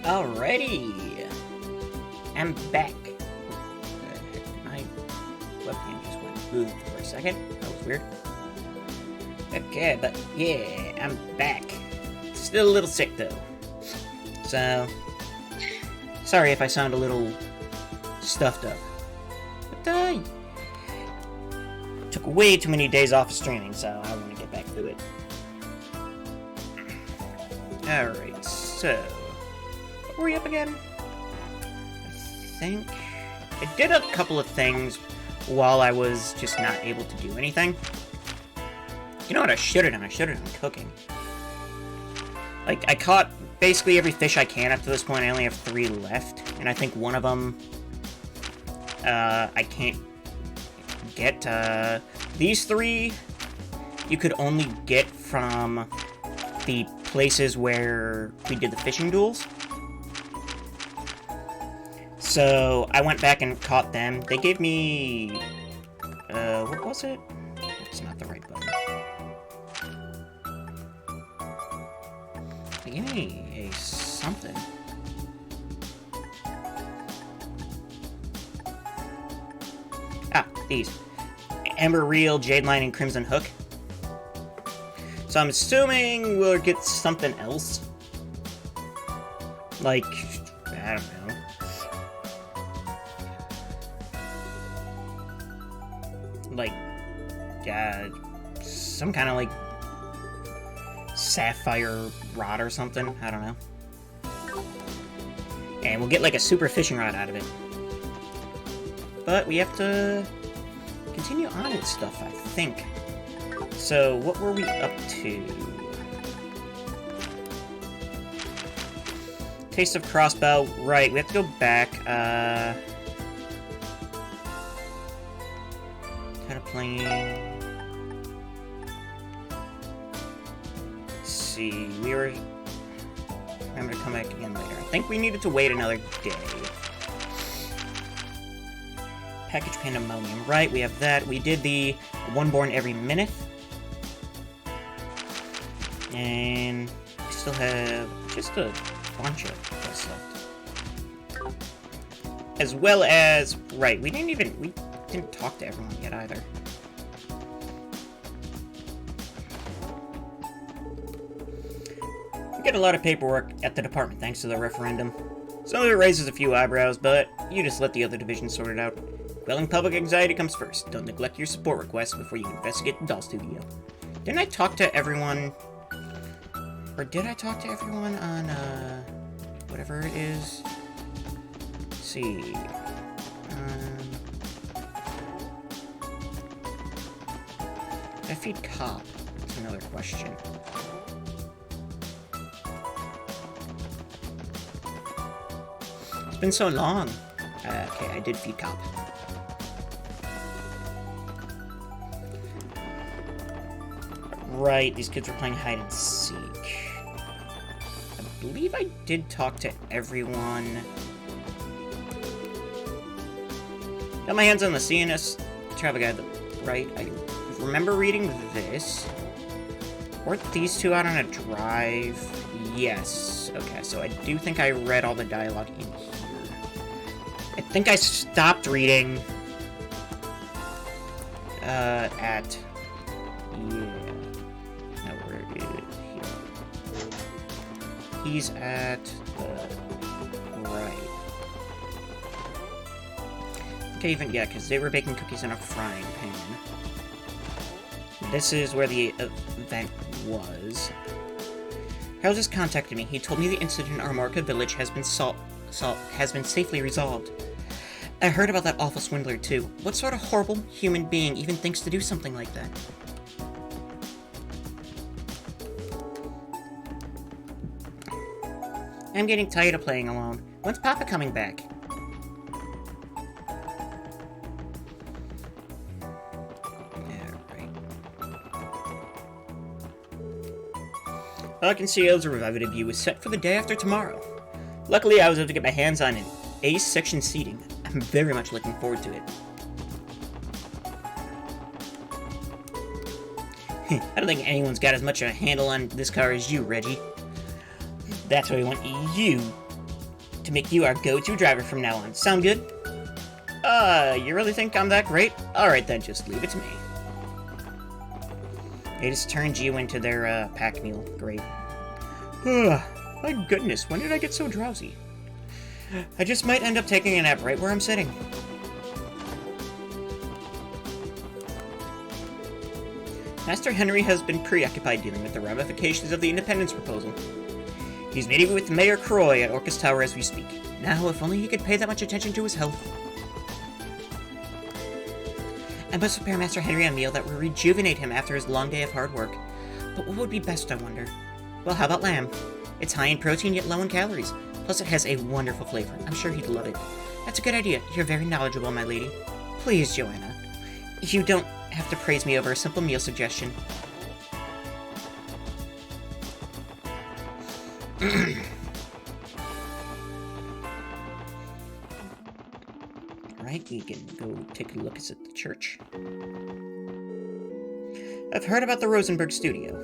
Alrighty, I'm back. My webcam just went moved for a second. That was weird. Okay, but yeah, I'm back. Still a little sick though. So, sorry if I sound a little stuffed up. But took way too many days off of streaming, so I want to get back to it. Alright, so what were we up again? I think I did a couple of things while I was just not able to do anything. You know what I should have done? I should have done cooking. Like, I caught basically every fish I can up to this point. I only have 3 left, and I think one of them I can't get. These 3 you could only get from the places where we did the fishing duels. So I went back and caught them. They gave me what was it? It's not the right button. They gave me a something. Ah, these. Amber Reel, Jade Line, and Crimson Hook. So I'm assuming we'll get something else. Like, I don't know. Like, some kind of, like, sapphire rod or something. I don't know. And we'll get, like, a super fishing rod out of it. But we have to continue on with stuff, I think. So, what were we up to? Taste of Crossbow. Right, we have to go back. Kind of playing. Let's see. We were. Remember to come back again later. I think we needed to wait another day. Package Pandemonium. Right, we have that. We did the one born every minute. And we still have just a bunch of quests left. As well as, right, we didn't talk to everyone yet either. We get a lot of paperwork at the department thanks to the referendum. Some of it raises a few eyebrows, but you just let the other divisions sort it out. Quelling public anxiety comes first. Don't neglect your support requests before you investigate the doll studio. Didn't I talk to everyone? Or did I talk to everyone on, whatever it is? Let's see. Did I feed Cop? That's another question. It's been so long. Okay, I did feed Cop. Right, these kids were playing hide and seek. I believe I did talk to everyone. Got my hands on the CNS travel guide, right? I remember reading this. Weren't these 2 out on a drive? Yes. Okay, so I do think I read all the dialogue in here. I think I stopped reading at... Yeah. Now, where is he? He's at the right. Okay, even, yeah, because they were baking cookies in a frying pan. This is where the event was. Harold just contacted me. He told me the incident in Armorca Village has been has been safely resolved. I heard about that awful swindler, too. What sort of horrible human being even thinks to do something like that? I'm getting tired of playing alone. When's Papa coming back? Alright. All I can see is a revivative view is set for the day after tomorrow. Luckily, I was able to get my hands on an A-section seating. I'm very much looking forward to it. I don't think anyone's got as much a handle on this car as you, Reggie. That's why we want you to make you our go-to driver from now on. Sound good? You really think I'm that great? Alright then, just leave it to me. They just turned you into their, pack mule. Great. My goodness, when did I get so drowsy? I just might end up taking a nap right where I'm sitting. Master Henry has been preoccupied dealing with the ramifications of the independence proposal. He's meeting with Mayor Croy at Orcus Tower as we speak. Now, if only he could pay that much attention to his health. I must prepare Master Henry a meal that will rejuvenate him after his long day of hard work. But what would be best, I wonder? Well, how about lamb? It's high in protein yet low in calories. Plus it has a wonderful flavor. I'm sure he'd love it. That's a good idea. You're very knowledgeable, my lady. Please, Joanna. You don't have to praise me over a simple meal suggestion. Right, we can go take a look at the church. I've heard about the Rosenberg studio.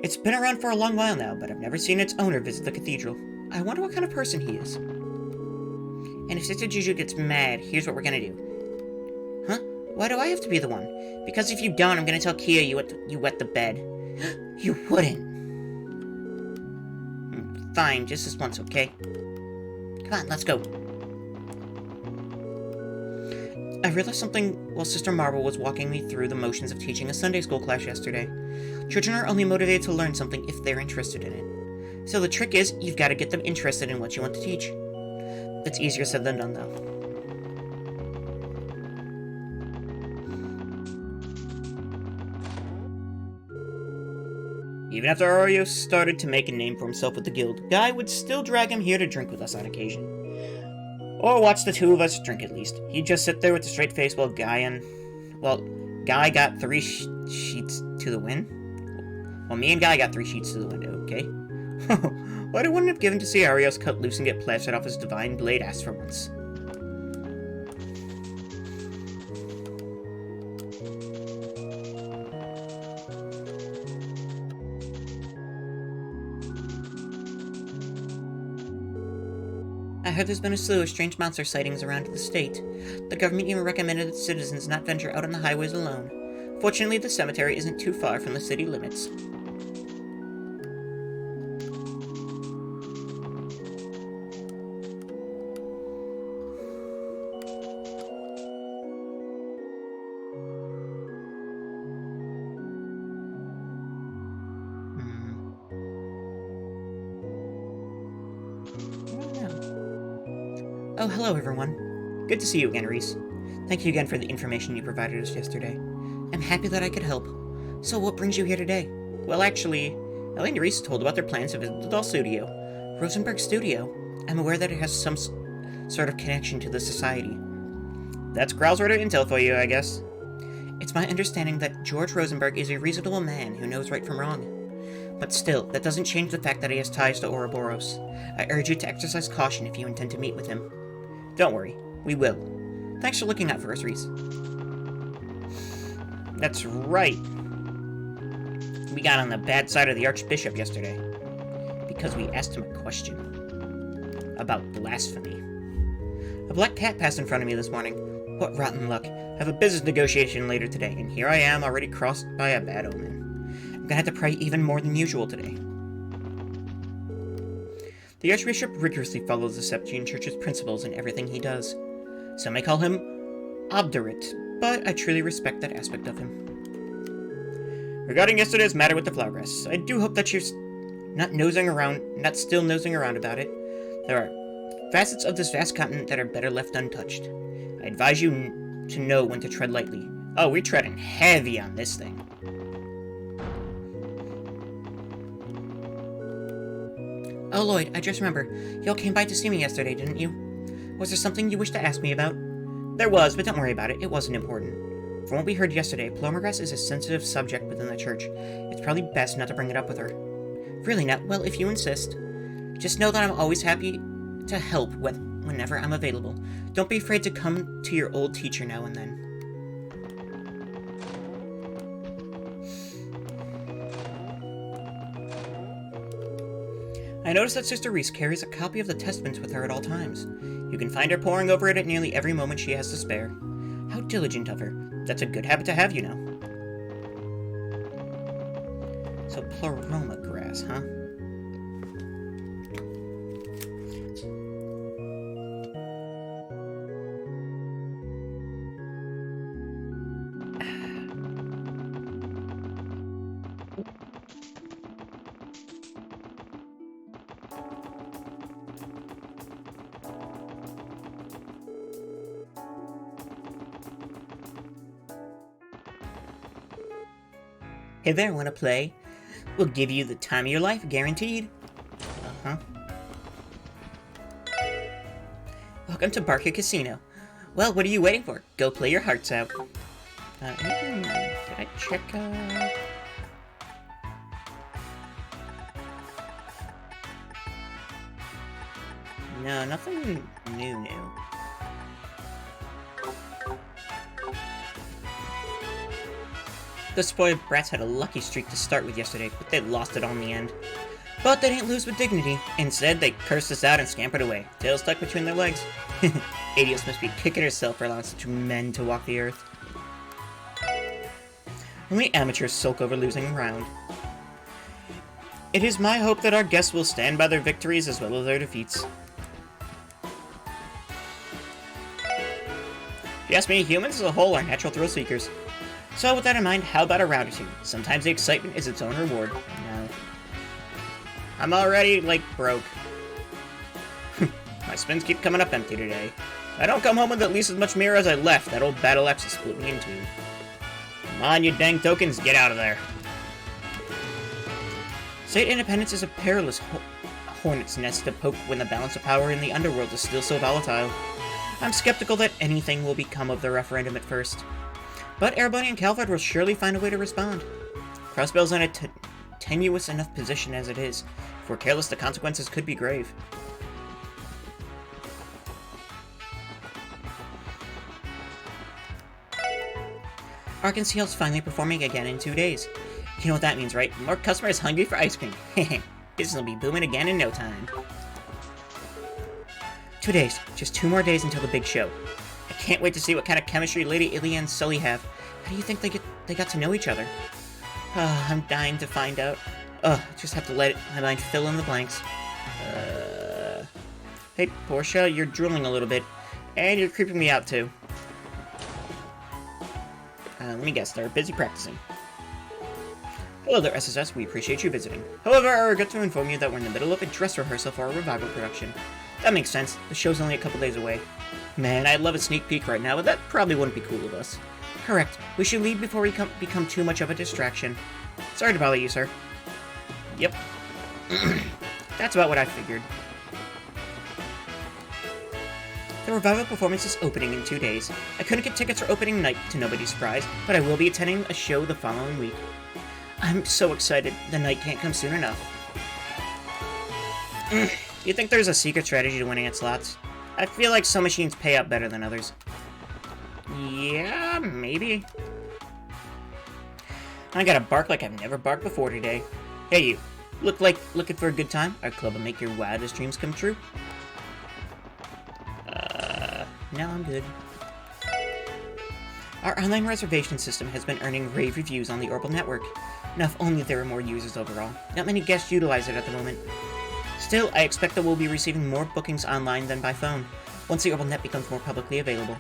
It's been around for a long while now, but I've never seen its owner visit the cathedral. I wonder what kind of person he is. And if Sister Juju gets mad, here's what we're gonna do. Huh? Why do I have to be the one? Because if you don't, I'm gonna tell Kia you wet the bed. You wouldn't. Fine, just this once, okay? Come on, let's go. I realized something while Sister Marble was walking me through the motions of teaching a Sunday school class yesterday. Children are only motivated to learn something if they're interested in it. So the trick is, you've got to get them interested in what you want to teach. It's easier said than done, though. Even after Ario started to make a name for himself with the guild, Guy would still drag him here to drink with us on occasion. Or watch the two of us drink at least. He'd just sit there with a straight face while Guy got 3 sheets to the wind. Well, me and Guy got 3 sheets to the window, okay? What I wouldn't have given to see Arios cut loose and get plastered off his divine blade ass for once. I heard there's been a slew of strange monster sightings around the state. The government even recommended that citizens not venture out on the highways alone. Fortunately, the cemetery isn't too far from the city limits. Oh, hello everyone. Good to see you again, Reese. Thank you again for the information you provided us yesterday. I'm happy that I could help. So what brings you here today? Well, actually, Ellie and Reese told about their plans to visit the doll studio. Rosenberg Studio. I'm aware that it has some sort of connection to the society. That's Growl's sort of intel for you, I guess. It's my understanding that George Rosenberg is a reasonable man who knows right from wrong. But still, that doesn't change the fact that he has ties to Ouroboros. I urge you to exercise caution if you intend to meet with him. Don't worry, we will. Thanks for looking out for us, Reese. That's right. We got on the bad side of the Archbishop yesterday. Because we asked him a question. About blasphemy. A black cat passed in front of me this morning. What rotten luck. I have a business negotiation later today, and here I am already crossed by a bad omen. I'm gonna have to pray even more than usual today. The Archbishop rigorously follows the Septine Church's principles in everything he does. Some may call him obdurate, but I truly respect that aspect of him. Regarding yesterday's matter with the flowergrass, I do hope that you're not still nosing around about it. There are facets of this vast continent that are better left untouched. I advise you to know when to tread lightly. Oh, we're treading heavy on this thing. Oh, Lloyd, I just remembered. You all came by to see me yesterday, didn't you? Was there something you wished to ask me about? There was, but don't worry about it. It wasn't important. From what we heard yesterday, Plomergrass is a sensitive subject within the church. It's probably best not to bring it up with her. Really not? Well, if you insist. Just know that I'm always happy to help whenever I'm available. Don't be afraid to come to your old teacher now and then. I noticed that Sister Reese carries a copy of the Testaments with her at all times. You can find her poring over it at nearly every moment she has to spare. How diligent of her. That's a good habit to have, you know. So, pleroma grass, huh? Hey there, wanna play? We'll give you the time of your life, guaranteed. Uh-huh. Welcome to Barca Casino. Well, what are you waiting for? Go play your hearts out. Did I check, No, nothing new. The spoiled brats had a lucky streak to start with yesterday, but they lost it on the end. But they didn't lose with dignity. Instead, they cursed us out and scampered away, tail stuck between their legs. Adios must be kicking herself for allowing such men to walk the earth. Only amateurs sulk over losing a round. It is my hope that our guests will stand by their victories as well as their defeats. If you ask me, humans as a whole are natural thrill seekers. So with that in mind, how about a round or two? Sometimes the excitement is its own reward. No. I'm already, like, broke. My spins keep coming up empty today. If I don't come home with at least as much mirror as I left, that old battle axe will split me in two. Come on, you dang tokens, get out of there. State independence is a perilous hornet's nest to poke when the balance of power in the underworld is still so volatile. I'm skeptical that anything will become of the referendum at first. But Erebony and Calvard will surely find a way to respond. Crossbell's in a tenuous enough position as it is. If we're careless, the consequences could be grave. Arkansas's finally performing again in 2 days. You know what that means, right? More customers hungry for ice cream. Business will be booming again in no time. 2 days. Just 2 more days until the big show. I can't wait to see what kind of chemistry Lady Ilya and Sully have. How do you think they got to know each other? I'm dying to find out. Just have to let my mind fill in the blanks. Hey, Portia, you're drooling a little bit. And you're creeping me out, too. Let me guess, they're busy practicing. Hello there, SSS. We appreciate you visiting. However, I regret to inform you that we're in the middle of a dress rehearsal for our revival production. That makes sense. The show's only a couple days away. Man, I'd love a sneak peek right now, but that probably wouldn't be cool of us. Correct. We should leave before we become too much of a distraction. Sorry to bother you, sir. Yep. That's about what I figured. The revival performance is opening in 2 days. I couldn't get tickets for opening night, to nobody's surprise, but I will be attending a show the following week. I'm so excited. The night can't come soon enough. Do you think there's a secret strategy to winning at slots? I feel like some machines pay out better than others. Yeah, maybe. I gotta bark like I've never barked before today. Hey you, looking for a good time? Our club will make your wildest dreams come true. No, I'm good. Our online reservation system has been earning rave reviews on the Orbital network. Now if only there were more users overall. Not many guests utilize it at the moment. Still, I expect that we'll be receiving more bookings online than by phone, once the Orbital net becomes more publicly available.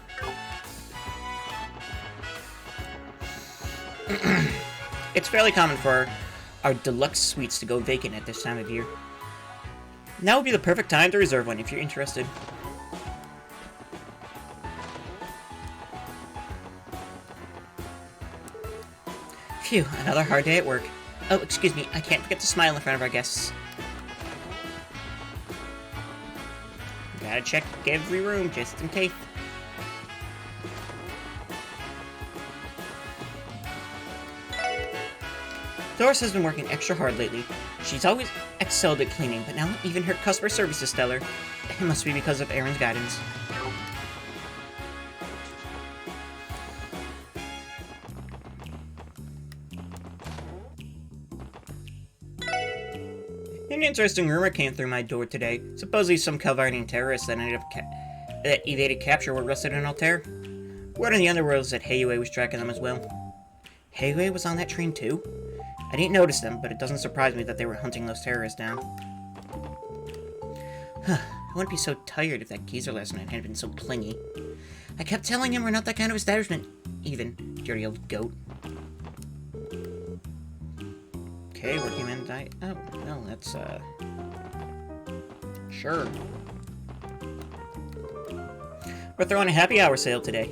It's fairly common for our deluxe suites to go vacant at this time of year. Now would be the perfect time to reserve one if you're interested. Phew, another hard day at work. Oh, excuse me, I can't forget to smile in front of our guests. Gotta check every room, just in case. Doris has been working extra hard lately. She's always excelled at cleaning, but now even her customer service is stellar. It must be because of Aaron's guidance. An interesting rumor came through my door today. Supposedly some Calvardian terrorists that that evaded capture were arrested in Altair. Word in the underworld is that Heiue was tracking them as well. Heiue was on that train too? I didn't notice them, but it doesn't surprise me that they were hunting those terrorists down. I wouldn't be so tired if that geezer last night hadn't been so clingy. I kept telling him we're not that kind of establishment. Even, dirty old goat. Okay, working man oh, well, that's, sure. We're throwing a happy hour sale today.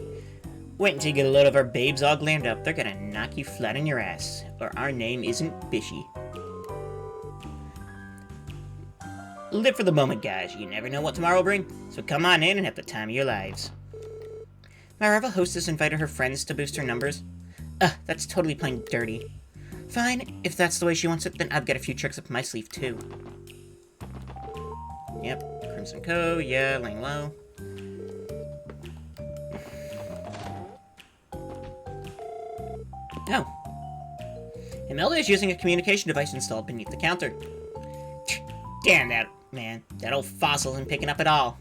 Wait until you get a load of our babes all glammed up. They're gonna knock you flat on your ass, or our name isn't Bishy. Live for the moment, guys. You never know what tomorrow will bring, so come on in and have the time of your lives. My rival hostess invited her friends to boost her numbers. That's totally plain dirty. Fine, if that's the way she wants it, then I've got a few tricks up my sleeve, too. Yep, Crimson Co, yeah, laying low. Oh. Imelda is using a communication device installed beneath the counter. Damn that, man. That old fossil isn't picking up at all.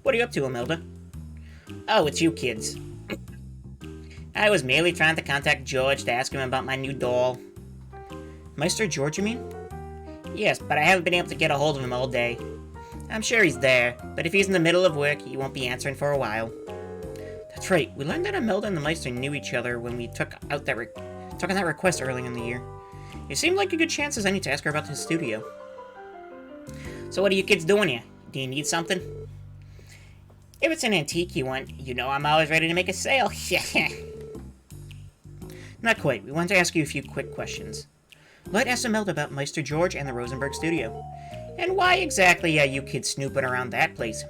What are you up to, Imelda? Oh, it's you kids. I was merely trying to contact George to ask him about my new doll. Meister George, you mean? Yes, but I haven't been able to get a hold of him all day. I'm sure he's there, but if he's in the middle of work, he won't be answering for a while. That's right, we learned that Imelda and the Meister knew each other when we took on that request early in the year. It seemed like a good chance as any to ask her about his studio. So what are you kids doing here? Do you need something? If it's an antique you want, you know I'm always ready to make a sale. Not quite. We want to ask you a few quick questions. Let's ask Imelda about Meister George and the Rosenberg studio. And why exactly are you kids snooping around that place,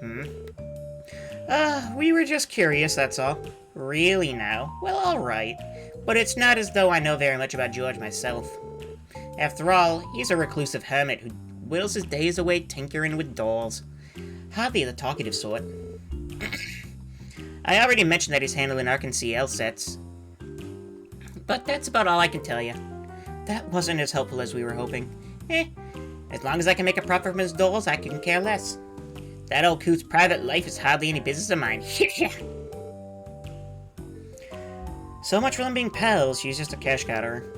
we were just curious, that's all. Really now? Well, alright. But it's not as though I know very much about George myself. After all, he's a reclusive hermit who whittles his days away tinkering with dolls. Hardly the talkative sort. I already mentioned that he's handling Arkansas sets. But that's about all I can tell you. That wasn't as helpful as we were hoping. As long as I can make a profit from his dolls, I can care less. That old coot's private life is hardly any business of mine. So much for them being pals, she's just a cash cow to her.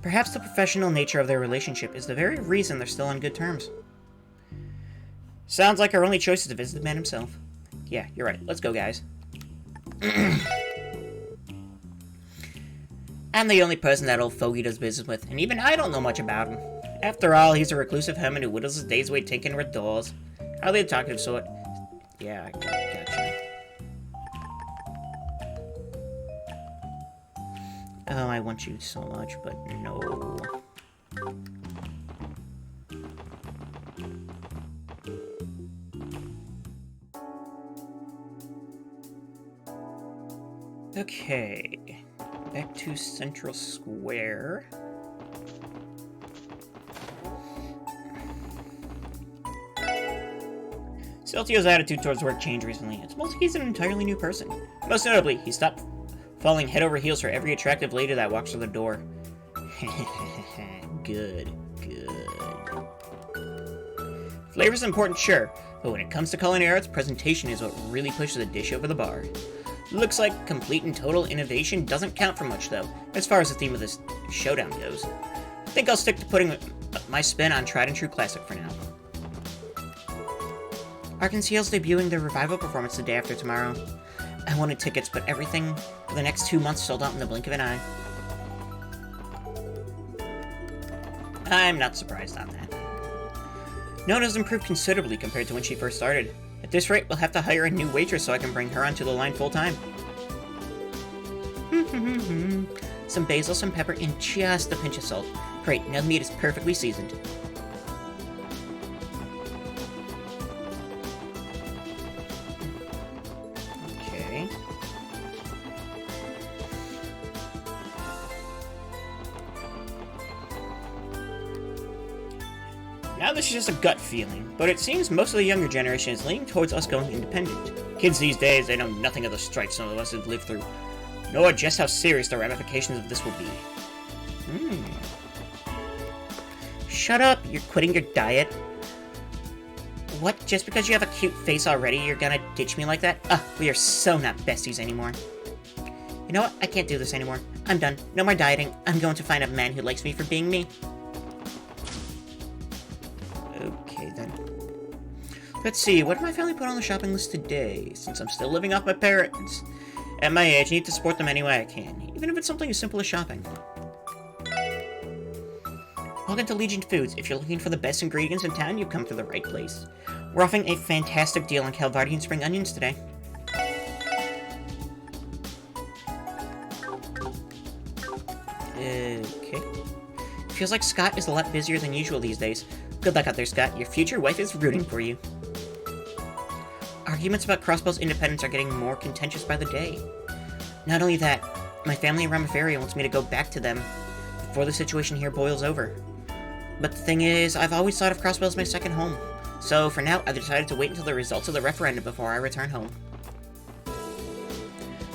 Perhaps the professional nature of their relationship is the very reason they're still on good terms. Sounds like our only choice is to visit the man himself. Yeah, you're right. Let's go, guys. I'm the only person that old fogey does business with, and even I don't know much about him. After all, he's a reclusive hermit who whittles his days away tinkering with dolls. Hardly the talkative sort. Yeah, I gotcha. Oh, I want you so much, but no. Okay. Back to Central Square. Celtio's attitude towards work changed recently. It's mostly he's an entirely new person. Most notably, he stopped falling head over heels for every attractive lady that walks through the door. Good. Flavor's important, sure, but when it comes to culinary arts, presentation is what really pushes a dish over the bar. Looks like complete and total innovation doesn't count for much, though, as far as the theme of this showdown goes. I think I'll stick to putting my spin on tried and true classic for now. Arkansas's debuting their revival performance the day after tomorrow. I wanted tickets, but everything for the next 2 months sold out in the blink of an eye. I'm not surprised on that. Nona's improved considerably compared to when she first started. At this rate, we'll have to hire a new waitress so I can bring her onto the line full-time. Some basil, some pepper, and just a pinch of salt. Great, now the meat is perfectly seasoned. Okay. Now this is just a gut feeling, but it seems most of the younger generation is leaning towards us going independent. Kids these days, they know nothing of the strife some of us have lived through, nor just how serious the ramifications of this will be. Shut up, you're quitting your diet? What? Just because you have a cute face already, you're gonna ditch me like that? Ugh, we are so not besties anymore. You know what? I can't do this anymore. I'm done. No more dieting. I'm going to find a man who likes me for being me. Okay, then. Let's see, what did my family put on the shopping list today? Since I'm still living off my parents. At my age, I need to support them any way I can, even if it's something as simple as shopping. Welcome to Legion Foods. If you're looking for the best ingredients in town, you've come to the right place. We're offering a fantastic deal on Calvardian spring onions today. Okay. Feels like Scott is a lot busier than usual these days. Good luck out there, Scott. Your future wife is rooting for you. Arguments about Crossbow's independence are getting more contentious by the day. Not only that, my family in Ramaferia wants me to go back to them before the situation here boils over. But the thing is, I've always thought of Crossbow as my second home. So, for now, I've decided to wait until the results of the referendum before I return home.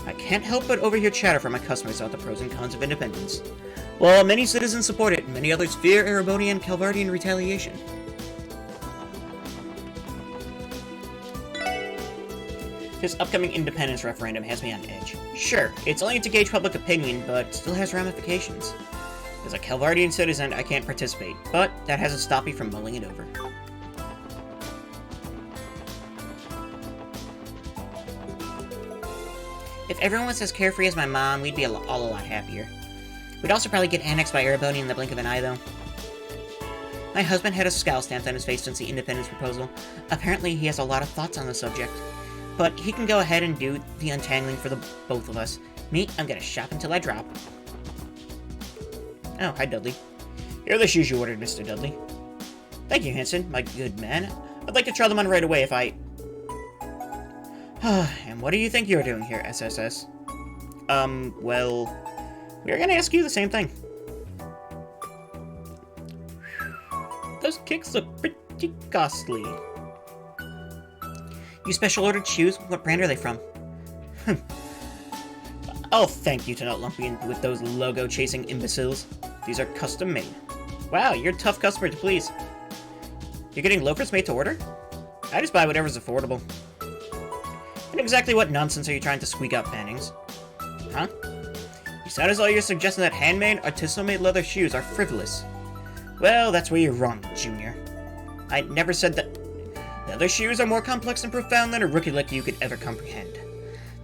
I can't help but overhear chatter from my customers about the pros and cons of independence. While many citizens support it, many others fear Erebonian and Calvardian retaliation. This upcoming independence referendum has me on edge. Sure, it's only to gauge public opinion, but still has ramifications. As a Calvardian citizen, I can't participate, but that hasn't stopped me from mulling it over. If everyone was as carefree as my mom, we'd be all a lot happier. We'd also probably get annexed by Ereboni in the blink of an eye, though. My husband had a scowl stamped on his face since the independence proposal. Apparently, he has a lot of thoughts on the subject. But he can go ahead and do the untangling for the both of us. Me, I'm gonna shop until I drop. Oh, hi, Dudley. Here are the shoes you ordered, Mr. Dudley. Thank you, Hanson, my good man. I'd like to try them on right away if I... And what do you think you're doing here, SSS? Well... We are gonna ask you the same thing. Those kicks look pretty costly. You special ordered shoes? What brand are they from? Oh, thank you to not lumping in with those logo-chasing imbeciles. These are custom-made. Wow, you're a tough customer to please. You're getting loafers made to order? I just buy whatever's affordable. And exactly what nonsense are you trying to squeak out, Bannings? Huh? You sound as though you're suggesting that handmade, artisanal-made leather shoes are frivolous. Well, that's where you're wrong, Junior. I never said that... Leather shoes are more complex and profound than a rookie like you could ever comprehend.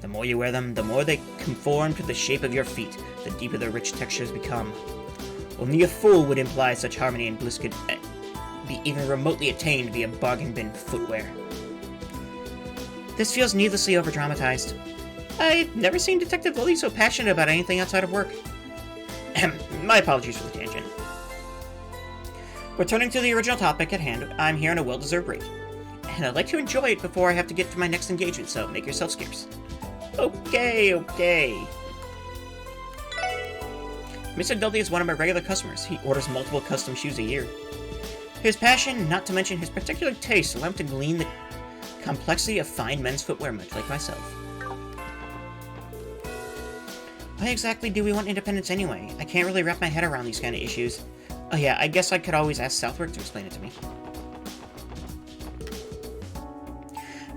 The more you wear them, the more they conform to the shape of your feet, the deeper the rich textures become. Only a fool would imply such harmony and bliss could be even remotely attained via bargain bin footwear. This feels needlessly overdramatized. I've never seen Detective Lily so passionate about anything outside of work. My apologies for the tangent. Returning to the original topic at hand, I'm here on a well-deserved break. And I'd like to enjoy it before I have to get to my next engagement, so make yourself scarce. Okay. Mr. Dudley is one of my regular customers. He orders multiple custom shoes a year. His passion, not to mention his particular taste, allow him to glean the complexity of fine men's footwear, much like myself. Why exactly do we want independence anyway? I can't really wrap my head around these kind of issues. Oh yeah, I guess I could always ask Southwark to explain it to me.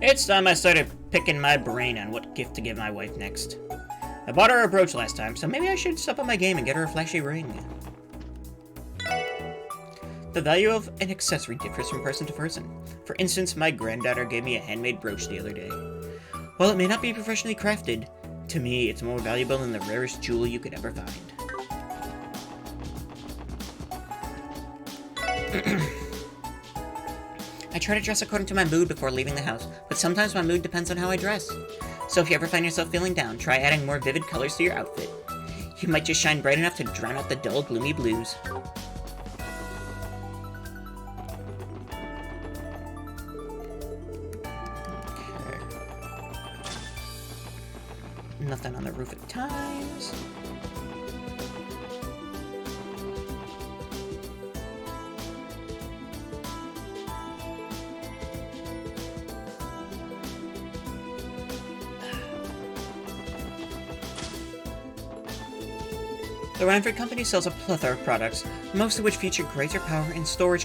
It's time I started picking my brain on what gift to give my wife next. I bought her a brooch last time, so maybe I should step up my game and get her a flashy ring. The value of an accessory differs from person to person. For instance, my granddaughter gave me a handmade brooch the other day. While it may not be professionally crafted, to me it's more valuable than the rarest jewel you could ever find. I try to dress according to my mood before leaving the house, but sometimes my mood depends on how I dress. So if you ever find yourself feeling down, try adding more vivid colors to your outfit. You might just shine bright enough to drown out the dull, gloomy blues. Okay. Nothing on the roof at times. The Ranford Company sells a plethora of products, most of which feature greater power and storage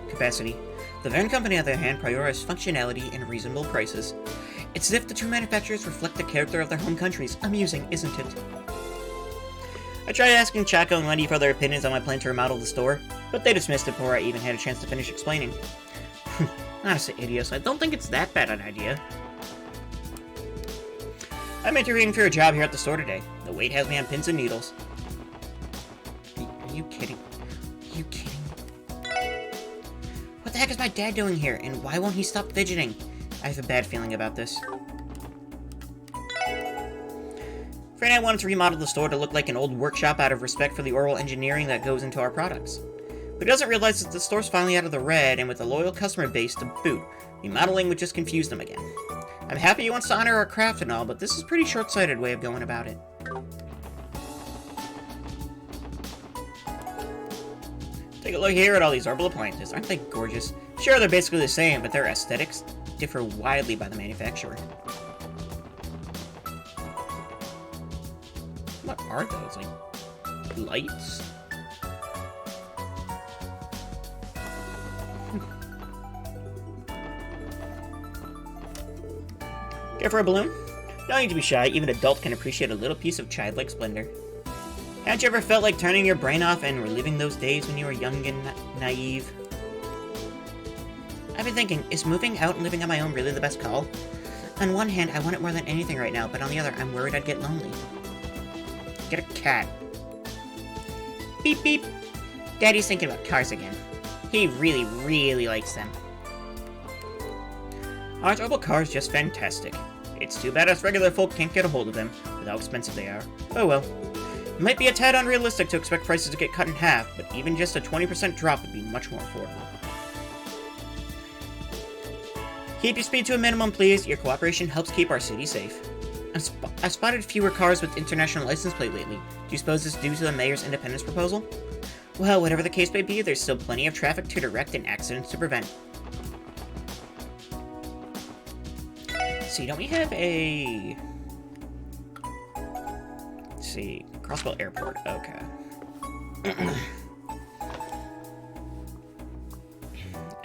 capacity. The van company, on the other hand, prioritizes functionality and reasonable prices. It's as if the two manufacturers reflect the character of their home countries. Amusing, isn't it? I tried asking Chaco and Wendy for their opinions on my plan to remodel the store, but they dismissed it before I even had a chance to finish explaining. Honestly, idiots, I don't think it's that bad an idea. I'm interviewing for a job here at the store today. The wait has me on pins and needles. Are you kidding? Are you kidding? What the heck is my dad doing here, and why won't he stop fidgeting? I have a bad feeling about this. Fred and I wanted to remodel the store to look like an old workshop out of respect for the oral engineering that goes into our products. But he doesn't realize that the store's finally out of the red, and with a loyal customer base to boot, remodeling would just confuse them again. I'm happy he wants to honor our craft and all, but this is a pretty short-sighted way of going about it. Take a look here at all these herbal appliances. Aren't they gorgeous? Sure, they're basically the same, but their aesthetics differ widely by the manufacturer. What are those? Like, lights? Care for a balloon? No need to be shy, even an adult can appreciate a little piece of childlike splendor. Haven't you ever felt like turning your brain off and reliving those days when you were young and naive? I've been thinking, is moving out and living on my own really the best call? On one hand, I want it more than anything right now, but on the other, I'm worried I'd get lonely. Get a cat. Beep beep. Daddy's thinking about cars again. He really, really likes them. Aren't herbal cars just fantastic? It's too bad us regular folk can't get a hold of them, with how expensive they are. Oh well. It might be a tad unrealistic to expect prices to get cut in half, but even just a 20% drop would be much more affordable. Keep your speed to a minimum, please. Your cooperation helps keep our city safe. I've spotted fewer cars with international license plate lately. Do you suppose this is due to the mayor's independence proposal? Well, whatever the case may be, there's still plenty of traffic to direct and accidents to prevent. See, don't we have a... Let's see, Crossbow Airport, okay.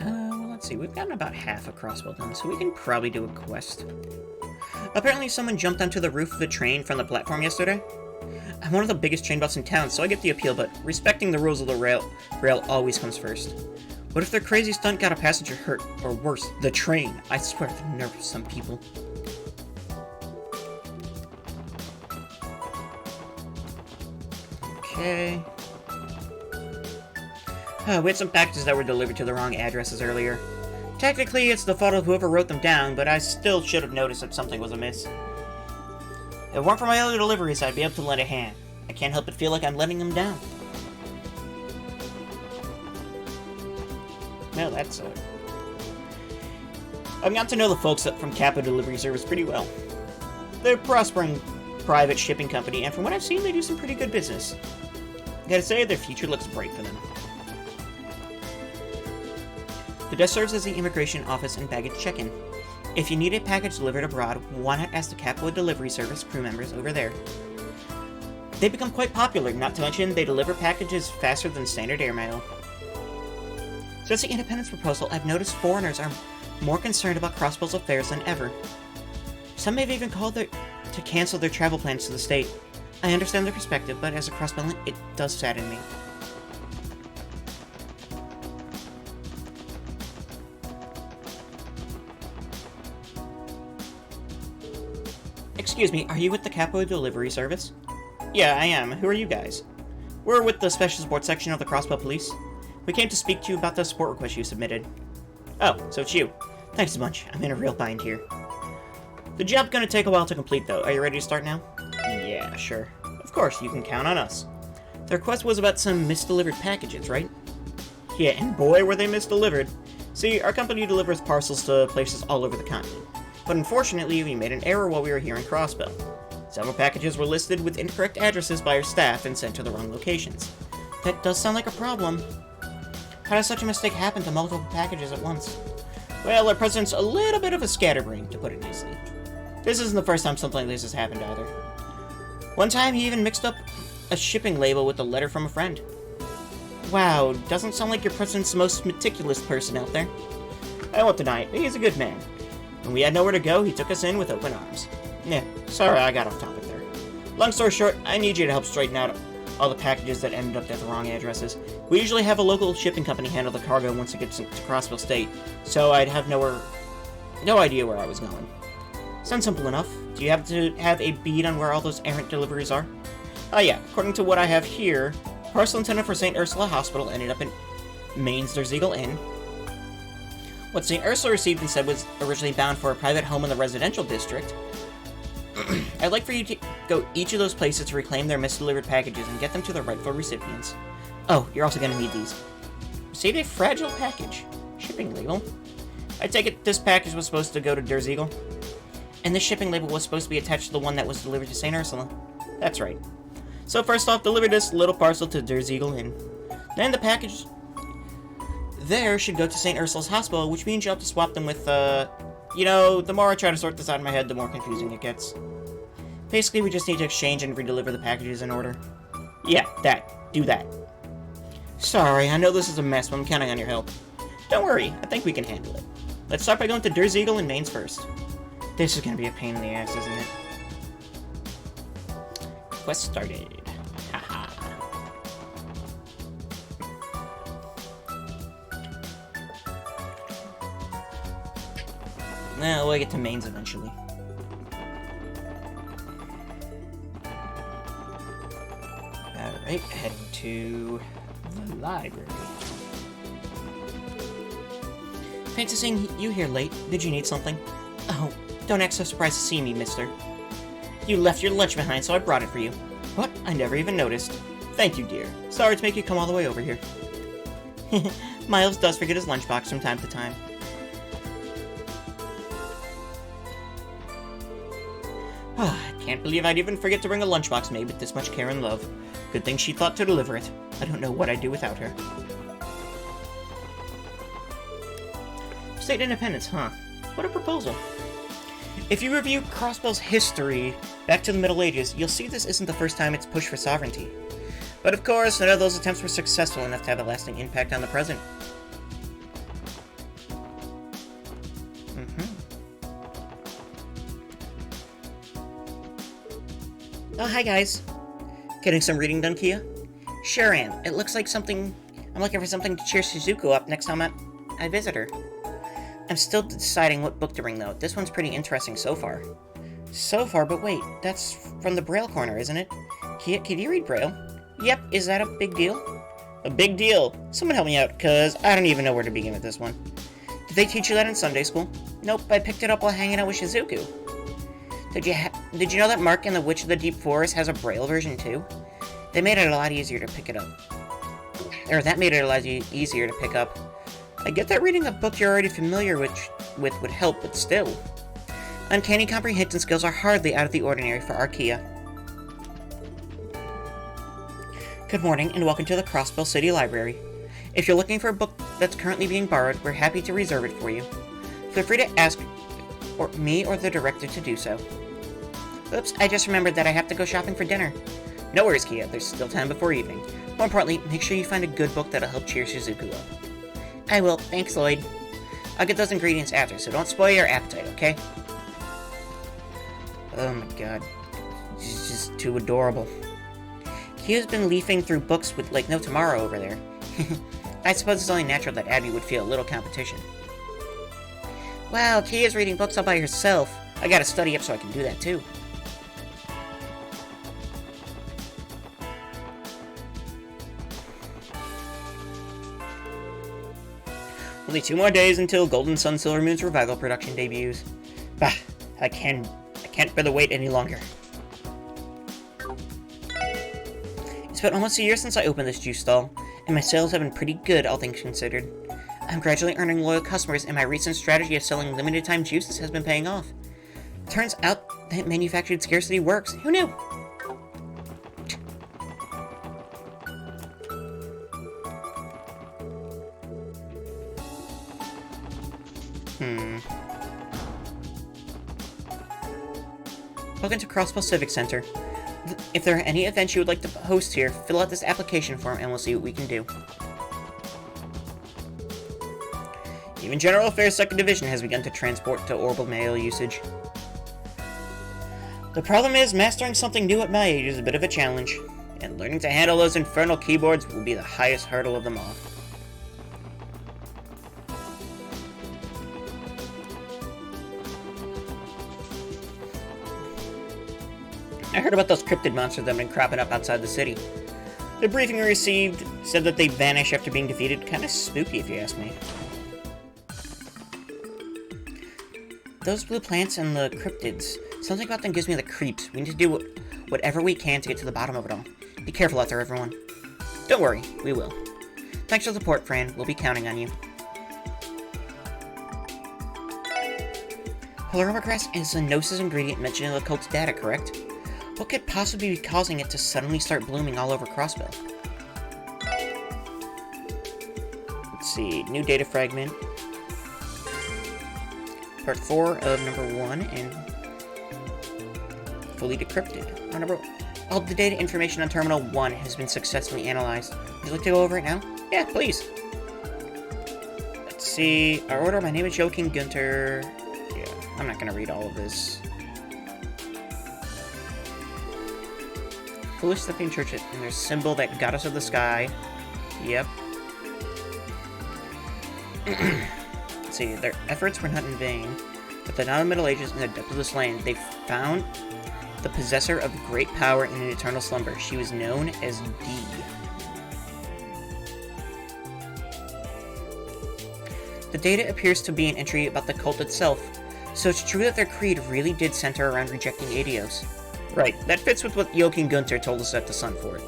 Well, let's see, we've gotten about half a Crossbow done, so we can probably do a quest. Apparently someone jumped onto the roof of the train from the platform yesterday. I'm one of the biggest train buffs in town, so I get the appeal, but respecting the rules of the rail always comes first. What if their crazy stunt got a passenger hurt? Or worse, the train? I swear the nerve of some people. Okay. We had some packages that were delivered to the wrong addresses earlier. Technically, it's the fault of whoever wrote them down, but I still should have noticed that something was amiss. If it weren't for my other deliveries, I'd be able to lend a hand. I can't help but feel like I'm letting them down. Well, that's I've gotten to know the folks from Kappa Delivery Service pretty well. They're a prospering private shipping company, and from what I've seen, they do some pretty good business. Gotta say, their future looks bright for them. The desk serves as the immigration office and baggage check-in. If you need a package delivered abroad, why not ask the Kappa Delivery Service crew members over there? They've become quite popular, not to mention they deliver packages faster than standard airmail. Since the independence proposal, I've noticed foreigners are more concerned about Crossbow's affairs than ever. Some have even called to cancel their travel plans to the state. I understand their perspective, but as a Crossbowman, it does sadden me. Excuse me, are you with the Kappa Delivery Service? Yeah, I am. Who are you guys? We're with the Special Support Section of the Crossbow Police. We came to speak to you about the support request you submitted. Oh, so it's you. Thanks a bunch. I'm in a real bind here. The job's gonna take a while to complete, though. Are you ready to start now? Yeah, sure. Of course, you can count on us. The request was about some misdelivered packages, right? Yeah, and boy, were they misdelivered. See, our company delivers parcels to places all over the continent. But unfortunately, we made an error while we were here in Crossbow. Several packages were listed with incorrect addresses by our staff and sent to the wrong locations. That does sound like a problem. How does such a mistake happen to multiple packages at once? Well, our president's a little bit of a scatterbrain, to put it nicely. This isn't the first time something like this has happened either. One time, he even mixed up a shipping label with a letter from a friend. Wow, doesn't sound like your president's the most meticulous person out there. I won't deny it, he's a good man. When we had nowhere to go, he took us in with open arms. Yeah, sorry I got off topic there. Long story short, I need you to help straighten out all the packages that ended up at the wrong addresses. We usually have a local shipping company handle the cargo once it gets to Crossville State, so I'd have no idea where I was going. Sounds simple enough. Do you have to have a bead on where all those errant deliveries are? Yeah, according to what I have here, parcel intended for St. Ursula Hospital ended up in Maine's Der Ziegel Inn. What St. Ursula received instead was originally bound for a private home in the residential district. I'd like for you to go each of those places to reclaim their misdelivered packages and get them to the rightful recipients. Oh, you're also going to need these. Received a fragile package. Shipping label. I take it this package was supposed to go to Der Ziegel? And this shipping label was supposed to be attached to the one that was delivered to St. Ursula. That's right. So first off, deliver this little parcel to Der Ziegel Inn. Then the package there should go to St. Ursula's Hospital, which means you'll have to swap them with, you know, the more I try to sort this out in my head, the more confusing it gets. Basically, we just need to exchange and redeliver the packages in order. Yeah, that. Do that. Sorry, I know this is a mess, but I'm counting on your help. Don't worry, I think we can handle it. Let's start by going to Der Ziegel in Mainz first. This is gonna be a pain in the ass, isn't it? Quest started. Haha. Well, we'll get to Mainz eventually. Alright, heading to the library. Fancy seeing you here late. Did you need something? Oh, don't act so surprised to see me, mister. You left your lunch behind, so I brought it for you. What? I never even noticed. Thank you, dear. Sorry to make you come all the way over here. Miles does forget his lunchbox from time to time. I can't believe I'd even forget to bring a lunchbox made with this much care and love. Good thing she thought to deliver it. I don't know what I'd do without her. State independence, huh? What a proposal. If you review Crossbell's history back to the Middle Ages, you'll see this isn't the first time it's pushed for sovereignty. But of course, none of those attempts were successful enough to have a lasting impact on the present. Oh, hi guys. Getting some reading done, Kia? Sure am. It looks like something... I'm looking for something to cheer Shizuku up next time I visit her. I'm still deciding what book to bring, though. This one's pretty interesting so far. So far, but wait. That's from the Braille corner, isn't it? Kia, can you read Braille? Yep. Is that a big deal? A big deal. Someone help me out, because I don't even know where to begin with this one. Did they teach you that in Sunday school? Nope. I picked it up while hanging out with Shizuku. Did you know that Mark and the Witch of the Deep Forest has a Braille version too? They made it a lot easier to pick it up. Or that made it a lot easier to pick up. I get that reading a book you're already familiar with would help, but still. Uncanny comprehension skills are hardly out of the ordinary for Archaea. Good morning, and welcome to the Crossbell City Library. If you're looking for a book that's currently being borrowed, we're happy to reserve it for you. Feel free to ask me or the director to do so. Oops, I just remembered that I have to go shopping for dinner. No worries, Kia. There's still time before evening. More importantly, make sure you find a good book that'll help cheer Shizuku up. I will. Thanks, Lloyd. I'll get those ingredients after, so don't spoil your appetite, okay? Oh my god. She's just too adorable. Kia's been leafing through books with like no tomorrow over there. I suppose it's only natural that Abby would feel a little competition. Wow, Kia's reading books all by herself. I gotta study up so I can do that too. Only 2 more days until Golden Sun Silver Moon's revival production debuts. Bah, I can't bear the wait any longer. It's been almost a year since I opened this juice stall, and my sales have been pretty good, all things considered. I'm gradually earning loyal customers, and my recent strategy of selling limited-time juices has been paying off. Turns out that manufactured scarcity works. Who knew? Welcome to Crossbell Civic Center. If there are any events you would like to host here, fill out this application form and we'll see what we can do. Even General Affairs 2nd Division has begun to transport to orbital mail usage. The problem is, mastering something new at my age is a bit of a challenge, and learning to handle those infernal keyboards will be the highest hurdle of them all. I heard about those cryptid monsters that have been cropping up outside the city. The briefing we received said that they vanish after being defeated. Kinda spooky, if you ask me. Those blue plants and the cryptids, something about them gives me the creeps. We need to do whatever we can to get to the bottom of it all. Be careful out there, everyone. Don't worry, we will. Thanks for the support, Fran. We'll be counting on you. Polaroma grass is a Gnosis ingredient mentioned in the cult's data, correct? What could possibly be causing it to suddenly start blooming all over Crossbell? Let's see, new data fragment. Part 4 of number 1 and fully decrypted. All the data information on Terminal 1 has been successfully analyzed. Would you like to go over it now? Yeah, please. Let's see. Our order, my name is Joachim Gunter. Yeah, I'm not going to read all of this. Foolish Stepping Church and their symbol that goddess of the sky. Yep. Let's see, their efforts were not in vain. But the non-Middle Ages in the depths of this land, they found the possessor of great power in an eternal slumber. She was known as D. The data appears to be an entry about the cult itself, so it's true that their creed really did center around rejecting Adios. Right, that fits with what Joachim Gunter told us at the Sun Fort.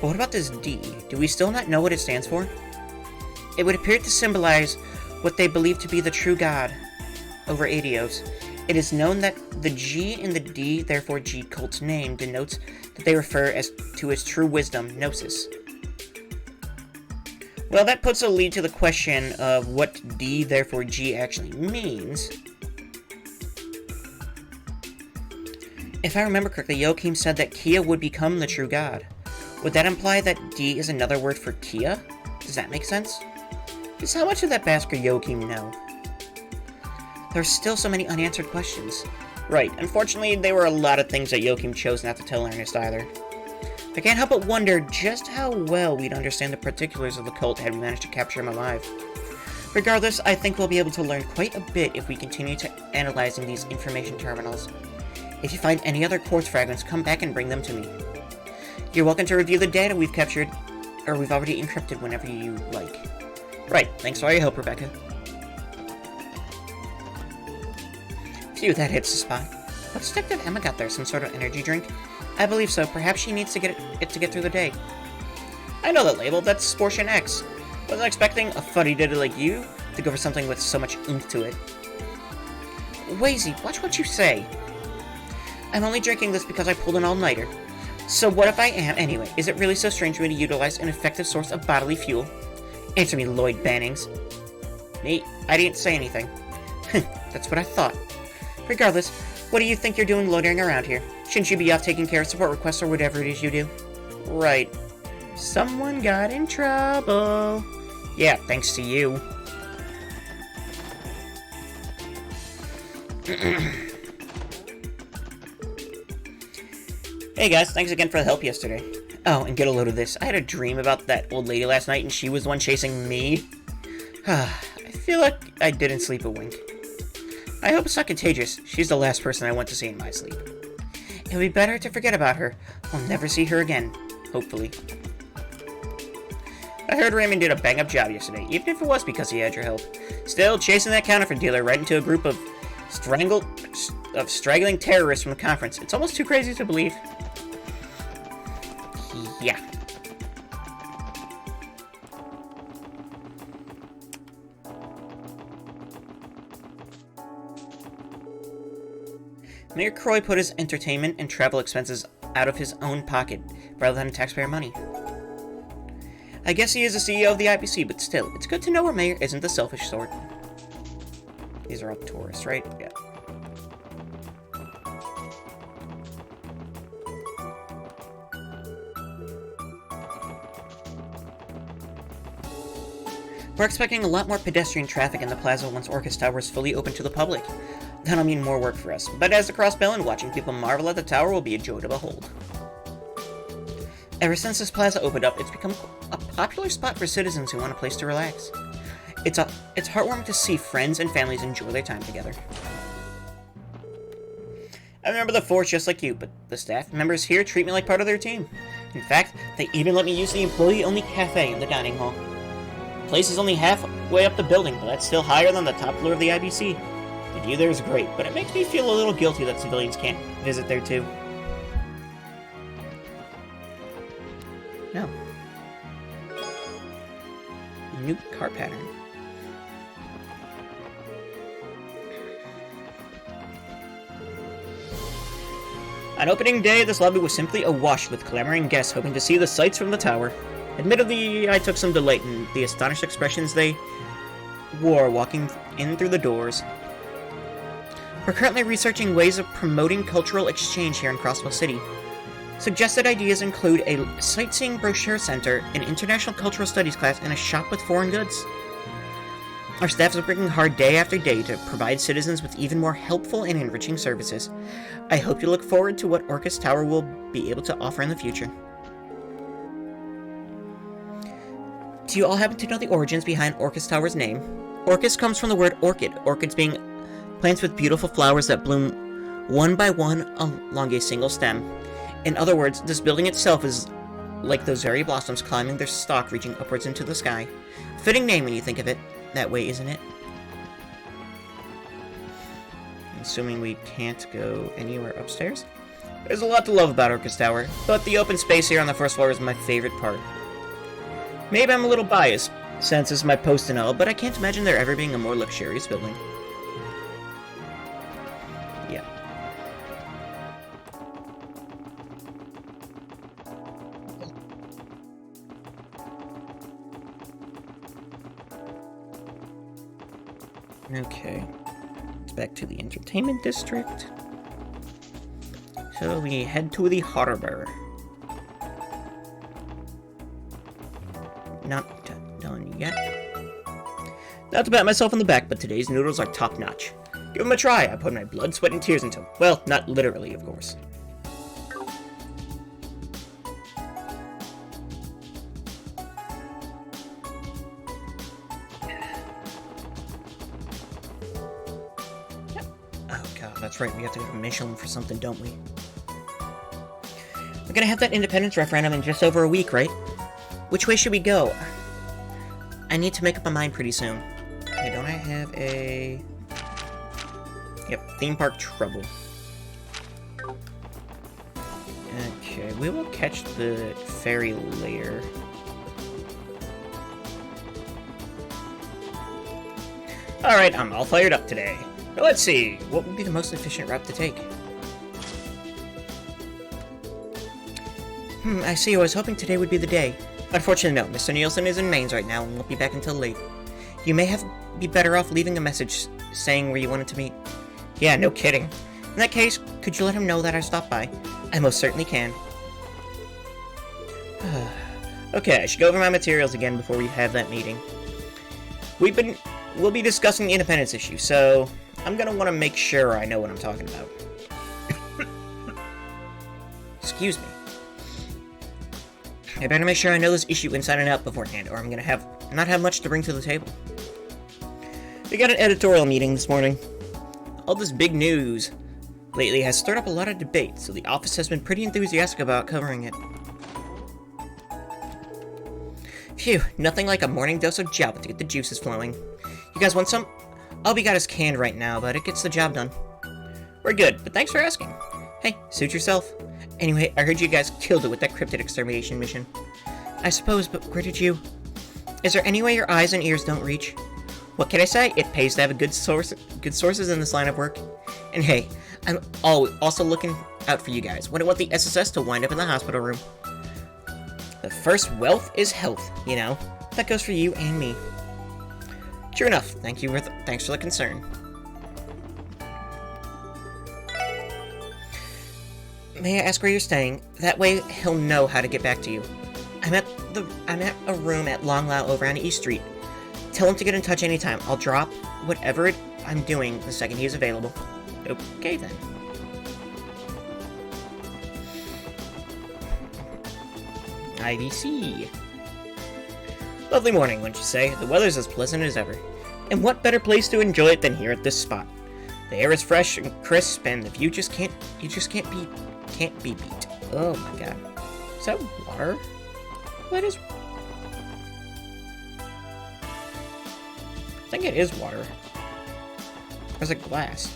But what about this D? Do we still not know what it stands for? It would appear to symbolize what they believe to be the true God over Adios. It is known that the G in the D, therefore G cult's name, denotes that they refer to its true wisdom, Gnosis. Well, that puts a lead to the question of what D, therefore G actually means. If I remember correctly, Joachim said that Kia would become the true god. Would that imply that D is another word for Kia? Does that make sense? Just how much of that bastard Joachim know? There's still so many unanswered questions. Right, unfortunately, there were a lot of things that Joachim chose not to tell Ernest either. I can't help but wonder just how well we'd understand the particulars of the cult had we managed to capture him alive. Regardless, I think we'll be able to learn quite a bit if we continue to analyzing these information terminals. If you find any other quartz fragments, come back and bring them to me. You're welcome to review the data we've captured, or we've already encrypted whenever you like. Right, thanks for all your help, Rebecca. Phew, that hits the spot. What stick did Emma got there? Some sort of energy drink? I believe so. Perhaps she needs to get it to get through the day. I know that label. That's Sportion X. Wasn't expecting a fuddy-duddy like you to go for something with so much oomph to it. Wazy, watch what you say. I'm only drinking this because I pulled an all-nighter. So what if I am, anyway? Is it really so strange for me to utilize an effective source of bodily fuel? Answer me, Lloyd Bannings. Me? I didn't say anything. That's what I thought. Regardless, what do you think you're doing loitering around here? Shouldn't you be off taking care of support requests or whatever it is you do? Right. Someone got in trouble. Yeah, thanks to you. Hey guys, thanks again for the help yesterday. Oh, and get a load of this. I had a dream about that old lady last night and she was the one chasing me. I feel like I didn't sleep a wink. I hope it's not contagious. She's the last person I want to see in my sleep. It would be better to forget about her. I'll never see her again. Hopefully. I heard Raymond did a bang-up job yesterday, even if it was because he had your help. Still, chasing that counterfeit dealer right into a group of straggling terrorists from the conference. It's almost too crazy to believe. Yeah. Mayor Croy put his entertainment and travel expenses out of his own pocket, rather than taxpayer money. I guess he is the CEO of the IPC, but still, it's good to know our mayor isn't the selfish sort. These are all tourists, right? Yeah. We're expecting a lot more pedestrian traffic in the plaza once Orcus Tower is fully open to the public. That'll mean more work for us, but as the Cross Bellin, watching people marvel at the tower will be a joy to behold. Ever since this plaza opened up, it's become a popular spot for citizens who want a place to relax. It's heartwarming to see friends and families enjoy their time together. I remember the force just like you, but the staff members here treat me like part of their team. In fact, they even let me use the employee-only cafe in the dining hall. The place is only halfway up the building, but that's still higher than the top floor of the IBC. The view there is great, but it makes me feel a little guilty that civilians can't visit there too. No. New car pattern. On opening day, this lobby was simply awash with clamoring guests hoping to see the sights from the tower. Admittedly, I took some delight in the astonished expressions they wore walking in through the doors. We're currently researching ways of promoting cultural exchange here in Crossville City. Suggested ideas include a sightseeing brochure center, an international cultural studies class, and a shop with foreign goods. Our staff is working hard day after day to provide citizens with even more helpful and enriching services. I hope you look forward to what Orcus Tower will be able to offer in the future. Do you all happen to know the origins behind Orcus Tower's name? Orcus comes from the word orchid, orchids being plants with beautiful flowers that bloom one by one along a single stem. In other words, this building itself is like those very blossoms climbing their stalk reaching upwards into the sky. Fitting name when you think of it that way, isn't it? Assuming we can't go anywhere upstairs. There's a lot to love about Orcus Tower, but the open space here on the first floor is my favorite part. Maybe I'm a little biased, since it's my post and all, but I can't imagine there ever being a more luxurious building. Yeah. Okay. Back to the entertainment district. So we head to the harbor. Not done yet. Not to pat myself on the back, but today's noodles are top-notch. Give them a try. I put my blood, sweat, and tears into them. Well, not literally, of course. Oh god, that's right. We have to go to Michelin for something, don't we? We're gonna have that independence referendum in just over a week, right? Which way should we go? I need to make up my mind pretty soon. Okay, don't I have a... Yep, theme park trouble. Okay, we will catch the ferry later. Alright, I'm all fired up today. But let's see, what would be the most efficient route to take? I see, I was hoping today would be the day. Unfortunately, no. Mr. Nielsen is in Mainz right now and won't be back until late. You may be better off leaving a message saying where you wanted to meet. Yeah, no kidding. In that case, could you let him know that I stopped by? I most certainly can. Okay, I should go over my materials again before we have that meeting. We'll be discussing the independence issue, so I'm gonna want to make sure I know what I'm talking about. Excuse me. I better make sure I know this issue inside and out beforehand, or I'm gonna not have much to bring to the table. We got an editorial meeting this morning. All this big news lately has stirred up a lot of debate, so the office has been pretty enthusiastic about covering it. Phew, nothing like a morning dose of Java to get the juices flowing. You guys want some? All we got is canned right now, but it gets the job done. We're good, but thanks for asking. Hey, suit yourself. Anyway, I heard you guys killed it with that cryptid extermination mission. I suppose, but where did you... Is there any way your eyes and ears don't reach? What can I say? It pays to have good sources in this line of work. And hey, I'm also looking out for you guys. Wouldn't want the SSS to wind up in the hospital room. The first wealth is health, you know. That goes for you and me. True enough. Thanks for the concern. May I ask where you're staying? That way he'll know how to get back to you. I'm at a room at Long Lao over on East Street. Tell him to get in touch anytime. I'll drop whatever I'm doing the second he's available. Okay, then. IVC. Lovely morning, wouldn't you say? The weather's as pleasant as ever. And what better place to enjoy it than here at this spot? The air is fresh and crisp, and the view can't be beat. Oh my god. Is that water? What is... I think it is water. There's a glass.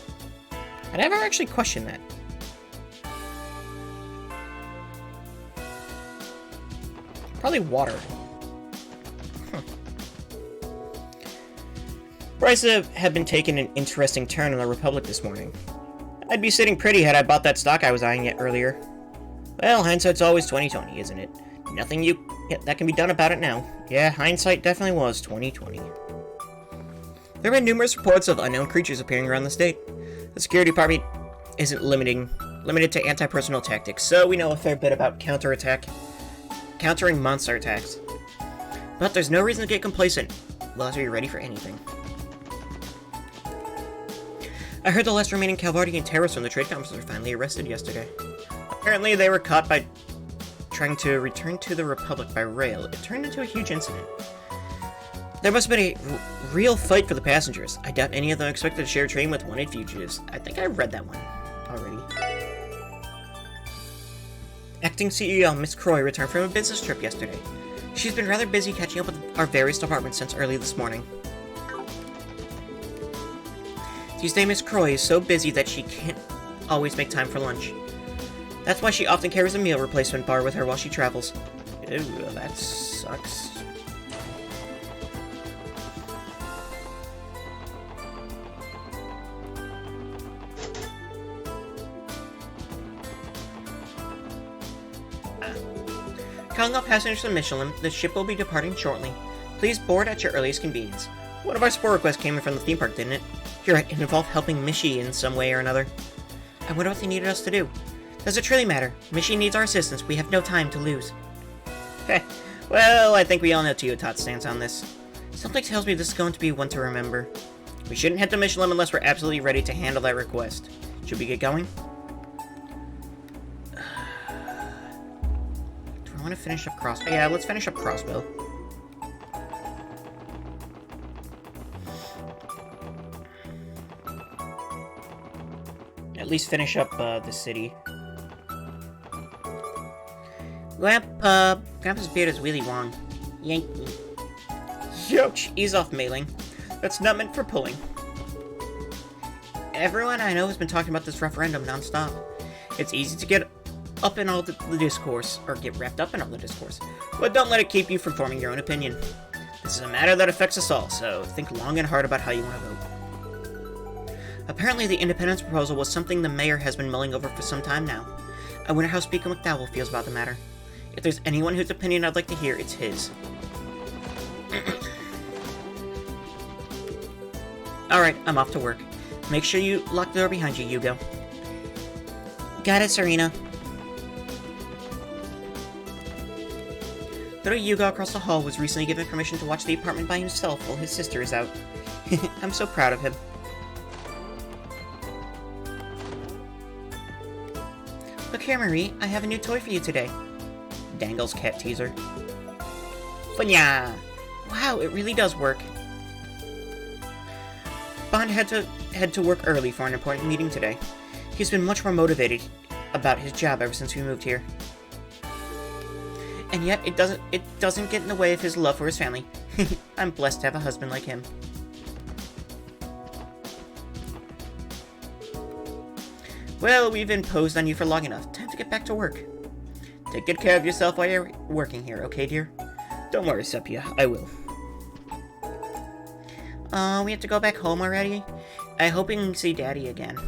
I never actually questioned that. Probably water. Prices have been taking an interesting turn in the Republic this morning. I'd be sitting pretty had I bought that stock I was eyeing yet earlier. Well, hindsight's always 20/20, isn't it? Nothing that can be done about it now. Yeah, hindsight definitely was 20/20. There have been numerous reports of unknown creatures appearing around the state. The security department isn't limited to anti-personnel tactics, so we know a fair bit about countering monster attacks. But there's no reason to get complacent. We'll have to be ready for anything. I heard the last remaining Calvardian terrorists from the trade conference were finally arrested yesterday. Apparently they were caught by trying to return to the Republic by rail. It turned into a huge incident. There must have been a real fight for the passengers. I doubt any of them expected to share a train with wanted fugitives. I think I read that one already. Acting CEO Miss Croy returned from a business trip yesterday. She's been rather busy catching up with our various departments since early this morning. Tuesday, Miss Croy is so busy that she can't always make time for lunch. That's why she often carries a meal replacement bar with her while she travels. Ew, that sucks. Calling all passengers from Michelin, the ship will be departing shortly. Please board at your earliest convenience. One of our sport requests came in from the theme park, didn't it? You're right, it involved helping Mishi in some way or another. I wonder what they needed us to do. Does it truly matter? Mishi needs our assistance. We have no time to lose. Heh. Well, I think we all know Teotat's stance on this. Something tells me this is going to be one to remember. We shouldn't head to Michelin unless we're absolutely ready to handle that request. Should we get going? Do I want to finish up Crossbow? Yeah, let's finish up Crossbow. At least finish up the city. Grandpa's beard is really long. Yankee. Youch, ease off, Mailing. That's not meant for pulling. Everyone I know has been talking about this referendum nonstop. It's easy to get up in all the discourse, or get wrapped up in all the discourse, but don't let it keep you from forming your own opinion. This is a matter that affects us all, so think long and hard about how you want to vote. Apparently the independence proposal was something the mayor has been mulling over for some time now. I wonder how Speaker McDowell feels about the matter. If there's anyone whose opinion I'd like to hear, it's his. Alright, I'm off to work. Make sure you lock the door behind you, Yugo. Got it, Serena. Little Yugo across the hall was recently given permission to watch the apartment by himself while his sister is out. I'm so proud of him. Look here, Marie. I have a new toy for you today. Dangle's cat teaser. Funya! Wow, it really does work. Bond had to head to work early for an important meeting today. He's been much more motivated about his job ever since we moved here. And yet, it doesn't get in the way of his love for his family. I'm blessed to have a husband like him. Well, we've imposed on you for long enough. Time to get back to work. Take good care of yourself while you're working here, okay, dear? Don't worry, Sepia. I will. We have to go back home already? I hope we can see Daddy again.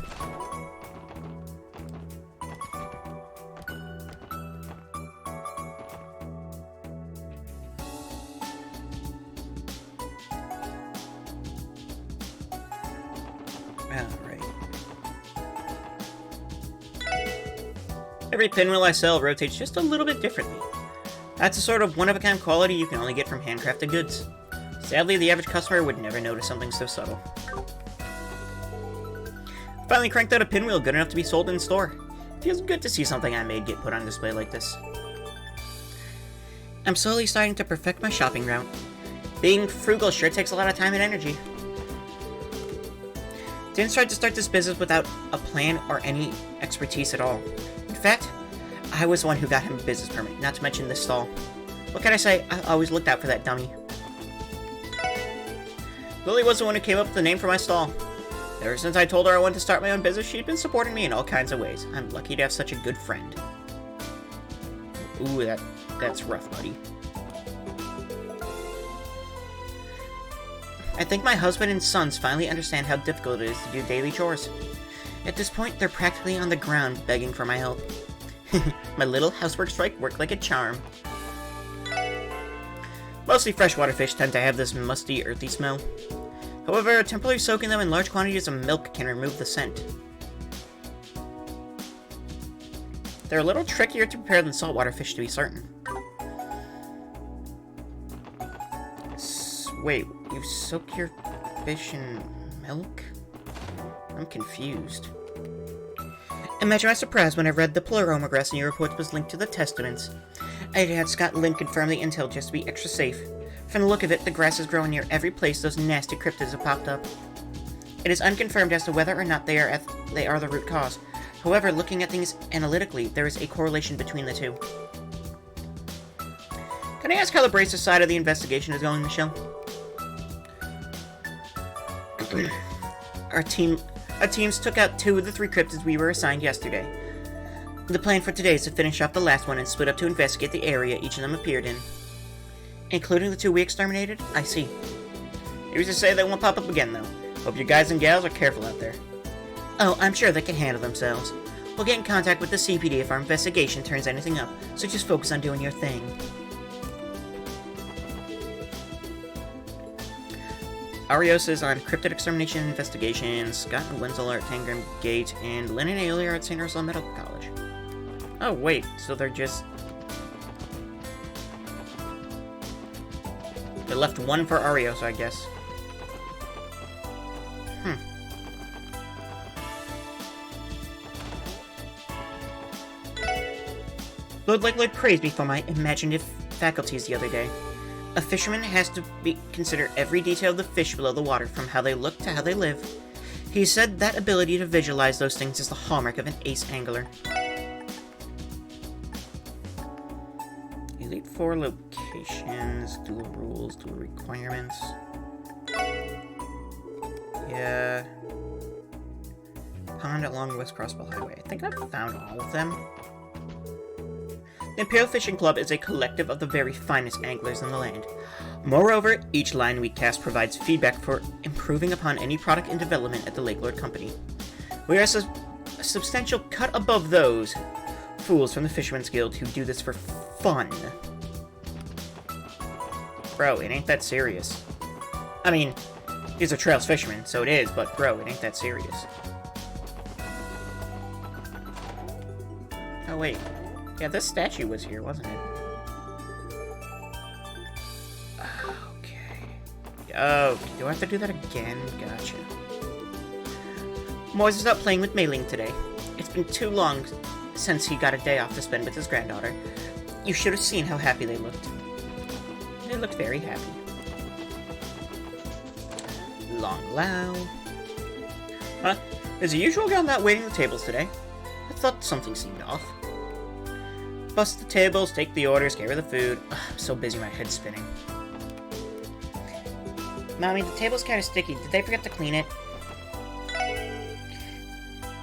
Every pinwheel I sell rotates just a little bit differently. That's a sort of one-of-a-kind quality you can only get from handcrafted goods. Sadly, the average customer would never notice something so subtle. Finally cranked out a pinwheel good enough to be sold in store. Feels good to see something I made get put on display like this. I'm slowly starting to perfect my shopping route. Being frugal sure takes a lot of time and energy. Didn't try to start this business without a plan or any expertise at all. In fact, I was the one who got him a business permit, not to mention this stall. What can I say? I always looked out for that dummy. Lily was the one who came up with the name for my stall. Ever since I told her I wanted to start my own business, she'd been supporting me in all kinds of ways. I'm lucky to have such a good friend. Ooh, that's rough, buddy. I think my husband and sons finally understand how difficult it is to do daily chores. At this point, they're practically on the ground begging for my help. My little housework strike worked like a charm. Mostly freshwater fish tend to have this musty, earthy smell. However, temporarily soaking them in large quantities of milk can remove the scent. They're a little trickier to prepare than saltwater fish, to be certain. Wait, you soak your fish in milk? I'm confused. Imagine my surprise when I read the pleromograph in your report was linked to the testaments. I had Scott Lynn confirm the intel just to be extra safe. From the look of it, the grass is growing near every place those nasty cryptids have popped up. It is unconfirmed as to whether or not they are the root cause. However, looking at things analytically, there is a correlation between the two. Can I ask how the bracer side of the investigation is going, Michelle? Our teams took out 2 of the 3 cryptids we were assigned yesterday. The plan for today is to finish off the last one and split up to investigate the area each of them appeared in. Including the 2 we exterminated? I see. Who's to say they won't pop up again, though? Hope you guys and gals are careful out there. Oh, I'm sure they can handle themselves. We'll get in contact with the CPD if our investigation turns anything up, so just focus on doing your thing. Arios is on Cryptid Extermination Investigation, Scott and Wenzel are at Tangram Gate, and Lynn and Ailey are at St. Ursula Medical College. Oh, wait, so they're just... They left 1 for Arios, I guess. Lord Lake praised me for my imaginative faculties the other day. A fisherman has to consider every detail of the fish below the water, from how they look to how they live. He said that ability to visualize those things is the hallmark of an ace angler. Elite 4 locations, dual rules, dual requirements. Yeah. Pond along West Crossbow Highway. I think I've found all of them. The Imperial Fishing Club is a collective of the very finest anglers in the land. Moreover, each line we cast provides feedback for improving upon any product in development at the Lake Lord Company. We are a substantial cut above those fools from the Fisherman's Guild who do this for fun. Bro, it ain't that serious. I mean, these are Trails fishermen, so it is, but bro, it ain't that serious. Oh, wait. Yeah, this statue was here, wasn't it? Okay. Oh, do I have to do that again? Gotcha. Moise is out playing with Mei-Ling today. It's been too long since he got a day off to spend with his granddaughter. You should have seen how happy they looked. They looked very happy. Long Lao. Huh? Is the usual girl not waiting the tables today? I thought something seemed off. Bust the tables, take the orders, get rid of the food. Ugh, I'm so busy, my head's spinning. Mommy, the table's kind of sticky. Did they forget to clean it?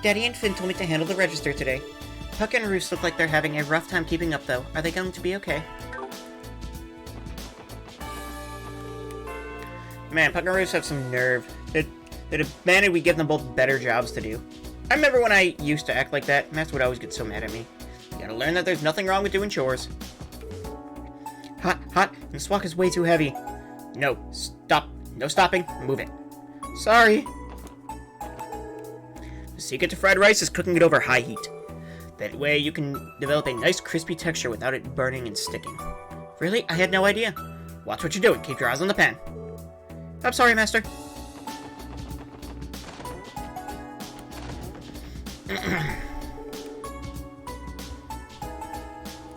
Daddy and Finn told me to handle the register today. Puck and Roos look like they're having a rough time keeping up, though. Are they going to be okay? Man, Puck and Roos have some nerve. They demanded we give them both better jobs to do. I remember when I used to act like that, and Matt would always get so mad at me. You gotta learn that there's nothing wrong with doing chores. Hot, and this wok is way too heavy. No, stop. No stopping. Move it. Sorry. The secret to fried rice is cooking it over high heat. That way you can develop a nice crispy texture without it burning and sticking. Really? I had no idea. Watch what you're doing. Keep your eyes on the pan. I'm sorry, Master.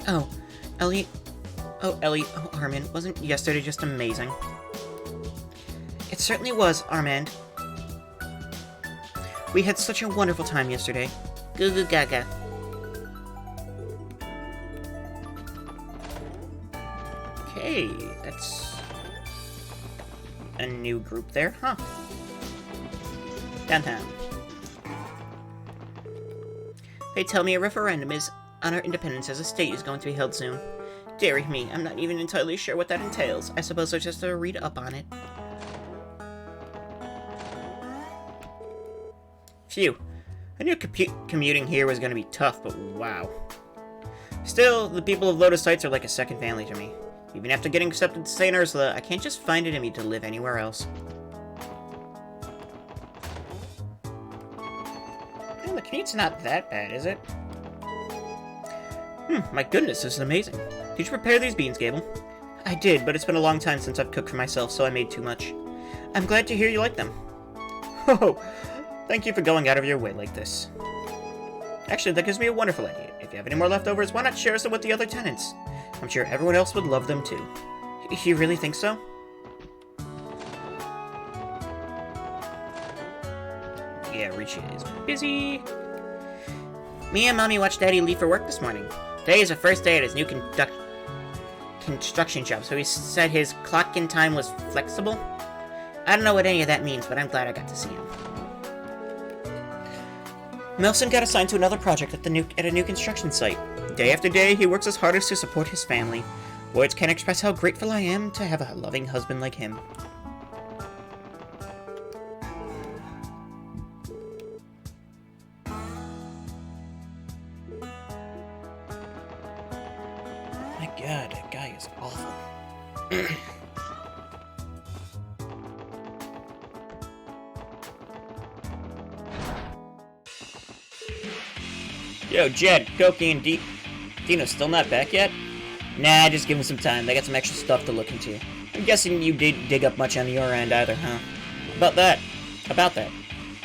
Oh, Ellie. Oh, Ellie. Oh, Armand. Wasn't yesterday just amazing? It certainly was, Armand. We had such a wonderful time yesterday. Goo goo gaga. Okay, that's a new group there, huh? Downtown. They tell me a referendum on our independence as a state is going to be held soon. Deary me, I'm not even entirely sure what that entails. I suppose I'll just read up on it. Phew. I knew commuting here was going to be tough, but wow. Still, the people of Lotus Heights are like a second family to me. Even after getting accepted to St. Ursula, I can't just find it in me to live anywhere else. Well, the commute's not that bad, is it? My goodness, this is amazing. Did you prepare these beans, Gable? I did, but it's been a long time since I've cooked for myself, so I made too much. I'm glad to hear you like them. Oh, thank you for going out of your way like this. Actually, that gives me a wonderful idea. If you have any more leftovers, why not share some with the other tenants? I'm sure everyone else would love them too. You really think so? Yeah, Richie is busy. Me and Mommy watched Daddy leave for work this morning. Today is the first day at his new construction job, so he said his clock-in time was flexible. I don't know what any of that means, but I'm glad I got to see him. Melson got assigned to another project at a new construction site. Day after day, he works his hardest to support his family. Words can't express how grateful I am to have a loving husband like him. My god, that guy is awful. Yo, Jed, Koki, and Dino still not back yet? Nah, just give them some time. They got some extra stuff to look into. I'm guessing you didn't dig up much on your end either, huh? About that.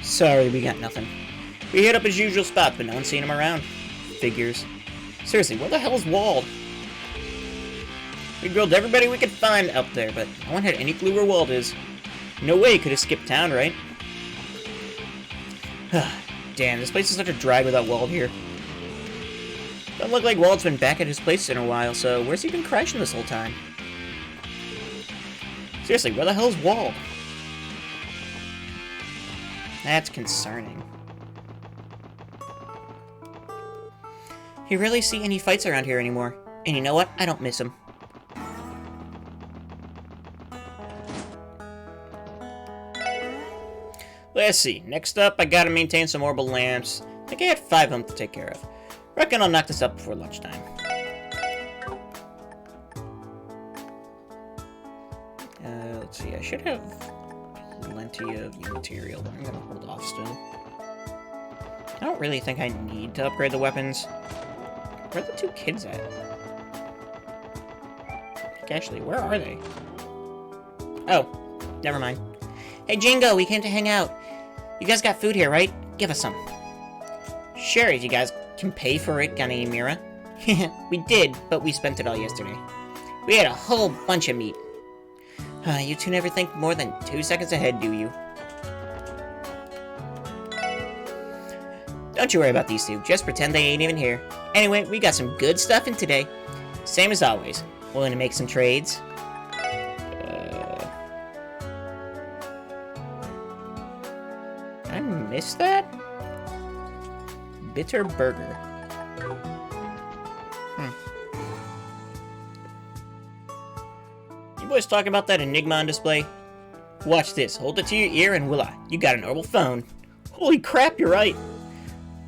Sorry, we got nothing. We hit up his usual spot, but no one's seen him around. Figures. Seriously, where the hell is Wald? We grilled everybody we could find up there, but no one had any clue where Wald is. No way he could have skipped town, right? Damn, this place is such a drag without Wald here. Doesn't look like Wald's been back at his place in a while, so where's he been crashing this whole time? Seriously, where the hell's Wald? That's concerning. You rarely see any fights around here anymore. And you know what? I don't miss him. Let's see. Next up, I gotta maintain some orbital lamps. I think I had 5 of them to take care of. Reckon I'll knock this up before lunchtime. Let's see. I should have plenty of material, but I'm gonna hold off still. I don't really think I need to upgrade the weapons. Where are the 2 kids at? Actually, where are they? Oh, never mind. Hey, Jingo, we came to hang out. You guys got food here, right? Give us some. Sure, if you guys can pay for it, Ganimira. We did, but we spent it all yesterday. We had a whole bunch of meat. You two never think more than 2 seconds ahead, do you? Don't you worry about these two. Just pretend they ain't even here. Anyway, we got some good stuff in today. Same as always. Willing to make some trades? I missed that? Bitter burger. You boys talking about that Enigma on display? Watch this. Hold it to your ear and voila, you got an orbital phone. Holy crap, you're right.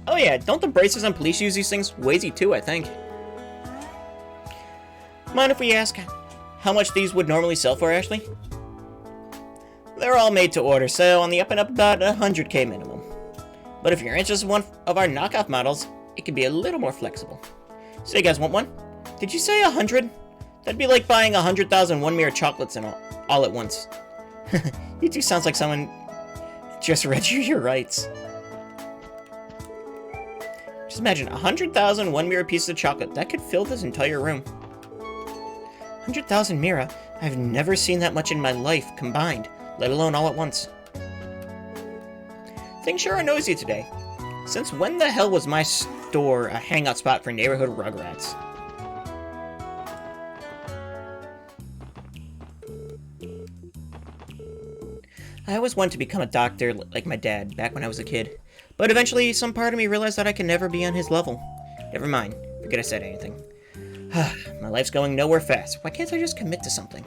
Oh yeah, don't the bracers on police use these things? Wazy too, I think. Mind if we ask how much these would normally sell for, Ashley? They're all made to order, so on the up and up about 100k minimum. But if you're interested in one of our knockoff models, it can be a little more flexible. So you guys want one? Did you say 100? That'd be like buying 100,000 one-mirror chocolates and all at once. You two sounds like someone just read you your rights. Just imagine 100,000 one-mirror pieces of chocolate. That could fill this entire room. 100,000 Mira? I've never seen that much in my life combined, let alone all at once. Things sure are noisy today. Since when the hell was my store a hangout spot for neighborhood rugrats? I always wanted to become a doctor like my dad back when I was a kid. But eventually, some part of me realized that I could never be on his level. Never mind. Forget I said anything. My life's going nowhere fast. Why can't I just commit to something?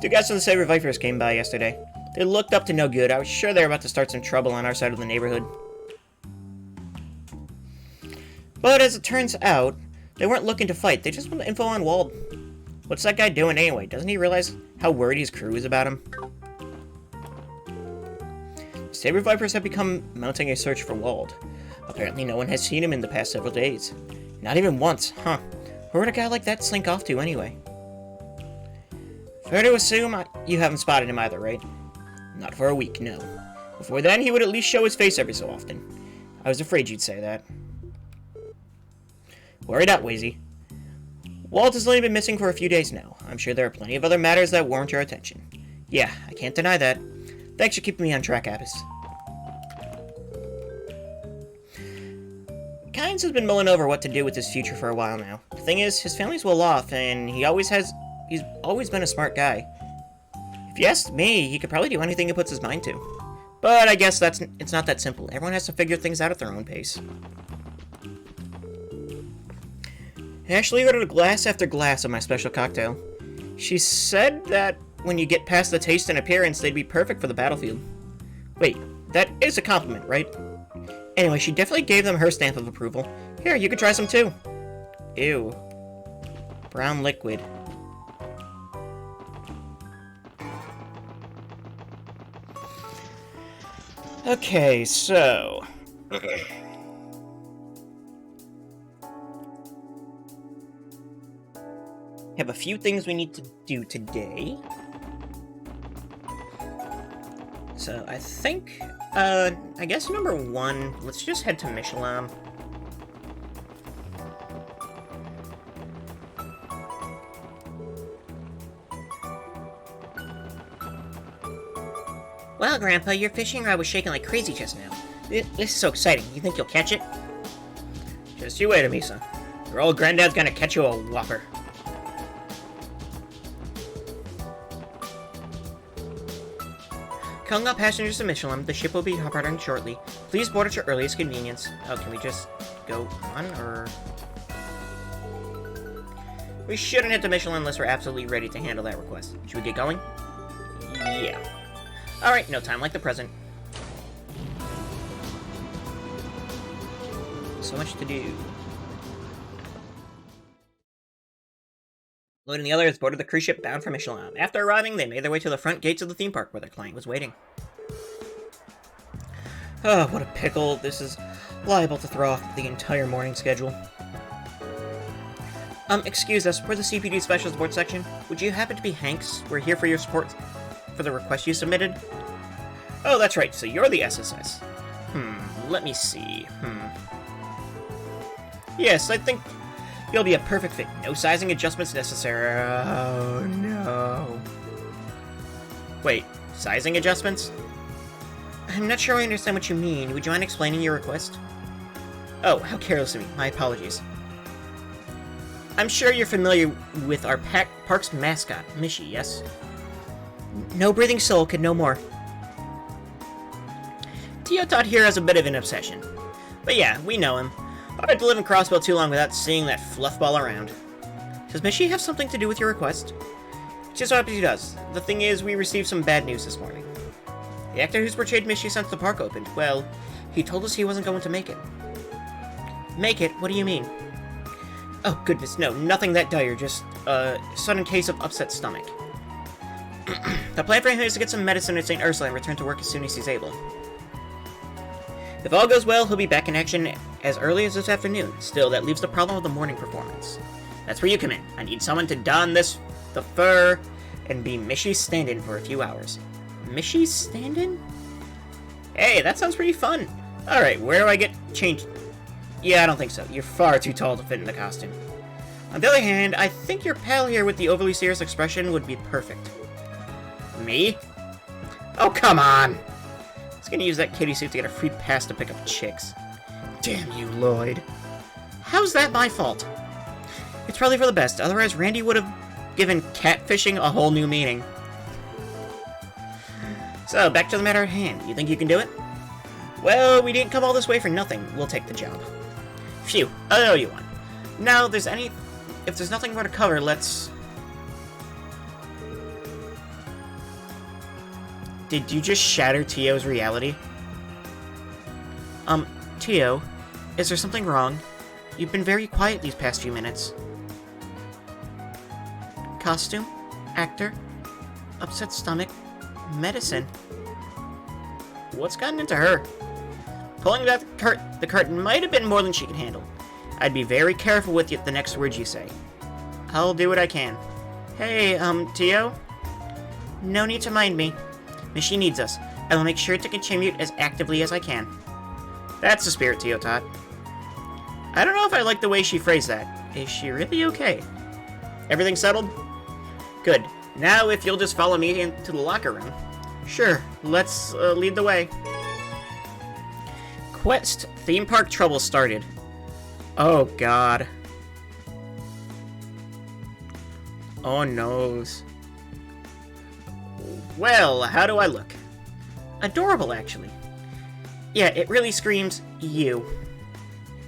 Two guys from the Saber Vipers came by yesterday. They looked up to no good. I was sure they were about to start some trouble on our side of the neighborhood. But as it turns out, they weren't looking to fight. They just wanted info on Wald. What's that guy doing anyway? Doesn't he realize how worried his crew is about him? Saber Vipers have become mounting a search for Wald. Apparently no one has seen him in the past several days. Not even once, huh? Where would a guy like that slink off to anyway? Fair to assume you haven't spotted him either, right? Not for a week, no. Before then, he would at least show his face every so often. I was afraid you'd say that. Worry not, Wheezy. Walt has only been missing for a few days now. I'm sure there are plenty of other matters that warrant your attention. Yeah, I can't deny that. Thanks for keeping me on track, Apis. Kynes has been mulling over what to do with his future for a while now. The thing is, his family's well off, and he's always been a smart guy. If you ask me, he could probably do anything he puts his mind to. But I guess it's not that simple. Everyone has to figure things out at their own pace. Ashley ordered glass after glass of my special cocktail. She said that when you get past the taste and appearance, they'd be perfect for the battlefield. Wait, that is a compliment, right? Anyway, she definitely gave them her stamp of approval. Here, you can try some too. Ew. Brown liquid. Okay, so... have a few things we need to do today. So, I think, I guess number one, let's just head to Michelin. Well, Grandpa, your fishing rod was shaking like crazy just now. This is so exciting. You think you'll catch it? Just you wait, Amisa. Your old granddad's gonna catch you a whopper. Calling all passengers to Michelin, the ship will be departing shortly. Please board at your earliest convenience. Oh, can we just go on, or...? We shouldn't head to Michelin unless we're absolutely ready to handle that request. Should we get going? Yeah. Alright, no time like the present. So much to do. Lloyd and the others boarded the cruise ship bound for Michelin. After arriving, they made their way to the front gates of the theme park where their client was waiting. Oh, what a pickle. This is liable to throw off the entire morning schedule. Excuse us, we're the CPD Special Support Section. Would you happen to be Hanks? We're here for your support for the request you submitted. Oh, that's right, so you're the SSS. Let me see. Yes, I think you'll be a perfect fit. No sizing adjustments necessary. Oh, no. Wait, sizing adjustments? I'm not sure I understand what you mean. Would you mind explaining your request? Oh, how careless of me. My apologies. I'm sure you're familiar with our park's mascot, Mishi, yes? No breathing soul could know more. Teotot here has a bit of an obsession. But yeah, we know him. Hard to live in Crossbell too long without seeing that fluffball around. Does Mishi have something to do with your request? Just what he does. The thing is, we received some bad news this morning. The actor who's portrayed Mishi since the park opened, well, he told us he wasn't going to make it. Make it? What do you mean? Oh, goodness, no, nothing that dire, just a sudden case of upset stomach. The plan for him is to get some medicine at St. Ursula and return to work as soon as he's able. If all goes well, he'll be back in action as early as this afternoon. Still, that leaves the problem of the morning performance. That's where you come in. I need someone to don the fur and be Mishy's stand-in for a few hours. Mishy's stand-in? Hey, that sounds pretty fun. Alright, where do I get changed? Yeah, I don't think so. You're far too tall to fit in the costume. On the other hand, I think your pal here with the overly serious expression would be perfect. Me? Oh, come on! I was gonna use that kitty suit to get a free pass to pick up chicks. Damn you, Lloyd. How's that my fault? It's probably for the best, otherwise Randy would have given catfishing a whole new meaning. So, back to the matter at hand. You think you can do it? Well, we didn't come all this way for nothing. We'll take the job. Phew, I owe you one. Now, if there's nothing more to cover, let's... Did you just shatter Tio's reality? Tio, is there something wrong? You've been very quiet these past few minutes. Costume, actor, upset stomach, medicine. What's gotten into her? Pulling back the curtain might have been more than she could handle. I'd be very careful with the next words you say. I'll do what I can. Hey, Tio? No need to mind me. Mishy needs us. I will make sure to contribute as actively as I can. That's the spirit, Tio taught. I don't know if I like the way she phrased that. Is she really okay? Everything settled? Good. Now, if you'll just follow me into the locker room. Sure, let's lead the way. Quest theme park trouble started. Oh, God. Oh, noes. Well, how do I look? Adorable, actually. Yeah, it really screams you.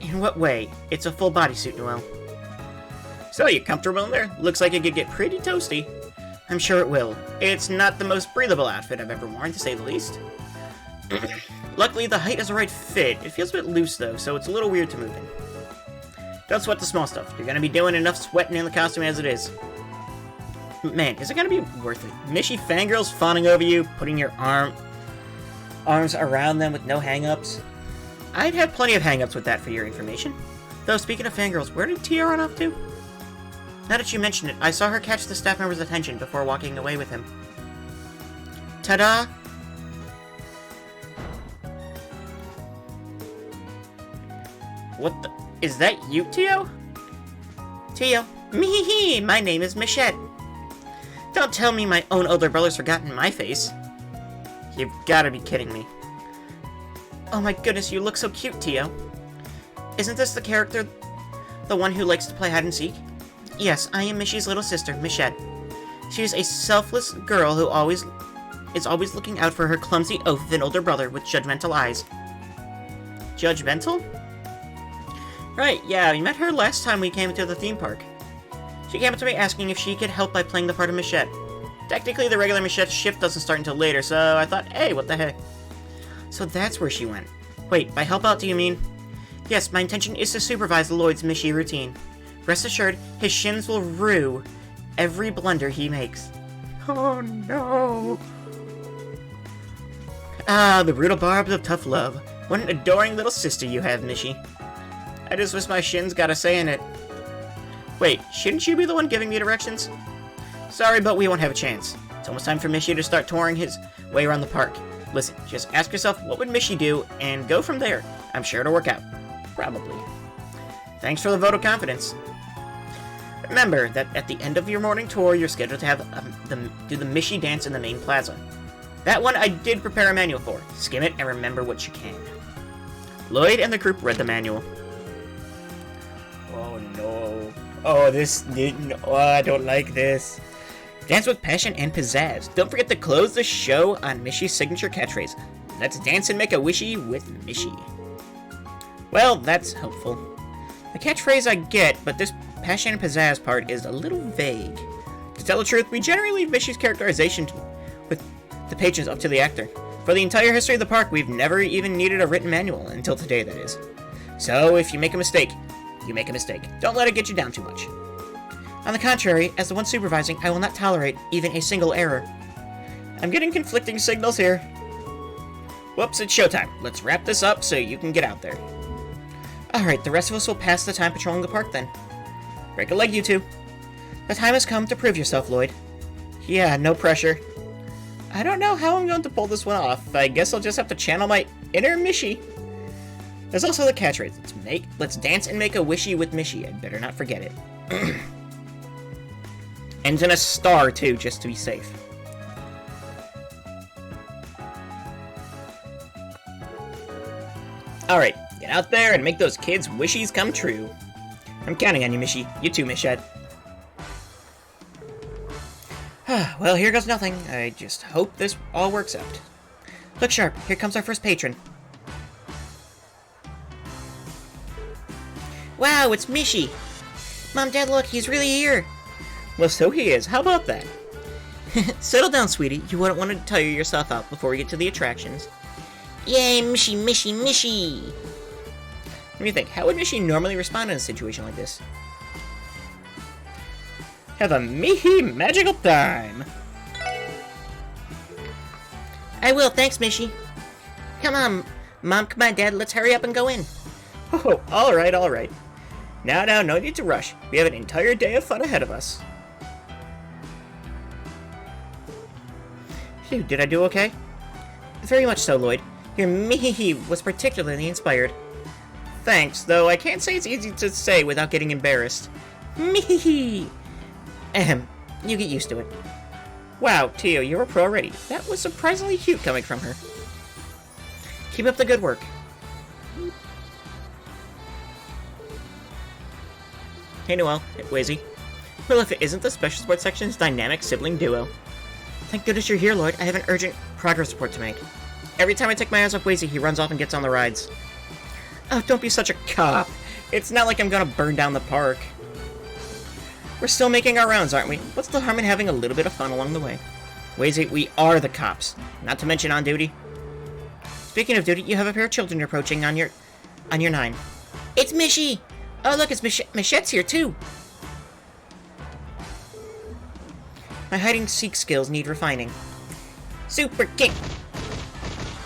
In what way? It's a full bodysuit, Noelle. So, you comfortable in there? Looks like it could get pretty toasty. I'm sure it will. It's not the most breathable outfit I've ever worn, to say the least. Luckily, the height is the right fit. It feels a bit loose, though, so it's a little weird to move in. Don't sweat the small stuff. You're gonna be doing enough sweating in the costume as it is. Man, is it gonna be worth it? Mishy fangirls fawning over you, putting your arms around them with no hang-ups. I'd have plenty of hang-ups with that for your information. Though, speaking of fangirls, where did Tia run off to? Now that you mention it, I saw her catch the staff member's attention before walking away with him. Ta-da! What the... Is that you, Tio? Tio. Me-hee-hee! My name is Michette. Don't tell me my own older brother's forgotten my face. You've gotta be kidding me. Oh my goodness, you look so cute, Tio. Isn't this the character, the one who likes to play hide and seek? Yes, I am Mishy's little sister, Michette. She is a selfless girl who is always looking out for her clumsy oaf of an older brother with judgmental eyes. Judgmental? Right, yeah, we met her last time we came to the theme park. She came up to me asking if she could help by playing the part of Michette. Technically, the regular Michette's shift doesn't start until later, so I thought, hey, what the heck. So that's where she went. Wait, by help out do you mean? Yes, my intention is to supervise Lloyd's Mishy routine. Rest assured, his shins will rue every blunder he makes. Oh no! Ah, the brutal barbs of tough love. What an adoring little sister you have, Mishy. I just wish my shins got a say in it. Wait, shouldn't you be the one giving me directions? Sorry, but we won't have a chance. It's almost time for Mishy to start touring his way around the park. Listen, just ask yourself, what would Mishy do, and go from there. I'm sure it'll work out. Probably. Thanks for the vote of confidence. Remember that at the end of your morning tour, you're scheduled to have do the Mishy dance in the main plaza. That one I did prepare a manual for. Skim it and remember what you can. Lloyd and the group read the manual. Oh no. Oh, I don't like this. Dance with passion and pizzazz. Don't forget to close the show on Mishy's signature catchphrase. Let's dance and make a wishy with Mishy. Well, that's helpful. The catchphrase I get, but this passion and pizzazz part is a little vague. To tell the truth, we generally leave Mishy's characterization with the patrons up to the actor. For the entire history of the park, we've never even needed a written manual, until today, that is. So, if you make a mistake, you make a mistake. Don't let it get you down too much. On the contrary, as the one supervising, I will not tolerate even a single error. I'm getting conflicting signals here. Whoops, it's showtime. Let's wrap this up so you can get out there. Alright, the rest of us will pass the time patrolling the park then. Break a leg, you two. The time has come to prove yourself, Lloyd. Yeah, no pressure. I don't know how I'm going to pull this one off. I guess I'll just have to channel my inner Mishy. There's also the catchphrase. Let's dance and make a wishy with Mishy. I'd better not forget it. Ends in a star, too, just to be safe. Alright, get out there and make those kids' wishies come true. I'm counting on you, Mishy. You too, Michette. Well, here goes nothing. I just hope this all works out. Look sharp. Here comes our first patron. Wow, it's Mishy. Mom, Dad, look, he's really here. Well, so he is. How about that? Settle down, sweetie. You wouldn't want to tire yourself out before we get to the attractions. Yay, Mishy, Mishy, Mishy! Let me think. How would Mishy normally respond in a situation like this? Have a Mihi magical time! I will, thanks, Mishy. Come on, Mom, come on, Dad, let's hurry up and go in. Oh, alright, alright. Now, no need to rush. We have an entire day of fun ahead of us. Phew, did I do okay? Very much so, Lloyd. Your Mihi was particularly inspired. Thanks, though I can't say it's easy to say without getting embarrassed. Mihi! Ahem, you get used to it. Wow, Tio, you're a pro already. That was surprisingly cute coming from her. Keep up the good work. Hey, Noelle. Wazy. Well, if it isn't the Special Sports Section's dynamic sibling duo. Thank goodness you're here, Lloyd. I have an urgent progress report to make. Every time I take my eyes off Wazy, he runs off and gets on the rides. Oh, don't be such a cop. It's not like I'm gonna burn down the park. We're still making our rounds, aren't we? What's the harm in having a little bit of fun along the way? Wazy, we are the cops. Not to mention on duty. Speaking of duty, you have a pair of children approaching on your 9. It's Mishy! Oh, look, it's Michette's here, too. My hide-and-seek skills need refining. Super kick!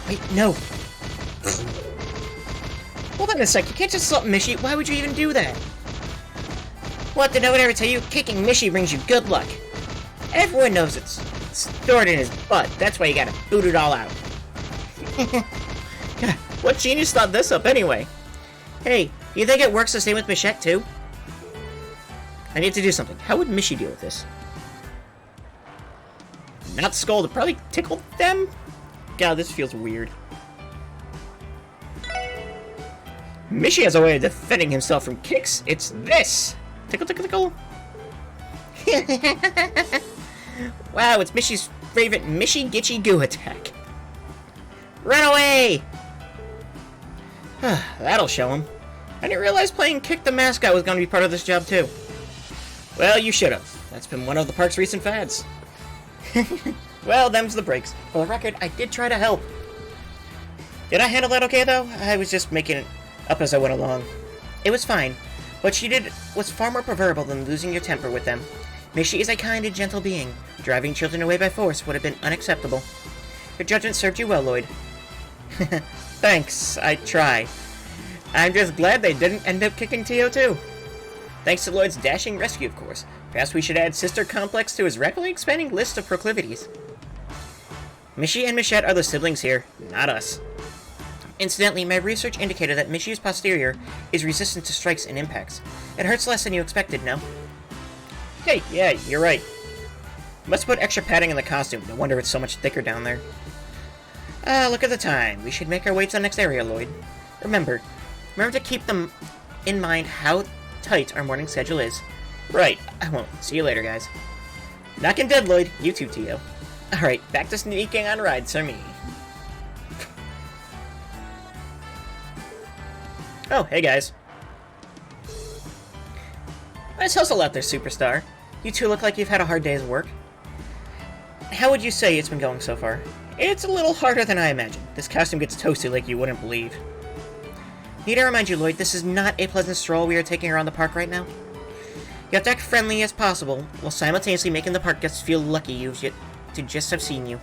Wait, no. Hold on a sec, you can't just slap Mishy. Why would you even do that? What, did no one ever tell you? Kicking Mishy brings you good luck. Everyone knows it's stored in his butt. That's why you gotta boot it all out. What genius thought this up, anyway? Hey, you think it works the same with Michette, too? I need to do something. How would Mishy deal with this? Not scold, probably tickle them? God, this feels weird. Mishy has a way of defending himself from kicks. It's this! Tickle, tickle, tickle. Wow, it's Mishy's favorite Mishy Gitchy Goo attack. Run away! That'll show him. I didn't realize playing Kick the Mascot was going to be part of this job, too. Well, you should have. That's been one of the park's recent fads. Well, them's the breaks. For the record, I did try to help. Did I handle that okay, though? I was just making it up as I went along. It was fine. What she did was far more preferable than losing your temper with them. Mishy is a kind and gentle being. Driving children away by force would have been unacceptable. Your judgment served you well, Lloyd. Thanks, I try. I'm just glad they didn't end up kicking Tio too. Thanks to Lloyd's dashing rescue, of course. Perhaps we should add Sister Complex to his rapidly expanding list of proclivities. Mishy and Michette are the siblings here, not us. Incidentally, my research indicated that Mishy's posterior is resistant to strikes and impacts. It hurts less than you expected, no? Hey, yeah, you're right. Must put extra padding in the costume. No wonder it's so much thicker down there. Look at the time. We should make our way to the next area, Lloyd. Remember to keep them in mind how tight our morning schedule is. Right, I won't. See you later, guys. Knockin' dead, Lloyd. You too, Tio. Alright, back to sneaking on rides for me. Oh, hey guys. Nice hustle out there, superstar. You two look like you've had a hard day's work. How would you say it's been going so far? It's a little harder than I imagined. This costume gets toasty like you wouldn't believe. Need to remind you, Lloyd, this is not a pleasant stroll we are taking around the park right now. You have to act friendly as possible, while simultaneously making the park guests feel lucky to just have seen you.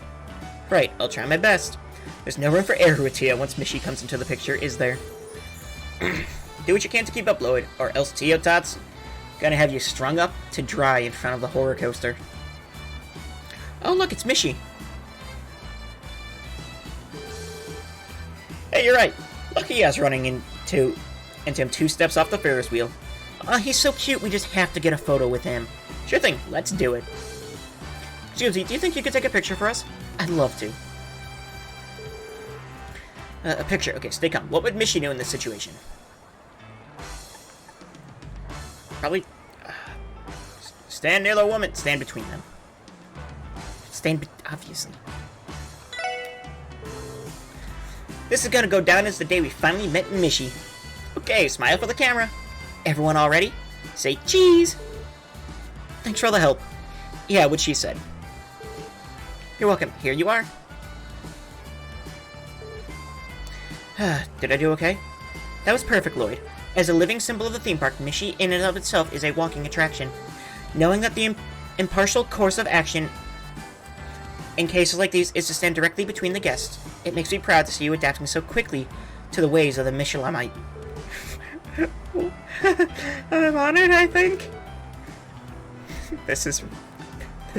Right, I'll try my best. There's no room for error with Tio once Mishy comes into the picture, is there? Do what you can to keep up, Lloyd, or else Tio Tots gonna have you strung up to dry in front of the horror coaster. Oh, look, it's Mishi. Hey, you're right. Lucky us running into him 2 steps off the Ferris wheel. He's so cute, we just have to get a photo with him. Sure thing, let's do it. Susie, do you think you could take a picture for us? I'd love to. A picture. Okay, stay calm. What would Mishi do in this situation? Probably... stand near the woman. Stand between them. Obviously. This is gonna go down as the day we finally met Mishi. Okay, smile for the camera. Everyone all ready? Say cheese! Thanks for all the help. Yeah, what she said. You're welcome. Here you are. Did I do okay? That was perfect, Lloyd. As a living symbol of the theme park, Mishi in and of itself is a walking attraction. Knowing that the impartial course of action in cases like these is to stand directly between the guests, it makes me proud to see you adapting so quickly to the ways of the Michelamite. I'm honored, I think. This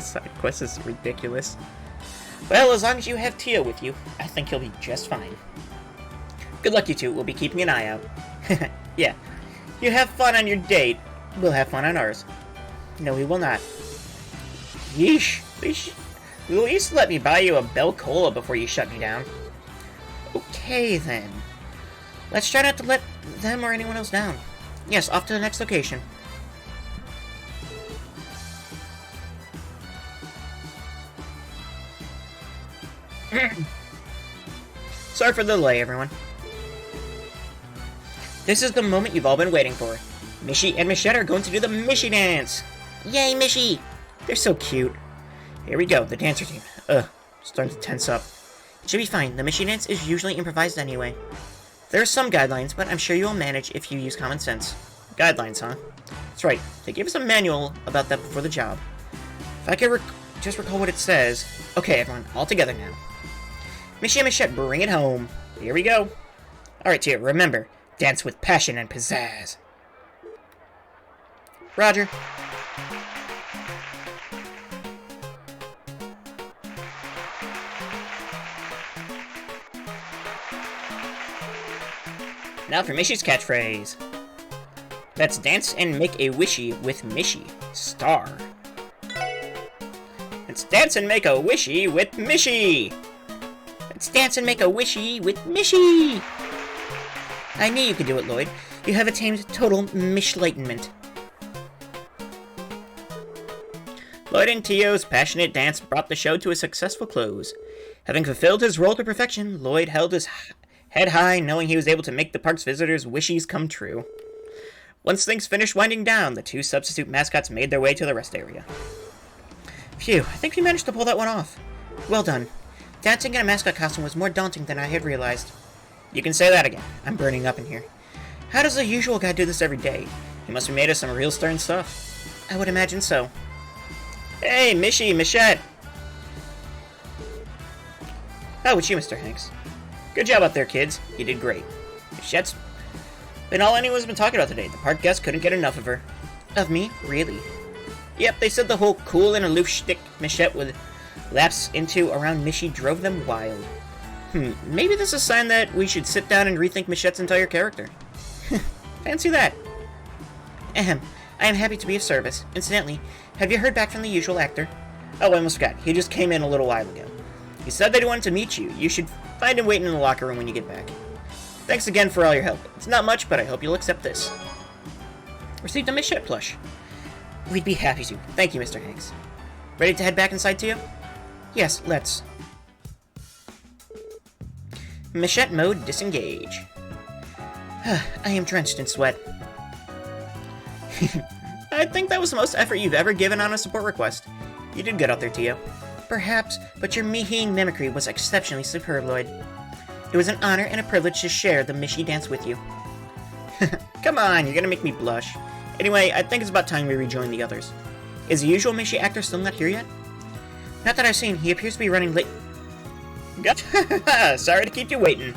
side quest is ridiculous. Well, as long as you have Tia with you, I think you'll be just fine. Good luck, you two. We'll be keeping an eye out. Yeah. You have fun on your date. We'll have fun on ours. No, we will not. Yeesh. At least let me buy you a Bell Cola before you shut me down. Okay, then. Let's try not to let them or anyone else down. Yes, off to the next location. Sorry for the delay, everyone. This is the moment you've all been waiting for. Mishi and Michette are going to do the Mishi dance! Yay, Mishi! They're so cute. Here we go, the dancer team. Starting to tense up. It should be fine, the Mishi dance is usually improvised anyway. There are some guidelines, but I'm sure you'll manage if you use common sense. Guidelines, huh? That's right, they gave us a manual about that before the job. If I could just recall what it says... Okay, everyone, all together now. Mishi and Michette, bring it home. Here we go. Alright, Tia, remember, dance with passion and pizzazz. Roger. Now for Mishi's catchphrase. Let's dance and make a wishy with Mishi. Star. Let's dance and make a wishy with Mishi. Let's dance and make a wishy with Mishi. I knew you could do it, Lloyd. You have attained total Mishlightenment. Lloyd and Tio's passionate dance brought the show to a successful close. Having fulfilled his role to perfection, Lloyd held his head high, knowing he was able to make the park's visitors' wishes come true. Once things finished winding down, the 2 substitute mascots made their way to the rest area. Phew, I think we managed to pull that one off. Well done. Dancing in a mascot costume was more daunting than I had realized. You can say that again. I'm burning up in here. How does the usual guy do this every day? He must be made of some real stern stuff. I would imagine so. Hey, Mishi, Michette! Oh, it's you, Mr. Hanks. Good job out there, kids. You did great. Michette's been all anyone's been talking about today. The park guests couldn't get enough of her. Of me? Really? Yep, they said the whole cool and aloof shtick Michette would lapse into around Mishi drove them wild. Maybe this is a sign that we should sit down and rethink Michette's entire character. Fancy that. Ahem. I am happy to be of service. Incidentally, have you heard back from the usual actor? Oh, I almost forgot. He just came in a little while ago. He said that he wanted to meet you. You should find him waiting in the locker room when you get back. Thanks again for all your help. It's not much, but I hope you'll accept this. Received a Michette plush. We'd be happy to. Thank you, Mr. Hanks. Ready to head back inside, Tio? Yes, let's. Michette mode disengage. I am drenched in sweat. I think that was the most effort you've ever given on a support request. You did good out there, Tio. Perhaps, but your Mihine mimicry was exceptionally superb, Lloyd. It was an honor and a privilege to share the Mishi dance with you. Come on, you're gonna make me blush. Anyway, I think it's about time we rejoin the others. Is the usual Mishi actor still not here yet? Not that I've seen. He appears to be running late. Sorry to keep you waiting.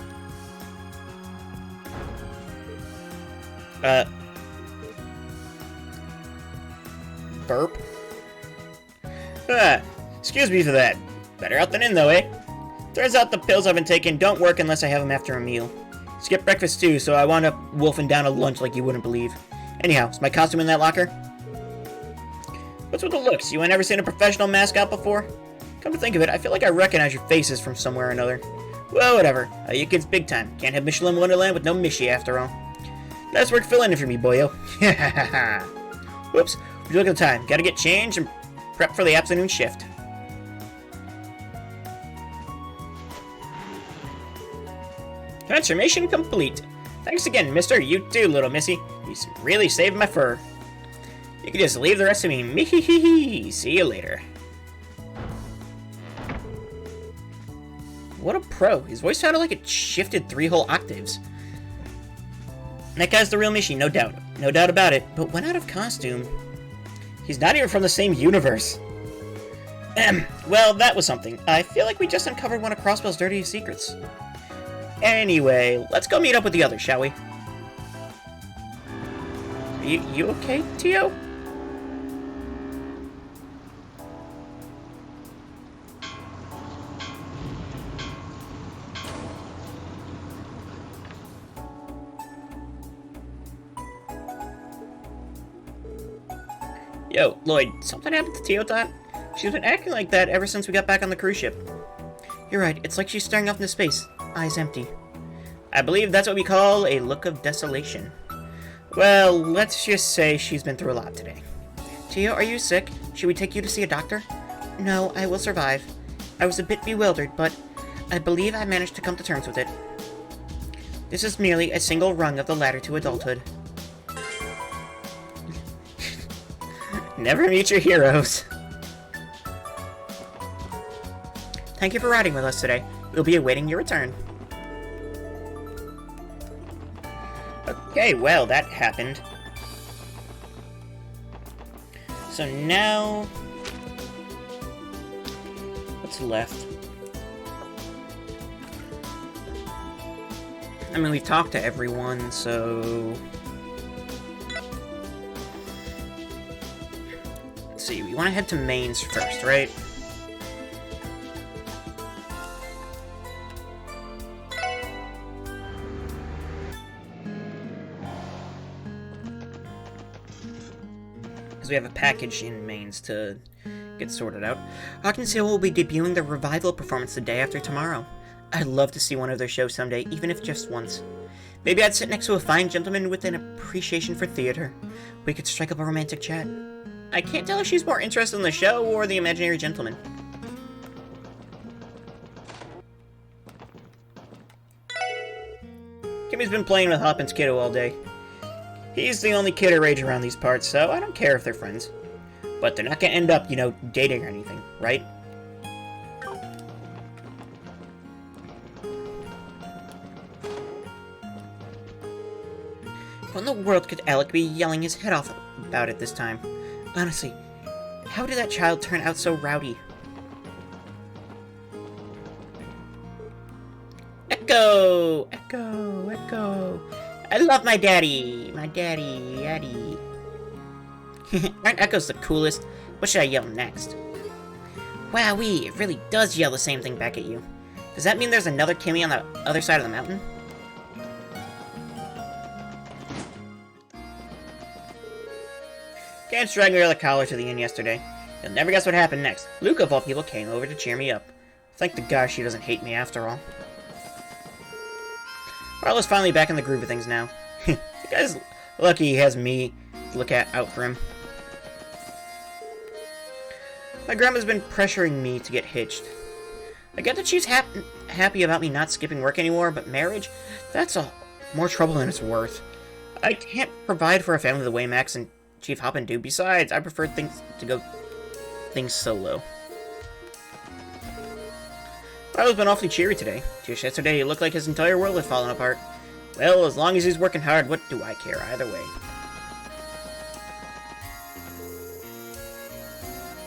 Burp. Excuse me for that. Better out than in, though, eh? Turns out the pills I've been taking don't work unless I have them after a meal. Skip breakfast, too, so I wound up wolfing down a lunch like you wouldn't believe. Anyhow, is my costume in that locker? What's with the looks? You ain't ever seen a professional mascot before? Come to think of it, I feel like I recognize your faces from somewhere or another. Well, whatever. You kids big time. Can't have Michelin Wonderland with no Mishy, after all. Nice work filling in for me, boyo. Whoops. Would you look at the time? Gotta get changed and prep for the afternoon shift. Transformation complete. Thanks again, mister. You too, little missy. You really saved my fur. You can just leave the rest of me. Me-hee-hee-hee. See you later. What a pro. His voice sounded like it shifted 3 whole octaves. That guy's the real Mishi, no doubt. No doubt about it. But when out of costume, he's not even from the same universe. Well, that was something. I feel like we just uncovered one of Crossbell's dirtiest secrets. Anyway, let's go meet up with the others, shall we? You okay, Tio? Yo, Lloyd, something happened to Teotot? She's been acting like that ever since we got back on the cruise ship. You're right, it's like she's staring off into space, eyes empty. I believe that's what we call a look of desolation. Well, let's just say she's been through a lot today. Tio, are you sick? Should we take you to see a doctor? No, I will survive. I was a bit bewildered, but I believe I managed to come to terms with it. This is merely a single rung of the ladder to adulthood. Never meet your heroes. Thank you for riding with us today. We'll be awaiting your return. Okay, well, that happened. So now... what's left? I mean, we've talked to everyone, so... let's see, we want to head to Mainz first, right? Because we have a package in Mainz to get sorted out. Hawkins Hill will be debuting the Revival performance the day after tomorrow. I'd love to see one of their shows someday, even if just once. Maybe I'd sit next to a fine gentleman with an appreciation for theater. We could strike up a romantic chat. I can't tell if she's more interested in the show or the imaginary gentleman. Kimmy's been playing with Hopin's kiddo all day. He's the only kid her age around these parts, so I don't care if they're friends. But they're not gonna end up, you know, dating or anything, right? What in the world could Alec be yelling his head off about it this time? Honestly, how did that child turn out so rowdy? Echo! Echo! Echo! I love my daddy! My daddy! Daddy! Aren't Echoes the coolest? What should I yell next? Wowee! It really does yell the same thing back at you. Does that mean there's another Kimmy on the other side of the mountain? Can't drag me the collar to the inn yesterday. You'll never guess what happened next. Luke, of all people, came over to cheer me up. Thank the gosh she doesn't hate me after all. Arlo's finally back in the groove of things now. The guy's lucky he has me to look out for him. My grandma's been pressuring me to get hitched. I get that she's happy about me not skipping work anymore, but marriage? That's more trouble than it's worth. I can't provide for a family the way Max and Chief Hopin do. Besides, I prefer things solo. Arlo's been awfully cheery today. Just yesterday, it looked like his entire world had fallen apart. Well, as long as he's working hard, what do I care either way?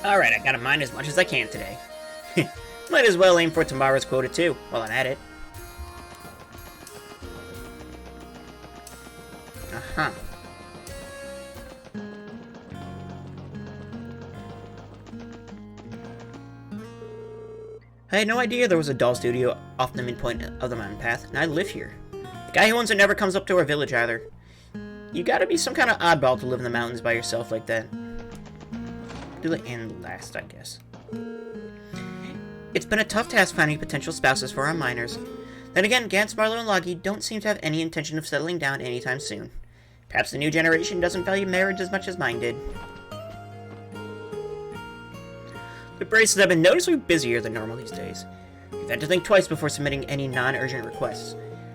Alright, I gotta mine as much as I can today. Might as well aim for tomorrow's quota too, while I'm at it. Uh-huh. I had no idea there was a doll studio off the midpoint of the mountain path, and I live here. The guy who owns it never comes up to our village either. You gotta be some kind of oddball to live in the mountains by yourself like that. Do the end last, I guess. It's been a tough task finding potential spouses for our minors. Then again, Gantz, Marlowe, and Logie don't seem to have any intention of settling down anytime soon. Perhaps the new generation doesn't value marriage as much as mine did. The braces have been noticeably busier than normal these days. We've had to think twice before submitting any non-urgent requests.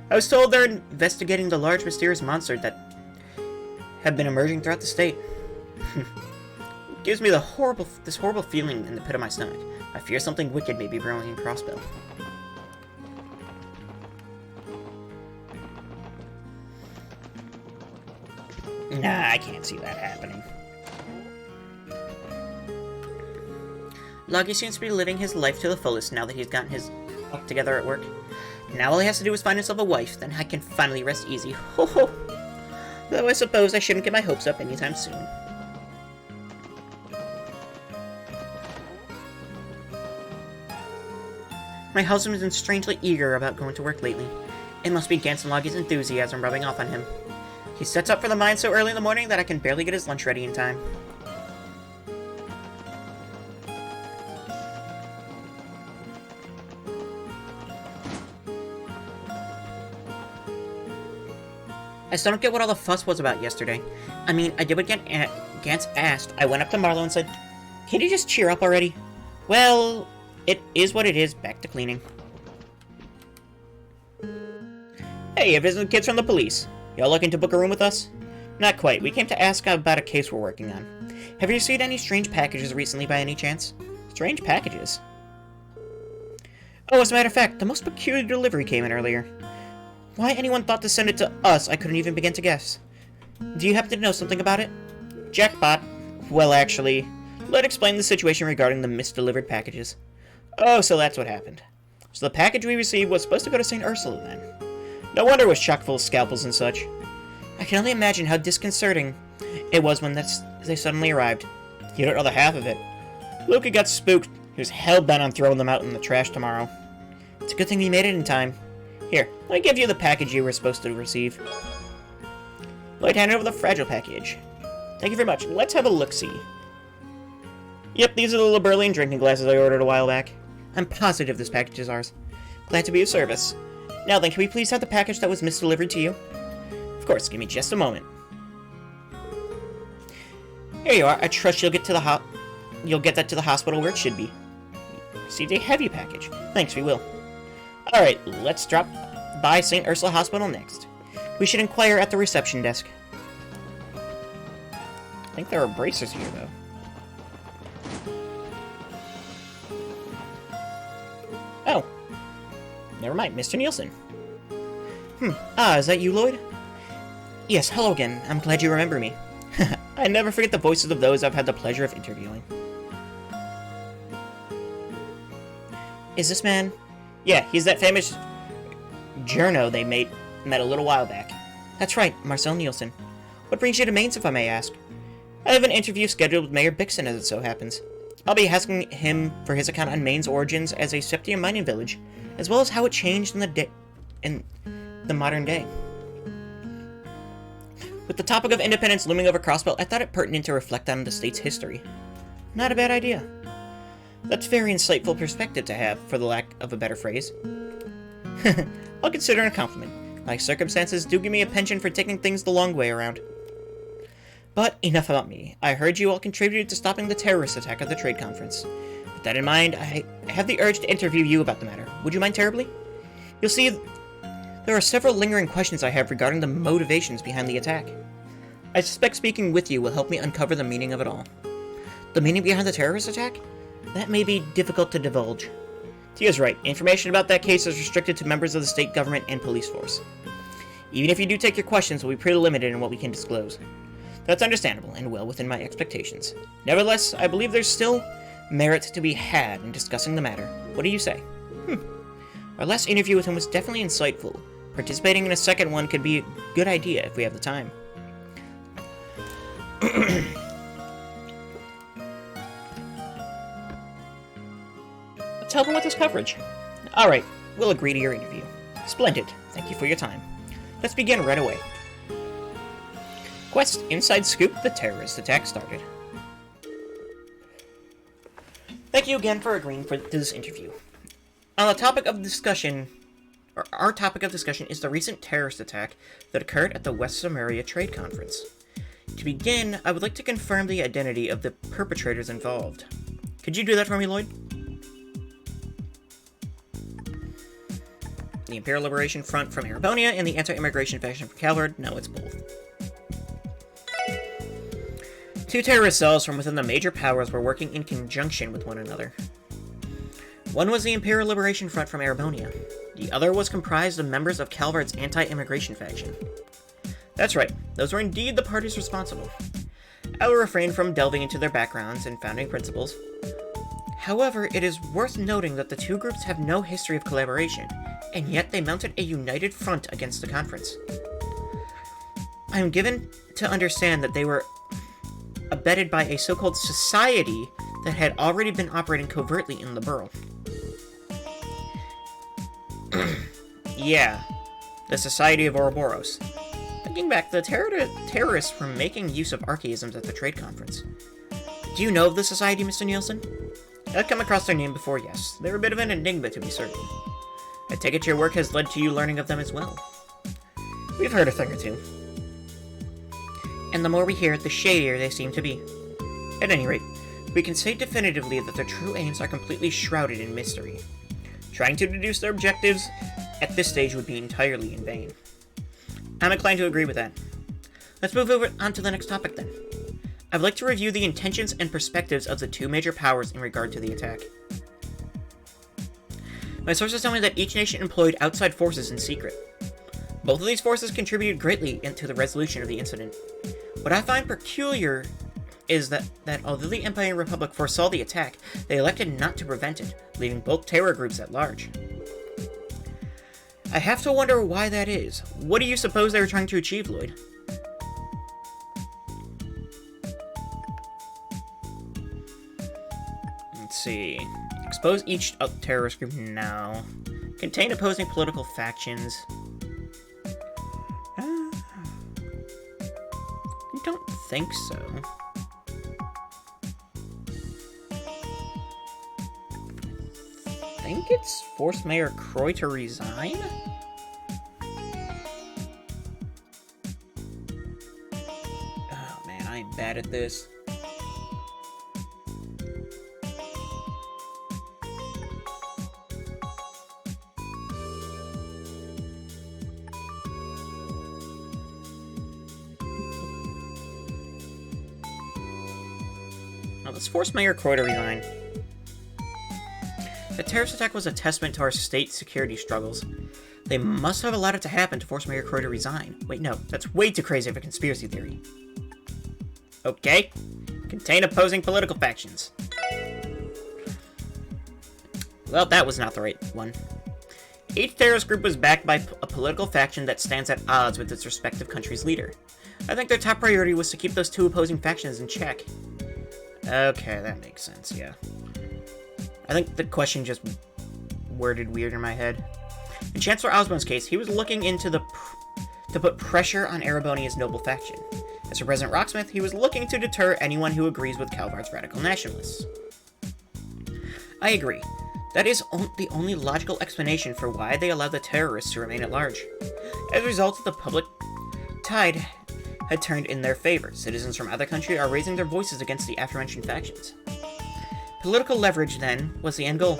I was told they're investigating the large mysterious monster that have been emerging throughout the state. It gives me this horrible feeling in the pit of my stomach. I fear something wicked may be brewing in Crossbell. Nah, I can't see that happening. Logie seems to be living his life to the fullest now that he's gotten his act together at work. Now all he has to do is find himself a wife, then I can finally rest easy. Ho ho! Though I suppose I shouldn't get my hopes up anytime soon. My husband's been strangely eager about going to work lately. It must be Gantz and Logie's enthusiasm rubbing off on him. He sets up for the mine so early in the morning that I can barely get his lunch ready in time. I still don't get what all the fuss was about yesterday. I mean, I did what Gantz asked. I went up to Marlowe and said, "Can you just cheer up already?" Well, it is what it is. Back to cleaning. Hey, a visiting kids from the police. Y'all looking to book a room with us? Not quite. We came to ask about a case we're working on. Have you received any strange packages recently by any chance? Strange packages? Oh, as a matter of fact, the most peculiar delivery came in earlier. Why anyone thought to send it to us, I couldn't even begin to guess. Do you happen to know something about it? Jackpot. Well, actually, let's explain the situation regarding the misdelivered packages. Oh, so that's what happened. So the package we received was supposed to go to St. Ursula then. No wonder it was chock full of scalpels and such. I can only imagine how disconcerting it was when they suddenly arrived. You don't know the half of it. Luca got spooked. He was hell-bent on throwing them out in the trash tomorrow. It's a good thing we made it in time. Here, let me give you the package you were supposed to receive. Lloyd handed over the fragile package. Thank you very much. Let's have a look-see. Yep, these are the Liberalian drinking glasses I ordered a while back. I'm positive this package is ours. Glad to be of service. Now then, can we please have the package that was misdelivered to you? Of course, give me just a moment. Here you are. I trust you'll get that to the hospital where it should be. Received a heavy package. Thanks, we will. Alright, let's drop by St. Ursula Hospital next. We should inquire at the reception desk. I think there are braces here, though. Oh. Never mind, Mr. Nielsen. Is that you, Lloyd? Yes, hello again. I'm glad you remember me. I never forget the voices of those I've had the pleasure of interviewing. Is this man? Yeah, he's that famous journo they met a little while back. That's right, Marcel Nielsen. What brings you to Mainz, if I may ask? I have an interview scheduled with Mayor Bixen, as it so happens. I'll be asking him for his account on Maine's origins as a Septium mining village, as well as how it changed in the modern day. With the topic of independence looming over Crossbell, I thought it pertinent to reflect on the state's history. Not a bad idea. That's very insightful perspective to have, for the lack of a better phrase. I'll consider it a compliment. My circumstances do give me a penchant for taking things the long way around. But enough about me. I heard you all contributed to stopping the terrorist attack at the trade conference. With that in mind, I have the urge to interview you about the matter. Would you mind terribly? You'll see, there are several lingering questions I have regarding the motivations behind the attack. I suspect speaking with you will help me uncover the meaning of it all. The meaning behind the terrorist attack? That may be difficult to divulge. Tia's right. Information about that case is restricted to members of the state government and police force. Even if you do take your questions, we'll be pretty limited in what we can disclose. That's understandable, and well within my expectations. Nevertheless, I believe there's still merit to be had in discussing the matter. What do you say? Our last interview with him was definitely insightful. Participating in a second one could be a good idea if we have the time. to help him with his coverage. Alright, we'll agree to your interview. Splendid. Thank you for your time. Let's begin right away. Quest Inside Scoop, the terrorist attack started. Thank you again for agreeing to this interview. On the topic of discussion, our topic of discussion is the recent terrorist attack that occurred at the West Samaria Trade Conference. To begin, I would like to confirm the identity of the perpetrators involved. Could you do that for me, Lloyd? The Imperial Liberation Front from Erebonia and the Anti-Immigration Faction from Calvard? No, it's both. Two terrorist cells from within the major powers were working in conjunction with one another. One was the Imperial Liberation Front from Erebonia. The other was comprised of members of Calvard's Anti-Immigration Faction. That's right, those were indeed the parties responsible. I will refrain from delving into their backgrounds and founding principles. However, it is worth noting that the two groups have no history of collaboration, and yet they mounted a united front against the conference. I am given to understand that they were abetted by a so-called society that had already been operating covertly in the borough. Yeah, the Society of Ouroboros. Thinking back, the terrorists were making use of archaisms at the trade conference. Do you know of the Society, Mr. Nielsen? I've come across their name before, yes. They're a bit of an enigma, to be certain. I take it your work has led to you learning of them as well. We've heard a thing or two. And the more we hear, the shadier they seem to be. At any rate, we can say definitively that their true aims are completely shrouded in mystery. Trying to deduce their objectives at this stage would be entirely in vain. I'm inclined to agree with that. Let's move over on to the next topic then. I'd like to review the intentions and perspectives of the two major powers in regard to the attack. My sources tell me that each nation employed outside forces in secret. Both of these forces contributed greatly into the resolution of the incident. What I find peculiar is that although the Empire and Republic foresaw the attack, they elected not to prevent it, leaving both terror groups at large. I have to wonder why that is. What do you suppose they were trying to achieve, Lloyd? Let's see. Expose each terrorist group now. Contain opposing political factions. I don't think so. I think it's force Mayor Croy to resign? Oh man, I'm bad at this. Let's force Mayor Croy to resign. The terrorist attack was a testament to our state's security struggles. They must have allowed it to happen to force Mayor Croy to resign. Wait, no, that's way too crazy of a conspiracy theory. Okay. Contain opposing political factions. Well, that was not the right one. Each terrorist group was backed by a political faction that stands at odds with its respective country's leader. I think their top priority was to keep those two opposing factions in check. Okay, that makes sense, yeah. I think the question just worded weird in my head. In Chancellor Osborne's case, he was looking into to put pressure on Erebonia's noble faction. As for President Rocksmith, he was looking to deter anyone who agrees with Calvard's radical nationalists. I agree. That is the only logical explanation for why they allowed the terrorists to remain at large. As a result, the public tide had turned in their favor. Citizens from other countries are raising their voices against the aforementioned factions. Political leverage, then, was the end goal.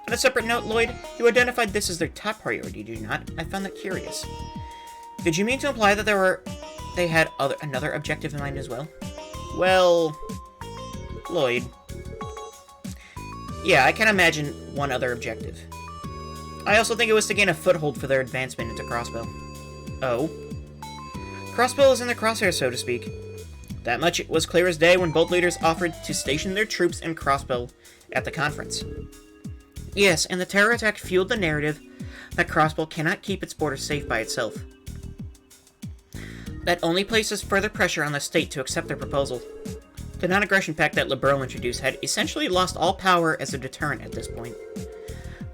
On a separate note, Lloyd, you identified this as their top priority, did you not? I found that curious. Did you mean to imply that they had another objective in mind as well? Well, Lloyd. Yeah, I can imagine one other objective. I also think it was to gain a foothold for their advancement into Crossbow. Oh? Crossbow is in the crosshairs, so to speak. That much was clear as day when both leaders offered to station their troops in Crossbow at the conference. Yes, and the terror attack fueled the narrative that Crossbow cannot keep its borders safe by itself. That only places further pressure on the state to accept their proposal. The non-aggression pact that Liberl introduced had essentially lost all power as a deterrent at this point.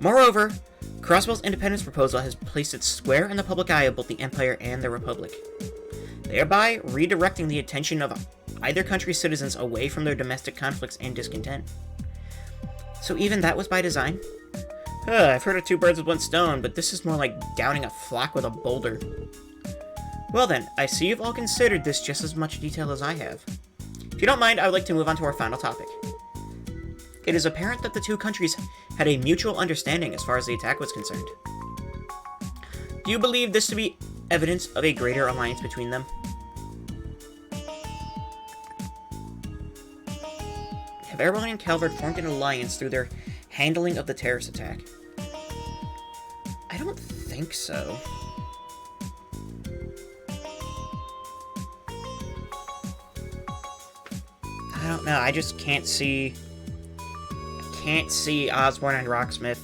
Moreover, Crossbell's independence proposal has placed it square in the public eye of both the Empire and the Republic, thereby redirecting the attention of either country's citizens away from their domestic conflicts and discontent. So even that was by design? I've heard of two birds with one stone, but this is more like downing a flock with a boulder. Well then, I see you've all considered this just as much detail as I have. If you don't mind, I would like to move on to our final topic. It is apparent that the two countries had a mutual understanding as far as the attack was concerned. Do you believe this to be evidence of a greater alliance between them? Have Eberly and Calvert formed an alliance through their handling of the terrorist attack? I don't think so. I don't know, I just can't see Osborn and Rocksmith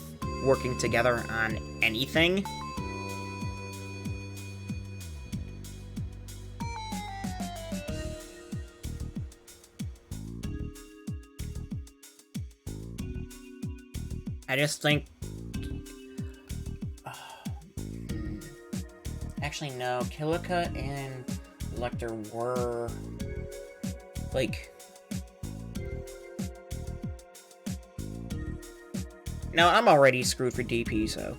working together on anything. I just think... Actually, no. Killica and Lecter were... like... No, I'm already screwed for DP, so...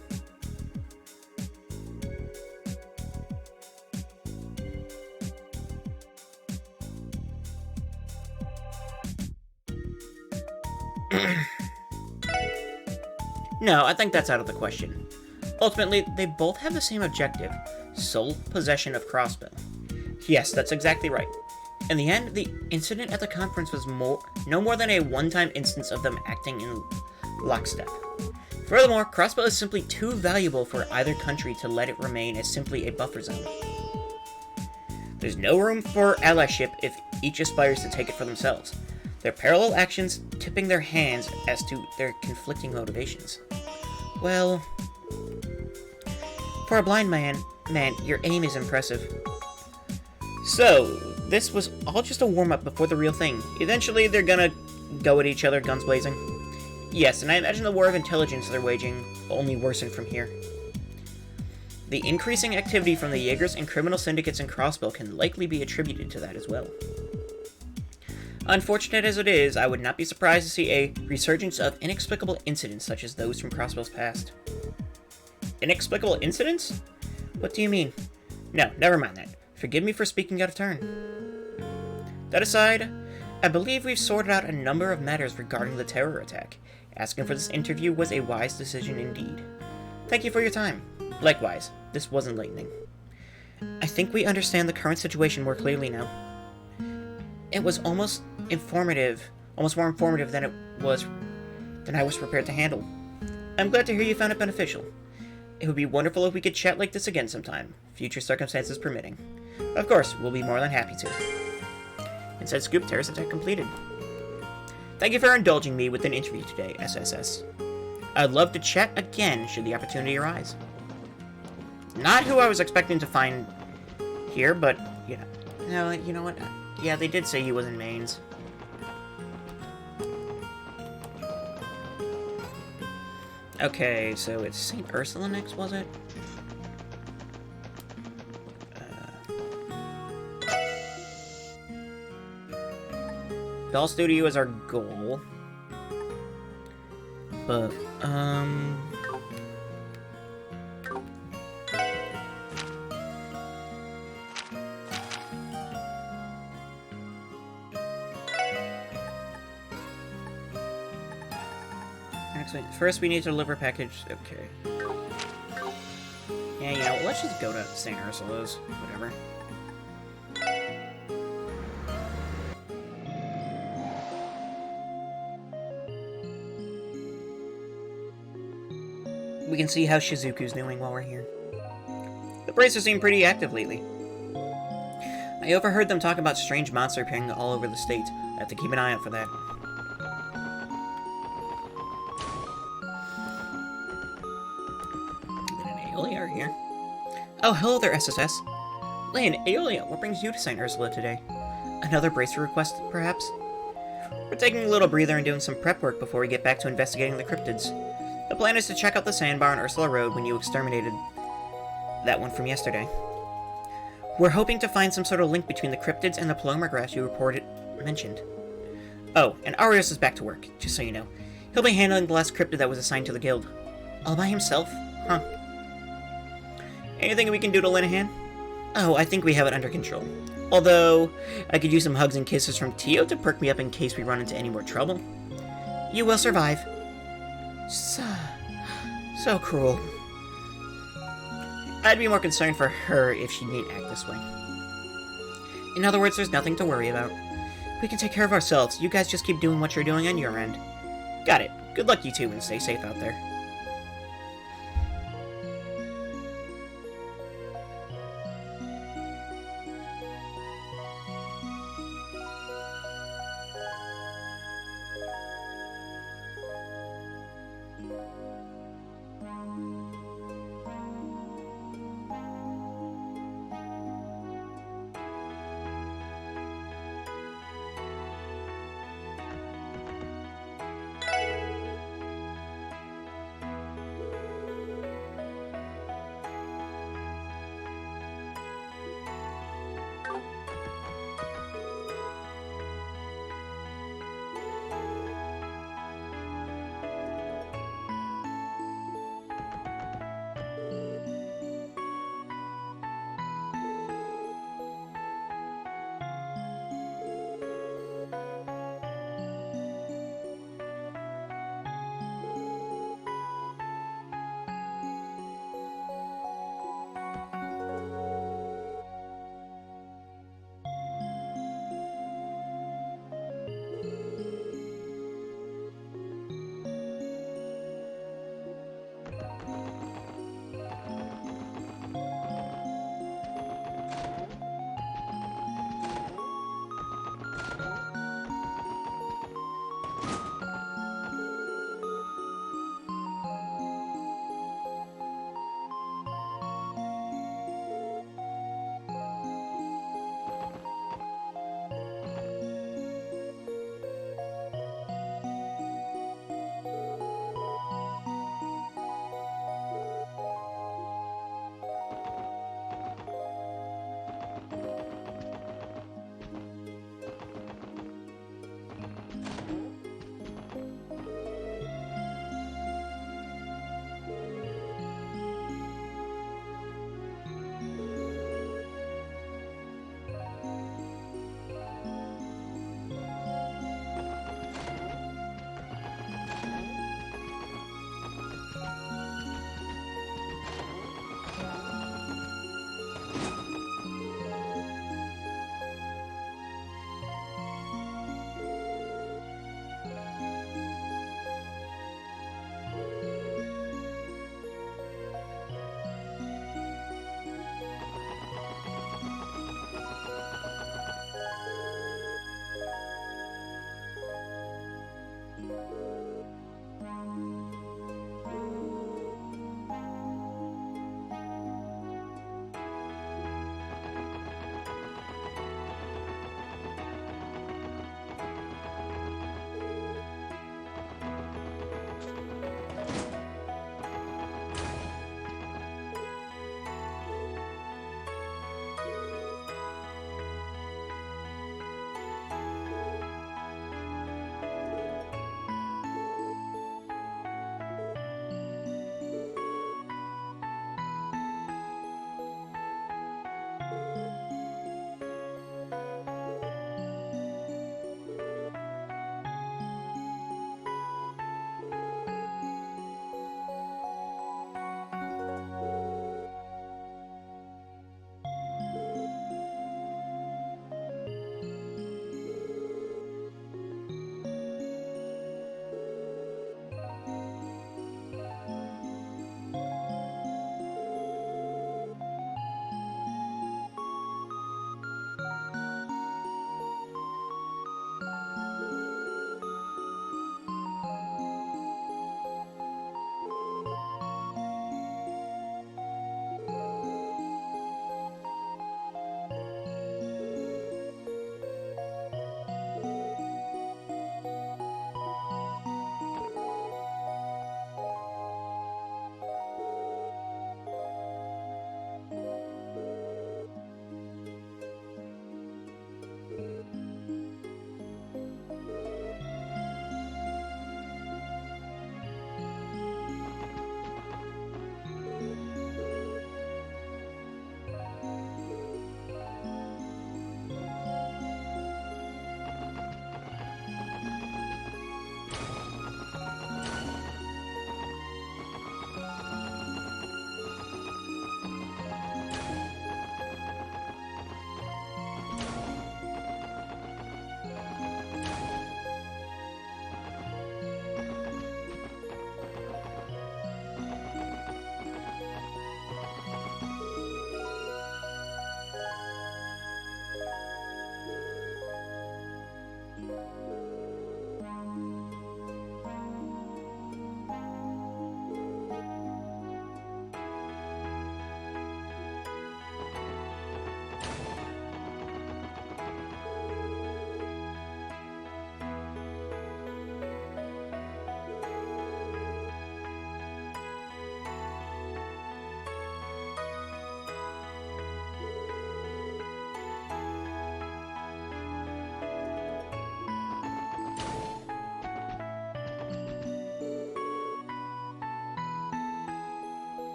No, I think that's out of the question. Ultimately, they both have the same objective, sole possession of Crossbell. Yes, that's exactly right. In the end, the incident at the conference was no more than a one-time instance of them acting in lockstep. Furthermore, Crossbell is simply too valuable for either country to let it remain as simply a buffer zone. There's no room for allyship if each aspires to take it for themselves, their parallel actions tipping their hands as to their conflicting motivations. Well, for a blind man, your aim is impressive. So, this was all just a warm-up before the real thing. Eventually, they're gonna go at each other, guns blazing. Yes, and I imagine the war of intelligence they're waging will only worsen from here. The increasing activity from the Jaegers and criminal syndicates in Crossbell can likely be attributed to that as well. Unfortunate as it is, I would not be surprised to see a resurgence of inexplicable incidents such as those from Crossbell's past. Inexplicable incidents? What do you mean? No, never mind that. Forgive me for speaking out of turn. That aside, I believe we've sorted out a number of matters regarding the terror attack. Asking for this interview was a wise decision indeed. Thank you for your time. Likewise, this was enlightening. I think we understand the current situation more clearly now. It was almost more informative than I was prepared to handle. I'm glad to hear you found it beneficial. It would be wonderful if we could chat like this again sometime, future circumstances permitting. Of course, we'll be more than happy to. Inside Scoop, terrorist attack completed. Thank you for indulging me with an interview today, SSS. I'd love to chat again should the opportunity arise. Not who I was expecting to find here, but, you know what? Yeah, they did say he was in Mainz. Okay, so it's St. Ursula next, was it? Bell Studio is our goal. But, actually, first we need to deliver a package. Okay. Yeah, let's just go to St. Ursula's. Whatever. We can see how Shizuku's doing while we're here. The Bracers seem pretty active lately. I overheard them talk about strange monster appearing all over the state. I have to keep an eye out for that. Lynn and Aeolia are here. Oh, hello there, SSS. Lynn, Aeolia, what brings you to St. Ursula today? Another Bracer request, perhaps? We're taking a little breather and doing some prep work before we get back to investigating the cryptids. The plan is to check out the sandbar on Ursula Road when you exterminated that one from yesterday. We're hoping to find some sort of link between the cryptids and the paloma grass you mentioned. Oh, and Arios is back to work, just so you know. He'll be handling the last cryptid that was assigned to the guild. All by himself? Huh. Anything we can do to lend a hand? Oh, I think we have it under control. Although, I could use some hugs and kisses from Tio to perk me up in case we run into any more trouble. You will survive. So cruel. I'd be more concerned for her if she didn't act this way. In other words, there's nothing to worry about. We can take care of ourselves. You guys just keep doing what you're doing on your end. Got it. Good luck, you two, and stay safe out there.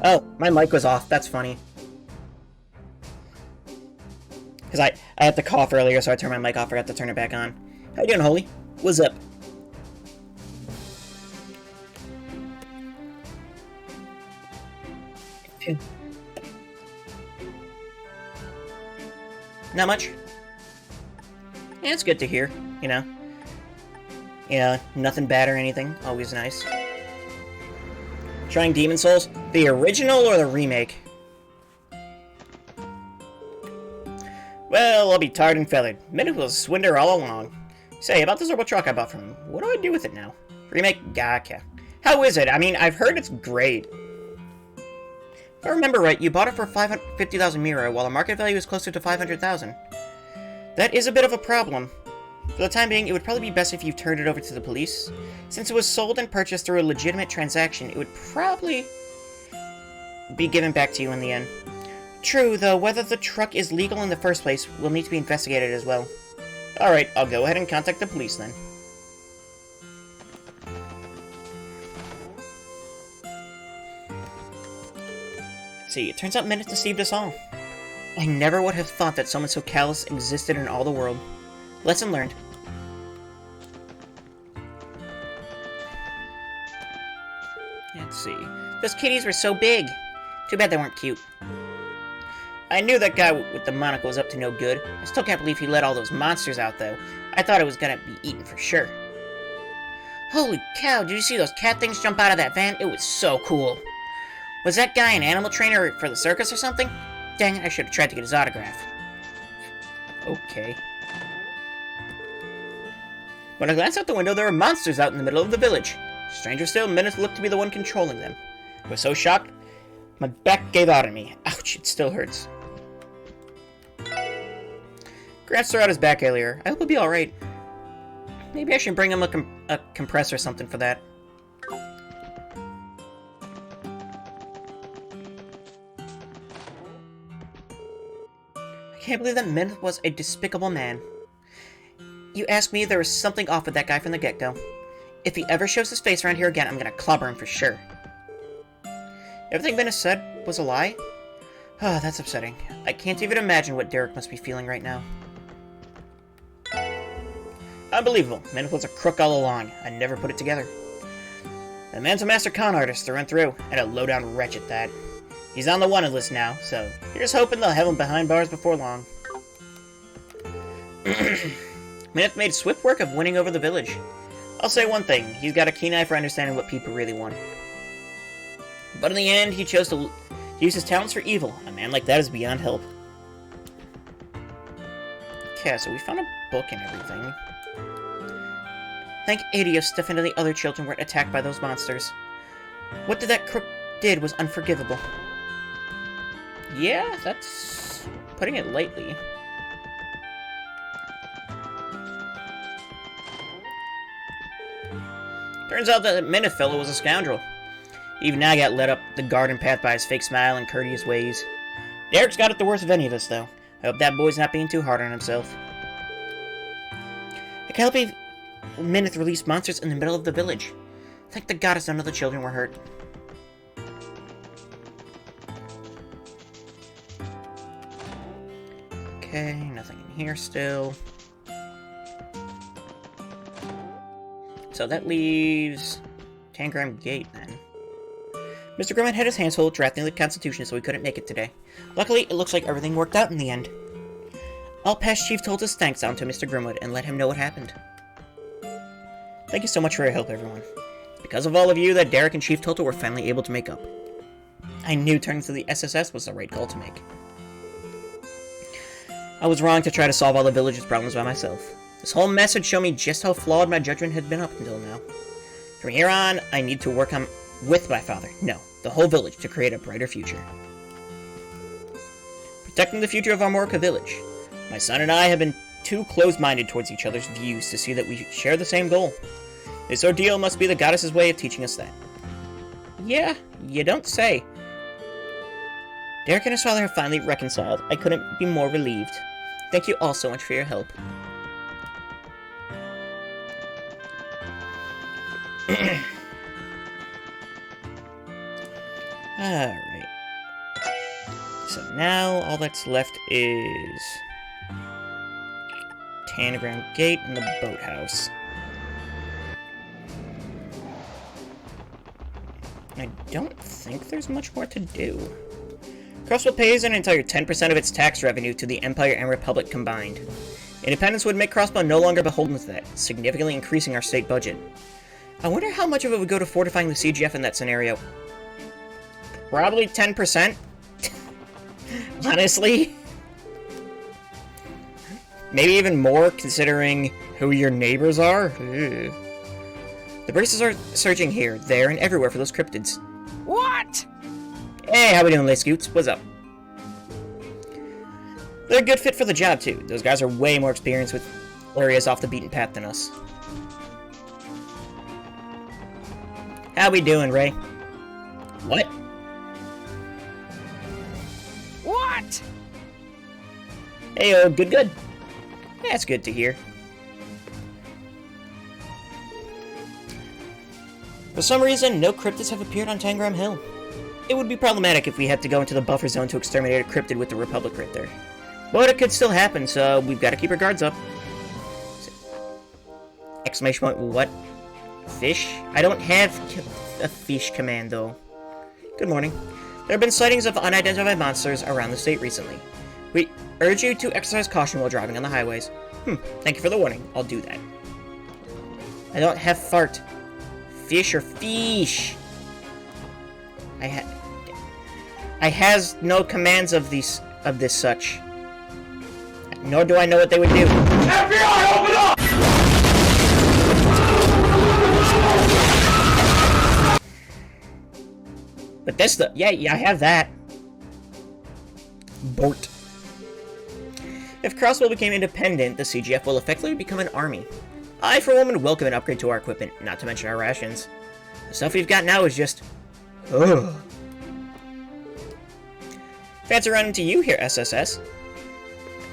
Oh, my mic was off. That's funny. Because I had to cough earlier, so I turned my mic off. Forgot to turn it back on. How you doing, Holy? What's up? Not much. Yeah, it's good to hear, you know. Yeah, nothing bad or anything. Always nice. Trying Demon Souls? The original or the remake? Well, I'll be tarred and feathered. Minute was a swindler all along. Say, about this old truck I bought from him, what do I do with it now? Remake? Gotcha. How is it? I mean, I've heard it's great. If I remember right, you bought it for 550,000 Mira, while the market value is closer to 500,000. That is a bit of a problem. For the time being, it would probably be best if you turned it over to the police. Since it was sold and purchased through a legitimate transaction, it would probably be given back to you in the end. True, though, whether the truck is legal in the first place will need to be investigated as well. Alright, I'll go ahead and contact the police then. See, it turns out Minute deceived us all. I never would have thought that someone so callous existed in all the world. Lesson learned. Let's see. Those kitties were so big. Too bad they weren't cute. I knew that guy with the monocle was up to no good. I still can't believe he let all those monsters out, though. I thought it was gonna be eaten for sure. Holy cow, did you see those cat things jump out of that van? It was so cool. Was that guy an animal trainer for the circus or something? Dang it, I should have tried to get his autograph. Okay. When I glanced out the window, there were monsters out in the middle of the village. Stranger still, Minute looked to be the one controlling them. I was so shocked, my back gave out on me. Ouch, it still hurts. Gramps threw out his back earlier. I hope he'll be alright. Maybe I should bring him a compressor or something for that. I can't believe that Minute was a despicable man. You ask me, there was something off with that guy from the get-go. If he ever shows his face around here again, I'm gonna clobber him for sure. Everything Minute said was a lie? Ah, that's upsetting. I can't even imagine what Derek must be feeling right now. Unbelievable. Minute was a crook all along. I never put it together. The man's a master con artist through and through, and a low-down wretch at that. He's on the wanted list now, so here's hoping they'll have him behind bars before long. Minute made swift work of winning over the village. I'll say one thing, he's got a keen eye for understanding what people really want. But in the end, he chose to use his talents for evil. A man like that is beyond help. Okay, so we found a book and everything. Thank Adios, Stefan and the other children weren't attacked by those monsters. What that crook did was unforgivable. Yeah, that's putting it lightly. Turns out that Minute fellow was a scoundrel. Even now got led up the garden path by his fake smile and courteous ways. Derek's got it the worst of any of us, though. I hope that boy's not being too hard on himself. I can't believe Minute released monsters in the middle of the village. Thank the goddess none of the children were hurt. Okay, nothing in here still. So that leaves Tangram Gate, then. Mr. Grimmett had his hands full drafting the Constitution, so he couldn't make it today. Luckily, it looks like everything worked out in the end. I'll pass Chief Tolta's thanks on to Mr. Grimwood and let him know what happened. Thank you so much for your help, everyone. It's because of all of you that Derek and Chief Tolta were finally able to make up. I knew turning to the SSS was the right call to make. I was wrong to try to solve all the village's problems by myself. This whole mess had shown me just how flawed my judgment had been up until now. From here on, I need to work with my father, no, the whole village, to create a brighter future. Protecting the future of Armorica Village. My son and I have been too close-minded towards each other's views to see that we share the same goal. This ordeal must be the goddess's way of teaching us that. Yeah, you don't say. Derek and his father have finally reconciled. I couldn't be more relieved. Thank you all so much for your help. Alright. So now all that's left is Tangram Gate and the boathouse. I don't think there's much more to do. Crossville pays an entire 10% of its tax revenue to the Empire and Republic combined. Independence would make Crossbow no longer beholden to that, significantly increasing our state budget. I wonder how much of it would go to fortifying the CGF in that scenario. Probably 10%. Honestly. Maybe even more, considering who your neighbors are. Ugh. The braces are searching here, there, and everywhere for those cryptids. What? Hey, how we doing, Scoots? What's up? They're a good fit for the job, too. Those guys are way more experienced with areas off the beaten path than us. How we doing, Ray? What? What? Hey, good. That's good to hear. For some reason, no cryptids have appeared on Tangram Hill. It would be problematic if we had to go into the buffer zone to exterminate a cryptid with the Republic right there. But it could still happen, so we've got to keep our guards up. Exclamation point, what? Fish? I don't have a fish command, though. Good morning. There have been sightings of unidentified monsters around the state recently. We urge you to exercise caution while driving on the highways. Thank you for the warning. I'll do that. I don't have fart. Fish or fish? I has no commands of this such. Nor do I know what they would do. FBI, open up! But this the yeah, I have that. Bort. If Crosswell became independent, the CGF will effectively become an army. I, for one, would welcome an upgrade to our equipment, not to mention our rations. The stuff we've got now is just... ugh. Fancy running to you here, SSS.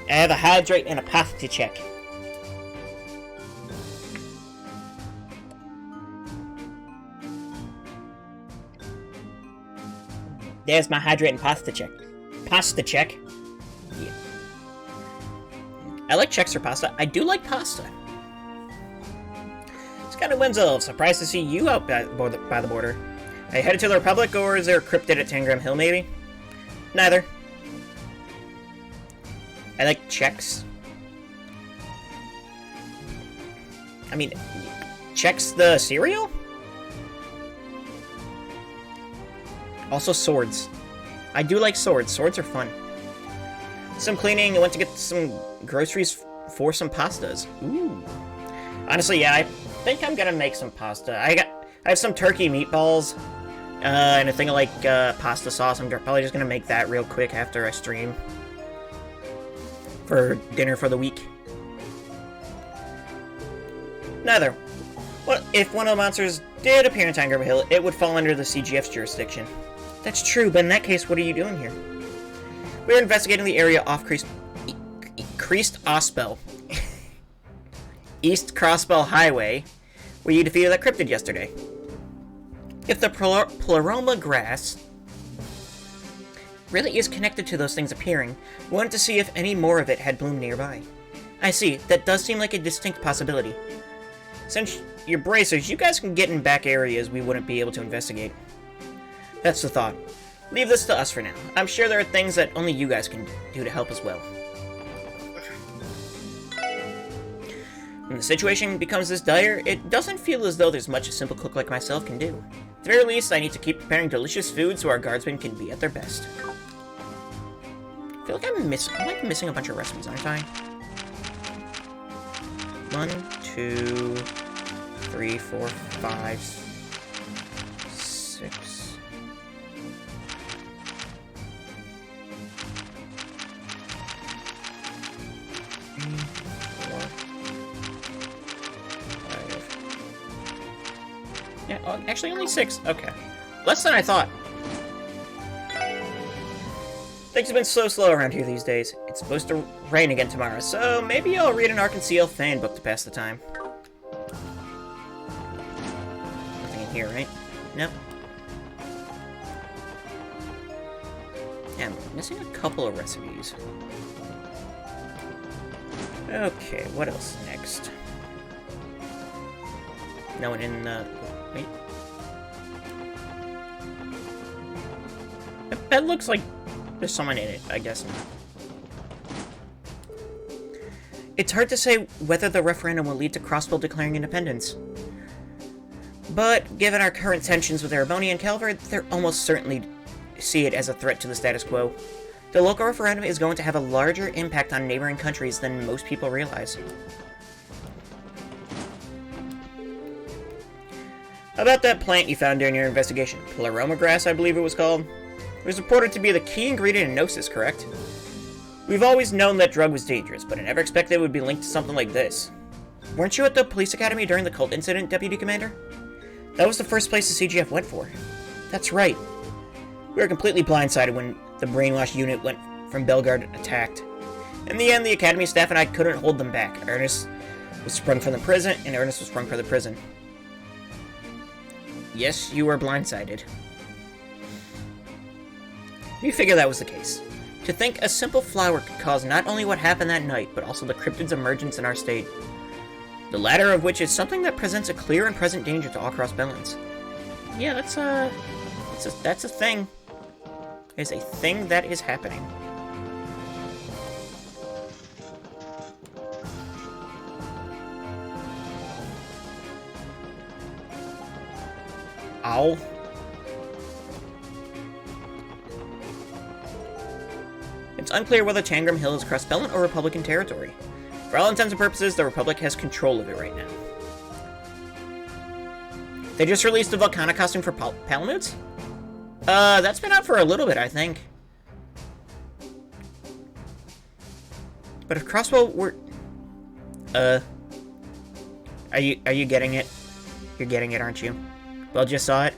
I have a hydrate and a path to check. There's my hydrate and pasta check. Pasta check. Yeah. I like checks for pasta. I do like pasta. Scott and Wenzel, surprised to see you out by the border. Are you headed to the Republic, or is there a cryptid at Tangram Hill, maybe? Neither. I like checks. I mean, checks the cereal? Also swords. I do like swords. Swords are fun. Some cleaning. I went to get some groceries for some pastas. Ooh. Honestly, yeah, I think I'm gonna make some pasta. I have some turkey meatballs, and a thing of like pasta sauce. I'm probably just gonna make that real quick after I stream for dinner for the week. Neither. Well, if one of the monsters did appear in Tangram Hill, it would fall under the CGF's jurisdiction. That's true, but in that case, what are you doing here? We're investigating the area off Creased Ospel. East Crossbell Highway, where you defeated that cryptid yesterday. If the Pleroma grass really is connected to those things appearing, we wanted to see if any more of it had bloomed nearby. I see, that does seem like a distinct possibility. Since you're bracers, you guys can get in back areas we wouldn't be able to investigate. That's the thought. Leave this to us for now. I'm sure there are things that only you guys can do to help as well. When the situation becomes this dire, it doesn't feel as though there's much a simple cook like myself can do. At the very least, I need to keep preparing delicious food so our guardsmen can be at their best. I feel like I'm missing a bunch of recipes, aren't I? 1, 2, 3, 4, 5, 6... Yeah, oh, actually only 6. Okay. Less than I thought. Things have been so slow around here these days. It's supposed to rain again tomorrow, so maybe I'll read an Arkansas fan book to pass the time. Nothing in here, right? Nope. Yeah, I'm missing a couple of recipes. Okay, what else next? No one in the... Wait. That looks like there's someone in it, I guess. It's hard to say whether the referendum will lead to Crossville declaring independence. But, given our current tensions with Erebonia and Calvert, they're almost certainly see it as a threat to the status quo. The local referendum is going to have a larger impact on neighboring countries than most people realize. How about that plant you found during your investigation? Pleroma grass, I believe it was called. It was reported to be the key ingredient in Gnosis, correct? We've always known that drug was dangerous, but I never expected it would be linked to something like this. Weren't you at the police academy during the cult incident, Deputy Commander? That was the first place the CGF went for. That's right. We were completely blindsided when the brainwash unit went from Belgard attacked. In the end, the academy staff and I couldn't hold them back. Ernest was sprung from the prison, and Ernest was sprung from the prison. Yes, you were blindsided. We figured that was the case. To think a simple flower could cause not only what happened that night, but also the cryptid's emergence in our state. The latter of which is something that presents a clear and present danger to all cross-balance. Yeah, that's a thing. It's a thing that is happening. Ow. It's unclear whether Tangram Hill is cross-Bellant or Republican territory. For all intents and purposes, the Republic has control of it right now. They just released a Volcana costume for Palamutes? That's been out for a little bit, I think. But if Crossbow were... Are you getting it? You're getting it, aren't you? Well, just saw it.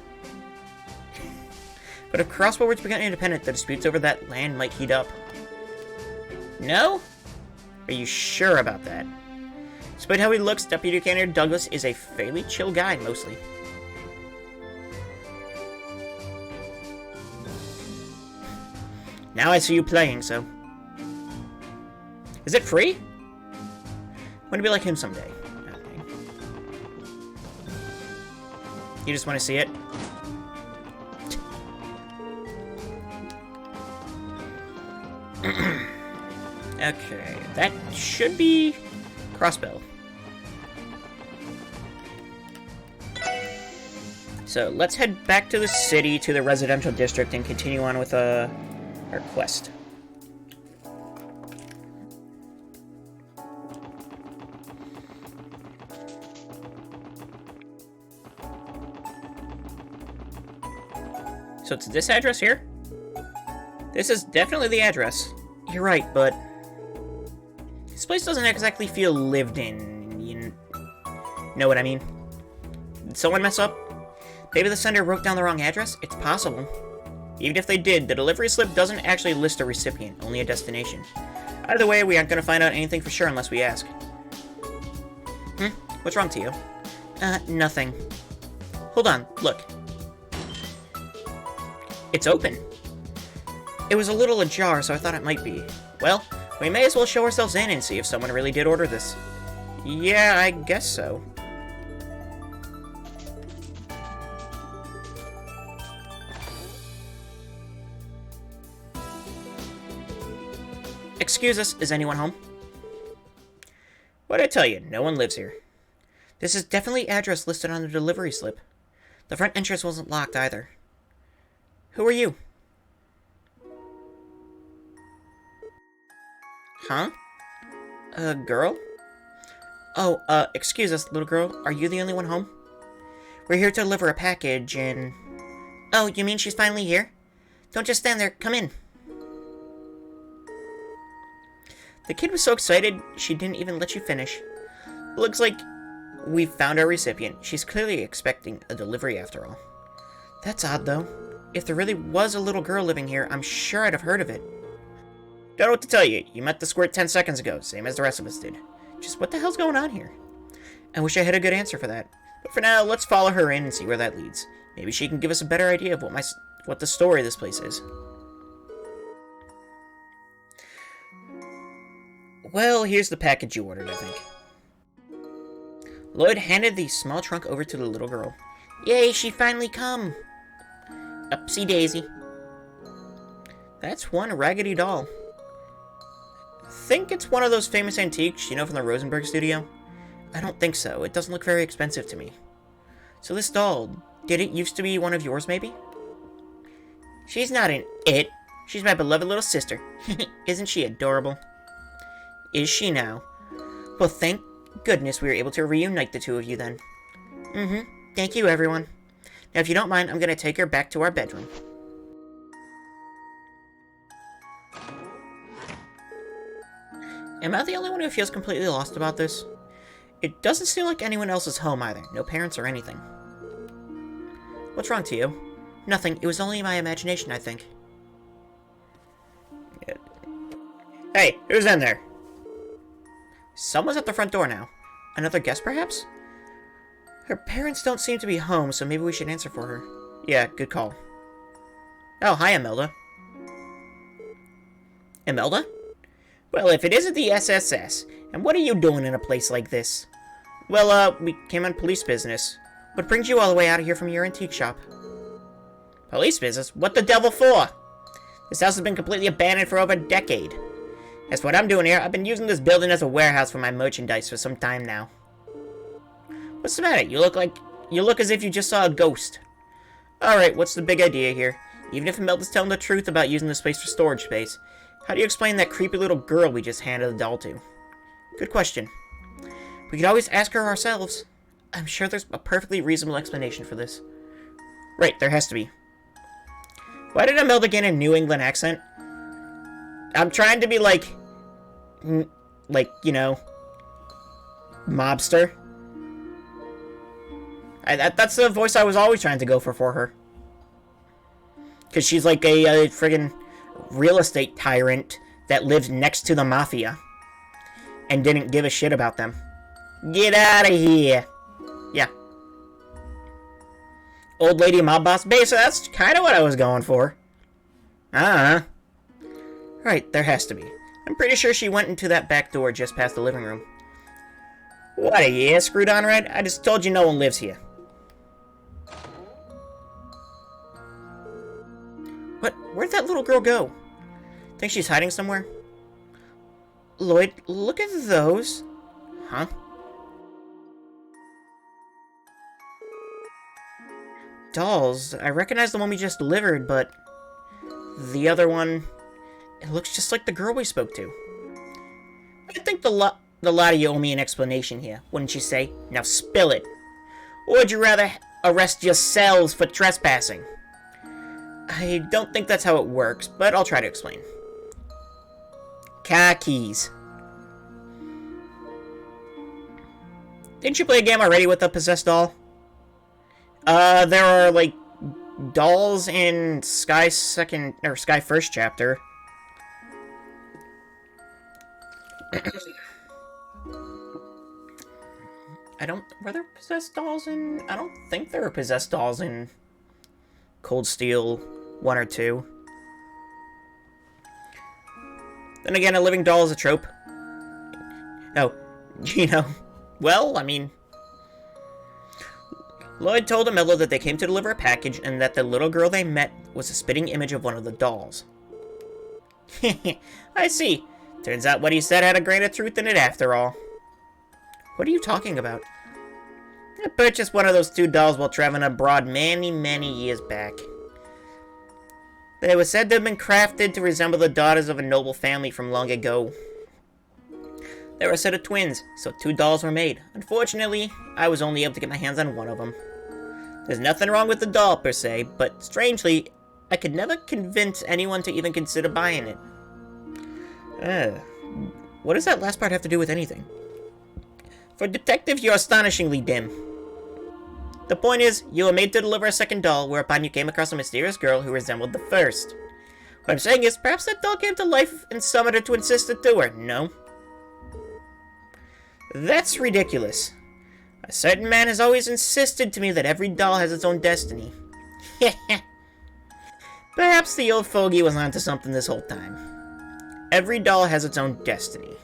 But if Crossbow were to become independent, the disputes over that land might heat up. No? Are you sure about that? Despite how he looks, Deputy Commander Douglas is a fairly chill guy, mostly. Now I see you playing, so... Is it free? I want to be like him someday. Okay. You just want to see it? Okay, that should be Crossbow. So let's head back to the city, to the residential district, and continue on with our quest. So it's this address here? This is definitely the address. You're right, but this place doesn't exactly feel lived in. You know what I mean? Did someone mess up? Maybe the sender wrote down the wrong address? It's possible. Even if they did, the delivery slip doesn't actually list a recipient, only a destination. Either way, we aren't going to find out anything for sure unless we ask. What's wrong to you? Nothing. Hold on, look. It's open. It was a little ajar, so I thought it might be. Well, we may as well show ourselves in and see if someone really did order this. Yeah, I guess so. Excuse us, is anyone home? What'd I tell you? No one lives here. This is definitely address listed on the delivery slip. The front entrance wasn't locked either. Who are you? Huh? A girl? Oh, excuse us, little girl. Are you the only one home? We're here to deliver a package and... Oh, you mean she's finally here? Don't just stand there. Come in. The kid was so excited, she didn't even let you finish. Looks like we found our recipient. She's clearly expecting a delivery after all. That's odd, though. If there really was a little girl living here, I'm sure I'd have heard of it. Don't know what to tell you. You met the squirt 10 seconds ago, same as the rest of us did. Just what the hell's going on here? I wish I had a good answer for that. But for now, let's follow her in and see where that leads. Maybe she can give us a better idea of what the story of this place is. Well, here's the package you ordered, I think. Lloyd handed the small trunk over to the little girl. Yay, she finally come! Upsy daisy. That's one raggedy doll. Think it's one of those famous antiques, you know, from the Rosenberg studio? I don't think so. It doesn't look very expensive to me. So this doll, did it used to be one of yours, maybe? She's not an it. She's my beloved little sister. Isn't she adorable? Is she now? Well, thank goodness we were able to reunite the two of you then. Thank you, everyone. Now, if you don't mind, I'm going to take her back to our bedroom. Am I the only one who feels completely lost about this? It doesn't seem like anyone else is home either. No parents or anything. What's wrong to you? Nothing. It was only my imagination, I think. Hey, who's in there? Someone's at the front door now. Another guest, perhaps? Her parents don't seem to be home, so maybe we should answer for her. Yeah, good call. Oh, hi, Imelda. Imelda? Well, if it isn't the SSS, and what are you doing in a place like this? Well, we came on police business. What brings you all the way out of here from your antique shop? Police business? What the devil for? This house has been completely abandoned for over a decade. As for what I'm doing here, I've been using this building as a warehouse for my merchandise for some time now. What's the matter? You look as if you just saw a ghost. Alright, what's the big idea here? Even if Imelda's telling the truth about using this place for storage space, how do you explain that creepy little girl we just handed the doll to? Good question. We could always ask her ourselves. I'm sure there's a perfectly reasonable explanation for this. Right, there has to be. Why did Imelda get a New England accent? I'm trying to be like, you know, mobster. That's the voice I was always trying to go for her. Because she's like a friggin' real estate tyrant that lives next to the mafia. And didn't give a shit about them. Get out of here! Yeah. Old lady mob boss base, so that's kind of what I was going for. Right, there has to be. I'm pretty sure she went into that back door just past the living room. What, are you screwed on, right? I just told you no one lives here. What? Where'd that little girl go? Think she's hiding somewhere? Lloyd, look at those. Huh? Dolls. I recognize the one we just delivered, but the other one, it looks just like the girl we spoke to. I think the lot of you owe me an explanation here, wouldn't you say? Now spill it. Or would you rather arrest yourselves for trespassing? I don't think that's how it works, but I'll try to explain. Car keys. Didn't you play a game already with a possessed doll? There are, like, dolls in Sky First chapter. Were there possessed dolls in... I don't think there were possessed dolls in Cold Steel 1 or 2. Then again, a living doll is a trope. Oh, you know, well, I mean... Lloyd told Imelda that they came to deliver a package and that the little girl they met was a spitting image of one of the dolls. I see. Turns out what he said had a grain of truth in it after all. What are you talking about? I purchased one of those two dolls while traveling abroad many, many years back. They were said to have been crafted to resemble the daughters of a noble family from long ago. They were a set of twins, so two dolls were made. Unfortunately, I was only able to get my hands on one of them. There's nothing wrong with the doll per se, but strangely, I could never convince anyone to even consider buying it. What does that last part have to do with anything? For detectives, you're astonishingly dim. The point is, you were made to deliver a second doll, whereupon you came across a mysterious girl who resembled the first. What I'm saying is, perhaps that doll came to life and summoned her to insist it to her, no? That's ridiculous. A certain man has always insisted to me that every doll has its own destiny. Perhaps the old fogey was onto something this whole time. Every doll has its own destiny.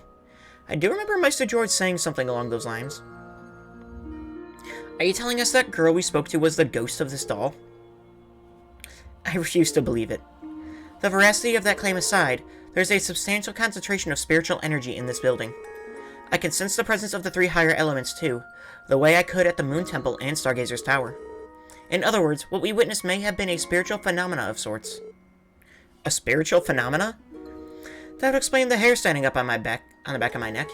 I do remember Meister George saying something along those lines. Are you telling us that girl we spoke to was the ghost of this doll? I refuse to believe it. The veracity of that claim aside, there's a substantial concentration of spiritual energy in this building. I can sense the presence of the 3 higher elements too, the way I could at the Moon Temple and Stargazer's Tower. In other words, what we witnessed may have been a spiritual phenomena of sorts. A spiritual phenomena? That would explain the hair standing up on the back of my neck.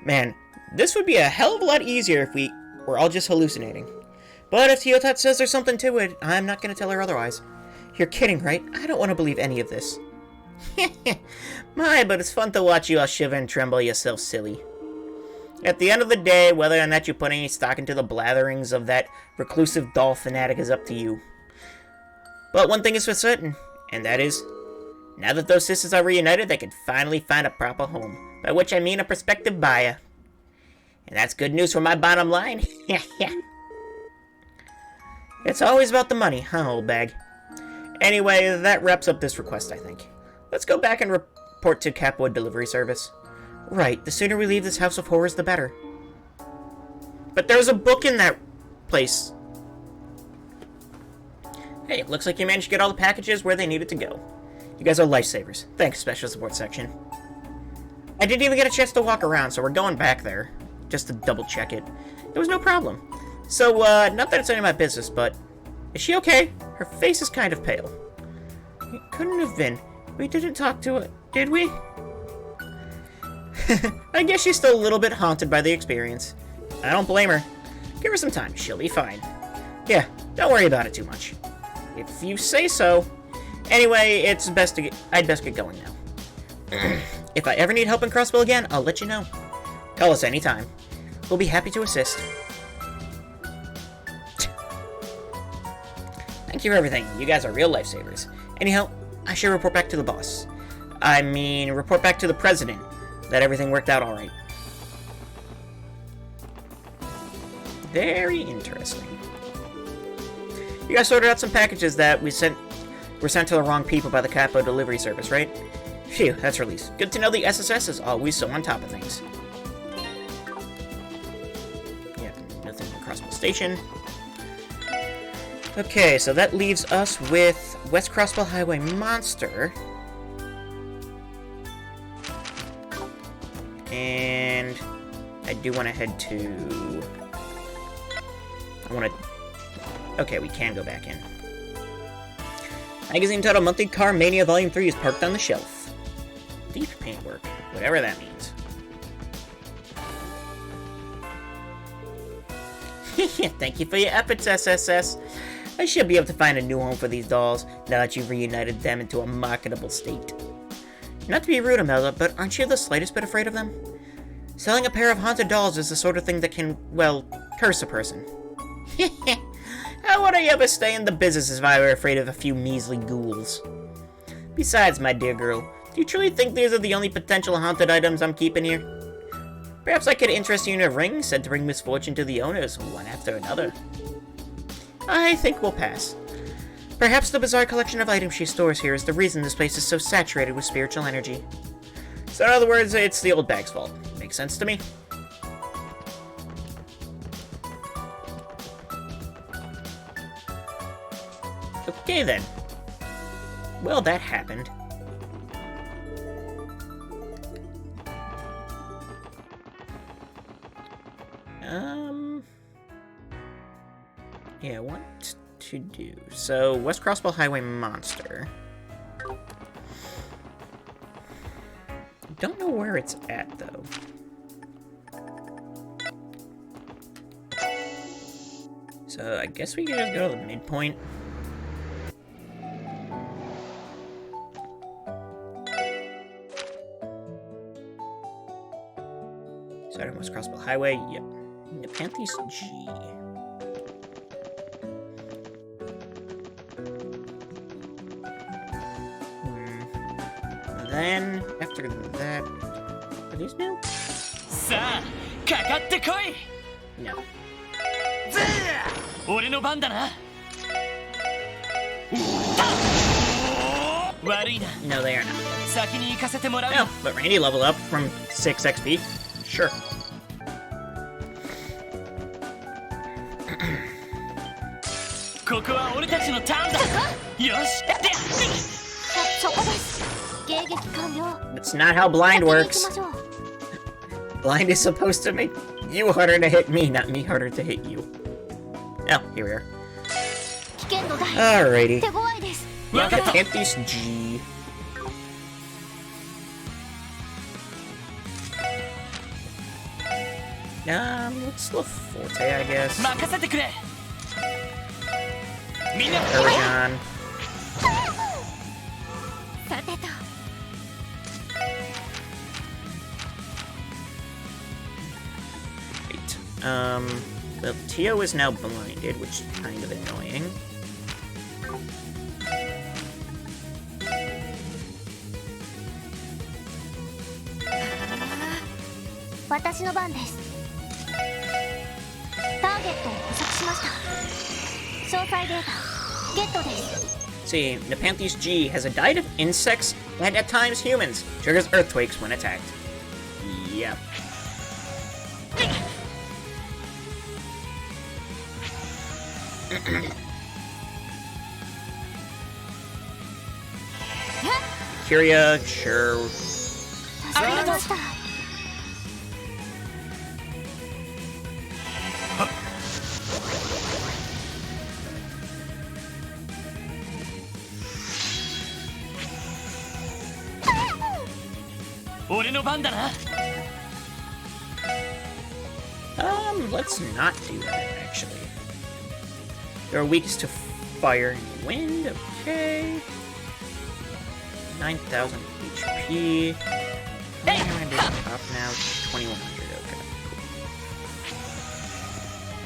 Man, this would be a hell of a lot easier if we were all just hallucinating. But if Teotat says there's something to it, I'm not going to tell her otherwise. You're kidding, right? I don't want to believe any of this. My, but it's fun to watch you all shiver and tremble yourself silly. At the end of the day, whether or not you put any stock into the blatherings of that reclusive doll fanatic is up to you. But one thing is for certain, and that is, now that those sisters are reunited, they can finally find a proper home, by which I mean a prospective buyer. And that's good news for my bottom line. It's always about the money, huh, old bag? Anyway, that wraps up this request, I think. Let's go back and report to Capwood Delivery Service. Right, the sooner we leave this house of horrors, the better. But there's a book in that place. Hey, it looks like you managed to get all the packages where they needed to go. You guys are lifesavers. Thanks, Special Support Section. I didn't even get a chance to walk around, so we're going back there. Just to double check it. There was no problem. So, not that it's any of my business, but... Is she okay? Her face is kind of pale. It couldn't have been. We didn't talk to her, did we? I guess she's still a little bit haunted by the experience. I don't blame her. Give her some time, she'll be fine. Yeah, don't worry about it too much. If you say so. Anyway, I'd best get going now. If I ever need help in Crossville again, I'll let you know. Call us anytime. We'll be happy to assist. Thank you for everything. You guys are real lifesavers. Anyhow, I should report back to the boss. I mean, report back to the president that everything worked out alright. Very interesting. You guys sorted out some packages that were sent to the wrong people by the Capo Delivery Service, right? Phew, that's released. Good to know the SSS is always so on top of things. Yeah, nothing in Crossville Station. Okay, so that leaves us with West Crossville Highway Monster. And I do want to head to... Okay, we can go back in. Magazine titled Monthly Car Mania Volume 3 is parked on the shelf. Deep paintwork, whatever that means. Thank you for your efforts, SSS. I should be able to find a new home for these dolls, now that you've reunited them into a marketable state. Not to be rude, Imelda, but aren't you the slightest bit afraid of them? Selling a pair of haunted dolls is the sort of thing that can, well, curse a person. How would I ever stay in the business if I were afraid of a few measly ghouls? Besides, my dear girl, do you truly think these are the only potential haunted items I'm keeping here? Perhaps I could interest you in a ring said to bring misfortune to the owners, one after another. I think we'll pass. Perhaps the bizarre collection of items she stores here is the reason this place is so saturated with spiritual energy. So in other words, it's the old bag's fault. Makes sense to me. Okay then. Well, that happened. Yeah, what to do? So, West Crossville Highway Monster. Don't know where it's at, though. So, I guess we can just go to the midpoint. Sorry, West Crossville Highway. Yep. Nepanthes G. Then, after that... Are these new? No. No, they are not. 先に行かせてもらう No, but Randy leveled up from 6 XP. Sure. ここは俺たちのターンだよしでそこです。迎撃完了。 That's not how blind 先に行 works. きましょう。 Blind is supposed to make you harder to hit me, not me harder to hit you. Oh, here we are. 危険度大。 Alrighty. 手強いです。 Look at Campus G. What's the forte, I guess? 任せてくれみんな Paragon. さてと。 Wait. Well, Tio is now blinded, which is kind of annoying. 私の番です。ターゲットを捕捉しました。詳細データゲットです。 See, Nepenthes G has a diet of insects and at times humans. Triggers earthquakes when attacked. Yep. Curia, sure. 助かりました。 俺の番だな Let's not do that, actually. They're weakest to fire and wind, okay. 9,000 HP. I'm gonna do top now, 2,100,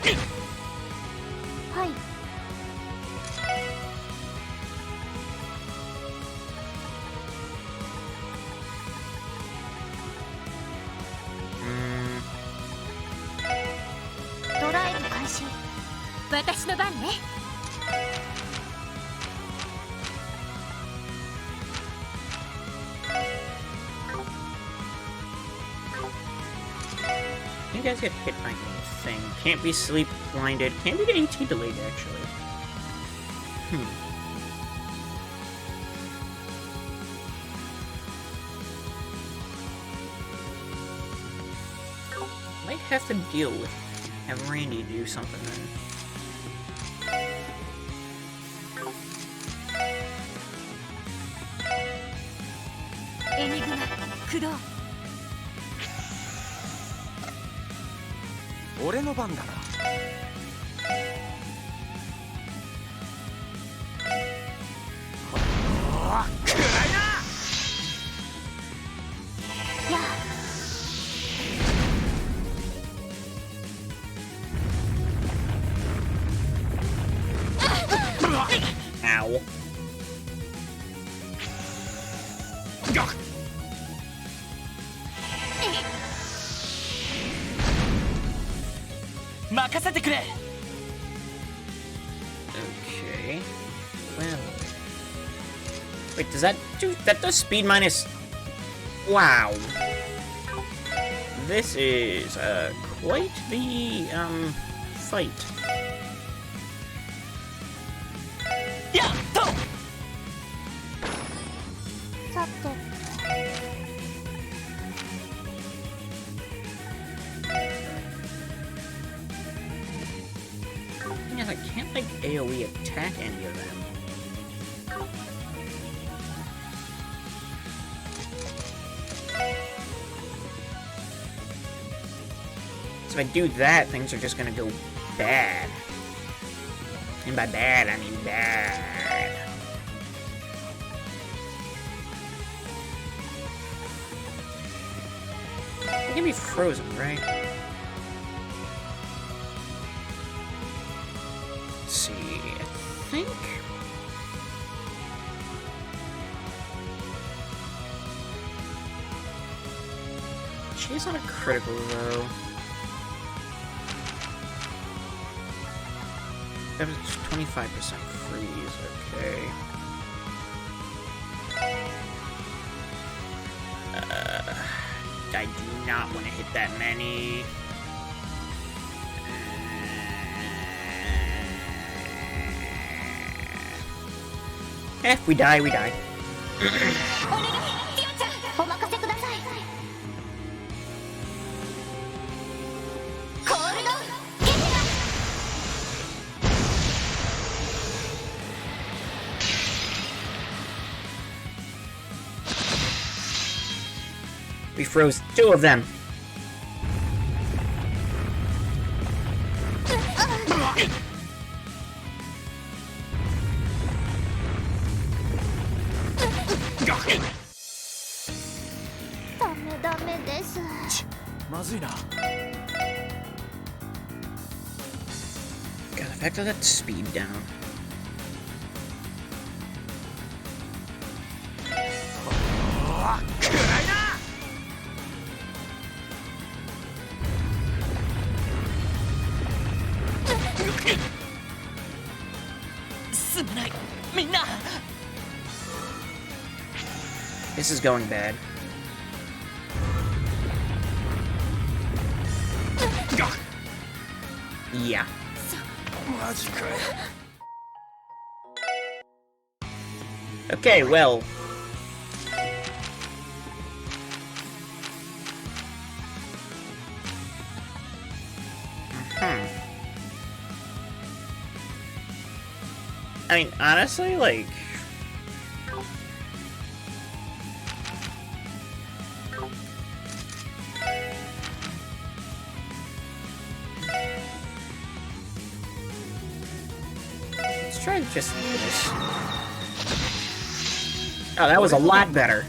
okay. はい。 ドライブ開始。私の番ね。 You guys get hit by anything. Can't be sleep blinded. Can't be AT delayed, actually. Might have to deal with have Randy do something then. Enigma, 駆動。俺の番だな暗いなやあ。 Ow. 任せてくれ Okay. Well. Wait, does that do that does speed minus? Wow. This is quite the fight. やっとさて。 I can't like AoE attack any of them. So if I do that, things are just gonna go bad. And by bad, I mean bad. It can be frozen, right? Let's see, I think... She's on a critical, though. That was 25% freeze, okay. I do not want to hit that many. If we die, we die. お願いティオちゃんお任せください。コールドゲリラ We froze 2 of them. God, the fact that that's speed down. This is going bad. Yeah. Okay, well. I mean, honestly, like... Let's try just this. Oh, that was a lot better.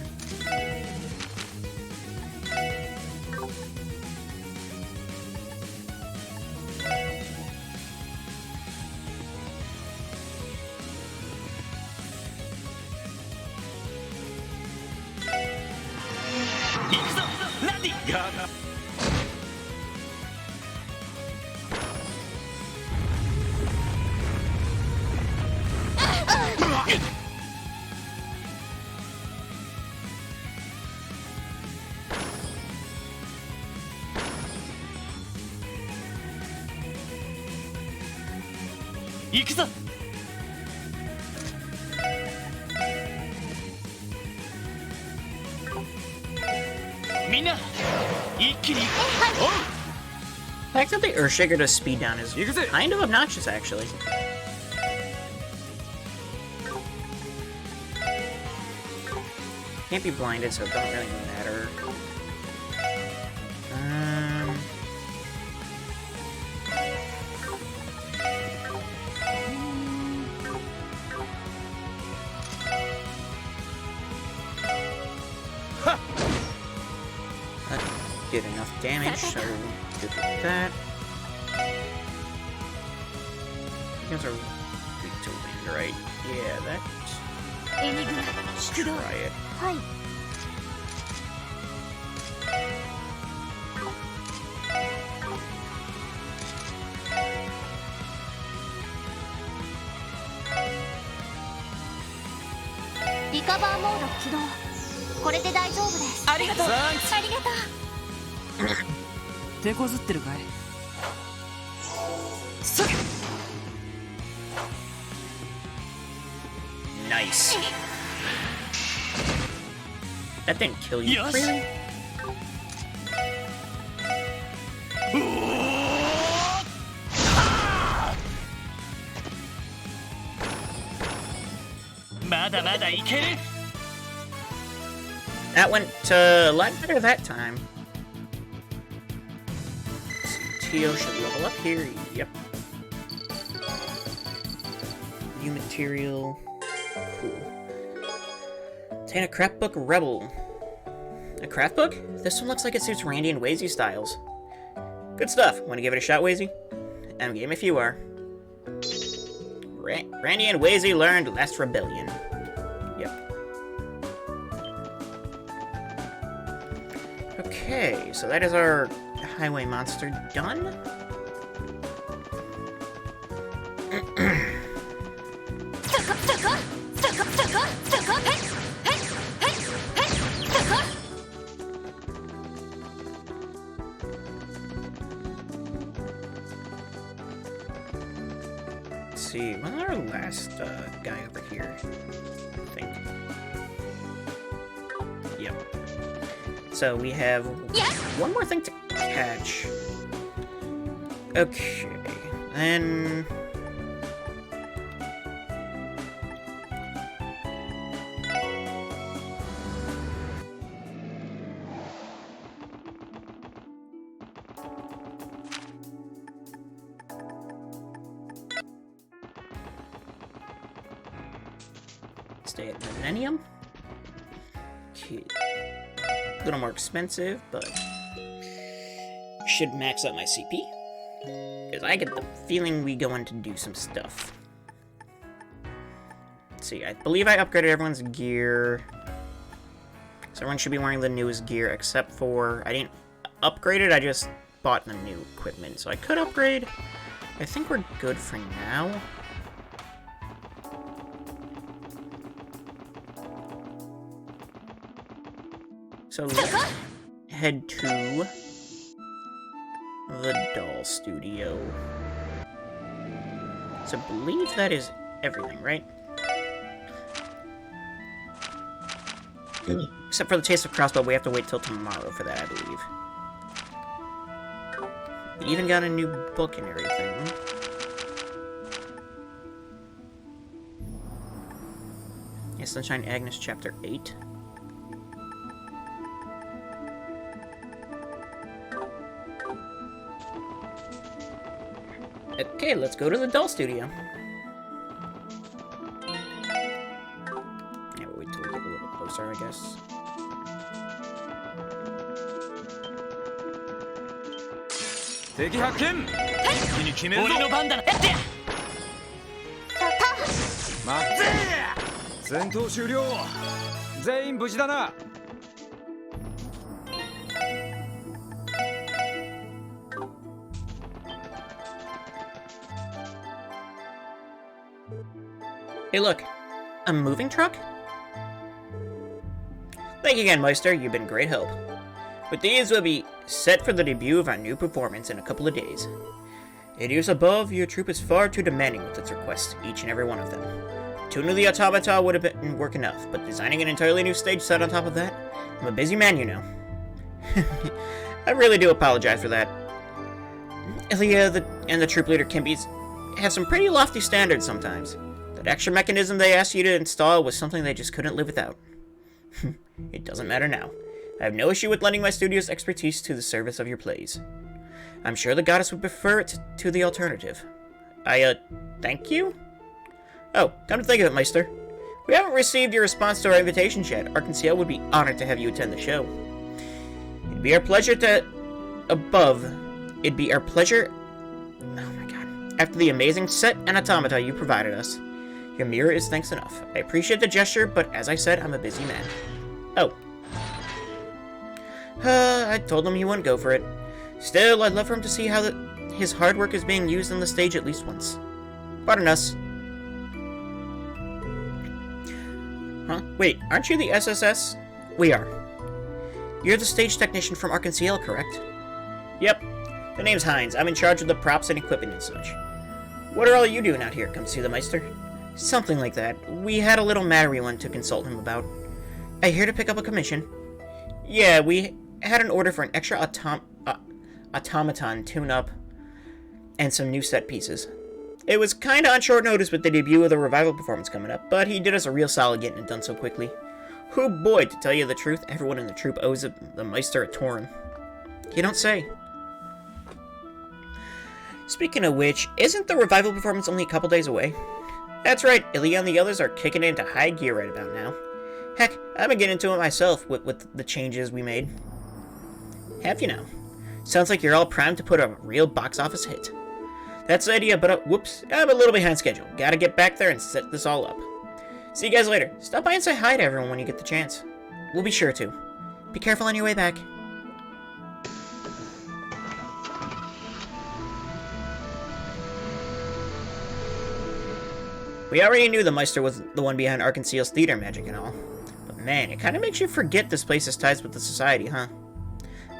The fact that the Earthshaker does speed down is kind of obnoxious, actually. Can't be blinded, so it don't really matter. That did enough damage, so good with that. You guys are weak to wind, right? Yeah, that. Let's try it. はい。リカバーモード起動。これで大丈夫です。ありがとう。ありがとう。手こずってるかい？それ。Nice. That didn't kill you, really? That went a lot better that time. Tio should level up here. Yep. New material. Cool. Obtain a craft book Rebel. A craft book? This one looks like it suits Randy and Wazy styles. Good stuff. Want to give it a shot, Wazy? Endgame if you are. Randy and Wazy learned less rebellion. Yep. Okay, so that is our highway monster done. see. Wasn't our last guy over here? I think. Yep. So we have one more thing to catch. Okay, then... Stay at Millennium. Okay. A little more expensive, but should max up my CP. Because I get the feeling we go in to do some stuff. Let's see, I believe I upgraded everyone's gear. So everyone should be wearing the newest gear, except for... I didn't upgrade it, I just bought the new equipment. So I could upgrade. I think we're good for now. So let's head to the doll studio. So I believe that is everything, right? Except for the Taste of Crossbow, we have to wait till tomorrow for that, I believe. We even got a new book and everything. Yeah, Sunshine Agnes, Chapter 8. Okay, let's go to the doll studio. Yeah, we'll wait till we get a little closer, I guess. Hey look, a moving truck? Thank you again, Meister, you've been great help. With these, we'll be set for the debut of our new performance in a couple of days. In years above, your troupe is far too demanding with its requests, each and every one of them. Tuning the automata would have been work enough, but designing an entirely new stage set on top of that? I'm a busy man, you know. I really do apologize for that. Ilya and the troop leader Kimby have some pretty lofty standards sometimes. That extra mechanism they asked you to install was something they just couldn't live without. It doesn't matter now. I have no issue with lending my studio's expertise to the service of your plays. I'm sure the goddess would prefer it to the alternative. Thank you? Oh, come to think of it, Meister. We haven't received your response to our invitations yet. Arkansas would be honored to have you attend the show. It'd be our pleasure It'd be our pleasure... Oh my god. After the amazing set and automata you provided us. Your mirror is thanks enough. I appreciate the gesture, but as I said, I'm a busy man. Oh. I told him he wouldn't go for it. Still, I'd love for him to see how his hard work is being used on the stage at least once. Pardon us. Huh? Wait, aren't you the SSS? We are. You're the stage technician from Arkansas, correct? Yep. The name's Hines. I'm in charge of the props and equipment and such. What are all you doing out here? Come see the Meister? Something like that. We had a little matter we wanted to consult him about. I here to pick up a commission. Yeah, we had an order for an extra automaton tune-up and some new set pieces. It was kinda on short notice with the debut of the revival performance coming up, but he did us a real solid getting it done so quickly. Oh boy, to tell you the truth, everyone in the troupe owes the Meister a torn. You don't say. Speaking of which, isn't the revival performance only a couple days away? That's right, Ilya and the others are kicking into high gear right about now. Heck, I've been getting into it myself with the changes we made. Have you now? Sounds like you're all primed to put a real box office hit. That's the idea, but whoops, I'm a little behind schedule. Gotta get back there and set this all up. See you guys later. Stop by and say hi to everyone when you get the chance. We'll be sure to. Be careful on your way back. We already knew the Meister was the one behind Arkansas's theater magic and all. But man, it kind of makes you forget this place has ties with the society, huh?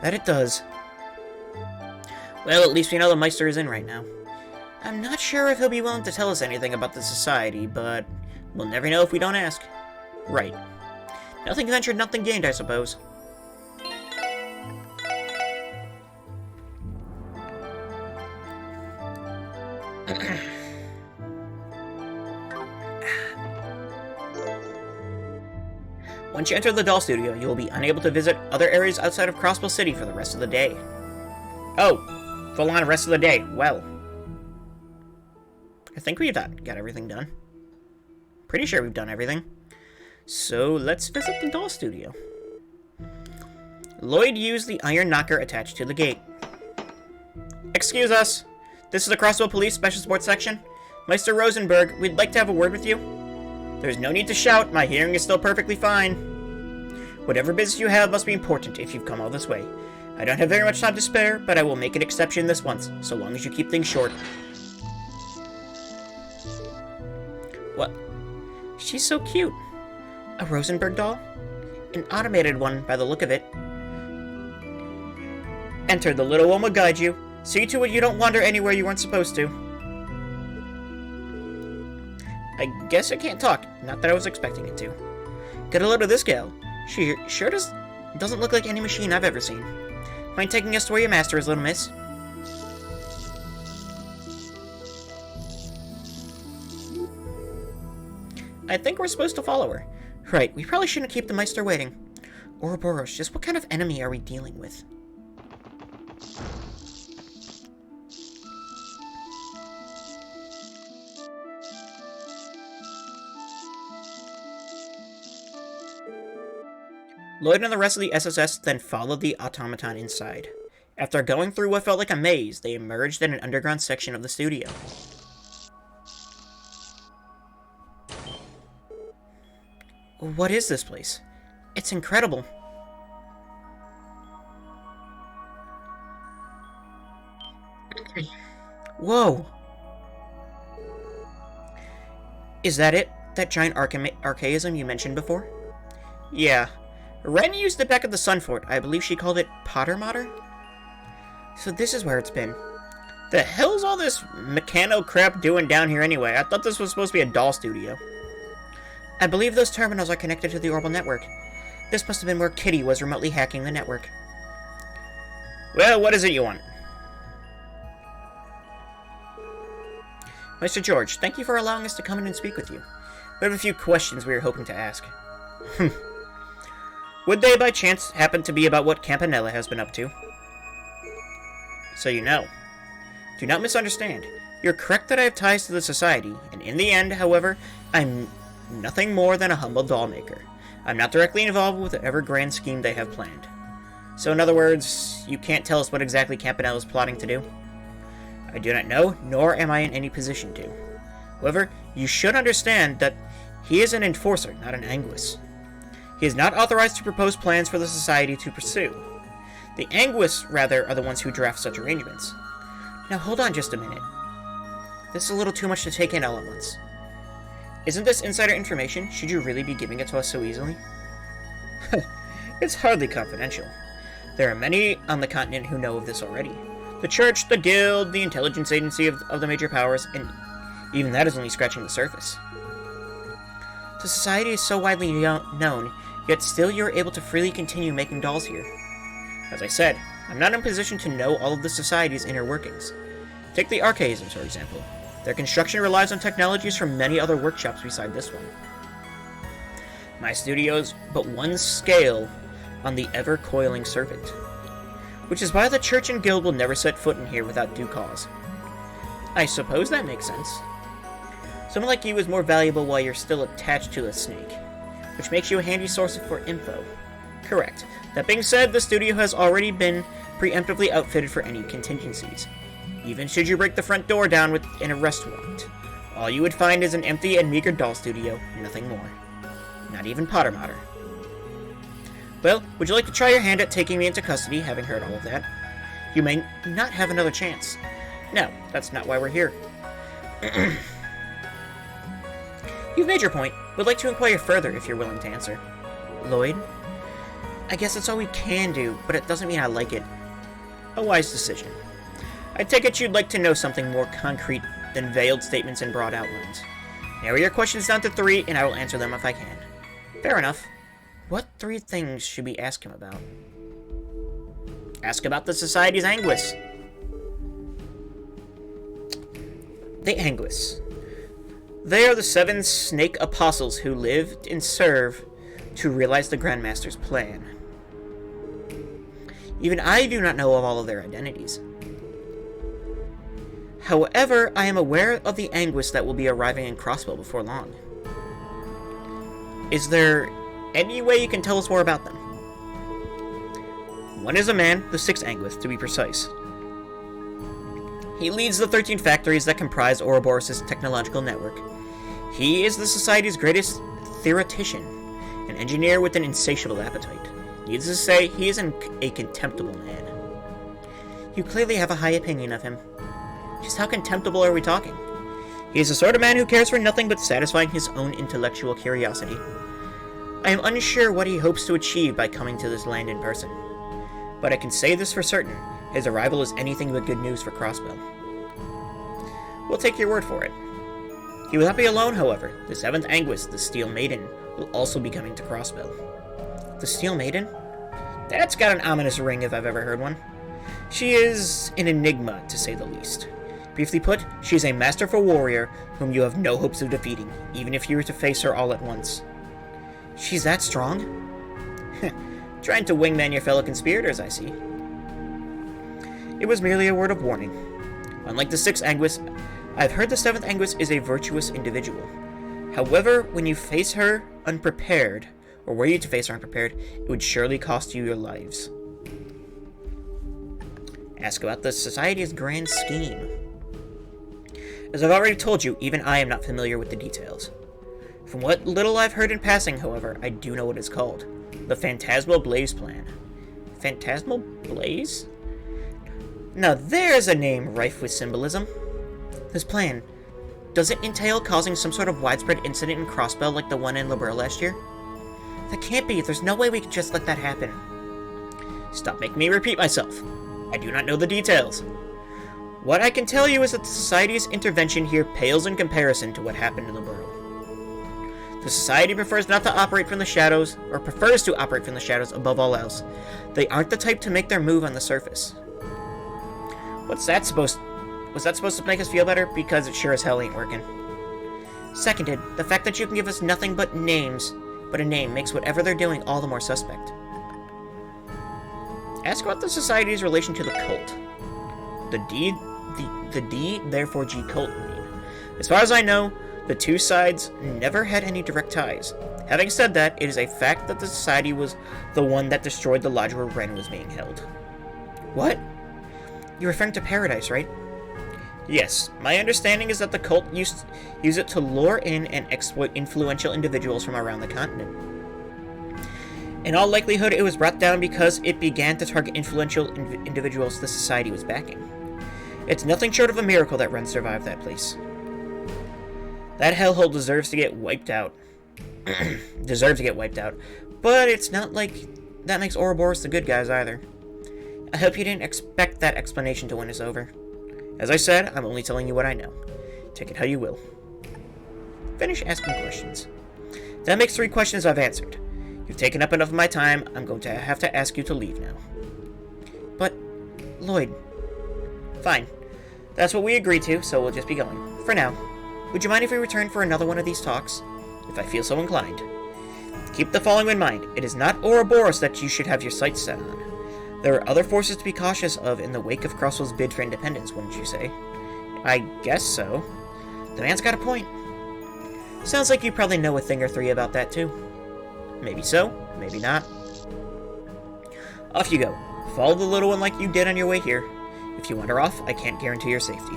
That it does. Well, at least we know the Meister is in right now. I'm not sure if he'll be willing to tell us anything about the society, but we'll never know if we don't ask. Right. Nothing ventured, nothing gained, I suppose. Once you enter the doll studio, you will be unable to visit other areas outside of Crossbow City for the rest of the day. Oh, full on rest of the day. Well, I think we've got everything done. Pretty sure we've done everything. So let's visit the doll studio. Lloyd used the iron knocker attached to the gate. Excuse us. This is the Crossbow Police Special Sports Section. Meister Rosenberg, we'd like to have a word with you. There's no need to shout. My hearing is still perfectly fine. Whatever business you have must be important if you've come all this way. I don't have very much time to spare, but I will make an exception this once, so long as you keep things short. What? She's so cute. A Rosenberg doll? An automated one, by the look of it. Enter. The little one will guide you. See to it you don't wander anywhere you weren't supposed to. I guess I can't talk. Not that I was expecting it to. Get a load of this gal. She sure doesn't look like any machine I've ever seen. Mind taking us to where your master is, little miss? I think we're supposed to follow her. Right, we probably shouldn't keep the Meister waiting. Ouroboros, just what kind of enemy are we dealing with? Lloyd and the rest of the SSS then followed the automaton inside. After going through what felt like a maze, they emerged in an underground section of the studio. What is this place? It's incredible. Whoa! Is that it? That giant archaism you mentioned before? Yeah. Ren used it back at the Sun Fort. I believe she called it Potter Mater? So this is where it's been. The hell's all this mechano crap doing down here anyway? I thought this was supposed to be a doll studio. I believe those terminals are connected to the Orbital Network. This must have been where Kitty was remotely hacking the network. Well, what is it you want? Mr. George, thank you for allowing us to come in and speak with you. We have a few questions we were hoping to ask. Would they, by chance, happen to be about what Campanella has been up to? So you know. Do not misunderstand. You're correct that I have ties to the Society, and in the end, however, I'm nothing more than a humble doll maker. I'm not directly involved with whatever grand scheme they have planned. So in other words, you can't tell us what exactly Campanella is plotting to do? I do not know, nor am I in any position to. However, you should understand that he is an enforcer, not an Anguis. He is not authorized to propose plans for the Society to pursue. The Anguis, rather, are the ones who draft such arrangements. Now hold on just a minute. This is a little too much to take in all at once. Isn't this insider information? Should you really be giving it to us so easily? It's hardly confidential. There are many on the continent who know of this already. The Church, the Guild, the intelligence agency of the major powers, and even that is only scratching the surface. The Society is so widely known, yet still you are able to freely continue making dolls here. As I said, I'm not in a position to know all of the Society's inner workings. Take the Archaisms, for example. Their construction relies on technologies from many other workshops beside this one. My studio is but one scale on the ever-coiling serpent, which is why the Church and Guild will never set foot in here without due cause. I suppose that makes sense. Someone like you is more valuable while you're still attached to a snake, which makes you a handy source for info. Correct. That being said, the studio has already been preemptively outfitted for any contingencies. Even should you break the front door down with an arrest warrant, all you would find is an empty and meager doll studio, nothing more. Not even Potter Mater. Well, would you like to try your hand at taking me into custody, having heard all of that? You may not have another chance. No, that's not why we're here. You've made your point. Would like to inquire further if you're willing to answer. Lloyd? I guess that's all we can do, but it doesn't mean I like it. A wise decision. I take it you'd like to know something more concrete than veiled statements and broad outlines. Narrow your questions down to 3, and I will answer them if I can. Fair enough. What 3 things should we ask him about? Ask about the Society's Anguis. The Anguis. They are the 7 snake apostles who lived and serve to realize the Grandmaster's plan. Even I do not know of all of their identities. However, I am aware of the Anguis that will be arriving in Crossbow before long. Is there any way you can tell us more about them? One is a man, the 6th Anguis, to be precise. He leads the 13 factories that comprise Ouroboros' technological network. He is the Society's greatest theoretician, an engineer with an insatiable appetite. Needless to say, he is a contemptible man. You clearly have a high opinion of him. Just how contemptible are we talking? He is the sort of man who cares for nothing but satisfying his own intellectual curiosity. I am unsure what he hopes to achieve by coming to this land in person. But I can say this for certain, his arrival is anything but good news for Crossbow. We'll take your word for it. He will not be alone, however. The 7th Anguis, the Steel Maiden, will also be coming to Crossbow. The Steel Maiden? That's got an ominous ring if I've ever heard one. She is an enigma, to say the least. Briefly put, she is a masterful warrior whom you have no hopes of defeating, even if you were to face her all at once. She's that strong? Trying to wingman your fellow conspirators, I see. It was merely a word of warning. Unlike the 6th Anguis, I've heard the 7th Anguis is a virtuous individual. However, when you face her unprepared, or were you to face her unprepared, it would surely cost you your lives. Ask about the Society's grand scheme. As I've already told you, even I am not familiar with the details. From what little I've heard in passing, however, I do know what it's called. The Phantasmal Blaze Plan. Phantasmal Blaze? Now there's a name rife with symbolism. This plan, does it entail causing some sort of widespread incident in Crossbow like the one in Liberl last year? That can't be. There's no way we could just let that happen. Stop making me repeat myself. I do not know the details. What I can tell you is that the Society's intervention here pales in comparison to what happened in Liberl. The Society prefers not to operate from the shadows, or prefers to operate from the shadows above all else. They aren't the type to make their move on the surface. Was that supposed to make us feel better? Because it sure as hell ain't working. Seconded, the fact that you can give us nothing but names, but a name makes whatever they're doing all the more suspect. Ask about the Society's relation to the cult. The D, therefore G cult, I mean. As far as I know, the two sides never had any direct ties. Having said that, it is a fact that the Society was the one that destroyed the lodge where Ren was being held. What? You're referring to Paradise, right? Yes, my understanding is that the cult use it to lure in and exploit influential individuals from around the continent. In all likelihood, it was brought down because it began to target influential individuals the Society was backing. It's nothing short of a miracle that Ren survived that place. That hellhole deserves to get wiped out. But it's not like that makes Ouroboros the good guys either. I hope you didn't expect that explanation to win us over. As I said, I'm only telling you what I know. Take it how you will. Finish asking questions. That makes 3 questions I've answered. You've taken up enough of my time, I'm going to have to ask you to leave now. But, Lloyd... Fine. That's what we agreed to, so we'll just be going. For now. Would you mind if we return for another one of these talks? If I feel so inclined. Keep the following in mind. It is not Ouroboros that you should have your sights set on. There are other forces to be cautious of in the wake of Crossbow's bid for independence, wouldn't you say? I guess so. The man's got a point. Sounds like you probably know a thing or 3 about that, too. Maybe so, maybe not. Off you go. Follow the little one like you did on your way here. If you wander off, I can't guarantee your safety.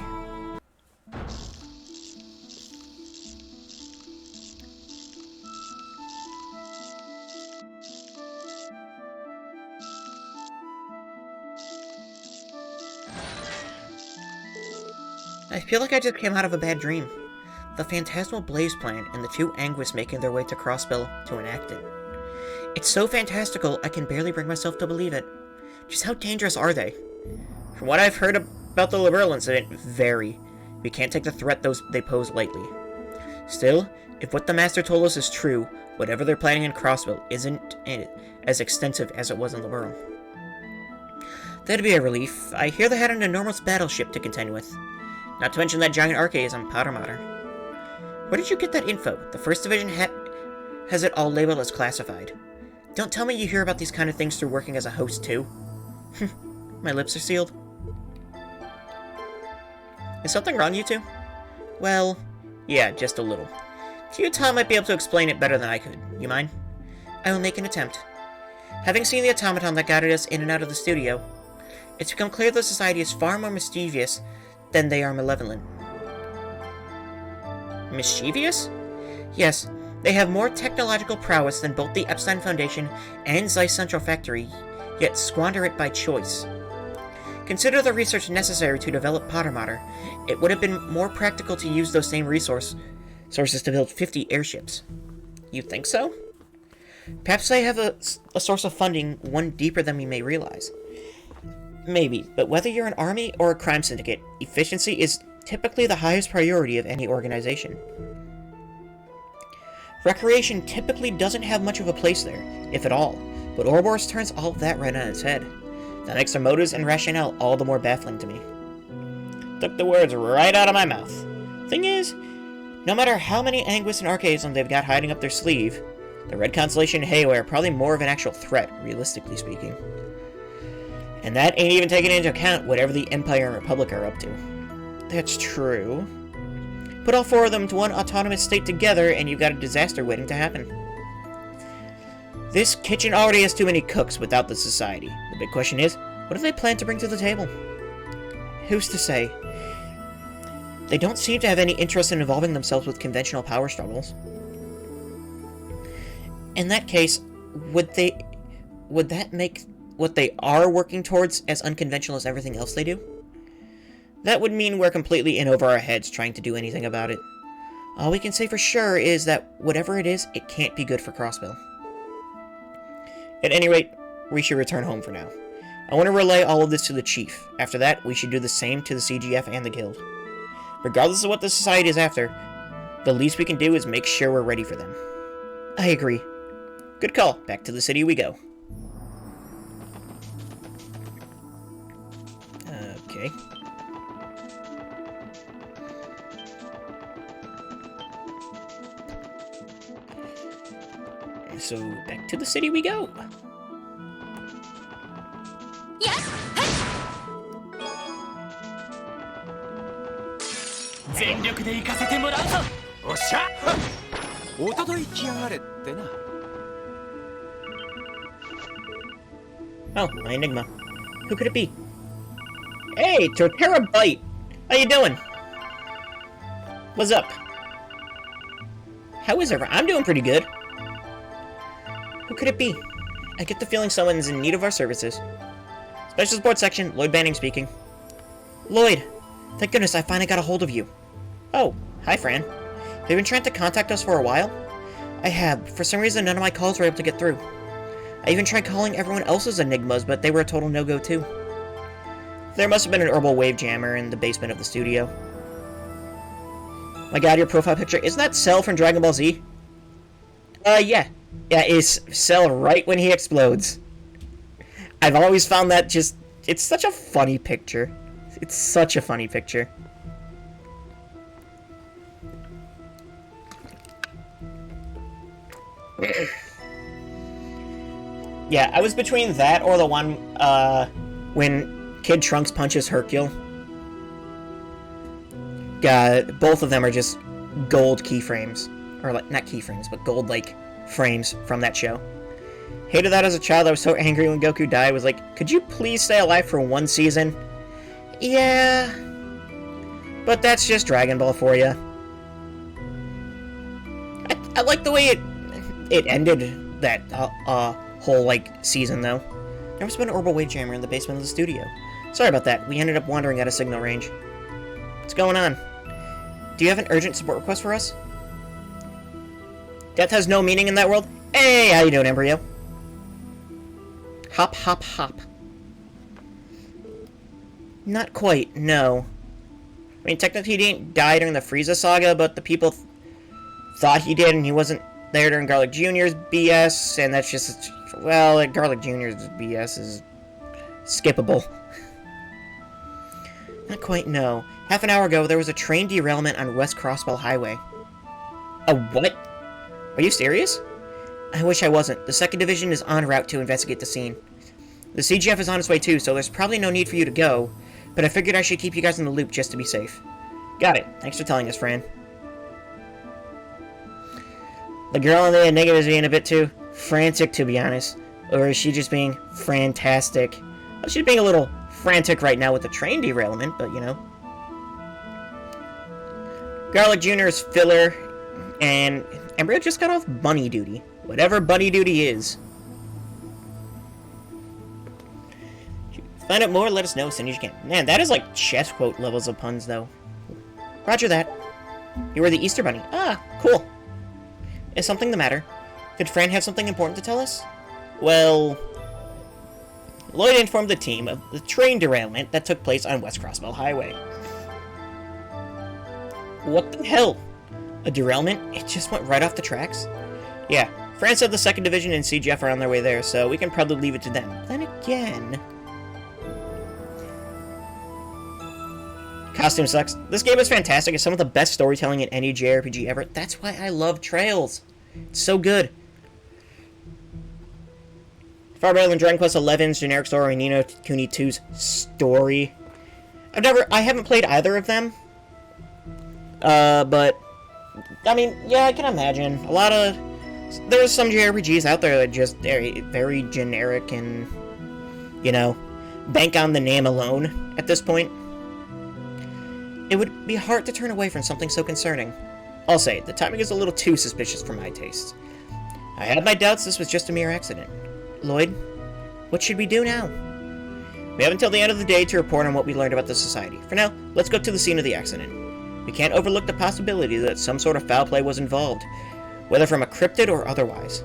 I feel like I just came out of a bad dream. The Phantasmal Blaze Plan and the 2 Anguis making their way to Crossbell to enact it. It's so fantastical, I can barely bring myself to believe it. Just how dangerous are they? From what I've heard about the Liberal incident vary. We can't take the threat they pose lightly. Still, if what the Master told us is true, whatever they're planning in Crossville isn't as extensive as it was in Liberal. That'd be a relief. I hear they had an enormous battleship to contend with. Not to mention that giant arcade on Powder Mater. Where did you get that info? The 1st Division has it all labeled as classified. Don't tell me you hear about these kind of things through working as a host, too. My lips are sealed. Is something wrong, you two? Well, yeah, just a little. Tom might be able to explain it better than I could. You mind? I will make an attempt. Having seen the automaton that guided us in and out of the studio, it's become clear the Society is far more mischievous than they are malevolent. Mischievous? Yes, they have more technological prowess than both the Epstein Foundation and Zeiss Central Factory, yet squander it by choice. Consider the research necessary to develop Powder Mater. It would have been more practical to use those same sources to build 50 airships. You think so? Perhaps they have a source of funding one deeper than we may realize. Maybe, but whether you're an army or a crime syndicate, efficiency is typically the highest priority of any organization. Recreation typically doesn't have much of a place there, if at all, but Ouroboros turns all of that right on its head. That makes their motives and rationale all the more baffling to me. Took the words right out of my mouth. Thing is, no matter how many Anguis and Archaism they've got hiding up their sleeve, the Red Constellation and Hayway are probably more of an actual threat, realistically speaking. And that ain't even taking into account whatever the Empire and Republic are up to. That's true. Put all 4 of them to one autonomous state together, and you've got a disaster waiting to happen. This kitchen already has too many cooks without the Society. The big question is, what do they plan to bring to the table? Who's to say? They don't seem to have any interest in involving themselves with conventional power struggles. In that case, would that make what they are working towards as unconventional as everything else they do? That would mean we're completely in over our heads trying to do anything about it. All we can say for sure is that whatever it is, it can't be good for Crossville. At any rate, we should return home for now. I want to relay all of this to the Chief. After that, we should do the same to the CGF and the Guild. Regardless of what the Society is after, the least we can do is make sure we're ready for them. I agree. Good call. Back to the city we go. Okay. So, back to the city we go. Yes! 全力で行かせてもらうぞ。おっしゃおととい来やがれってな。 Oh, my Enigma. Who could it be? Hey, Torterra Bite! How you doing? What's up? How is everyone? I'm doing pretty good. Who could it be? I get the feeling someone's in need of our services. Special Support Section, Lloyd Banning speaking. Lloyd, thank goodness I finally got a hold of you. Oh, hi Fran. Have you been trying to contact us for a while? I have. For some reason, none of my calls were able to get through. I even tried calling everyone else's Enigmas, but they were a total no-go too. There must have been an herbal wave jammer in the basement of the studio. My god, your profile picture, isn't that Cell from Dragon Ball Z? Yeah. Yeah, it's Cell right when he explodes. I've always found that just... It's such a funny picture. It's such a funny picture. Yeah, I was between that or the one, when Kid Trunks punches Hercule. God, both of them are just gold keyframes. Or, like, not keyframes, but gold, like, frames from that show. Hated that as a child. I was so angry when Goku died. I was like, could you please stay alive for one season? Yeah. But that's just Dragon Ball for you. I like the way it ended that, whole, like, season, though. There must have been an orbital wave jammer in the basement of the studio. Sorry about that. We ended up wandering out of signal range. What's going on? Do you have an urgent support request for us? Death has no meaning in that world? Hey, how you doing, Embryo? Hop, hop, hop. Not quite, no. I mean, technically he didn't die during the Frieza saga, but the people thought he did, and he wasn't there during Garlic Jr.'s BS, and that's just... Well, Garlic Jr.'s BS is skippable. Not quite, no. Half an hour ago, there was a train derailment on West Crossbell Highway. A what? Are you serious? I wish I wasn't. The 2nd Division is en route to investigate the scene. The CGF is on its way too, so there's probably no need for you to go, but I figured I should keep you guys in the loop just to be safe. Got it. Thanks for telling us, Fran. The girl on the negative is being a bit too frantic, to be honest. Or is she just being fantastic? Well, she's being a little frantic right now with the train derailment, but you know. Garlic Jr. is filler, and Embryo just got off bunny duty. Whatever bunny duty is. Find out more, let us know as soon as you can. Man, that is like chess quote levels of puns, though. Roger that. You were the Easter Bunny. Ah, cool. Is something the matter? Did Fran have something important to tell us? Well, Lloyd informed the team of the train derailment that took place on West Crossbell Highway. What the hell? A derailment? It just went right off the tracks? Yeah, Fran said the 2nd Division and CGF are on their way there, so we can probably leave it to them. Then again... Costume sucks. This game is fantastic. It's some of the best storytelling in any JRPG ever. That's why I love Trails. It's so good. Far better than Dragon Quest XI's generic story or Ni no Kuni 2's story. I haven't played either of them. But, I mean, yeah, I can imagine. There's some JRPGs out there that are just very, very generic and, you know, bank on the name alone at this point. It would be hard to turn away from something so concerning. I'll say, the timing is a little too suspicious for my taste. I had my doubts this was just a mere accident. Lloyd, what should we do now? We have until the end of the day to report on what we learned about the Society. For now, let's go to the scene of the accident. We can't overlook the possibility that some sort of foul play was involved, whether from a cryptid or otherwise.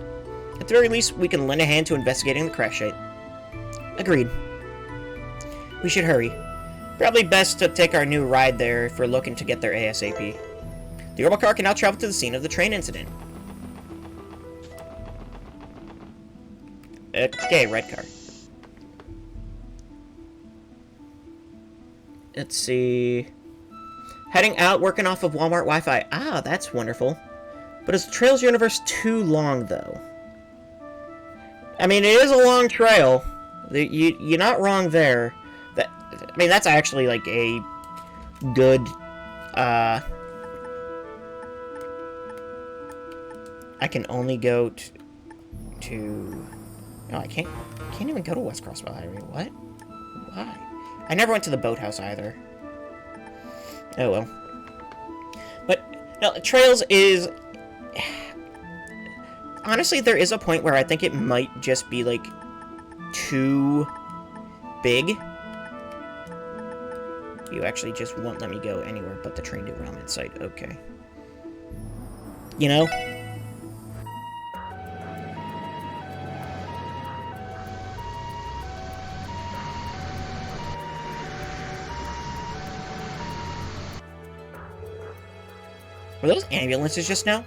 At the very least, we can lend a hand to investigating the crash site. Agreed. We should hurry. Probably best to take our new ride there if we're looking to get there ASAP. The orbital car can now travel to the scene of the train incident. Okay, red car. Let's see... Heading out, working off of Walmart Wi-Fi. Ah, that's wonderful. But is the Trails universe too long, though? I mean, it is a long trail. You're not wrong there. I mean, that's actually, like, a good, I can only go to... No, I can't even go to West Crossbell Highway. What? Why? I never went to the boathouse, either. Oh, well. But, no, Trails is... Honestly, there is a point where I think it might just be, like, too big. You actually just won't let me go anywhere but the train derailment site. Okay. You know? Were those ambulances just now?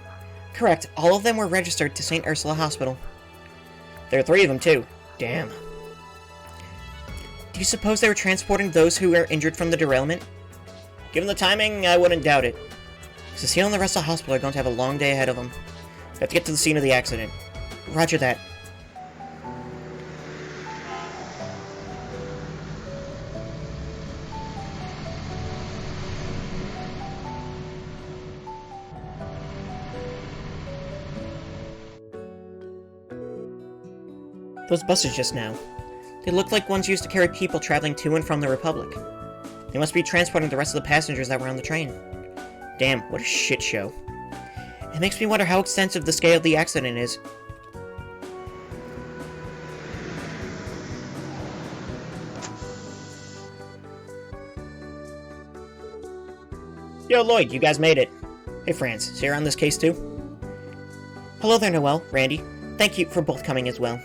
Correct. All of them were registered to St. Ursula Hospital. There are 3 of them, too. Damn. Do you suppose they were transporting those who were injured from the derailment? Given the timing, I wouldn't doubt it. Cecile and the rest of the hospital are going to have a long day ahead of them. We have to get to the scene of the accident. Roger that. Those buses just now. They look like ones used to carry people traveling to and from the Republic. They must be transporting the rest of the passengers that were on the train. Damn, what a shit show. It makes me wonder how extensive the scale of the accident is. Yo, Lloyd, you guys made it. Hey, Franz, so you're on this case too? Hello there, Noelle, Randy. Thank you for both coming as well.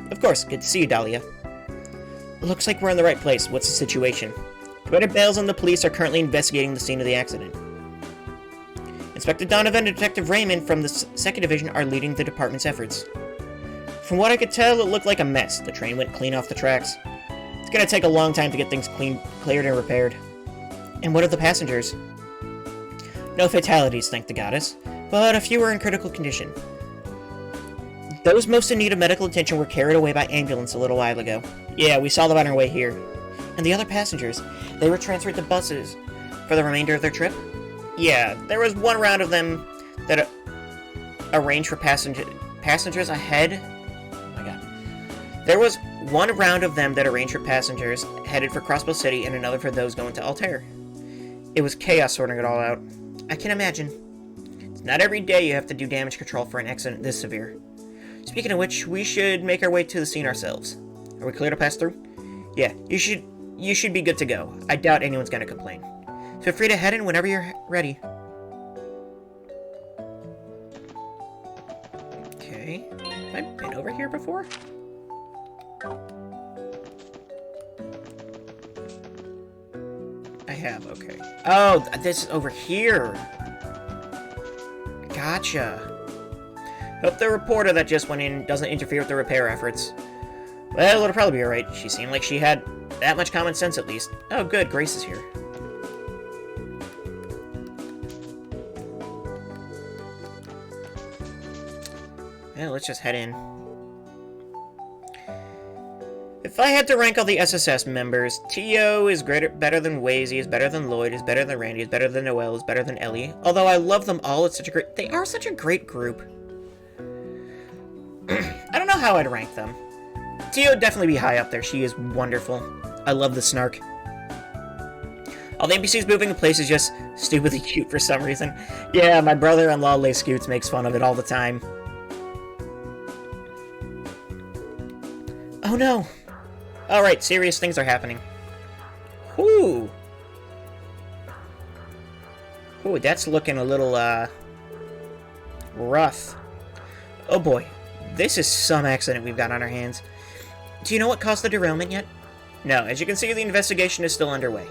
Of course, good to see you, Dahlia. Looks like we're in the right place. What's the situation? Commander Bales and the police are currently investigating the scene of the accident. Inspector Donovan and Detective Raymond from the 2nd Division are leading the department's efforts. From what I could tell, it looked like a mess. The train went clean off the tracks. It's gonna take a long time to get things cleared and repaired. And what of the passengers? No fatalities, thank the goddess, but a few were in critical condition. Those most in need of medical attention were carried away by ambulance a little while ago. Yeah, we saw them on our way here. And the other passengers, they were transferred to buses for the remainder of their trip? Yeah, there was one round of them that arranged for passengers ahead. Oh my god. There was one round of them that arranged for passengers headed for Crossbow City and another for those going to Altair. It was chaos sorting it all out. I can imagine. It's not every day you have to do damage control for an accident this severe. Speaking of which, we should make our way to the scene ourselves. Are we clear to pass through? Yeah, you should be good to go. I doubt anyone's gonna complain. Feel free to head in whenever you're ready. Okay. Have I been over here before? I have, okay. Oh, this is over here. Gotcha. Hope the reporter that just went in doesn't interfere with the repair efforts. Well, it'll probably be alright. She seemed like she had that much common sense at least. Oh, good. Grace is here. Yeah, let's just head in. If I had to rank all the SSS members, Tio is better than Wazy, is better than Lloyd, is better than Randy, is better than Noelle, is better than Ellie. Although I love them all, they are such a great group. I don't know how I'd rank them. Tio would definitely be high up there. She is wonderful. I love the snark. All the NPCs moving in place is just stupidly cute for some reason. Yeah, my brother-in-law Lay Scoots makes fun of it all the time. Oh no! Alright, serious things are happening. Whoo! Ooh, that's looking a little, rough. Oh boy. This is some accident we've got on our hands. Do you know what caused the derailment yet? No, as you can see, the investigation is still underway.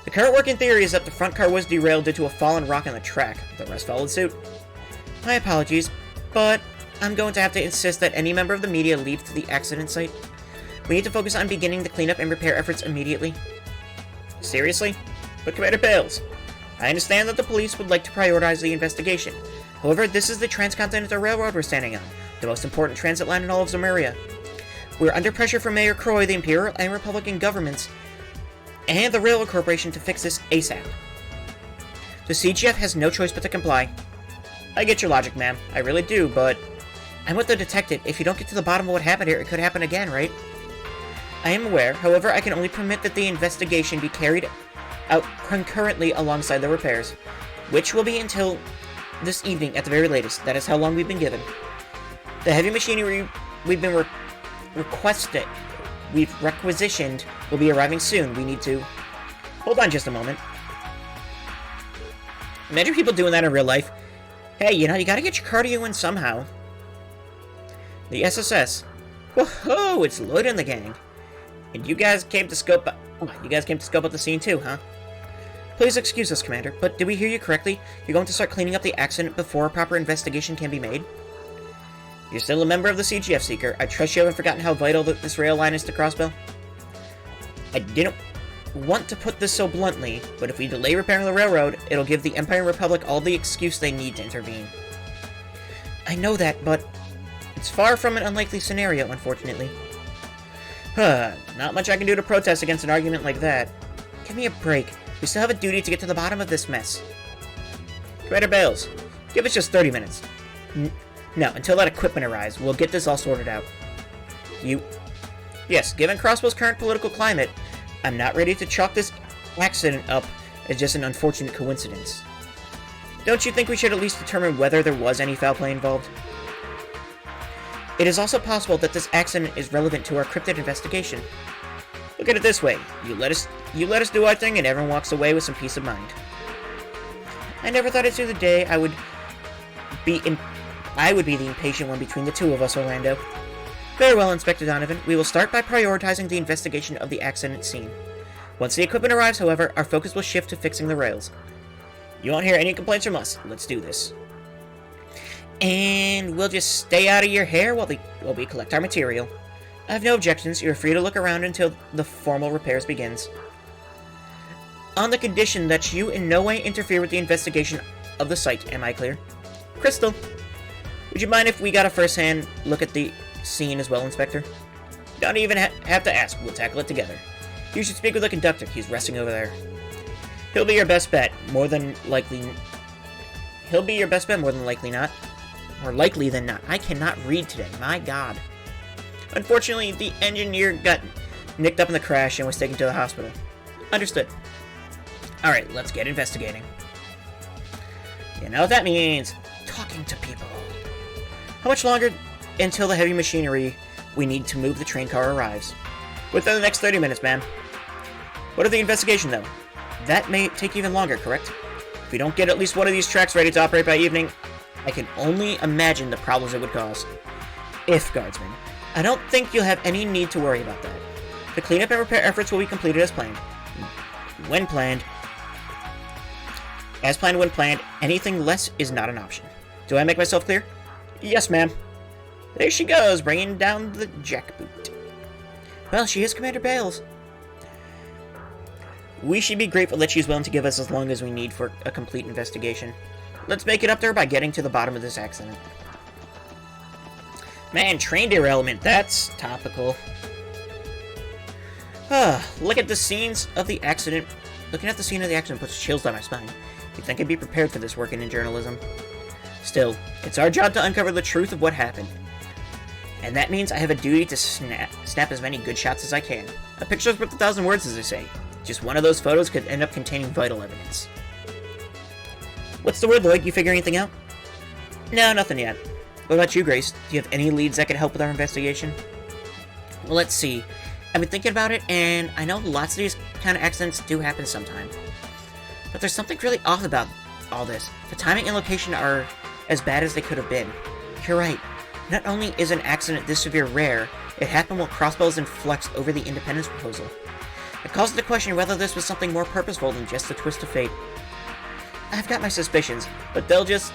The current working theory is that the front car was derailed due to a fallen rock on the track. The rest followed suit. My apologies, but I'm going to have to insist that any member of the media leave to the accident site. We need to focus on beginning the cleanup and repair efforts immediately. Seriously? But Commander Bales, I understand that the police would like to prioritize the investigation. However, this is the Transcontinental Railroad we're standing on, the most important transit line in all of Zemuria. We're under pressure from Mayor Croy, the Imperial and Republican governments, and the Railroad Corporation to fix this ASAP. The CGF has no choice but to comply. I get your logic, ma'am. I really do, but I'm with the detective. If you don't get to the bottom of what happened here, it could happen again, right? I am aware, however, I can only permit that the investigation be carried out concurrently alongside the repairs, which will be until this evening at the very latest. That is how long we've been given. The heavy machinery we've requisitioned will be arriving soon. We need to... Hold on just a moment. Imagine people doing that in real life. Hey, you know, you gotta get your cardio in somehow. The SSS. Whoa, it's Lloyd and the gang. And you guys came to scope out the scene too, huh? Please excuse us, Commander, but did we hear you correctly? You're going to start cleaning up the accident before a proper investigation can be made? You're still a member of the CGF, Seeker. I trust you haven't forgotten how vital this rail line is to Crossbell? I didn't want to put this so bluntly, but if we delay repairing the railroad, it'll give the Empire and Republic all the excuse they need to intervene. I know that, but it's far from an unlikely scenario, unfortunately. Not much I can do to protest against an argument like that. Give me a break. We still have a duty to get to the bottom of this mess. Commander Bales, give us just 30 minutes. No, until that equipment arrives, we'll get this all sorted out. Yes, given Crossbell's current political climate, I'm not ready to chalk this accident up as just an unfortunate coincidence. Don't you think we should at least determine whether there was any foul play involved? It is also possible that this accident is relevant to our cryptid investigation. Look at it this way. You let us do our thing and everyone walks away with some peace of mind. I never thought I'd see the day I would be the impatient one between the two of us, Orlando. Very well, Inspector Donovan. We will start by prioritizing the investigation of the accident scene. Once the equipment arrives, however, our focus will shift to fixing the rails. You won't hear any complaints from us. Let's do this. And we'll just stay out of your hair while we collect our material. I have no objections. You're free to look around until the formal repairs begins. On the condition that you in no way interfere with the investigation of the site. Am I clear? Crystal, would you mind if we got a first-hand look at the scene as well, Inspector? Don't even have to ask. We'll tackle it together. You should speak with the conductor. He's resting over there. He'll be your best bet. More than likely not. More likely than not. I cannot read today. My God. Unfortunately, the engineer got nicked up in the crash and was taken to the hospital. Understood. Alright, let's get investigating. You know what that means. Talking to people. How much longer until the heavy machinery we need to move the train car arrives? Within the next 30 minutes, ma'am. What of the investigation, though? That may take even longer, correct? If we don't get at least one of these tracks ready to operate by evening, I can only imagine the problems it would cause. If, Guardsman. I don't think you'll have any need to worry about that. The cleanup and repair efforts will be completed as planned. When planned. As planned when planned, anything less is not an option. Do I make myself clear? Yes, ma'am. There she goes, bringing down the jackboot. Well, she is Commander Bales. We should be grateful that she's willing to give us as long as we need for a complete investigation. Let's make it up to her by getting to the bottom of this accident. Man, train derailment, that's topical. Look at the scenes of the accident. Looking at the scene of the accident puts chills down my spine. You'd think I'd be prepared for this working in journalism. Still, it's our job to uncover the truth of what happened. And that means I have a duty to snap as many good shots as I can. A picture's worth 1,000 words, as they say. Just one of those photos could end up containing vital evidence. What's the word, Lloyd? You figure anything out? No, nothing yet. What about you, Grace? Do you have any leads that could help with our investigation? Well, let's see. I've been thinking about it, and I know lots of these kind of accidents do happen sometime. But there's something really off about all this. The timing and location are as bad as they could have been. You're right. Not only is an accident this severe rare, it happened while Crossbow's in flux over the independence proposal. It calls into question whether this was something more purposeful than just a twist of fate. I've got my suspicions, but they're just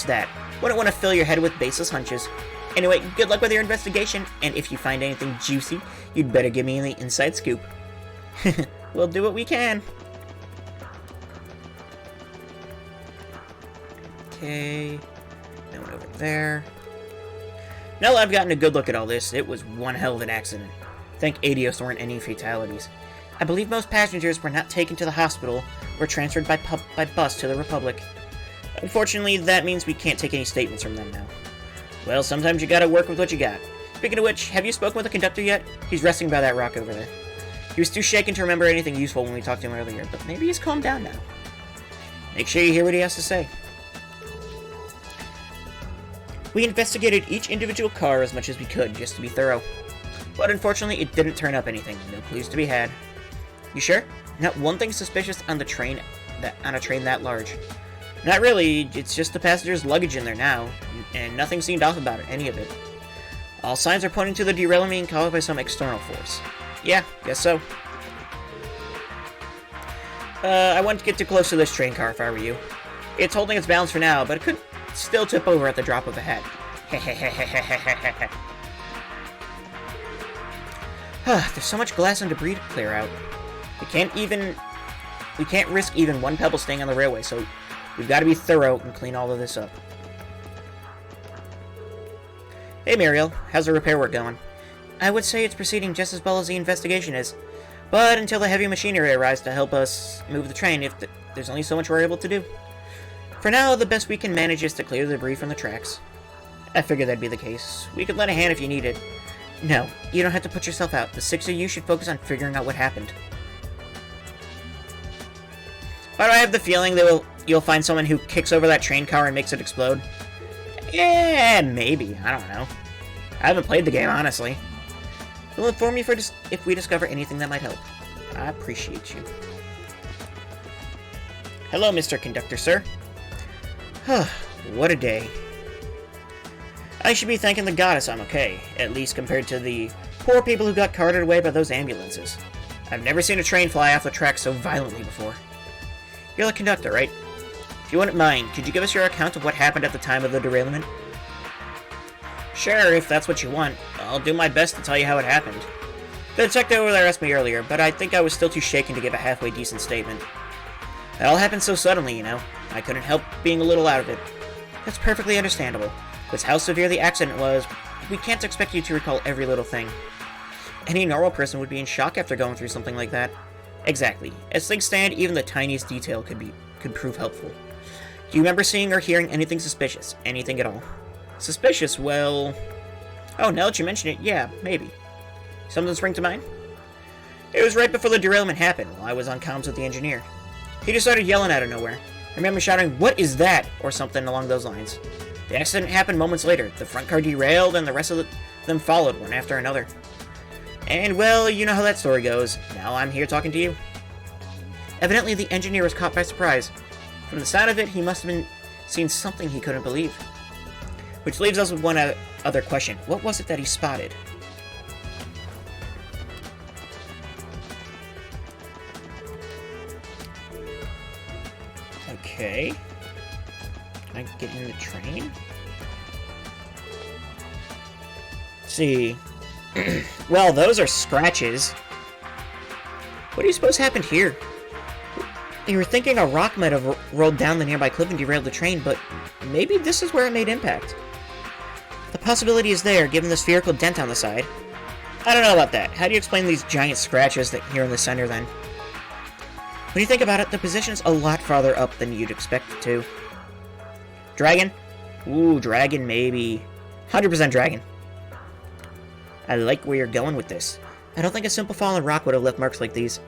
that. Wouldn't want to fill your head with baseless hunches. Anyway, good luck with your investigation, and if you find anything juicy, you'd better give me the inside scoop. We'll do what we can. Okay, note over there. Now that I've gotten a good look at all this, it was one hell of an accident. Thank Adios there weren't any fatalities. I believe most passengers were not taken to the hospital or transferred by bus to the Republic. Unfortunately, that means we can't take any statements from them now. Well, sometimes you gotta work with what you got. Speaking of which, have you spoken with the conductor yet? He's resting by that rock over there. He was too shaken to remember anything useful when we talked to him earlier, but maybe he's calmed down now. Make sure you hear what he has to say. We investigated each individual car as much as we could, just to be thorough. But unfortunately, it didn't turn up anything. No clues to be had. You sure? Not one thing suspicious on a train that large. Not really, it's just the passengers' luggage in there now, and nothing seemed off about it, any of it. All signs are pointing to the derailment being caused by some external force. Yeah, guess so. I wouldn't get too close to this train car if I were you. It's holding its balance for now, but it could still tip over at the drop of a hat. There's so much glass and debris to clear out. We can't risk even one pebble staying on the railway, so we've got to be thorough and clean all of this up. Hey Muriel, how's the repair work going? I would say it's proceeding just as well as the investigation is. But until the heavy machinery arrives to help us move the train, there's only so much we're able to do. For now, the best we can manage is to clear the debris from the tracks. I figured that'd be the case. We could lend a hand if you needed. No, you don't have to put yourself out. The 6 of you should focus on figuring out what happened. But I have the feeling that you'll find someone who kicks over that train car and makes it explode. Yeah, maybe. I don't know. I haven't played the game, honestly. We'll inform you if we discover anything that might help. I appreciate you. Hello, Mr. Conductor, sir. What a day. I should be thanking the goddess I'm okay, at least compared to the poor people who got carted away by those ambulances. I've never seen a train fly off the track so violently before. You're the conductor, right? If you wouldn't mind, could you give us your account of what happened at the time of the derailment? Sure, if that's what you want. I'll do my best to tell you how it happened. The detective over there asked me earlier, but I think I was still too shaken to give a halfway decent statement. It all happened so suddenly, you know. I couldn't help being a little out of it. That's perfectly understandable. With how severe the accident was, we can't expect you to recall every little thing. Any normal person would be in shock after going through something like that. Exactly. As things stand, even the tiniest detail could prove helpful. Do you remember seeing or hearing anything suspicious? Anything at all? Suspicious? Well... Oh, now that you mention it, yeah, maybe. Something spring to mind? It was right before the derailment happened, while I was on comms with the engineer. He just started yelling out of nowhere. I remember shouting, "What is that?" or something along those lines. The accident happened moments later. The front car derailed, and the rest of them followed, one after another. And, well, you know how that story goes. Now I'm here talking to you. Evidently, the engineer was caught by surprise. From the sound of it, he must have been seen something he couldn't believe. Which leaves us with one other question. What was it that he spotted? Okay. Can I get in the train? Let's see. Well, those are scratches. What do you suppose happened here? You were thinking a rock might have rolled down the nearby cliff and derailed the train, but maybe this is where it made impact. The possibility is there, given the spherical dent on the side. I don't know about that. How do you explain these giant scratches that here in the center, then? When you think about it, the position's a lot farther up than you'd expect it to. Dragon? Ooh, dragon, maybe. 100% dragon. I like where you're going with this. I don't think a simple fallen rock would have left marks like these.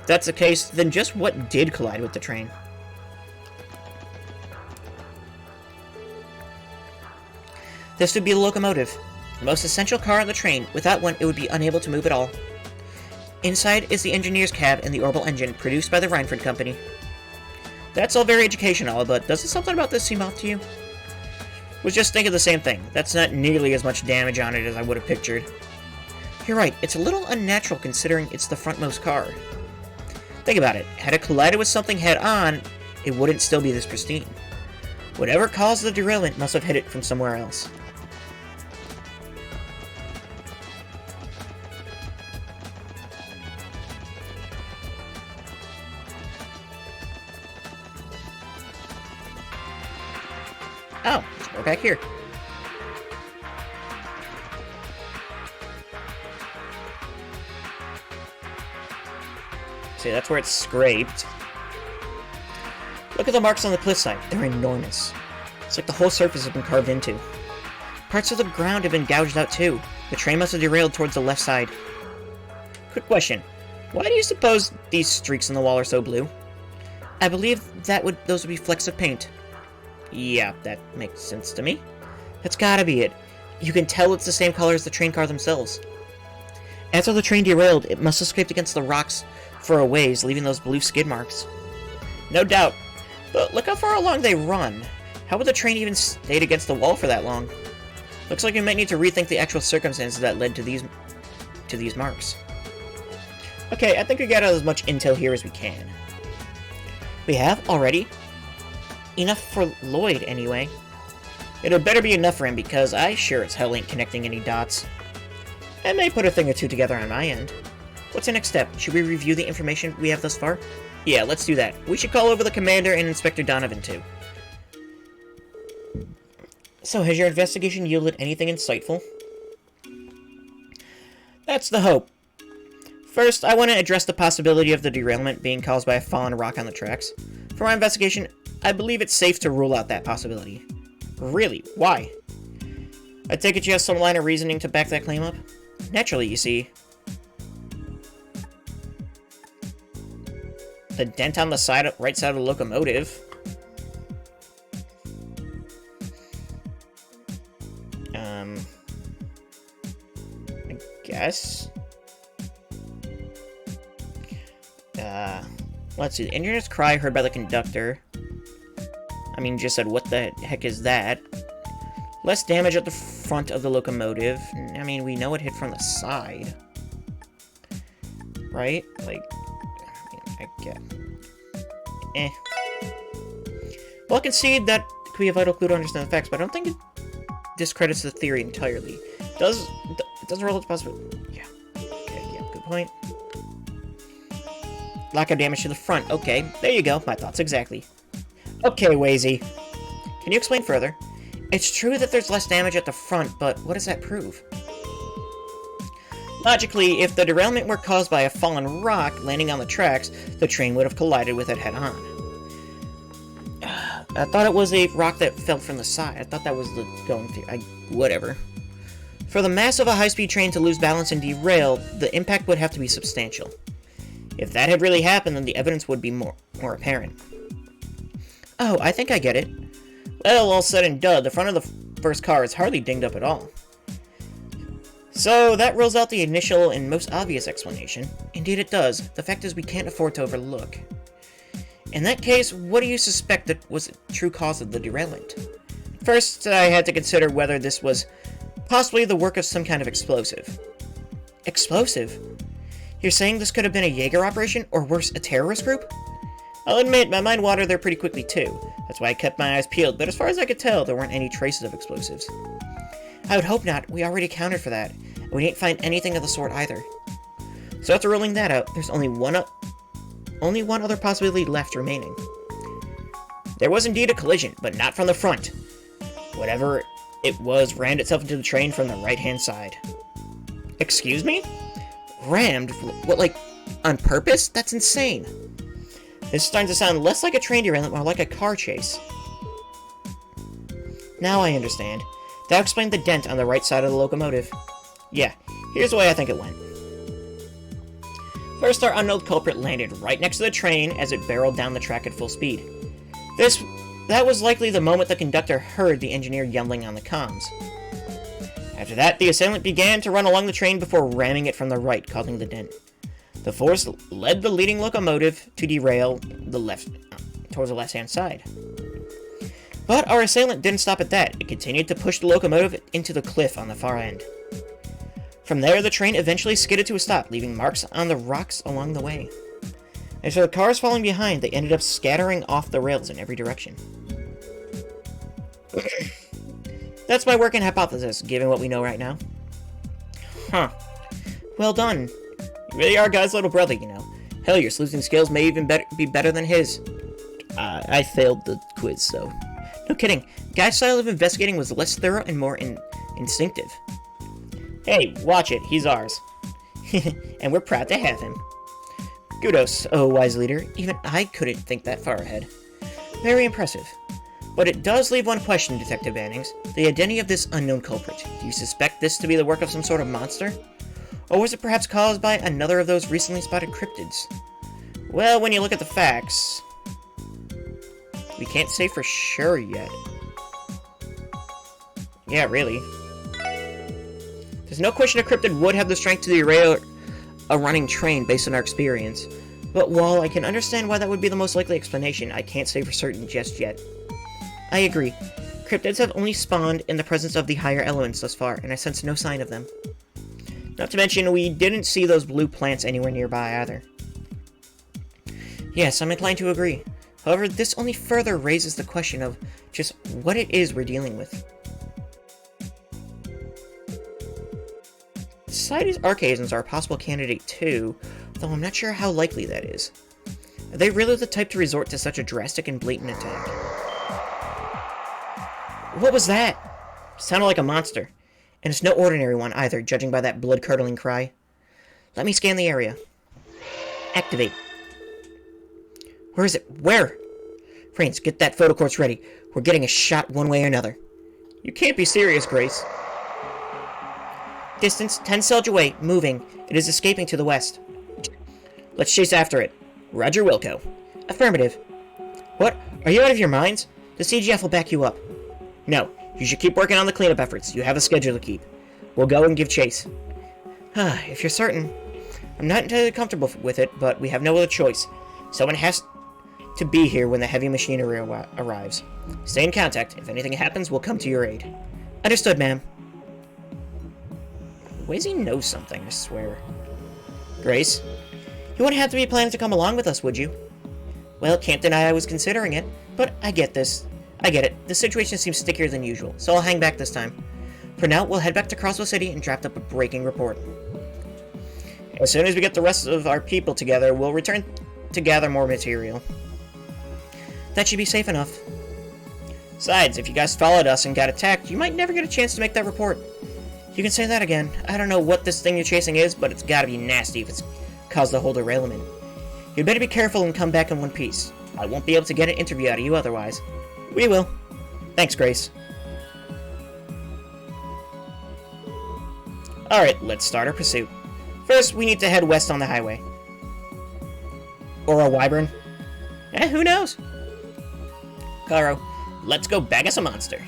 If that's the case, then just what did collide with the train? This would be the locomotive. The most essential car on the train. Without one, it would be unable to move at all. Inside is the engineer's cab and the orbital engine, produced by the Rhineford Company. That's all very educational, but doesn't something about this seem off to you? Was just thinking the same thing. That's not nearly as much damage on it as I would have pictured. You're right, it's a little unnatural considering it's the frontmost car. Think about it. Had it collided with something head-on, it wouldn't still be this pristine. Whatever caused the derailment must have hit it from somewhere else. Oh, we're back here. See, that's where it's scraped. Look at the marks on the cliffside. They're enormous. It's like the whole surface has been carved into. Parts of the ground have been gouged out too. The train must have derailed towards the left side. Quick question. Why do you suppose these streaks in the wall are so blue? I believe those would be flecks of paint. Yeah, that makes sense to me. That's gotta be it. You can tell it's the same color as the train car themselves. After the train derailed, it must have scraped against the rocks for a ways, leaving those blue skid marks. No doubt. But look how far along they run. How would the train even stayed against the wall for that long? Looks like we might need to rethink the actual circumstances that led to these marks. Okay, I think we got as much intel here as we can. We have already? Enough for Lloyd, anyway. It had better be enough for him, because I sure as hell ain't connecting any dots. I may put a thing or two together on my end. What's the next step? Should we review the information we have thus far? Yeah, let's do that. We should call over the Commander and Inspector Donovan, too. So, has your investigation yielded anything insightful? That's the hope. First, I want to address the possibility of the derailment being caused by a fallen rock on the tracks. For my investigation, I believe it's safe to rule out that possibility. Really? Why? I take it you have some line of reasoning to back that claim up? Naturally, you see. The dent on the right side of the locomotive. I guess. Let's see. The engineer's cry heard by the conductor. I mean, just said, what the heck is that? Less damage at the front of the locomotive. I mean, we know it hit from the side. right? Like, I mean, I get... Well, I concede that could be a vital clue to understand the facts, but I don't think it discredits the theory entirely. It doesn't rule out the possibility. Yeah. Okay, yeah, good point. Lack of damage to the front. Okay, there you go. My thoughts exactly. Okay, Wazy. Can you explain further? It's true that there's less damage at the front, but what does that prove? Logically, if the derailment were caused by a fallen rock landing on the tracks, the train would have collided with it head-on. I thought it was a rock that fell from the side. I thought that was the going theory. Whatever. For the mass of a high-speed train to lose balance and derail, the impact would have to be substantial. If that had really happened, then the evidence would be more apparent. Oh, I think I get it. Well, all said and done, the front of the first car is hardly dinged up at all. So, that rules out the initial and most obvious explanation. Indeed it does. The fact is we can't afford to overlook. In that case, what do you suspect that was the true cause of the derailment? First, I had to consider whether this was possibly the work of some kind of explosive. Explosive? You're saying this could have been a Jaeger operation, or worse, a terrorist group? I'll admit, my mind wandered there pretty quickly too. That's why I kept my eyes peeled, but as far as I could tell, there weren't any traces of explosives. I would hope not. We already accounted for that. And we didn't find anything of the sort either. So after ruling that out, there's only one other possibility left remaining. There was indeed a collision, but not from the front. Whatever it was rammed itself into the train from the right-hand side. Excuse me? Rammed? What, like, on purpose? That's insane. This is starting to sound less like a train derailment, more like a car chase. Now I understand. That explained the dent on the right side of the locomotive. Yeah, here's the way I think it went. First, our unknown culprit landed right next to the train as it barreled down the track at full speed. That was likely the moment the conductor heard the engineer yelling on the comms. After that, the assailant began to run along the train before ramming it from the right, causing the dent. The force led the leading locomotive to derail towards the left-hand side. But our assailant didn't stop at that. It continued to push the locomotive into the cliff on the far end. From there, the train eventually skidded to a stop, leaving marks on the rocks along the way. As for the cars falling behind, they ended up scattering off the rails in every direction. That's my working hypothesis, given what we know right now. Huh. Well done. You really are Guy's little brother, you know. Hell, your sleuthing skills may even be better than his. I failed the quiz, so... No kidding. Guy's style of investigating was less thorough and more instinctive. Hey, watch it. He's ours. And we're proud to have him. Kudos, oh wise leader. Even I couldn't think that far ahead. Very impressive. But it does leave one question, Detective Bannings. The identity of this unknown culprit. Do you suspect this to be the work of some sort of monster? Or was it perhaps caused by another of those recently spotted cryptids? Well, when you look at the facts... we can't say for sure yet. Yeah, really. There's no question a cryptid would have the strength to derail a running train based on our experience. But while I can understand why that would be the most likely explanation, I can't say for certain just yet. I agree. Cryptids have only spawned in the presence of the higher elements thus far, and I sense no sign of them. Not to mention, we didn't see those blue plants anywhere nearby either. Yes, I'm inclined to agree. However, this only further raises the question of just what it is we're dealing with. Society's Archaisms are a possible candidate too, though I'm not sure how likely that is. Are they really the type to resort to such a drastic and blatant attack? What was that? It sounded like a monster. And it's no ordinary one either, judging by that blood-curdling cry. Let me scan the area. Activate. Where is it? Where? Brains, get that photocords ready. We're getting a shot one way or another. You can't be serious, Grace. Distance 10 Selge away, moving. It is escaping to the west. Let's chase after it. Roger Wilco. Affirmative. What? Are you out of your minds? The CGF will back you up. No, you should keep working on the cleanup efforts. You have a schedule to keep. We'll go and give chase. If you're certain. I'm not entirely comfortable with it, but we have no other choice. Someone has to be here when the heavy machinery arrives. Stay in contact. If anything happens, we'll come to your aid. Understood, ma'am. Wazy knows something, I swear. Grace, You wouldn't have to be planning to come along with us, would you? Well, can't deny I was considering it, but I get this. I get it. The situation seems stickier than usual, so I'll hang back this time. For now, we'll head back to Crossville City and draft up a breaking report. As soon as we get the rest of our people together, we'll return to gather more material. That should be safe enough. Besides, if you guys followed us and got attacked, you might never get a chance to make that report. You can say that again. I don't know what this thing you're chasing is, but it's gotta be nasty if it's caused the whole derailment. You'd better be careful and come back in one piece. I won't be able to get an interview out of you otherwise. We will. Thanks, Grace. Alright, let's start our pursuit. First, we need to head west on the highway. Or a wyvern. Who knows? Karo, let's go bag us a monster.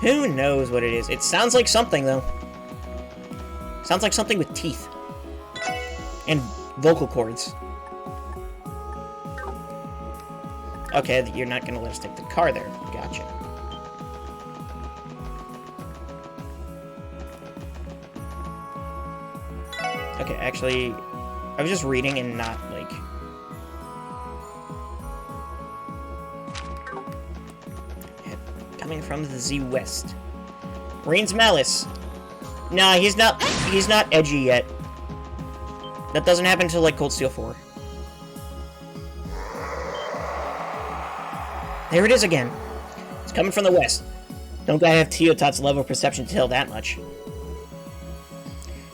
Who knows what it is? It sounds like something, though. Sounds like something with teeth. And vocal cords. Okay, you're not gonna let us take the car there. Gotcha. Okay, actually, I was just reading and not, like... Coming from the Z West. Rain's Malice. Nah, he's not edgy yet. That doesn't happen until, like, Cold Steel 4. There it is again. It's coming from the west. Don't gotta have Teotot's level of perception to tell that much.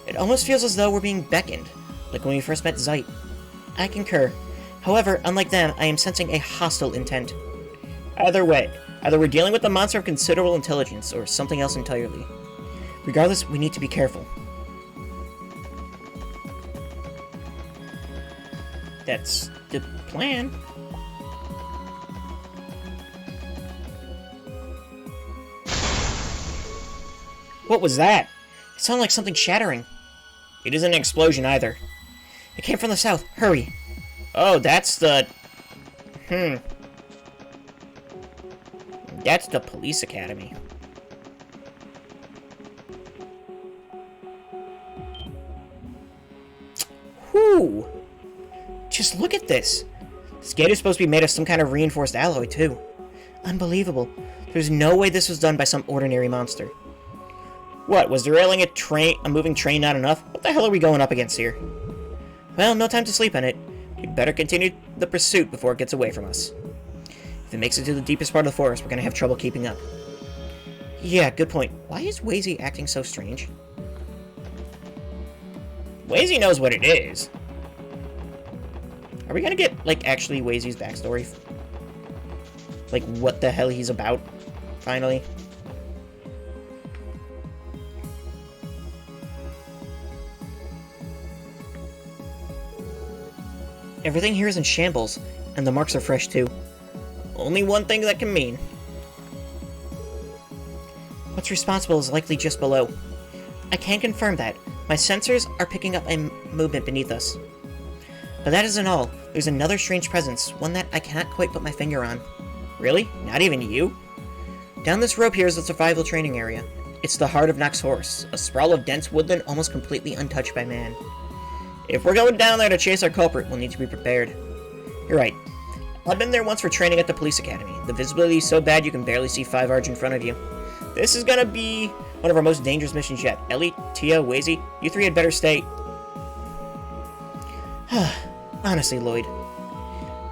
It almost feels as though we're being beckoned, like when we first met Zeit. I concur. However, unlike them, I am sensing a hostile intent. Either way, either we're dealing with a monster of considerable intelligence, or something else entirely. Regardless, we need to be careful. That's the plan. What was that? It sounded like something shattering. It isn't an explosion either. It came from the south. Hurry. Oh, that's the... That's the police academy. Whew. Just look at this. This gate is supposed to be made of some kind of reinforced alloy, too. Unbelievable. There's no way this was done by some ordinary monster. What, was derailing a moving train not enough? What the hell are we going up against here? Well, no time to sleep on it. We'd better continue the pursuit before it gets away from us. If it makes it to the deepest part of the forest, we're gonna have trouble keeping up. Yeah, good point. Why is Wazy acting so strange? Wazy knows what it is. Are we gonna get, like, actually Wazy's backstory? Like, what the hell he's about, finally? Everything here is in shambles, and the marks are fresh too. Only one thing that can mean. What's responsible is likely just below. I can confirm that. My sensors are picking up a movement beneath us. But that isn't all. There's another strange presence, one that I cannot quite put my finger on. Really? Not even you? Down this rope here is the survival training area. It's the heart of Noxhorse, a sprawl of dense woodland almost completely untouched by man. If we're going down there to chase our culprit, we'll need to be prepared. You're right. I've been there once for training at the police academy. The visibility is so bad you can barely see 5 Arch in front of you. This is gonna be one of our most dangerous missions yet. Ellie, Tia, Wazy, you 3 had better stay. Honestly, Lloyd.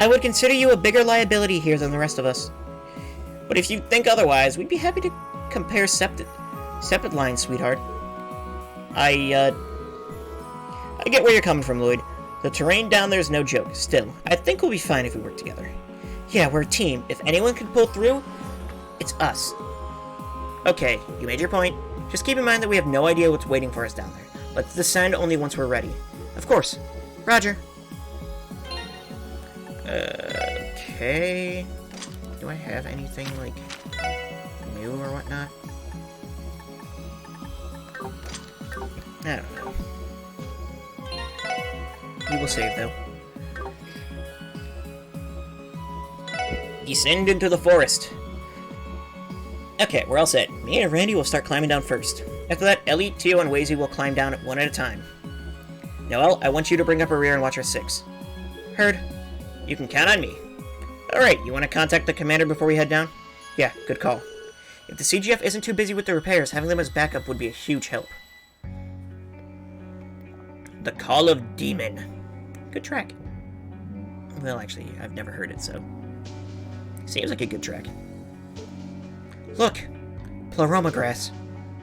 I would consider you a bigger liability here than the rest of us. But if you think otherwise, we'd be happy to compare separate lines, sweetheart. I get where you're coming from, Lloyd. The terrain down there is no joke. Still, I think we'll be fine if we work together. Yeah, we're a team. If anyone can pull through, it's us. Okay, you made your point. Just keep in mind that we have no idea what's waiting for us down there. Let's descend only once we're ready. Of course. Roger. Okay. Do I have anything, like, new or whatnot? I don't know. We will save, though. Descend into the forest. Okay, we're all set. Me and Randy will start climbing down first. After that, Ellie, Tio, and Wazy will climb down one at a time. Noelle, I want you to bring up a rear and watch our 6. Heard. You can count on me. Alright, you want to contact the commander before we head down? Yeah, good call. If the CGF isn't too busy with the repairs, having them as backup would be a huge help. The Call of Demon. Good track. Well, actually, I've never heard it, so... Seems like a good track. Look! Pleroma grass.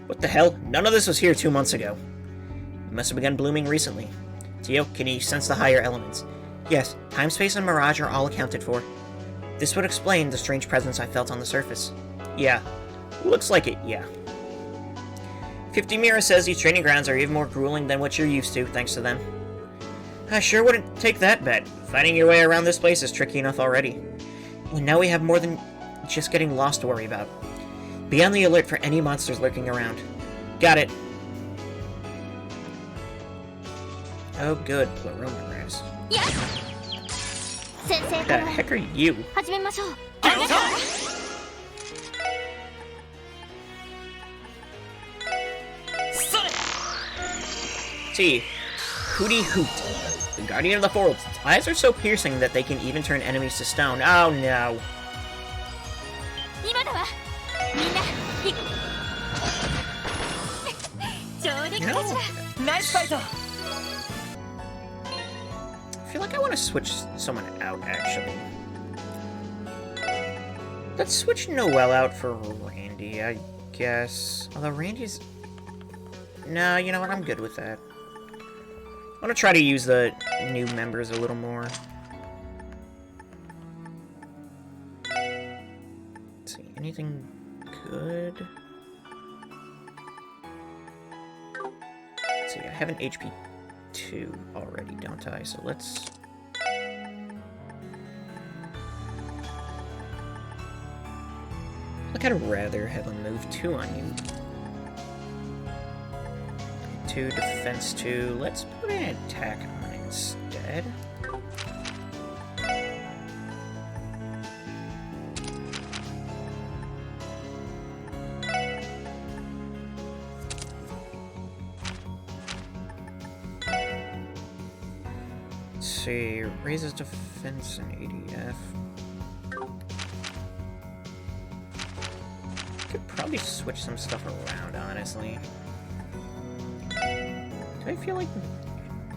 What the hell? None of this was here 2 months ago. It must have begun blooming recently. Tio, can you sense the higher elements? Yes, time, space, and mirage are all accounted for. This would explain the strange presence I felt on the surface. Yeah. Looks like it, yeah. 50 Mira says these training grounds are even more grueling than what you're used to, thanks to them. I sure wouldn't take that bet. Finding your way around this place is tricky enough already. And now we have more than just getting lost to worry about. Be on the alert for any monsters lurking around. Got it. Oh good, Pleroma grass. Yeah. What the heck are you? See, Hooty Hoot, the guardian of the forest. Its eyes are so piercing that they can even turn enemies to stone. Oh no. Nice fight. I feel like I want to switch someone out, actually. Let's switch Noelle out for Randy, I guess. Although Randy's... No, you know what? I'm good with that. I want to try to use the new members a little more. Let's see, anything good? Let's see, I have an HP 2 already, don't I? So let's... Look, I'd rather have a move 2 on you. 2, defense 2. Let's put an attack on instead. Let's see, raises defense and ADF. Could probably switch some stuff around, honestly. Do I feel like...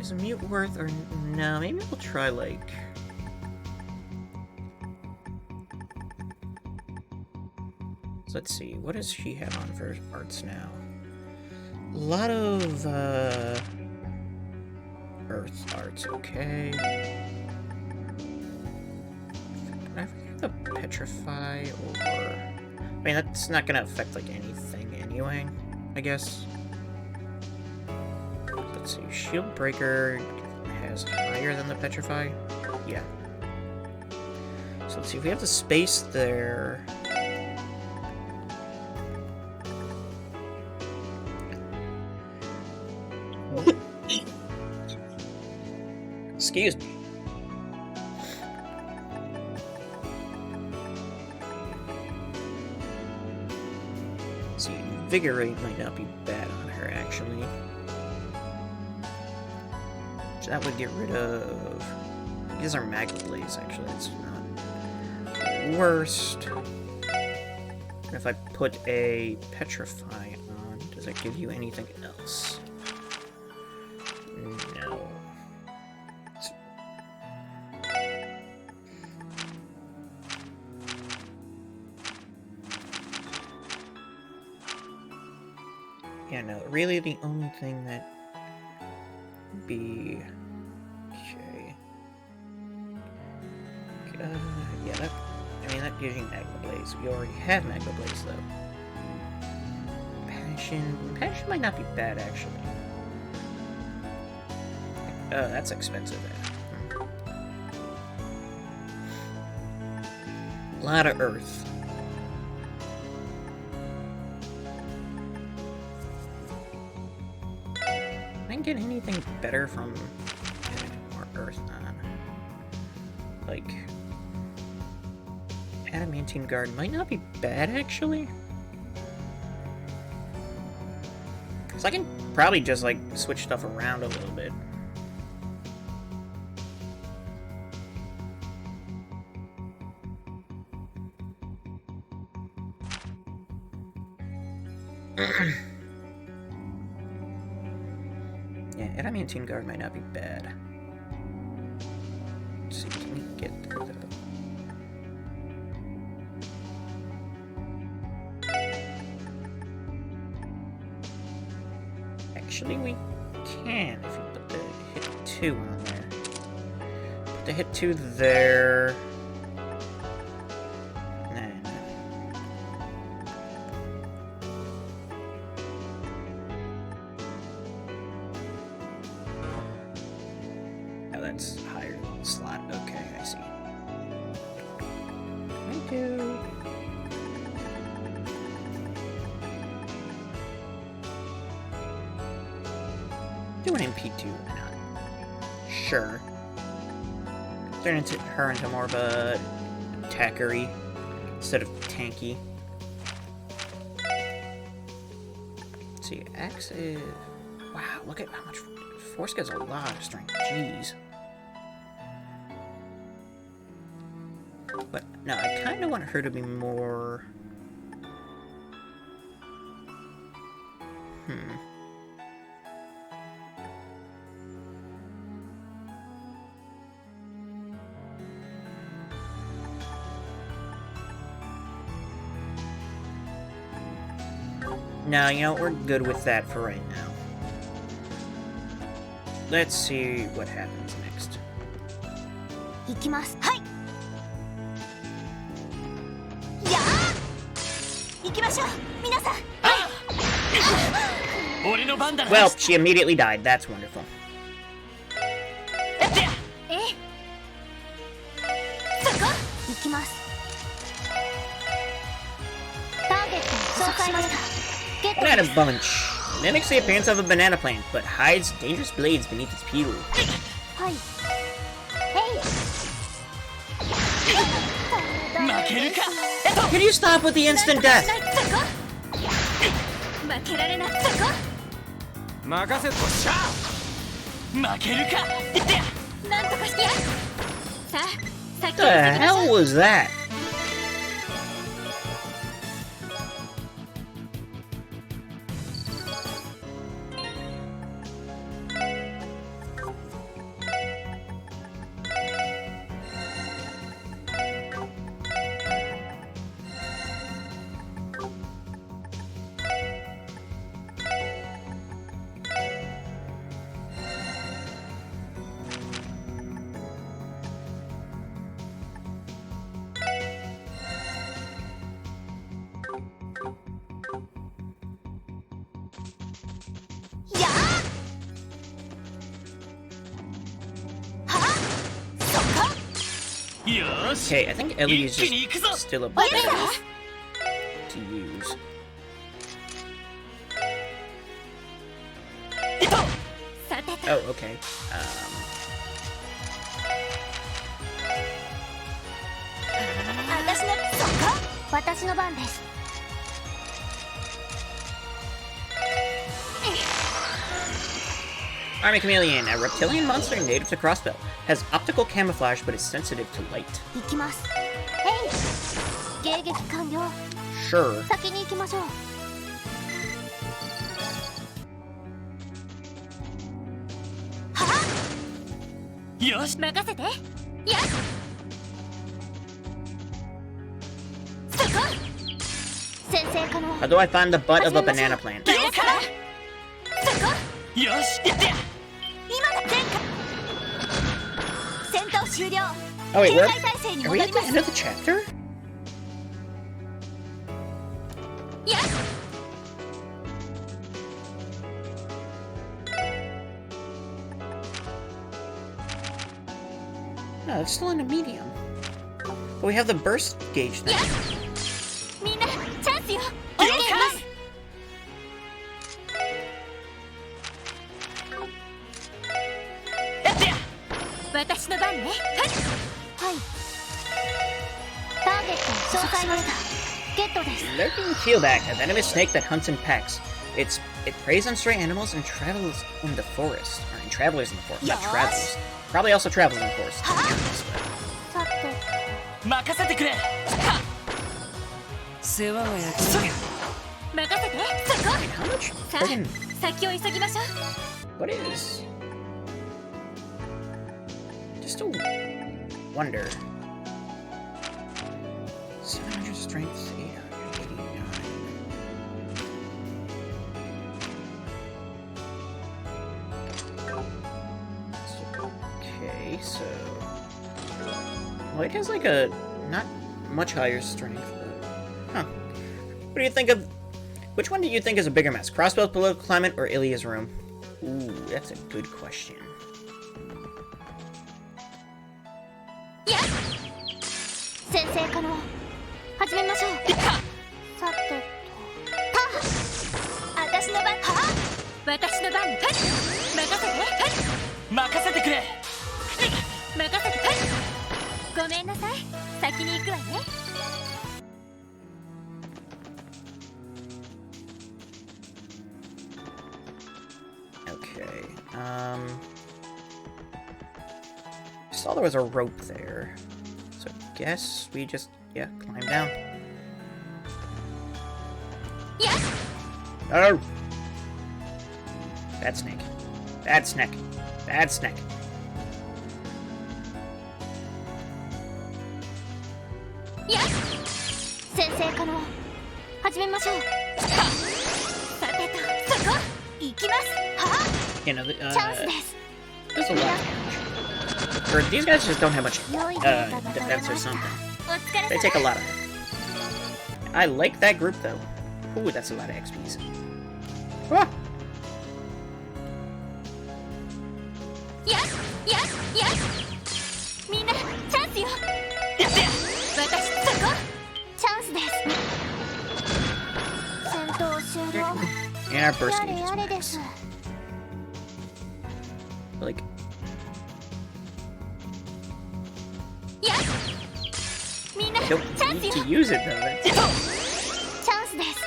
Is a mute worth or... No, maybe we'll try, like... So let's see, what does she have on for arts now? A lot of, Earth arts, okay. Can I forget the Petrify, or... I mean, that's not gonna affect, like, anything anyway, I guess. Let's see, Shield Breaker has higher than the Petrify? Yeah. So let's see, if we have the space there... Excuse me. Let's see, Invigorate might not be bad on her, actually. So that would get rid of... These are Magma Blaze, actually. That's not worst. And if I put a Petrify on, does that give you anything else? No. Yeah, no, really the only thing that would be... Okay. Yeah, that... I mean, that gives you Magma Blaze. We already have Magma Blaze, though. Passion... Passion might not be bad, actually. Oh, that's expensive, then. A lot of Earth. I can get anything better from more Earth on. Like, Adamantine Guard might not be bad, actually. So I can probably just, like, switch stuff around a little bit. Yeah, adamantine guard might not be bad. Let's see, can we get through that? Actually, we can if we put the hit 2 on there. Put the hit 2 there. Then. Oh, that's higher slot. Okay, I see. 22. Do an MP2 or not? Sure. Turn her into more of a attackery instead of tanky. Let's see, X is... Wow, look at how much... Force gets a lot of strength. Jeez. But, no, I kind of want her to be more... No, you know, we're good with that for right now. Let's see what happens next. 行きます。はい。やあ。行きましょう、皆さん。俺の番だな。 Well, she immediately died. That's wonderful. ええ。そこ。行きます。ターゲットを紹介しました。 Banana bunch. Mimics the appearance of a banana plant, but hides dangerous blades beneath its peel. Hey. Can you stop with the instant death? 負けられない。任せとしゃ負けるか。言ってや。なんとかしてや。さあ、先 What the hell was that? Okay, I think Ellie is just still a better to use. Oh, okay. 私の番です。 Army Chameleon, a reptilian monster native to Crossbell, has optical camouflage but is sensitive to light. 行きます。迎撃完了。 Sure. 先に行きましょう。よし、任せて。やっ。そこ。先生可能。 How do I find the butt of a banana plant? 了解。そこ。よし、言ってや。 戦闘終了。 Oh wait, we're, 体制に are we 戻 at り the ます。 end of the chapter? やっ。 No, it's still in a medium. But we have the burst gauge thing. みんなチャンスよ。オッケーです。 私の番ね。はい。ターゲットを紹介しました。ゲットです。Lurking keelback, a venomous snake that hunts in packs. Its It preys on stray animals and travels in the forest. Or in travelers in the forest, not travelers. Probably also travels in the forest. To be honest, but... 任せてくれ。世話は焼きそぎ。任せてそこ how much さ friggin... あ先を急ぎましょう What is... Just a wonder. 700 strength, 889. Okay, so... Well, it has like a not much higher strength, but... Huh. What do you think of... Which one do you think is a bigger mess? Crossbow's political climate or Ilya's room? Ooh, that's a good question. Yeah. 先生可能始めましょうさてとた私の番は私の番はい任せてはい任せてくれ。任せてはいごめんなさい先に行くわね Okay, saw there was a rope there, so I guess we just, yeah, climb down. Yeah. Oh! Bad snake. Bad snake. Bad snake. Yeah. 先生可能始めましょうさてとそこ行きますは You know, チャンスです there's a lot of damage. Or these guys just don't have much defense or something. お疲れ They 様 take a lot of it. I like that group though. Ooh, that's a lot of XPs. Ah! やややみんなチャンスよ私そこチャンスです戦闘終了 And our burst やれ gauge is やれで max. す Like, やみんな I チ don't ャンス need よ to use it though. That's... チャンスです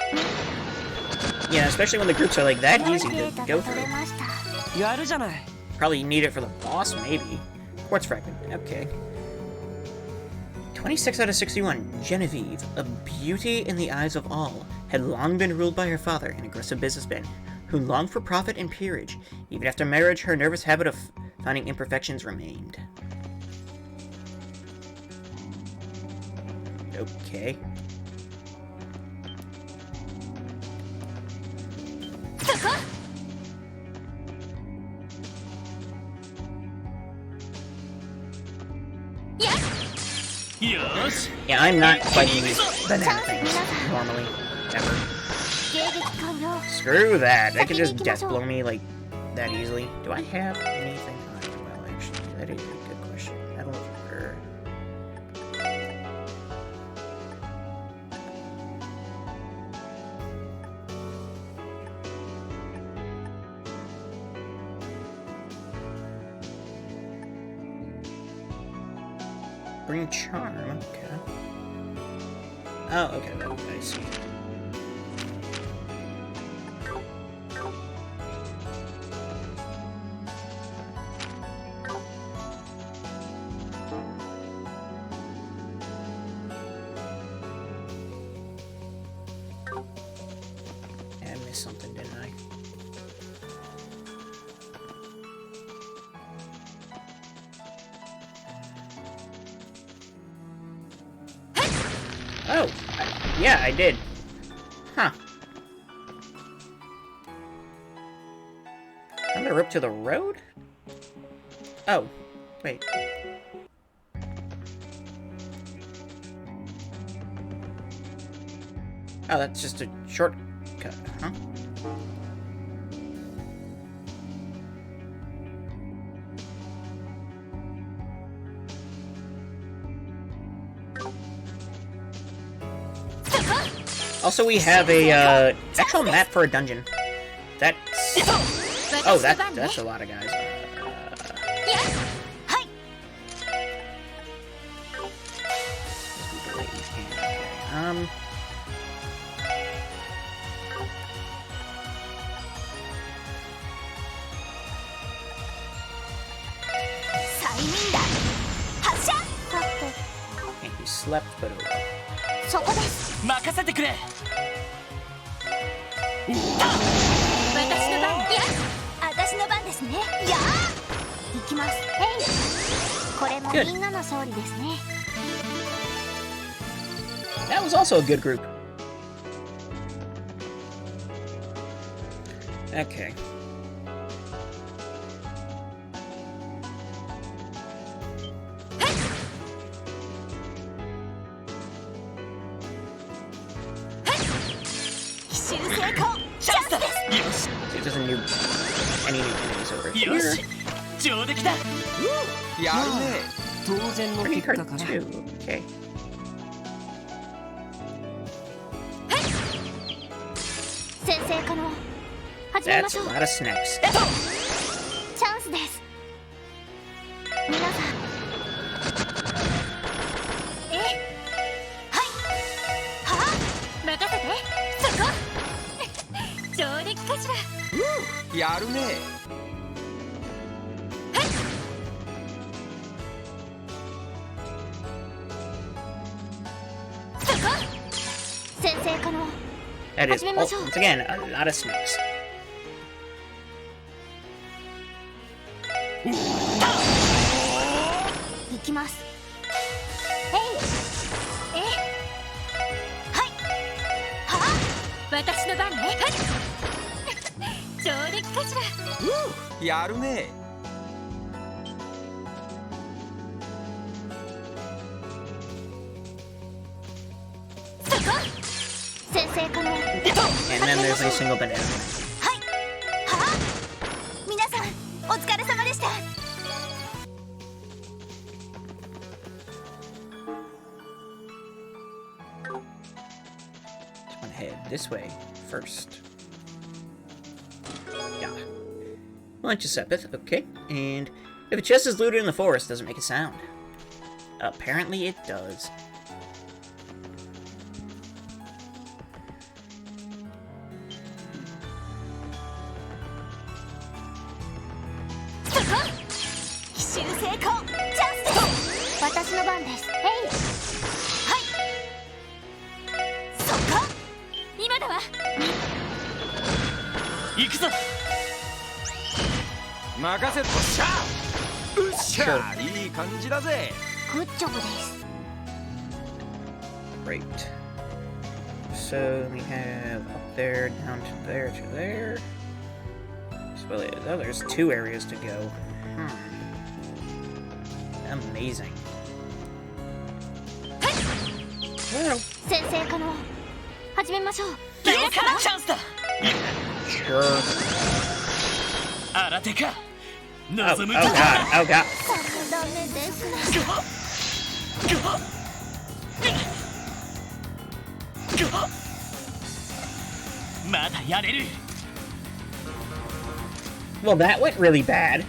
Yeah, especially when the groups are like that 良い easy デ to ータが go 取 through. れました やるじゃない。 Probably need it for the boss, maybe. Quartz fragment, okay. 26 out of 61. Genevieve, a beauty in the eyes of all, had long been ruled by her father, an aggressive businessman, who longed for profit and peerage. Even after marriage, her nervous habit of finding imperfections remained. Okay. そこ よし。 Yeah, I'm not fighting these banana things normally, ever. 迎撃完了 Screw that. They can just death blow me like that easily. Do I have anything? Well, actually, that is a good question. I don't remember. Bring charm. Okay. Oh, okay. I see. I missed something, didn't I? Oh, yeah, I did. Huh. I'm gonna rip to the road? Oh, wait. Oh, that's just a shortcut, huh? Also, we have a actual map for a dungeon. That's oh, that's a lot of guys. slept, but oh well. そこです。任せてくれ。私の番。いや、私の番ですね。いやー、行きます。これもみんなの勝利ですね。 That was also a good group. Okay. Chance だ。よし。 So it doesn't do any new enemies over よ here. し。上出来だ。やるね。当然の Pretty 結果 hard かな。 too. Okay. 先生可能。始めま That's しょ a う。 lot of snacks. チャンスです。皆さん。はい。はあ、任せて。そこ。上出来かしら。やるね。そこ。先生可能。 That is, 始めましょう。 once again, a lot of snacks. 行きます。はい。はあ、私の番ね。上出来かしら。やるね。そこ。先生可能。 And then there's a single banana. はい。はあ、皆さんお疲れ様でした。 Just want to head this way first. Yeah. Lunch is Sepith, okay. And if a chest is looted in the forest, doesn't make a sound. Apparently it does.そこ。奇襲成功。チャンスです。私の番です。はい。そこ。今だわ。行くぞ。任せっとしゃ。うっしゃ。いい感じだぜ。グッジョブです。 Great. So we have up there, down to there, to there. So oh, there's 2 areas to go. Amazing. Well, 先生可能。始めましょう。今からチャンスだ。 sure. 新手か。 Oh, 望む oh god, oh god. ダメです。まだやれる。 Well, that went really bad.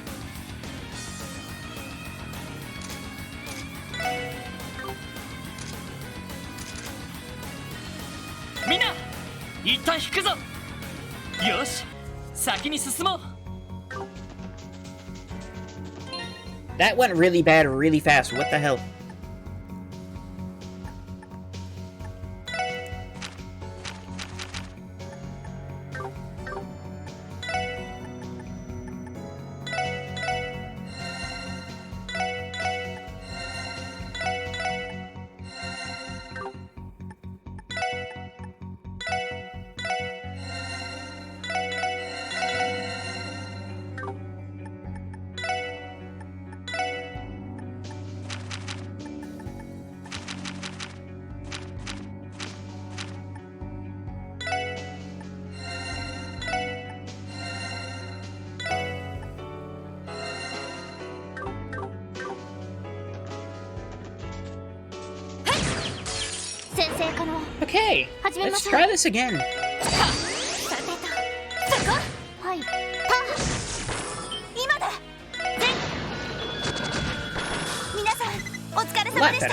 みんな一旦引くぞ。よし、先に進もう。 That went really bad really fast. What the hell? Okay, let's try this again. さてと、そこ。はい。今だ。皆さんお疲れ様でした。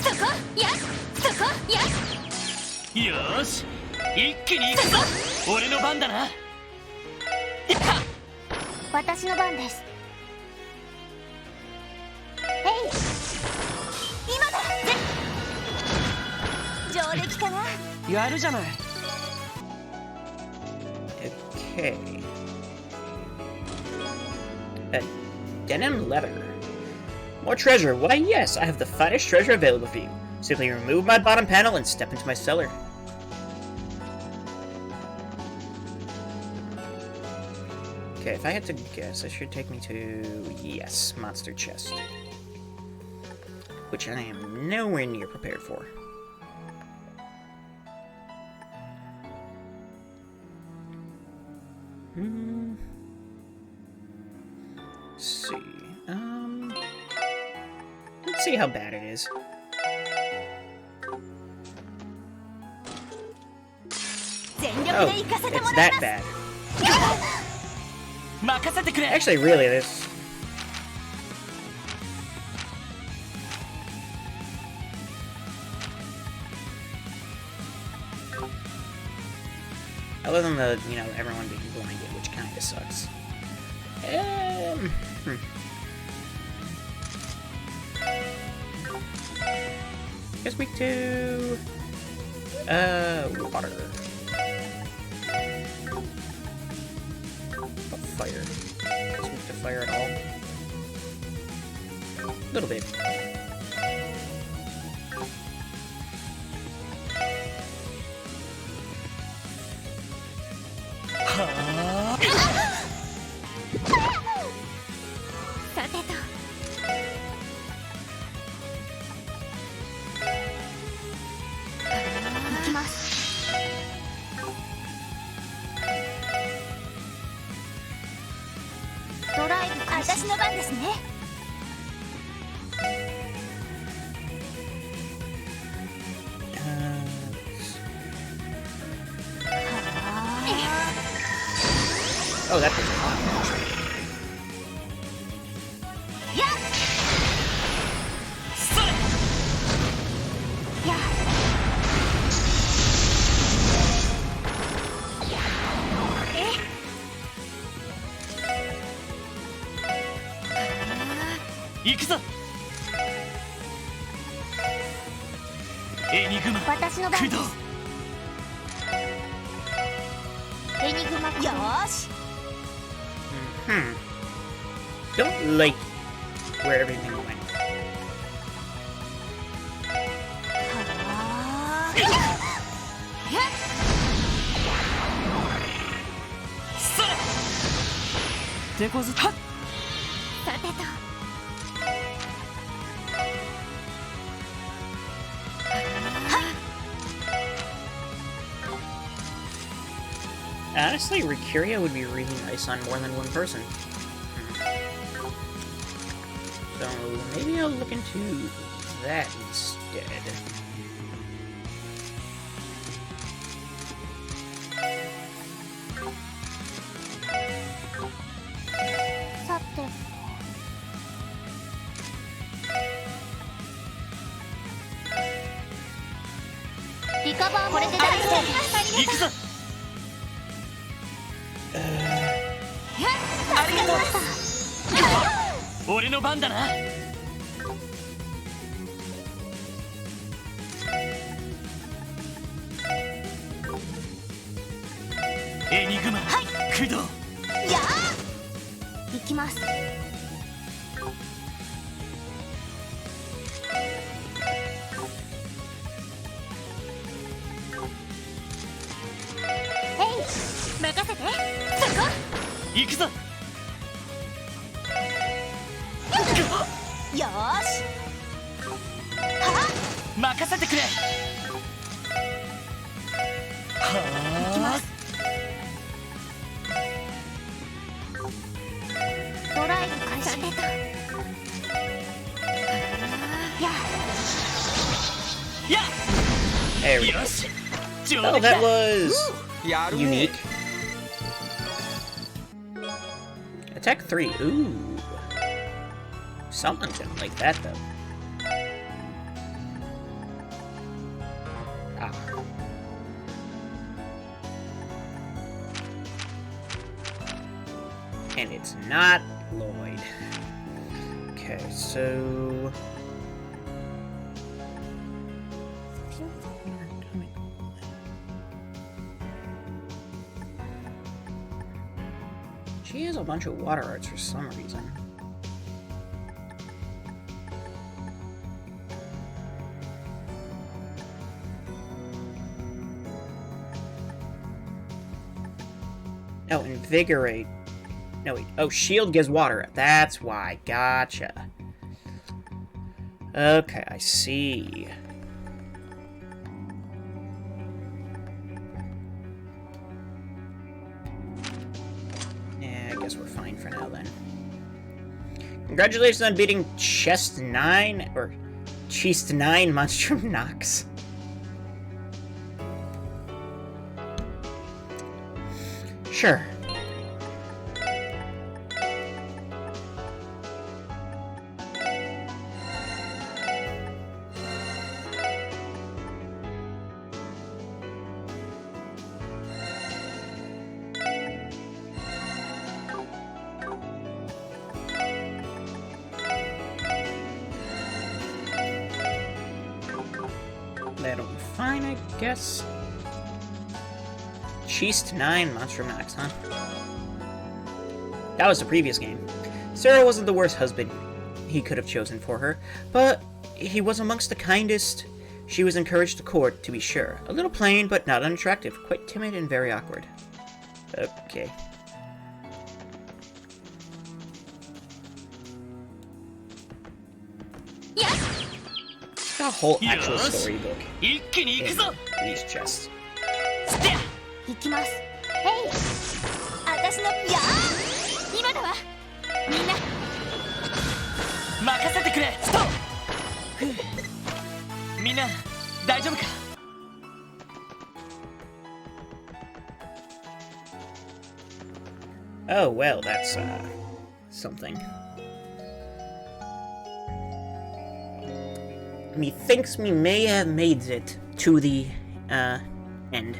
そこ。よーし一気に行くぞ俺の番だな。私の番です。今だ。上出来かな。やるじゃない。Okay. Denim leather. More treasure. Why, yes, I have the finest treasure available for you. Simply remove my bottom panel and step into my cellar. Okay, if I had to guess, it should take me to, yes, monster chest. Which I am nowhere near prepared for. Let's see. Let's see how bad it is. Oh, it's that bad. 任せてくれ。 Actually, really, this. Other than the, you know, everyone being blinded, which kind of sucks. Guess we do water. What fire? Guess we do fire at all. A little bit. Oh, that was hot. Don't like where everything went. Honestly, Ricuria would be really nice on more than one person. So maybe I'll look into that instead. There we go. Oh, that was unique. Attack 3. Ooh. Someone's gonna like that, though. Ah. And it's not Lloyd. Okay, so... She has a bunch of water arts for some reason. Oh, invigorate. No, wait. Oh, shield gives water. That's why. Gotcha. Okay, I see. Yeah, I guess we're fine for now, then. Congratulations on beating Chest 9, or Cheest 9 Monstrum Nox. Sure. That'll be fine, I guess. Cheest 9 Monstrum Nox, huh? That was the previous game. Sarah wasn't the worst husband he could have chosen for her, but he was amongst the kindest. She was encouraged to court, to be sure. A little plain, but not unattractive. Quite timid and very awkward. Okay. Yes. A whole actual storybook 一気に行くぞ in these chests. ステ行きます。えい。私のやー。今だわ。みんな。任せてくれストップみんな大丈夫か Oh, well, that's, something. Methinks me may have made it to the, end.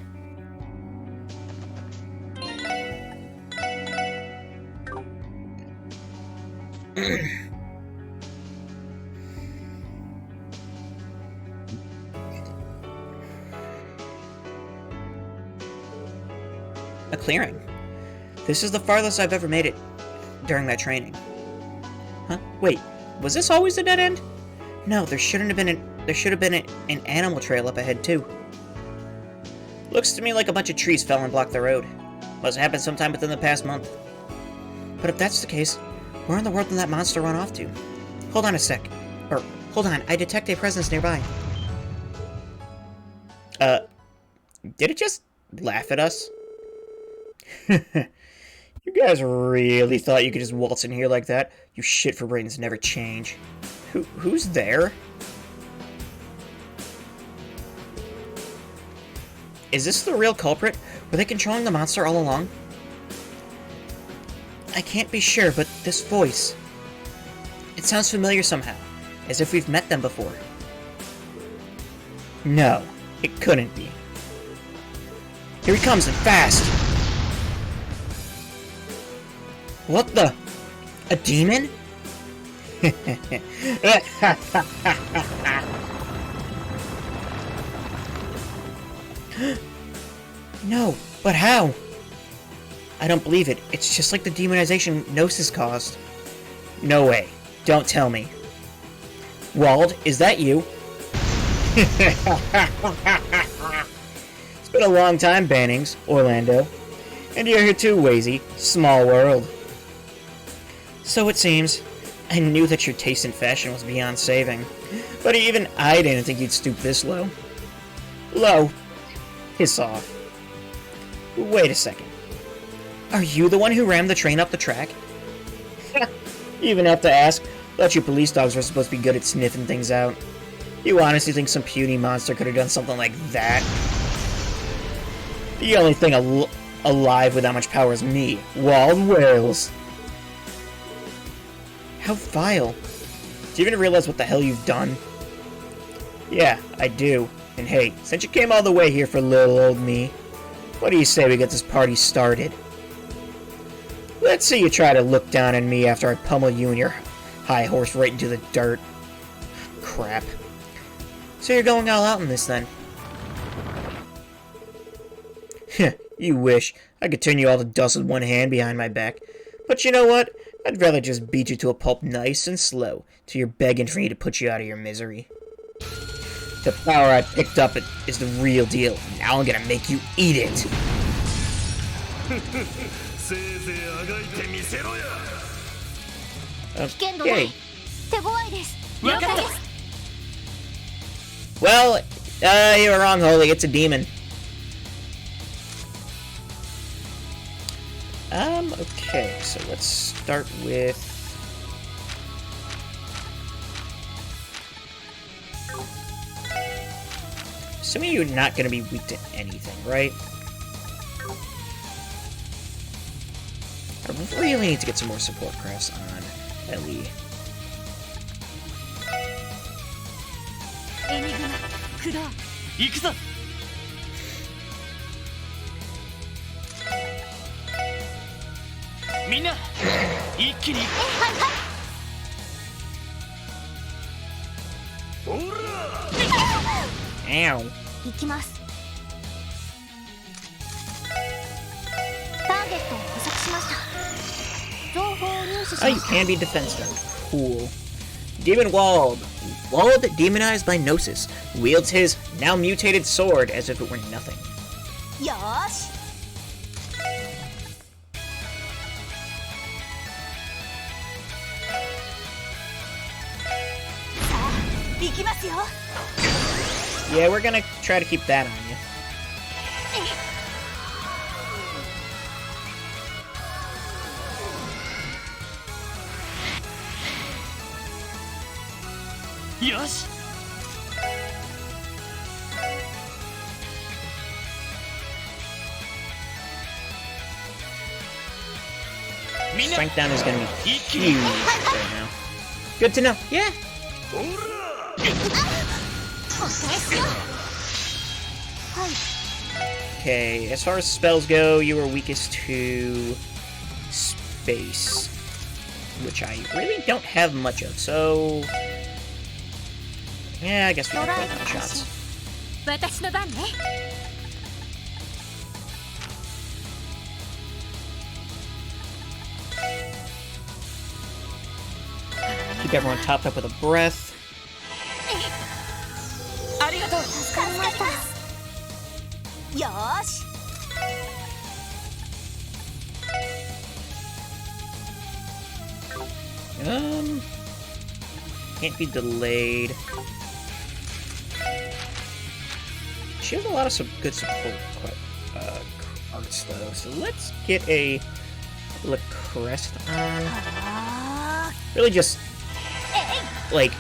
A clearing. This is the farthest I've ever made it during that training. Huh? Wait, was this always the dead end? No, there should have been an animal trail up ahead too. Looks to me like a bunch of trees fell and blocked the road. Must have happened sometime within the past month. But if that's the case, where in the world did that monster run off to? Hold on a sec. Or, hold on, I detect a presence nearby. Did it just laugh at us? You guys really thought you could just waltz in here like that? You shit for brains never change. Who's there? Is this the real culprit? Were they controlling the monster all along? I can't be sure, but this voice... It sounds familiar somehow, as if we've met them before. No, it couldn't be. Here he comes, and fast! What the? A demon? No, but how? I don't believe it. It's just like the demonization Gnosis caused. No way. Don't tell me. Wald, is that you? It's been a long time, Bannings, Orlando. And you're here too, Wazy. Small world. So it seems. I knew that your taste in fashion was beyond saving. But even I didn't think you'd stoop this low. Low? Piss off. Wait a second. Are you the one who rammed the train up the track? You even have to ask. Thought you police dogs were supposed to be good at sniffing things out. You honestly think some puny monster could have done something like that? The only thing alive with that much power is me, Wald Wales. How vile. Do you even realize what the hell you've done? Yeah, I do. And hey, since you came all the way here for little old me, what do you say we get this party started? Let's see you try to look down on me after I pummel you and your high horse right into the dirt. Crap. So you're going all out in this, then? Heh, you wish. I could turn you all to dust with one hand behind my back. But you know what? I'd rather just beat you to a pulp nice and slow, till you're begging for me to put you out of your misery. The power I picked up is the real deal. Now I'm gonna make you eat it. Okay. 手強いです。了解です。 Well, you were wrong, Holy. It's a demon. Okay, so let's start with... Assuming you're not going to be weak to anything, right? I really need to get some more support crafts on Ellie. エニグマ、駆動。行くぞ。みんな一気に。Ow. 行きます。ターゲットを捕捉しました。情報を入手しました。 Oh, you can be defense mode. Cool. Demon Walled. Walled, demonized by Gnosis. Wields his now mutated sword as if it were nothing. よーし。さあ、行きますよ。 Yeah, we're gonna try to keep that on you. Yosh. Strength down is gonna be huge right now. Good to know. Yeah. Okay, as far as spells go, you were weakest to space, which I really don't have much of, so yeah, I guess we can call them shots. 私の番ね。 Keep everyone topped up with a breath. ありがとう。助かりました。よーし。 Can't be delayed. She has a lot of good support cards though, so let's get a Crest on. Really just like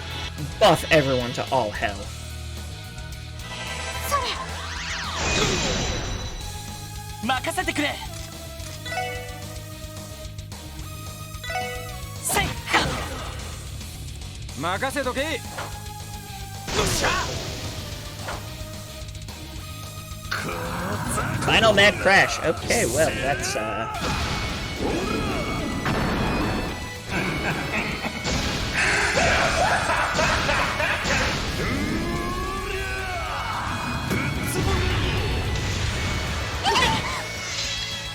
buff everyone to all hell. それ。任せてくれ。せい。任せとけ。よっしゃ。 Final mad crash. Okay, well, that's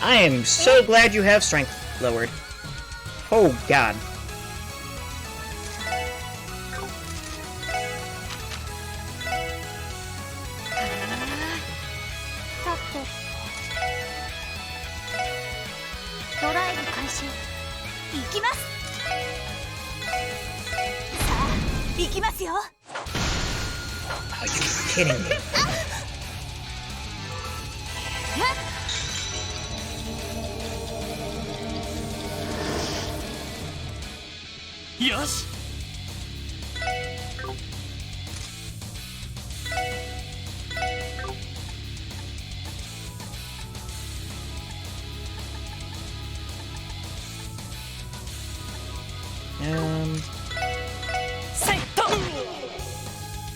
I am so glad you have strength lowered. Oh god. Are you kidding me? Yosh.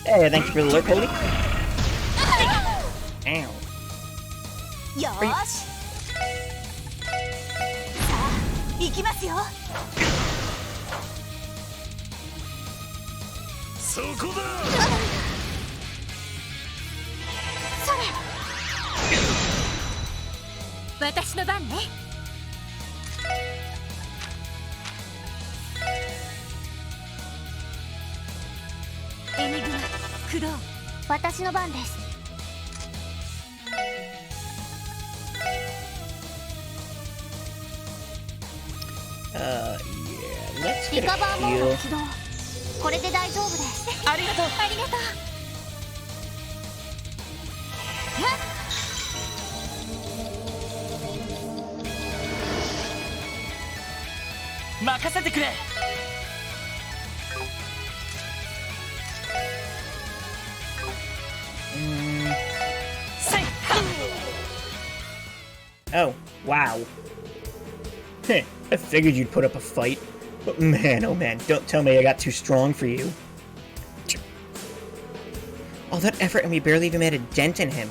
Hey, thank you for the lurk, Holy. Ow. よーし。さあ、行きますよ。そこだ。それ。私の番ね。エニグマ、クロウ、私の番です。Yeah, let's リ get カ a バーモード heal. 起動。これで大丈夫です。ありがとう。ありがとう。任せてくれ。せいは Oh, wow. Heh, I figured you'd put up a fight. But man, oh man, don't tell me I got too strong for you. All that effort and we barely even made a dent in him.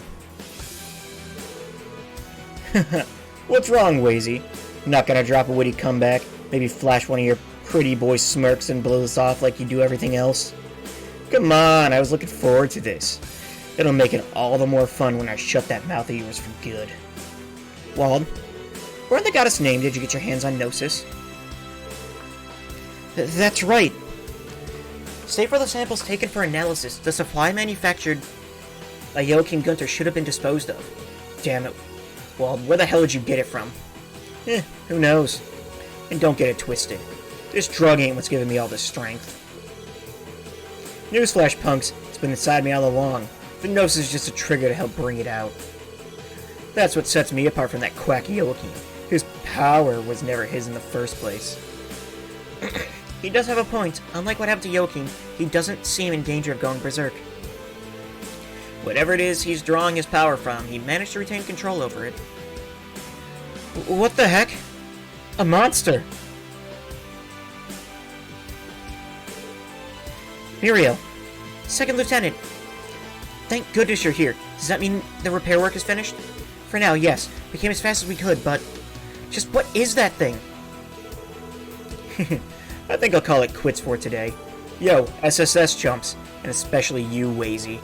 What's wrong, Wazy? Not gonna drop a witty comeback? Maybe flash one of your pretty boy smirks and blow this off like you do everything else? Come on, I was looking forward to this. It'll make it all the more fun when I shut that mouth of yours for good. Wald, where in the goddess name did you get your hands on Gnosis? That's right. Save for the samples taken for analysis, the supply manufactured by Joachim Gunter should have been disposed of. Damn it. Wald, where the hell did you get it from? Who knows? And don't get it twisted. This drug ain't what's giving me all this strength. Newsflash, punks. It's been inside me all along. The Gnosis is just a trigger to help bring it out. That's what sets me apart from that quack Joachim. His power was never his in the first place. He does have a point. Unlike what happened to Joachim, he doesn't seem in danger of going berserk. Whatever it is he's drawing his power from, he managed to retain control over it. What the heck? A monster! Muriel, Second Lieutenant. Thank goodness you're here. Does that mean the repair work is finished? For now, yes. We came as fast as we could, but... just what is that thing? I think I'll call it quits for today. Yo, SSS chumps, and especially you, Wazy.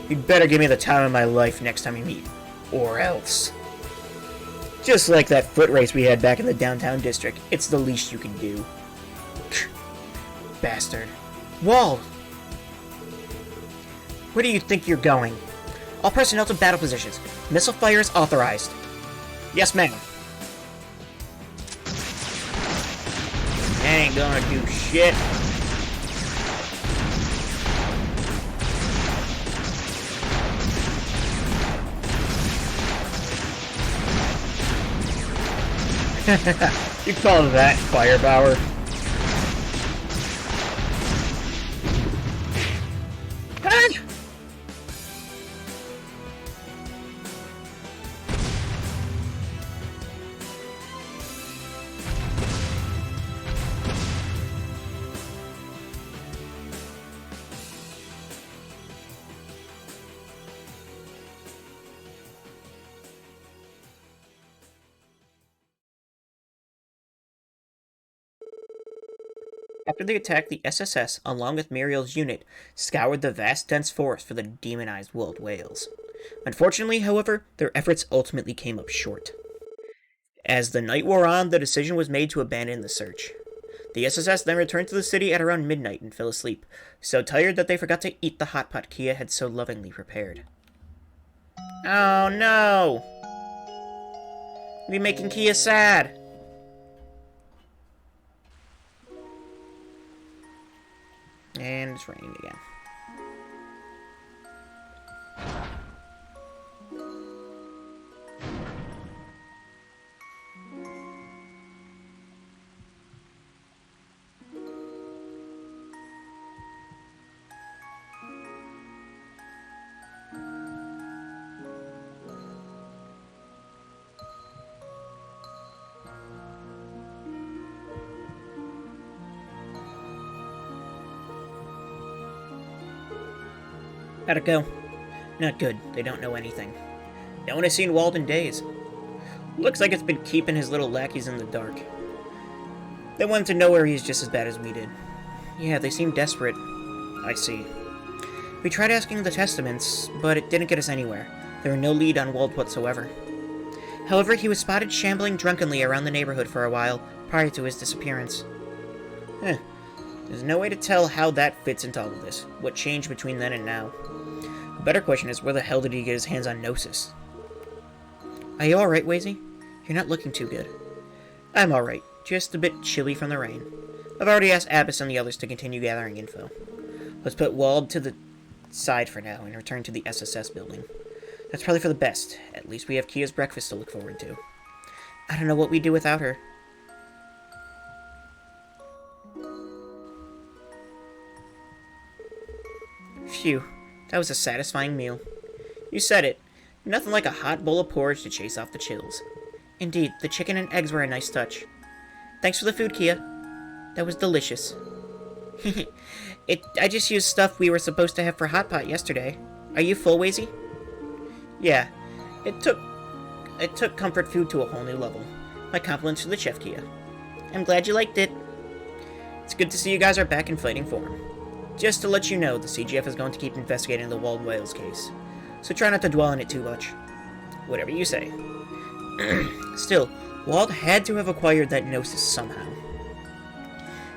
You'd better give me the time of my life next time we meet. Or else. Just like that foot race we had back in the downtown district, it's the least you can do. Bastard. Wald! Where do you think you're going? All personnel to battle positions. Missile fire is authorized. Yes, ma'am. Ain't gonna do shit. You call that firepower? Ah! After the attack, the SSS, along with Muriel's unit, scoured the vast dense forest for the demonized wooled whales. Unfortunately, however, their efforts ultimately came up short. As the night wore on, the decision was made to abandon the search. The SSS then returned to the city at around midnight and fell asleep, so tired that they forgot to eat the hot pot Kia had so lovingly prepared. Oh no! We're making Kia sad! And it's raining again. How'd it go? Not good. They don't know anything. No one has seen Wald in days. Looks like it's been keeping his little lackeys in the dark. They wanted to know where he's just as bad as we did. Yeah, they seem desperate. I see. We tried asking the Testaments, but it didn't get us anywhere. There were no lead on Wald whatsoever. However, he was spotted shambling drunkenly around the neighborhood for a while prior to his disappearance. There's no way to tell how that fits into all of this. What changed between then and now? The better question is, where the hell did he get his hands on Gnosis? Are you alright, Wazy? You're not looking too good. I'm alright. Just a bit chilly from the rain. I've already asked Abbas and the others to continue gathering info. Let's put Wald to the side for now and return to the SSS building. That's probably for the best. At least we have Kia's breakfast to look forward to. I don't know what we'd do without her. Phew, that was a satisfying meal. You said it. Nothing like a hot bowl of porridge to chase off the chills. Indeed, the chicken and eggs were a nice touch. Thanks for the food, Kia. That was delicious. I just used stuff we were supposed to have for Hot Pot yesterday. Are you full, Wazy? Yeah. It took comfort food to a whole new level. My compliments to the chef, Kia. I'm glad you liked it. It's good to see you guys are back in fighting form. Just to let you know, the CGF is going to keep investigating the Wald Wales case, so try not to dwell on it too much. Whatever you say. Still, Wald had to have acquired that Gnosis somehow.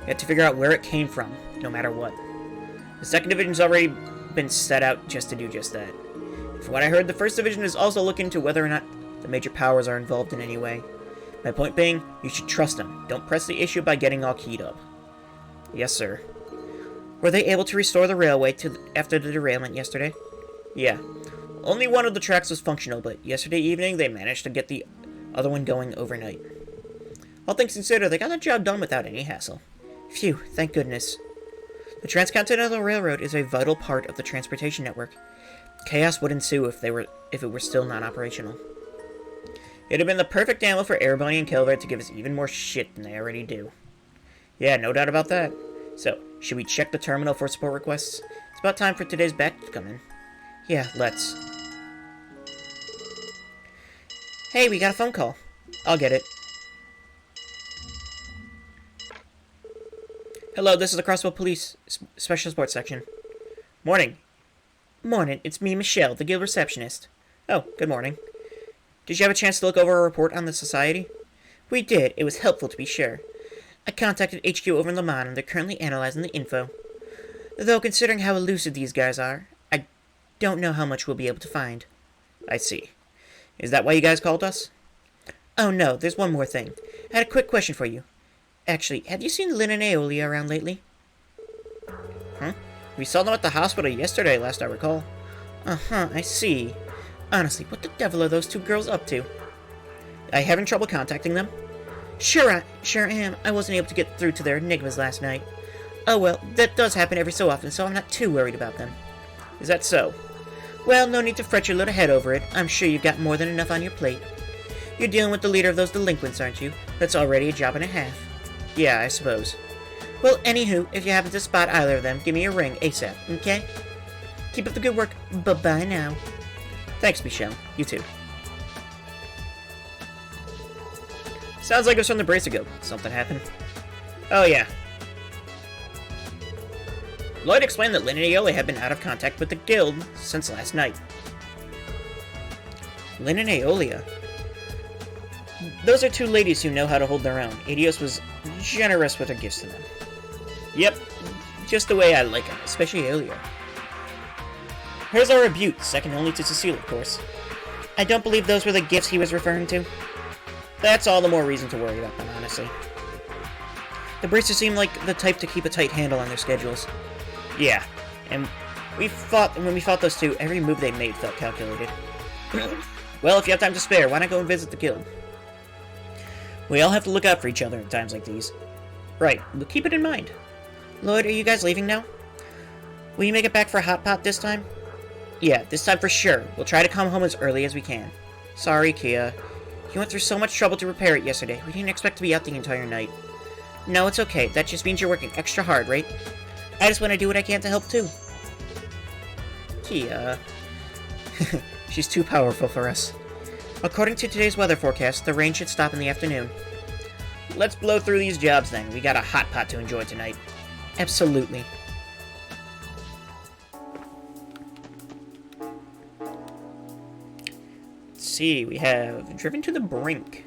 You had to figure out where it came from, no matter what. The 2nd Division's already been set out just to do just that. From what I heard, the 1st Division is also looking into whether or not the major powers are involved in any way. My point being, you should trust them. Don't press the issue by getting all keyed up. Yes, sir. Were they able to restore the railway after the derailment yesterday? Yeah. Only one of the tracks was functional, but yesterday evening they managed to get the other one going overnight. All things considered, they got the job done without any hassle. Phew, thank goodness. The Transcontinental Railroad is a vital part of the transportation network. Chaos would ensue if it were still non-operational. It'd have been the perfect ammo for Airbunny and Kelver to give us even more shit than they already do. Yeah, no doubt about that. So, should we check the terminal for support requests? It's about time for today's batch to come in. Yeah, let's. Hey, we got a phone call. I'll get it. Hello, this is the Crossville Police Special Sports Section. Morning. Morning, it's me, Michelle, the guild receptionist. Oh, good morning. Did you have a chance to look over a report on the society? We did. It was helpful, to be sure. I contacted HQ over in Le Mans, and they're currently analyzing the info. Though, considering how elusive these guys are, I don't know how much we'll be able to find. I see. Is that why you guys called us? Oh, no, there's one more thing. I had a quick question for you. Actually, have you seen Lynn and Aeolia around lately? Huh? We saw them at the hospital yesterday, last I recall. Uh-huh, I see. Honestly, what the devil are those two girls up to? I having trouble contacting them? Sure am. I wasn't able to get through to their enigmas last night. Oh well, that does happen every so often, so I'm not too worried about them. Is that so? Well, no need to fret your little head over it. I'm sure you've got more than enough on your plate. You're dealing with the leader of those delinquents, aren't you? That's already a job and a half. Yeah, I suppose. Well, anywho, if you happen to spot either of them, give me a ring ASAP, okay? Keep up the good work. Bye-bye now. Thanks, Michelle. You too. Sounds like it was from the brace ago. Something happened. Oh, yeah. Lloyd explained that Lynn and Aeolia had been out of contact with the guild since last night. Lynn and Aeolia? Those are two ladies who know how to hold their own. Adios was generous with her gifts to them. Yep, just the way I like them, especially Aeolia. Hers are a beaut, second only to Cecile, of course. I don't believe those were the gifts he was referring to. That's all the more reason to worry about them, honestly. The Bracers seem like the type to keep a tight handle on their schedules. Yeah, and when we fought those two, every move they made felt calculated. Well, if you have time to spare, why not go and visit the guild? We all have to look out for each other at times like these. Right, but keep it in mind. Lloyd, are you guys leaving now? Will you make it back for Hot Pot this time? Yeah, this time for sure. We'll try to come home as early as we can. Sorry, Kia. You went through so much trouble to repair it yesterday. We didn't expect to be out the entire night. No, it's okay. That just means you're working extra hard, right? I just want to do what I can to help, too. Kia. She's too powerful for us. According to today's weather forecast, the rain should stop in the afternoon. let's blow through these jobs then. We got a hot pot to enjoy tonight. Absolutely. Let's see, we have driven to the brink.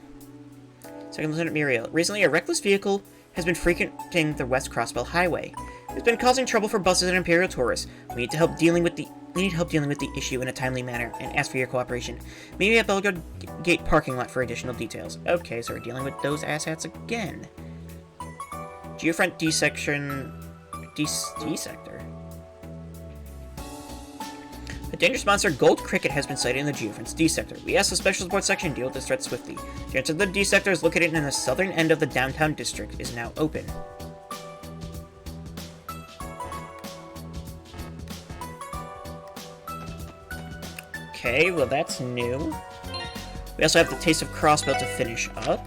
Second Lieutenant Muriel. Recently, a reckless vehicle has been frequenting the West Crossbell Highway. It's been causing trouble for buses and Imperial tourists. We need help dealing with the issue in a timely manner and ask for your cooperation. Maybe at Belgrade Gate parking lot for additional details. Okay, so we're dealing with those asshats again. Geofront D-section... D-sector. A dangerous monster, Gold Cricket, has been sighted in the Geofront's D-sector. We asked the Special Support Section to deal with this threat swiftly. The entrance of the D-sector is located in the southern end of the downtown district is now open. Okay, well that's new. We also have the Taste of Crossbell to finish up.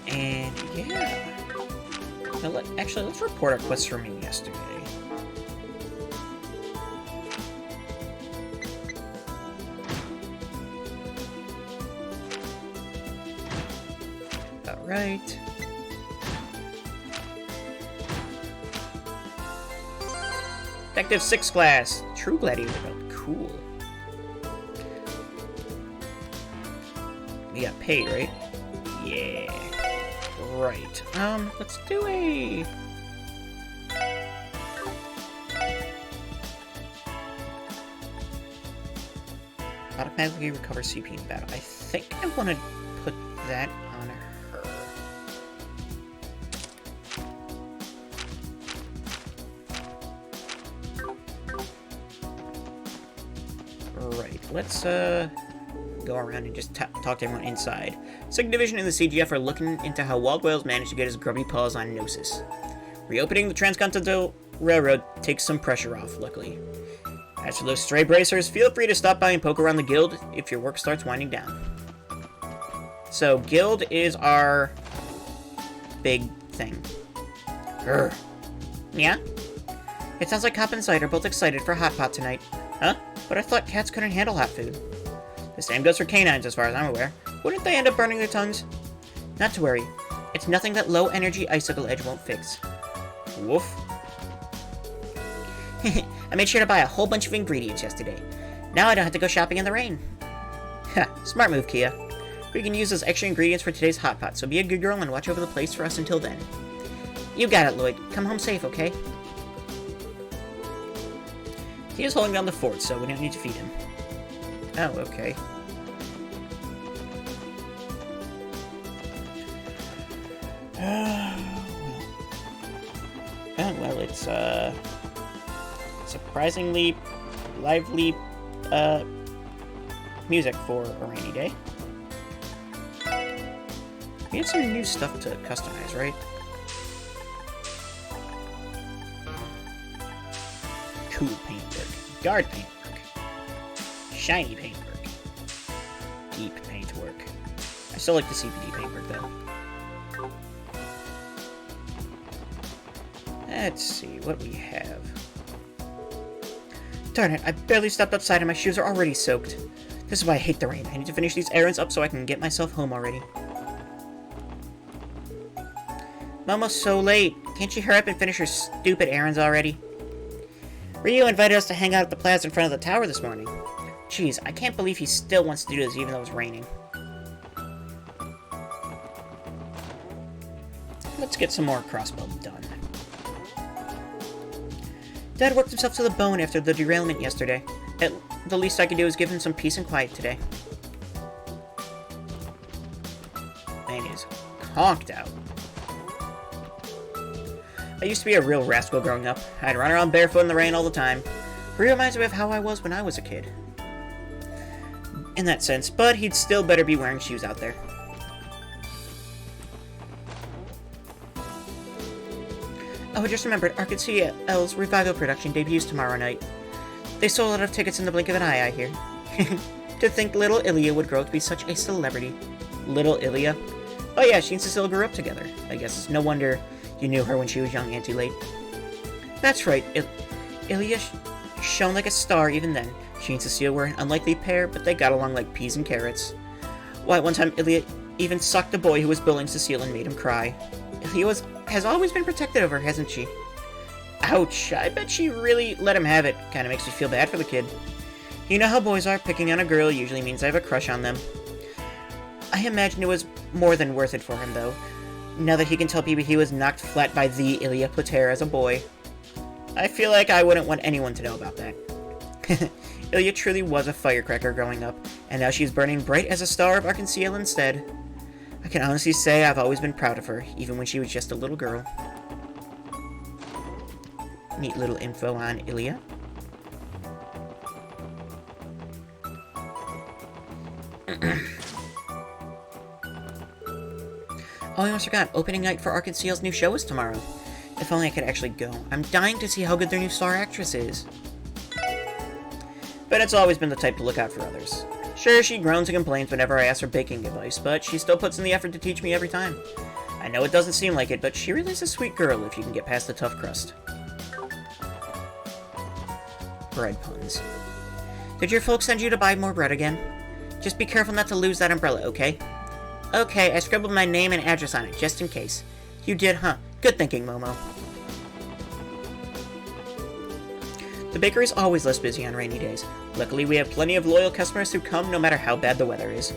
And yeah. Now let's report our quests from yesterday. Alright. Detective 6 class. True Gladiator belt. Cool. We got paid, right? Yeah. Right. Let's do a... automatically recover CP in battle. I think I want to put that on her. Right, let's go around and just talk to everyone inside. 2nd Division and the CGF are looking into how Wild Wales managed to get his grubby paws on Gnosis. Reopening the Transcontinental Railroad takes some pressure off, luckily. As for those stray bracers, feel free to stop by and poke around the guild if your work starts winding down. So, guild is our big thing. Grr. Yeah? It sounds like Hop and Sight are both excited for Hot Pot tonight. Huh? But I thought cats couldn't handle hot food. The same goes for canines as far as I'm aware. Wouldn't they end up burning their tongues? Not to worry. It's nothing that low-energy Icicle Edge won't fix. Woof. I made sure to buy a whole bunch of ingredients yesterday. Now I don't have to go shopping in the rain. Ha, smart move, Kia. We can use those extra ingredients for today's hot pot, so be a good girl and watch over the place for us until then. You got it, Lloyd. Come home safe, okay? He is holding down the fort, so we don't need to feed him. Oh, okay. Oh, well, it's, surprisingly lively, music for a rainy day. We have some new stuff to customize, right? Cool paintwork, guard paintwork, shiny paintwork, deep paintwork. I still like the CPD paintwork though. Let's see what we have. Darn it, I barely stepped outside and my shoes are already soaked. This is why I hate the rain. I need to finish these errands up so I can get myself home already. I'm almost so late. Can't you hurry up and finish your stupid errands already? Ryo invited us to hang out at the plaza in front of the tower this morning. Jeez, I can't believe he still wants to do this even though it's raining. Let's get some more crossbow done. Dad worked himself to the bone after the derailment yesterday. The least I can do is give him some peace and quiet today. Man is conked out. I used to be a real rascal growing up. I'd run around barefoot in the rain all the time. It reminds me of how I was when I was a kid. In that sense, but he'd still better be wearing shoes out there. Oh, I just remembered, Arcadia L's Revival production debuts tomorrow night. They sold out of tickets in the blink of an eye, I hear. To think little Ilya would grow up to be such a celebrity. Little Ilya? Oh yeah, she and Cecile grew up together. I guess it's no wonder you knew her when she was young, Auntie Late. That's right, Ilya shone like a star even then. She and Cecile were an unlikely pair, but they got along like peas and carrots. Why, one time Ilya even sucked a boy who was bullying Cecile and made him cry. Ilya has always been protective of her, hasn't she? Ouch, I bet she really let him have it. Kinda makes me feel bad for the kid. You know how boys are, picking on a girl usually means I have a crush on them. I imagine it was more than worth it for him, though. Now that he can tell people he was knocked flat by the Ilya Plater as a boy. I feel like I wouldn't want anyone to know about that. Ilya truly was a firecracker growing up, and now she's burning bright as a star of Arc-en-Ciel instead. I can honestly say I've always been proud of her, even when she was just a little girl. Neat little info on Ilya. Oh, I almost forgot. Opening night for Arc-en-Ciel's new show is tomorrow. If only I could actually go. I'm dying to see how good their new star actress is. But it's always been the type to look out for others. Sure, she groans and complains whenever I ask for baking advice, but she still puts in the effort to teach me every time. I know it doesn't seem like it, but she really is a sweet girl if you can get past the tough crust. Bread puns. Did your folks send you to buy more bread again? Just be careful not to lose that umbrella, okay? Okay, I scribbled my name and address on it, just in case. You did, huh? Good thinking, Momo. The bakery's always less busy on rainy days. Luckily, we have plenty of loyal customers who come no matter how bad the weather is.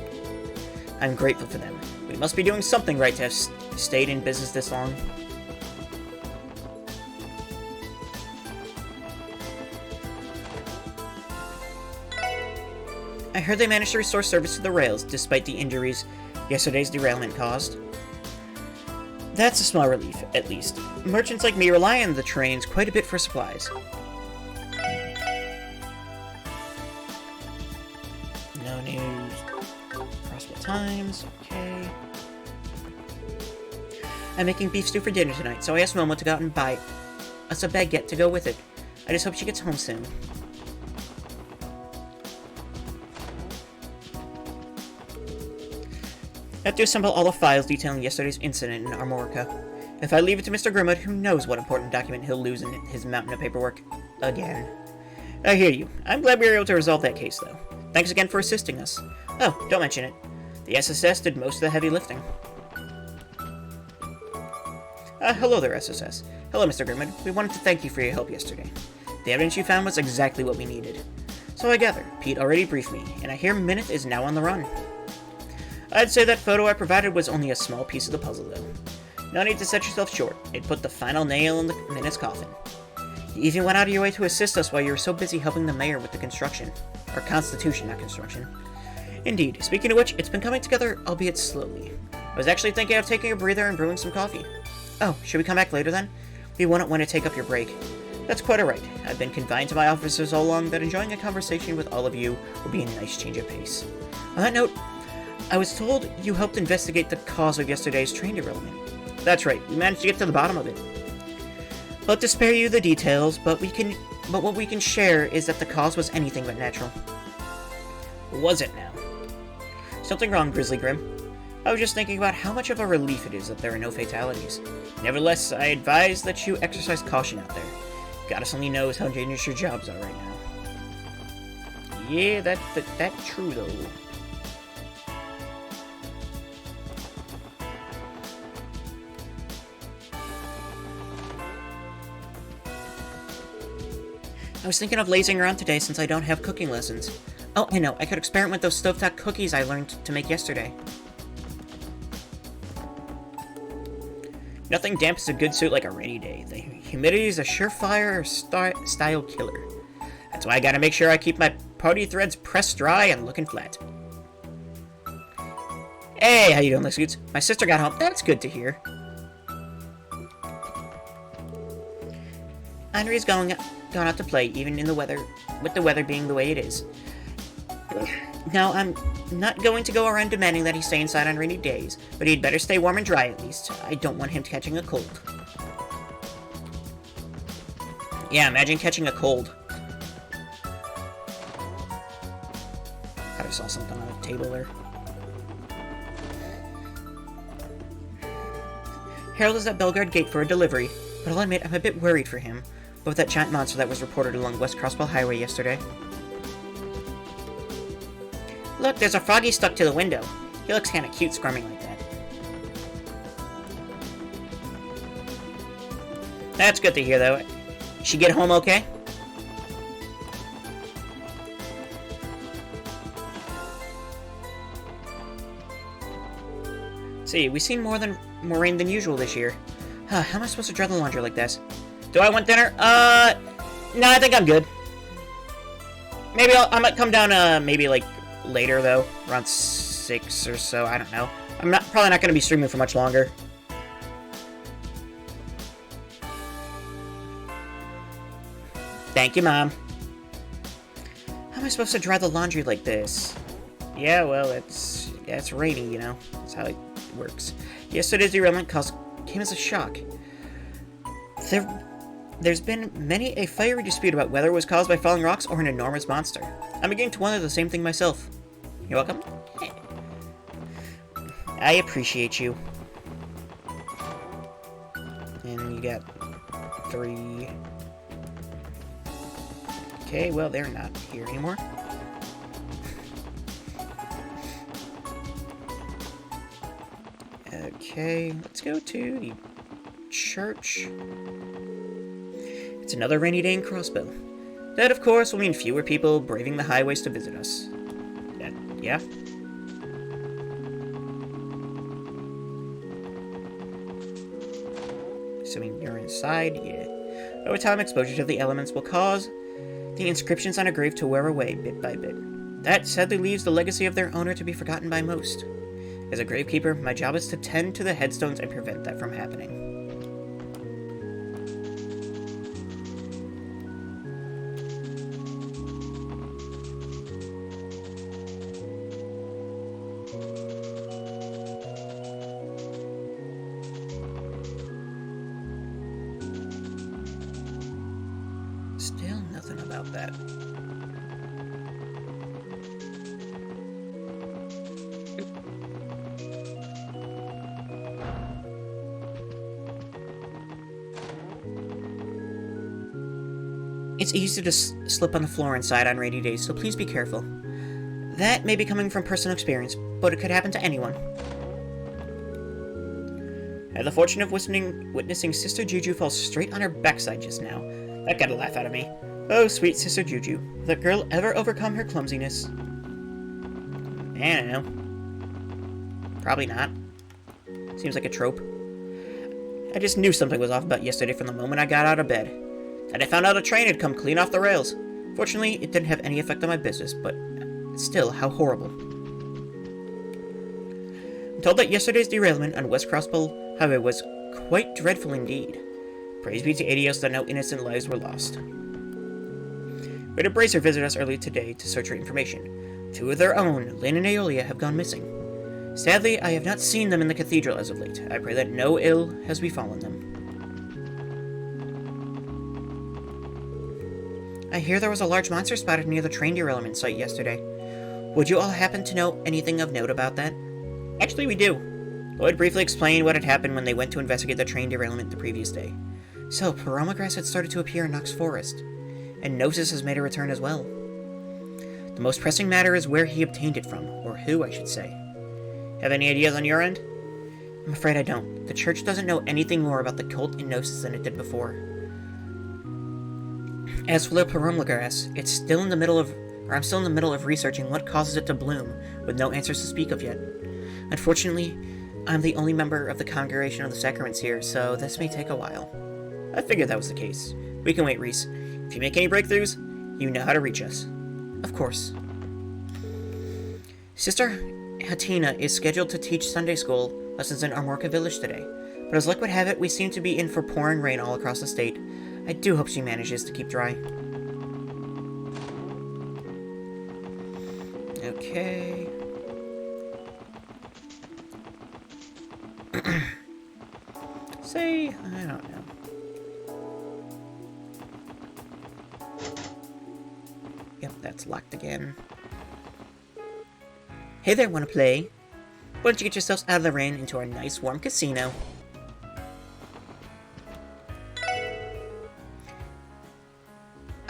I'm grateful for them. We must be doing something right to have stayed in business this long. I heard they managed to restore service to the rails, despite the injuries yesterday's derailment caused. That's a small relief, at least. Merchants like me rely on the trains quite a bit for supplies. No news. Possible times, okay. I'm making beef stew for dinner tonight, so I asked Momo to go out and buy us a baguette to go with it. I just hope she gets home soon. I have to assemble all the files detailing yesterday's incident in Armorica. If I leave it to Mr. Grimwood, who knows what important document he'll lose in his mountain of paperwork. Again. I hear you. I'm glad we were able to resolve that case, though. Thanks again for assisting us. Oh, don't mention it. The SSS did most of the heavy lifting. Hello there, SSS. Hello, Mr. Grimwood. We wanted to thank you for your help yesterday. The evidence you found was exactly what we needed. So I gather, Pete already briefed me, and I hear Minith is now on the run. I'd say that photo I provided was only a small piece of the puzzle, though. No need to set yourself short. It put the final nail in the Minith's coffin. You even went out of your way to assist us while you were so busy helping the mayor with the construction. Or Constitution, not construction. Indeed. Speaking of which, it's been coming together, albeit slowly. I was actually thinking of taking a breather and brewing some coffee. Oh, should we come back later then? We wouldn't want to take up your break. That's quite alright. I've been confined to my office for so long that enjoying a conversation with all of you will be a nice change of pace. On that note, I was told you helped investigate the cause of yesterday's train derailment. That's right, we managed to get to the bottom of it. But to spare you the details, but what we can share is that the cause was anything but natural. Was it now? Something wrong, Grizzly Grim. I was just thinking about how much of a relief it is that there are no fatalities. Nevertheless, I advise that you exercise caution out there. Goddess only knows how dangerous your jobs are right now. Yeah, that's true though. I was thinking of lazing around today since I don't have cooking lessons. Oh, I know, I could experiment with those stovetop cookies I learned to make yesterday. Nothing dampens a good suit like a rainy day. The humidity is a surefire style killer. That's why I gotta make sure I keep my party threads pressed dry and looking flat. Hey, how you doing, Scoots? My sister got home. That's good to hear. Henry's gone out to play, even in the weather, with the weather being the way it is. Now, I'm not going to go around demanding that he stay inside on rainy days, but he'd better stay warm and dry at least. I don't want him catching a cold. Yeah, imagine catching a cold. I saw something on the table there. Harold is at Belgard Gate for a delivery, but I'll admit I'm a bit worried for him. but with that giant monster that was reported along West Crossbell Highway yesterday. Look, there's a froggy stuck to the window. He looks kinda cute squirming like that. That's good to hear, though. She get home okay? See, we've seen more rain than usual this year. How am I supposed to dry the laundry like this? Do I want dinner? No, I think I'm good. Maybe I might come down, maybe, like, later, though. Around 6 or so, I don't know. I'm probably not going to be streaming for much longer. Thank you, Mom. How am I supposed to dry the laundry like this? Yeah, well, it's rainy, you know. That's how it works. Yesterday's derailment came as a shock. There's been many a fiery dispute about whether it was caused by falling rocks or an enormous monster. I'm beginning to wonder the same thing myself. You're welcome. I appreciate you. And you got 3. Okay, well, they're not here anymore. Okay, let's go to the church. It's another rainy day in Crossbow. That, of course, will mean fewer people braving the highways to visit us. Yeah? Assuming you're inside, yeah. Over time, exposure to the elements will cause the inscriptions on a grave to wear away bit by bit. That sadly leaves the legacy of their owner to be forgotten by most. As a gravekeeper, my job is to tend to the headstones and prevent that from happening. Still nothing about that. It's easy to slip on the floor inside on rainy days, so please be careful. That may be coming from personal experience, but it could happen to anyone. I had the fortune of witnessing Sister Juju fall straight on her backside just now. That got a laugh out of me. Oh, sweet Sister Juju. Will that girl ever overcome her clumsiness? I don't know. Probably not. Seems like a trope. I just knew something was off about yesterday from the moment I got out of bed. And I found out a train had come clean off the rails. Fortunately, it didn't have any effect on my business, but still, how horrible. I'm told that yesterday's derailment on West Crossbell Highway was quite dreadful indeed. Praise be to Adios that no innocent lives were lost. Rita Bracer visited us early today to search for information. 2 of their own, Lynn and Aeolia, have gone missing. Sadly, I have not seen them in the cathedral as of late. I pray that no ill has befallen them. I hear there was a large monster spotted near the train derailment site yesterday. Would you all happen to know anything of note about that? Actually, we do. Lloyd briefly explained what had happened when they went to investigate the train derailment the previous day. So, paroma grass had started to appear in Nox Forest, and Gnosis has made a return as well. The most pressing matter is where he obtained it from, or who, I should say. Have any ideas on your end? I'm afraid I don't. The church doesn't know anything more about the cult in Gnosis than it did before. As for the paroma grass, I'm still in the middle of researching what causes it to bloom, with no answers to speak of yet. Unfortunately, I'm the only member of the Congregation of the Sacraments here, so this may take a while. I figured that was the case. We can wait, Reese. If you make any breakthroughs, you know how to reach us. Of course. Sister Hatina is scheduled to teach Sunday school lessons in Armorca Village today, but as luck would have it, we seem to be in for pouring rain all across the state. I do hope she manages to keep dry. Okay. Say, I don't know. Yep, that's locked again. Hey there, wanna play? Why don't you get yourselves out of the rain into our nice warm casino?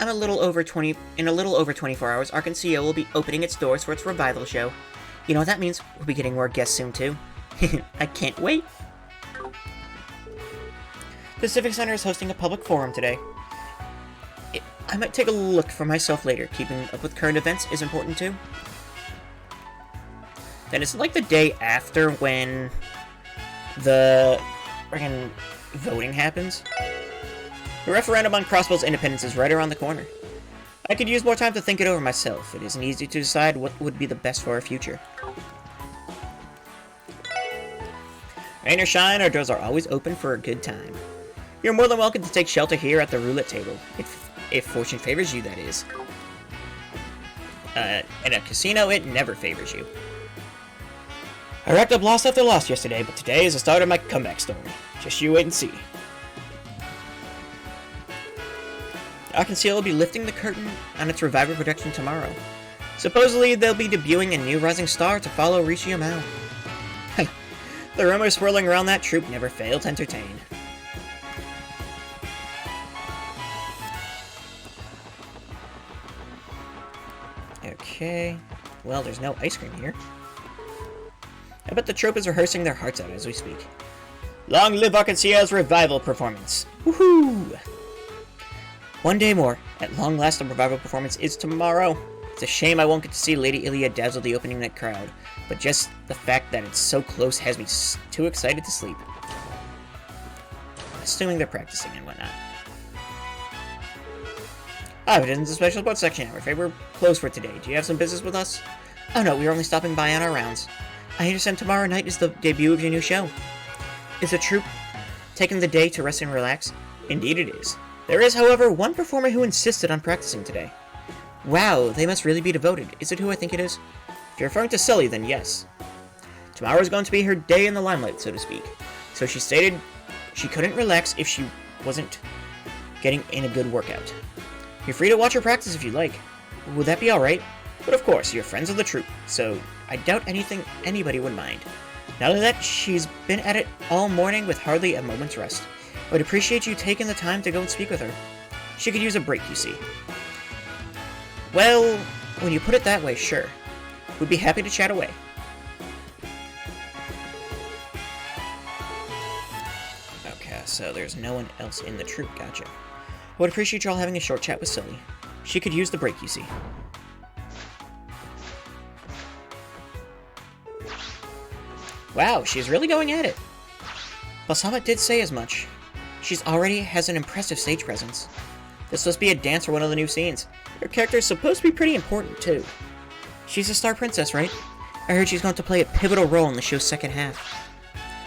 in a little over 24 hours, Ark and CO will be opening its doors for its revival show. You know what that means? We'll be getting more guests soon, too. I can't wait! The Civic Center is hosting a public forum today. I might take a look for myself later. Keeping up with current events is important, too. Then it's like the day after when the friggin' voting happens. The referendum on Crossbell's independence is right around the corner. I could use more time to think it over myself. It isn't easy to decide what would be the best for our future. Rain or shine, our doors are always open for a good time. You're more than welcome to take shelter here at the roulette table, if fortune favors you, that is. In a casino, it never favors you. I racked up loss after loss yesterday, but today is the start of my comeback story. Just you wait and see. Arkansas will be lifting the curtain on its revival production tomorrow. Supposedly, they'll be debuting a new rising star to follow Rishi Amao. The rumors swirling around that troupe never fail to entertain. Okay, well, there's no ice cream here. I bet the troupe is rehearsing their hearts out as we speak. Long live Arkansas's revival performance! Woohoo! One day more. At long last, the revival performance is tomorrow. It's a shame I won't get to see Lady Ilia dazzle the opening night crowd, but just the fact that it's so close has me too excited to sleep. Assuming they're practicing and whatnot. Ah, but it's a special sports section. I'm afraid we're closed for today. Do you have some business with us? Oh no, we were only stopping by on our rounds. I understand tomorrow night is the debut of your new show. Is the troupe taking the day to rest and relax? Indeed it is. There is, however, one performer who insisted on practicing today. Wow, they must really be devoted. Is it who I think it is? If you're referring to Sully, then yes. Tomorrow is going to be her day in the limelight, so to speak. So she stated she couldn't relax if she wasn't getting in a good workout. You're free to watch her practice if you like. Would that be alright? But of course, you're friends of the troupe, so I doubt anybody would mind. Not only that, she's been at it all morning with hardly a moment's rest. I would appreciate you taking the time to go and speak with her. She could use a break, you see. Well, when you put it that way, sure. We'd be happy to chat away. Okay, so there's no one else in the troupe, gotcha. I would appreciate y'all having a short chat with Sully. She could use the break, you see. Wow, she's really going at it. Balsama did say as much. She's already has an impressive stage presence. This must be a dance for one of the new scenes. Her character is supposed to be pretty important, too. She's a star princess, right? I heard she's going to play a pivotal role in the show's second half.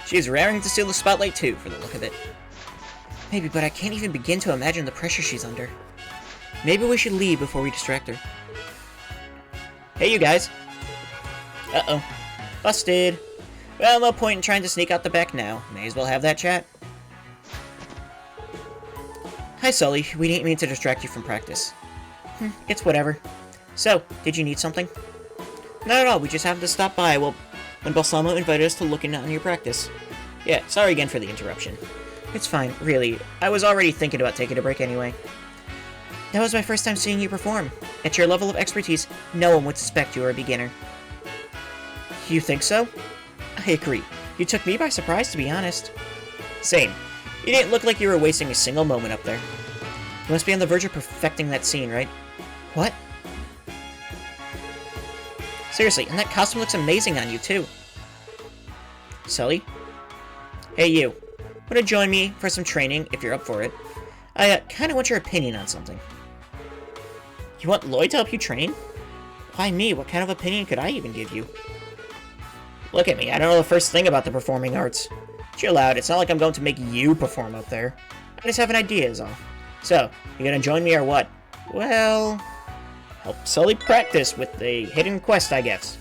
She's raring to steal the spotlight, too, for the look of it. Maybe, but I can't even begin to imagine the pressure she's under. Maybe we should leave before we distract her. Hey, you guys. Uh-oh. Busted. Well, no point in trying to sneak out the back now. May as well have that chat. Hi, Sully. We didn't mean to distract you from practice. It's whatever. So, did you need something? Not at all. We just happened to stop by when Balsamo invited us to look in on your practice. Yeah, sorry again for the interruption. It's fine, really. I was already thinking about taking a break anyway. That was my first time seeing you perform. At your level of expertise, no one would suspect you were a beginner. You think so? I agree. You took me by surprise, to be honest. Same. You didn't look like you were wasting a single moment up there. You must be on the verge of perfecting that scene, right? What? Seriously, and that costume looks amazing on you, too. Sully? Hey, you. Want to join me for some training, if you're up for it? I kind of want your opinion on something. You want Lloyd to help you train? Why me? What kind of opinion could I even give you? Look at me, I don't know the first thing about the performing arts. Chill out, it's not like I'm going to make you perform up there. I just have an idea is all. So, you gonna join me or what? Well, help Sully practice with the hidden quest, I guess.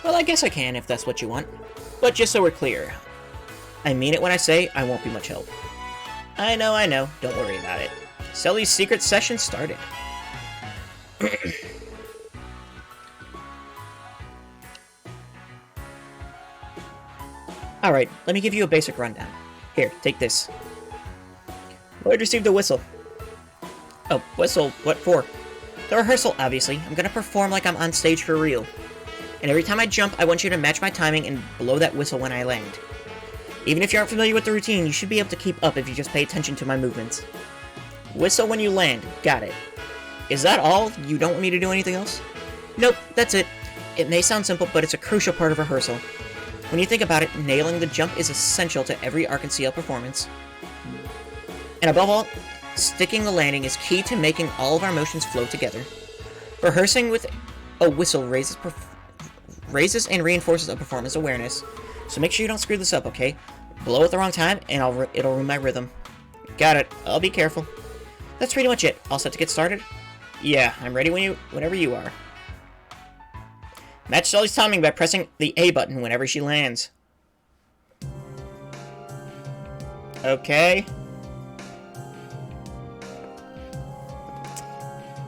Well, I guess I can if that's what you want. But just so we're clear, I mean it when I say I won't be much help. I know, don't worry about it. Sully's secret session started. Alright, let me give you a basic rundown. Here, take this. Lloyd received a whistle. Oh, whistle. What for? The rehearsal, obviously. I'm gonna perform like I'm on stage for real. And every time I jump, I want you to match my timing and blow that whistle when I land. Even if you aren't familiar with the routine, you should be able to keep up if you just pay attention to my movements. Whistle when you land. Got it. Is that all? You don't want me to do anything else? Nope, that's it. It may sound simple, but it's a crucial part of rehearsal. When you think about it, nailing the jump is essential to every Arc and Seal performance. And above all, sticking the landing is key to making all of our motions flow together. Rehearsing with a whistle raises and reinforces a performance awareness, so make sure you don't screw this up, okay? Blow at the wrong time, and it'll ruin my rhythm. Got it. I'll be careful. That's pretty much it. All set to get started? Yeah, I'm ready whenever you are. Match Sully's timing by pressing the A button whenever she lands. Okay.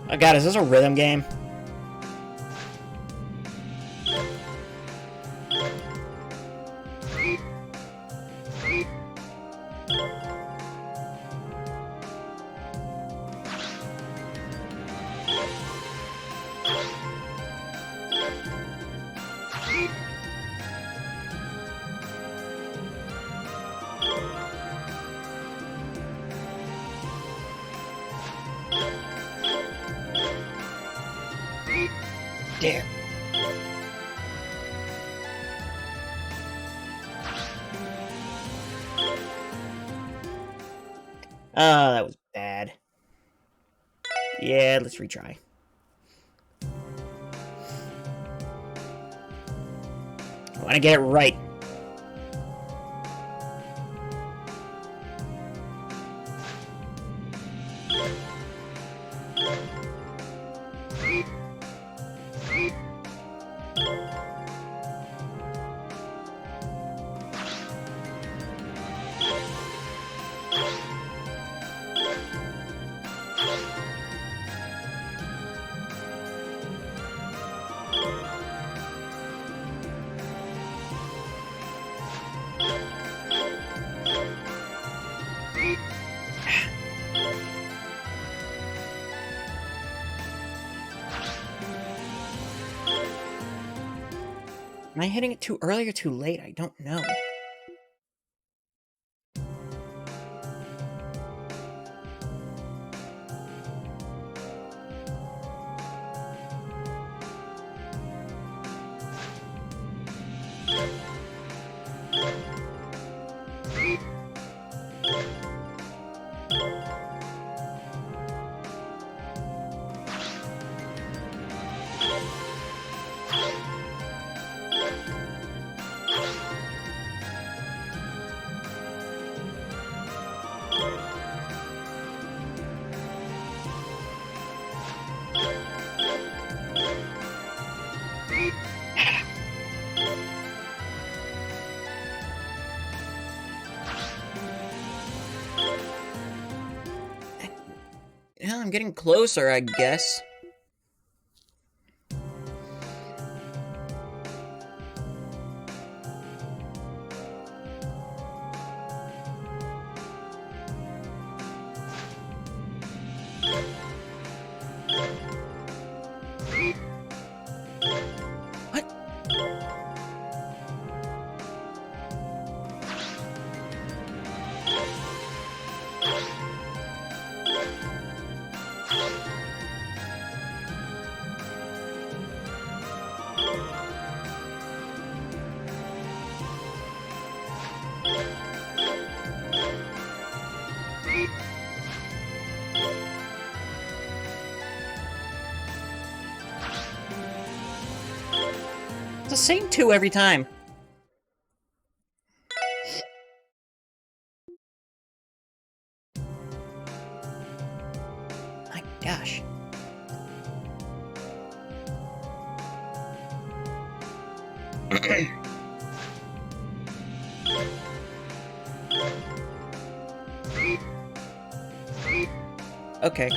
Oh god, is this a rhythm game? Damn. Oh, that was bad. Yeah, let's retry. I want to get it right. Am I hitting it too early or too late? I don't know. Yeah, I'm getting closer, I guess. What? It's the same two every time. My gosh. Okay.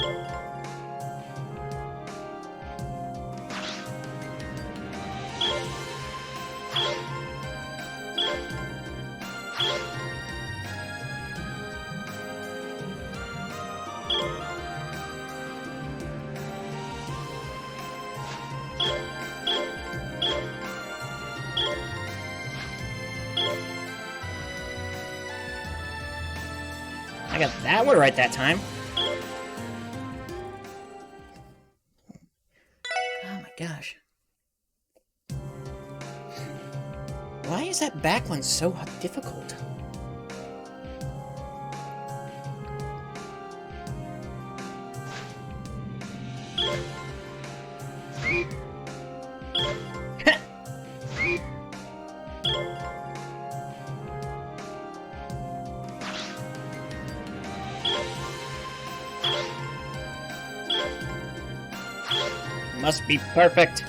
I got that one right that time. Oh my gosh. Why is that back one so difficult? Must be perfect.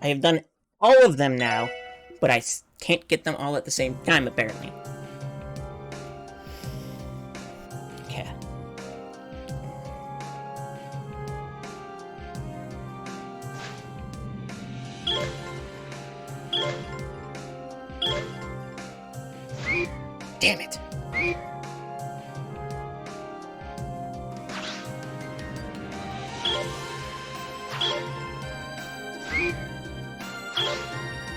I have done all of them now, but I can't get them all at the same time, apparently. Okay. Damn it!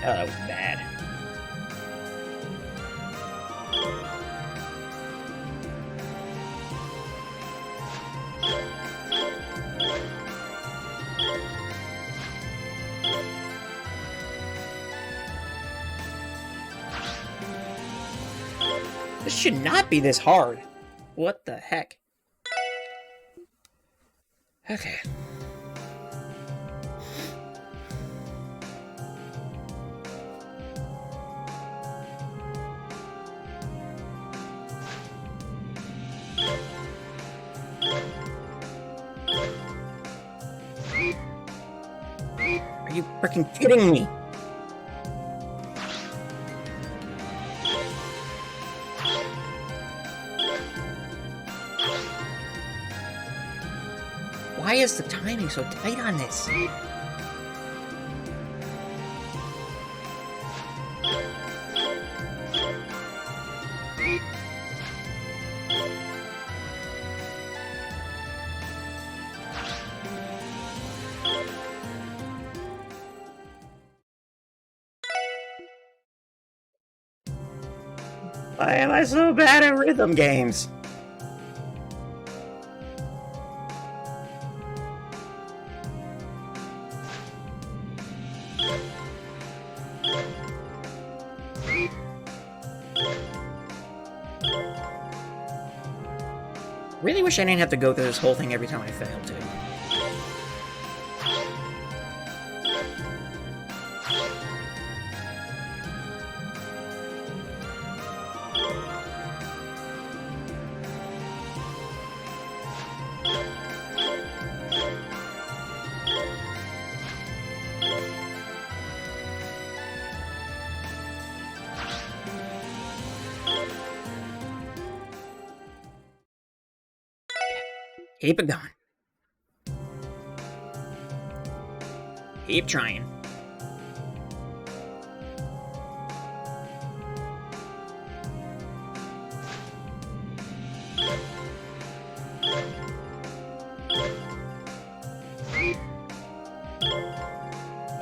Oh, that was bad. This should not be this hard. What the heck? Okay. Are you freaking kidding me? Why is the timing so tight on this? Why am I so bad at rhythm games? Really wish I didn't have to go through this whole thing every time I failed to. Keep it going. Keep trying.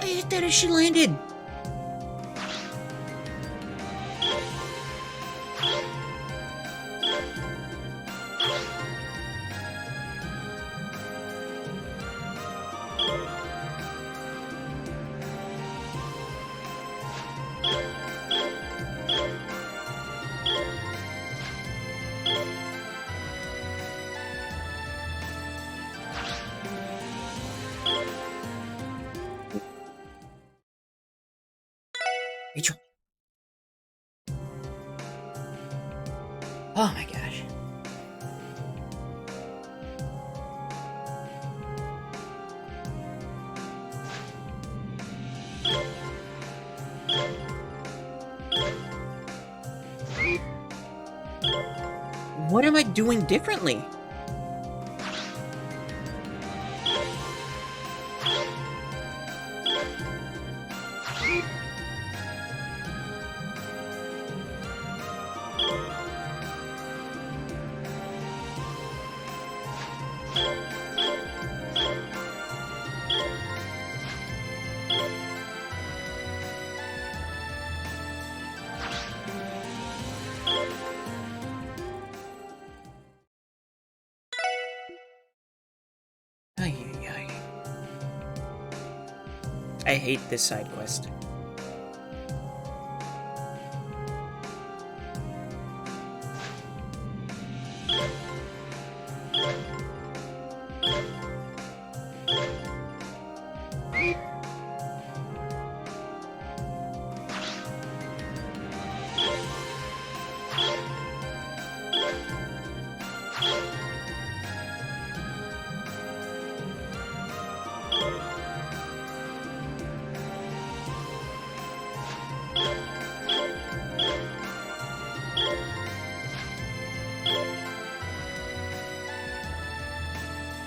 I hit that as she landed. Rachel. Oh my gosh. What am I doing differently? I hate this side quest.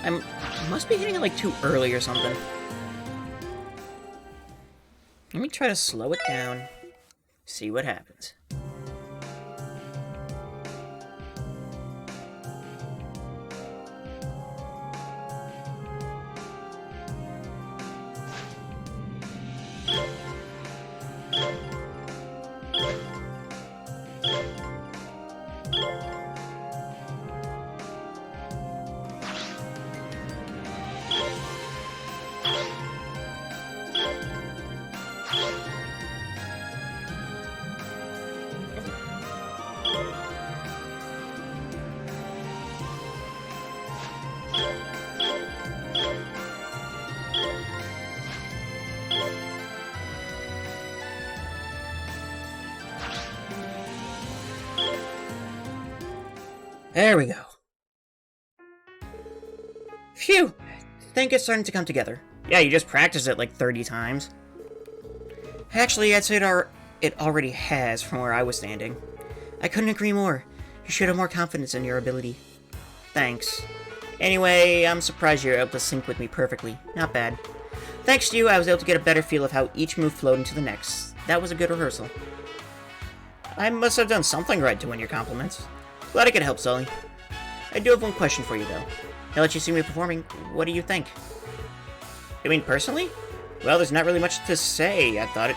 I must be hitting it like too early or something. Let me try to slow it down, see what happens. There we go. Phew! I think it's starting to come together. Yeah, you just practiced it like 30 times. Actually, I'd say it already has from where I was standing. I couldn't agree more. You should have more confidence in your ability. Thanks. Anyway, I'm surprised you're able to sync with me perfectly. Not bad. Thanks to you, I was able to get a better feel of how each move flowed into the next. That was a good rehearsal. I must have done something right to win your compliments. Glad I could help, Sully. I do have one question for you, though. Now that you see me performing, what do you think? You mean personally? Well, there's not really much to say. I thought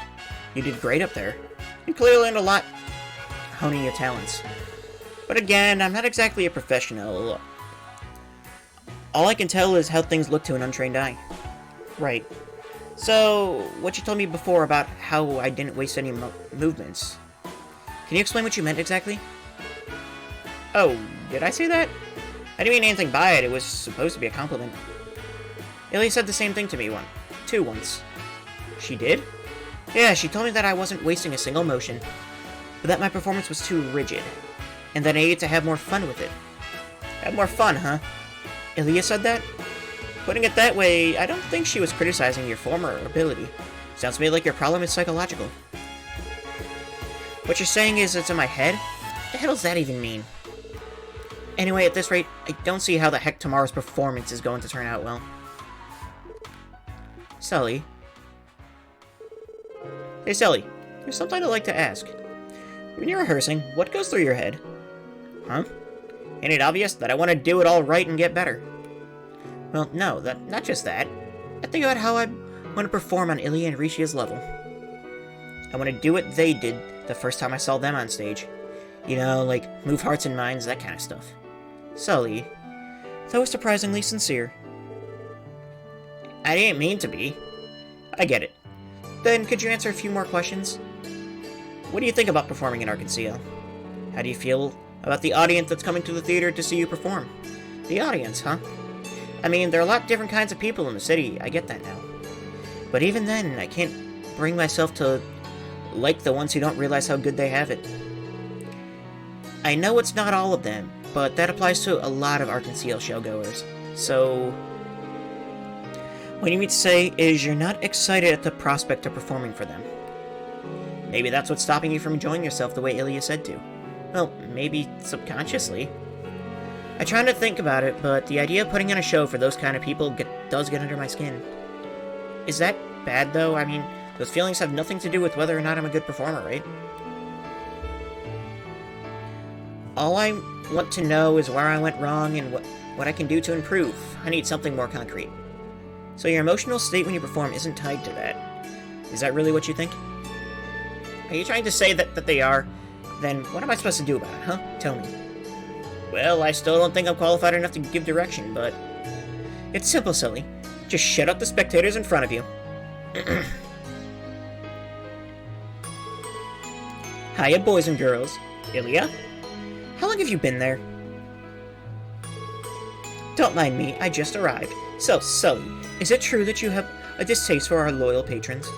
you did great up there. You clearly learned a lot honing your talents. But again, I'm not exactly a professional. All I can tell is how things look to an untrained eye. Right. So, what you told me before about how I didn't waste any movements. Can you explain what you meant exactly? Oh, did I say that? I didn't mean anything by it. It was supposed to be a compliment. Illy said the same thing to me once. She did? Yeah, she told me that I wasn't wasting a single motion, but that my performance was too rigid, and that I needed to have more fun with it. Have more fun, huh? Ilya said that? Putting it that way, I don't think she was criticizing your former ability. Sounds to me like your problem is psychological. What you're saying is it's in my head? What the hell does that even mean? Anyway, at this rate, I don't see how the heck tomorrow's performance is going to turn out well. Sully. Hey, Sully. There's something I'd like to ask. When you're rehearsing, what goes through your head? Huh? Ain't it obvious that I want to do it all right and get better? Well, no, not just that. I think about how I want to perform on Ilya and Rishia's level. I want to do what they did the first time I saw them on stage. You know, like, move hearts and minds, that kind of stuff. Sully, that was surprisingly sincere. I didn't mean to be. I get it. Then, could you answer a few more questions? What do you think about performing in Arkansas? How do you feel about the audience that's coming to the theater to see you perform? The audience, huh? I mean, there are a lot of different kinds of people in the city, I get that now. But even then, I can't bring myself to like the ones who don't realize how good they have it. I know it's not all of them, but that applies to a lot of Arkansas showgoers. So, what you mean to say is you're not excited at the prospect of performing for them. Maybe that's what's stopping you from enjoying yourself the way Ilya said to. Well, maybe subconsciously. I try not to think about it, but the idea of putting on a show for those kind of people does get under my skin. Is that bad, though? I mean, those feelings have nothing to do with whether or not I'm a good performer, right? All I want to know is where I went wrong and what I can do to improve. I need something more concrete. So your emotional state when you perform isn't tied to that. Is that really what you think? Are you trying to say that they are? Then what am I supposed to do about it, huh? Tell me. Well, I still don't think I'm qualified enough to give direction, but... It's simple, Silly. Just shut up the spectators in front of you. Hiya, boys and girls. Ilya? How long have you been there? Don't mind me, I just arrived. So, Sully, is it true that you have a distaste for our loyal patrons?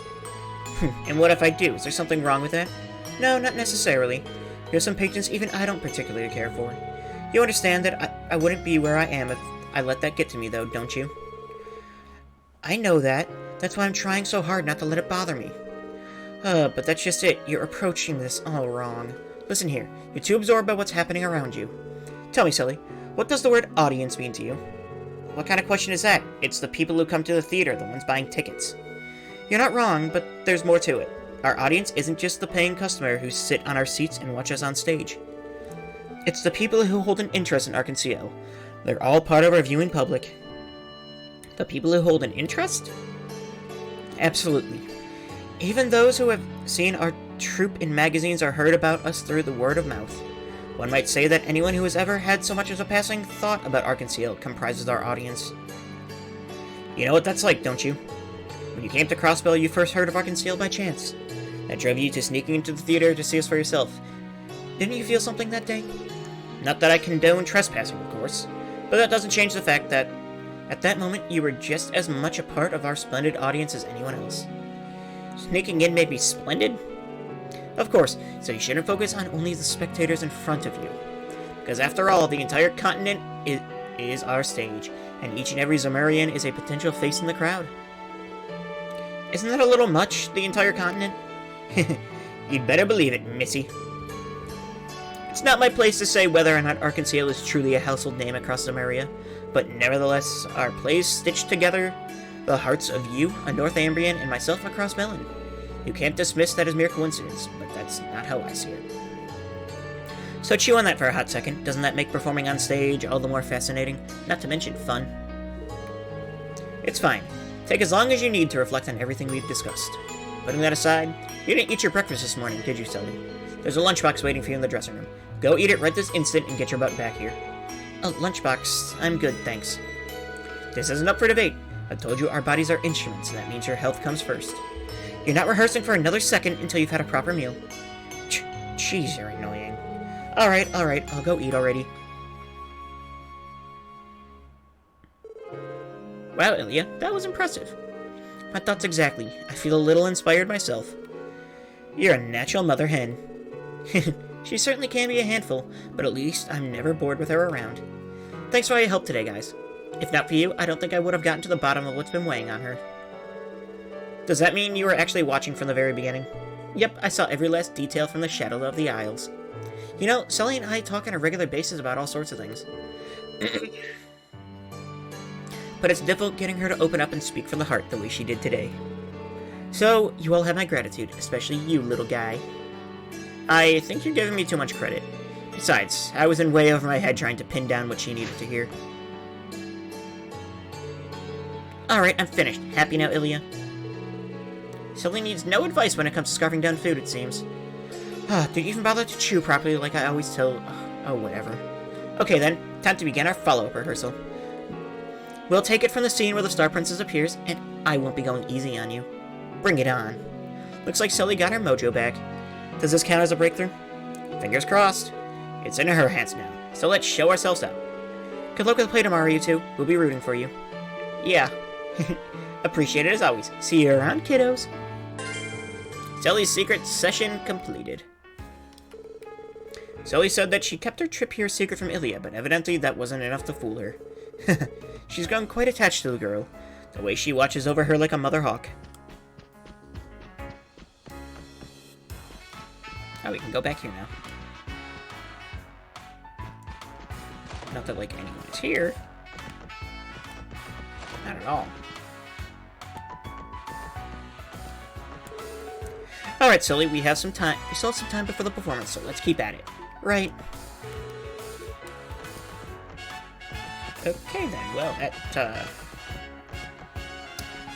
And what if I do? Is there something wrong with that? No, not necessarily. There's some patrons even I don't particularly care for. You understand that I wouldn't be where I am if I let that get to me, though, don't you? I know that. That's why I'm trying so hard not to let it bother me. But that's just it. You're approaching this all wrong. Listen here. You're too absorbed by what's happening around you. Tell me, Sully, what does the word audience mean to you? What kind of question is that? It's the people who come to the theater, the ones buying tickets. You're not wrong, but there's more to it. Our audience isn't just the paying customer who sit on our seats and watch us on stage. It's the people who hold an interest in Arkansas. They're all part of our viewing public. The people who hold an interest? Absolutely. Even those who have seen our troupe in magazines or heard about us through the word of mouth. One might say that anyone who has ever had so much as a passing thought about Arkansas comprises our audience. You know what that's like, don't you? When you came to Crossbell, you first heard of Arkansas by chance. That drove you to sneaking into the theater to see us for yourself. Didn't you feel something that day? Not that I condone trespassing, of course, but that doesn't change the fact that, at that moment, you were just as much a part of our splendid audience as anyone else. Sneaking in made me splendid? Of course, so you shouldn't focus on only the spectators in front of you. Because after all, the entire continent is our stage, and each and every Zamurian is a potential face in the crowd. Isn't that a little much, the entire continent? You'd better believe it, missy. It's not my place to say whether or not Arkansas is truly a household name across Zamuria, but nevertheless, our plays stitched together the hearts of you, a Northambrian, and myself across Melon. You can't dismiss that as mere coincidence, but that's not how I see it. So chew on that for a hot second. Doesn't that make performing on stage all the more fascinating? Not to mention fun. It's fine. Take as long as you need to reflect on everything we've discussed. Putting that aside, you didn't eat your breakfast this morning, did you, Sully? There's a lunchbox waiting for you in the dressing room. Go eat it right this instant and get your butt back here. Oh, lunchbox. I'm good, thanks. This isn't up for debate. I told you our bodies are instruments, and that means your health comes first. You're not rehearsing for another second until you've had a proper meal. Jeez, you're annoying. Alright, I'll go eat already. Wow, Ilya, that was impressive. My thoughts exactly. I feel a little inspired myself. You're a natural mother hen. She certainly can be a handful, but at least I'm never bored with her around. Thanks for all your help today, guys. If not for you, I don't think I would have gotten to the bottom of what's been weighing on her. Does that mean you were actually watching from the very beginning? Yep, I saw every last detail from the shadow of the Isles. You know, Sully and I talk on a regular basis about all sorts of things. But it's difficult getting her to open up and speak from the heart the way she did today. So, you all have my gratitude, especially you, little guy. I think you're giving me too much credit. Besides, I was in way over my head trying to pin down what she needed to hear. Alright, I'm finished. Happy now, Ilya? Sully needs no advice when it comes to scarfing down food, it seems. Did you even bother to chew properly like I always tell... Oh, whatever. Okay then, time to begin our follow-up rehearsal. We'll take it from the scene where the Star Princess appears, and I won't be going easy on you. Bring it on. Looks like Sully got her mojo back. Does this count as a breakthrough? Fingers crossed. It's in her hands now, so let's show ourselves out. Good luck with the play tomorrow, you two. We'll be rooting for you. Yeah. Appreciate it as always. See you around, kiddos. Sully's secret session completed. Sully said that she kept her trip here secret from Ilya, but evidently that wasn't enough to fool her. She's grown quite attached to the girl, the way she watches over her like a mother hawk. Oh, we can go back here now. Not that, like, anyone is here. Not at all. Alright, Sully, we have some time. We still have some time before the performance, so let's keep at it. Right. Okay, then. Well, that,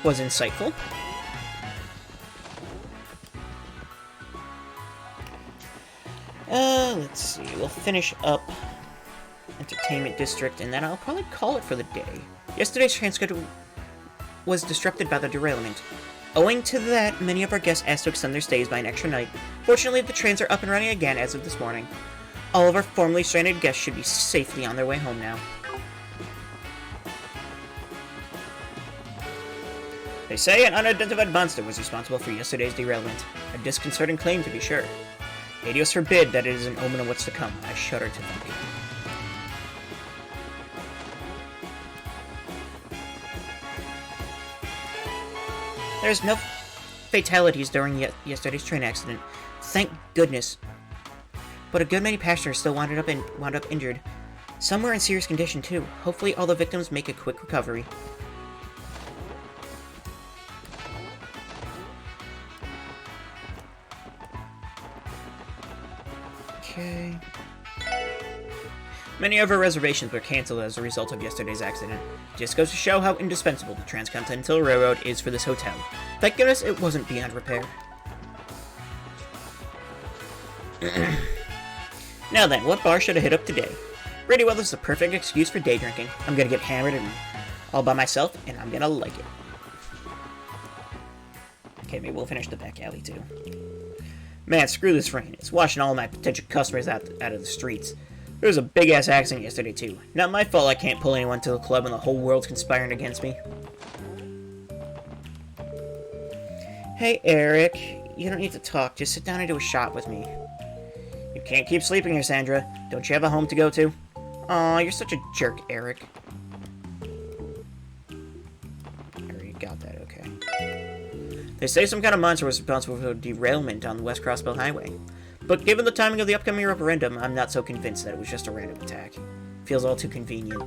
was insightful. Let's see. We'll finish up Entertainment District, and then I'll probably call it for the day. Yesterday's train schedule was disrupted by the derailment. Owing to that, many of our guests asked to extend their stays by an extra night. Fortunately, the trains are up and running again as of this morning. All of our formerly stranded guests should be safely on their way home now. They say an unidentified monster was responsible for yesterday's derailment. A disconcerting claim, to be sure. Adios forbid that it is an omen of what's to come. I shudder to think. There's no fatalities during yesterday's train accident. Thank goodness. But a good many passengers still wound up injured. Some were in serious condition too. Hopefully all the victims make a quick recovery. Okay. Many of our reservations were cancelled as a result of yesterday's accident. Just goes to show how indispensable the Transcontinental Railroad is for this hotel. Thank goodness it wasn't beyond repair. Now then, what bar should I hit up today? Pretty well, this is a perfect excuse for day drinking. I'm gonna get hammered and all by myself, and I'm gonna like it. Okay, maybe we'll finish the back alley too. Man, screw this rain. It's washing all my potential customers out of the streets. There was a big-ass accident yesterday, too. Not my fault I can't pull anyone to the club and the whole world's conspiring against me. Hey, Eric. You don't need to talk. Just sit down and do a shot with me. You can't keep sleeping here, Sandra. Don't you have a home to go to? Aw, you're such a jerk, Eric. I already got that, okay. They say some kind of monster was responsible for a derailment on the West Crossbell Highway. But given the timing of the upcoming referendum, I'm not so convinced that it was just a random attack. Feels all too convenient.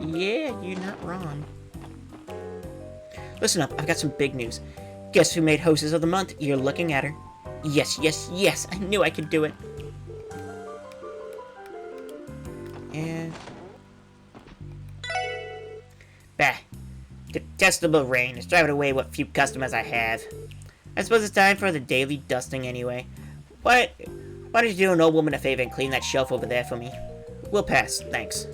Yeah, you're not wrong. Listen up, I've got some big news. Guess who made Hostess of the Month? You're looking at her. Yes, yes, yes! I knew I could do it! And... bah. Detestable rain is driving away what few customers I have. I suppose it's time for the daily dusting anyway. Why don't you do an old woman a favor and clean that shelf over there for me? We'll pass, thanks.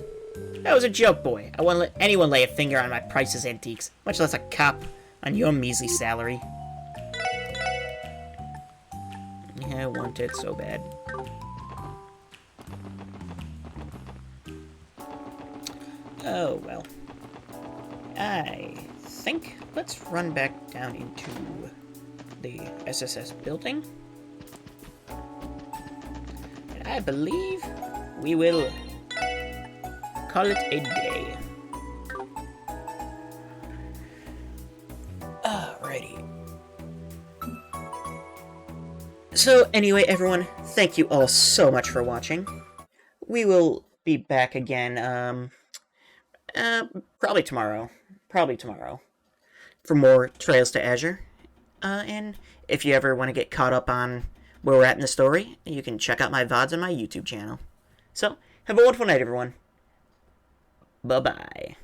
That was a joke, boy. I won't let anyone lay a finger on my priceless antiques, much less a cop on your measly salary. Yeah, I want it so bad. Oh, well. I think let's run back down into the SSS building. And I believe we will call it a day. Alrighty. So anyway, everyone, thank you all so much for watching. We will be back again, probably tomorrow. For more Trails to Azure. And if you ever want to get caught up on where we're at in the story, you can check out my VODs on my YouTube channel. So, have a wonderful night, everyone. Bye-bye.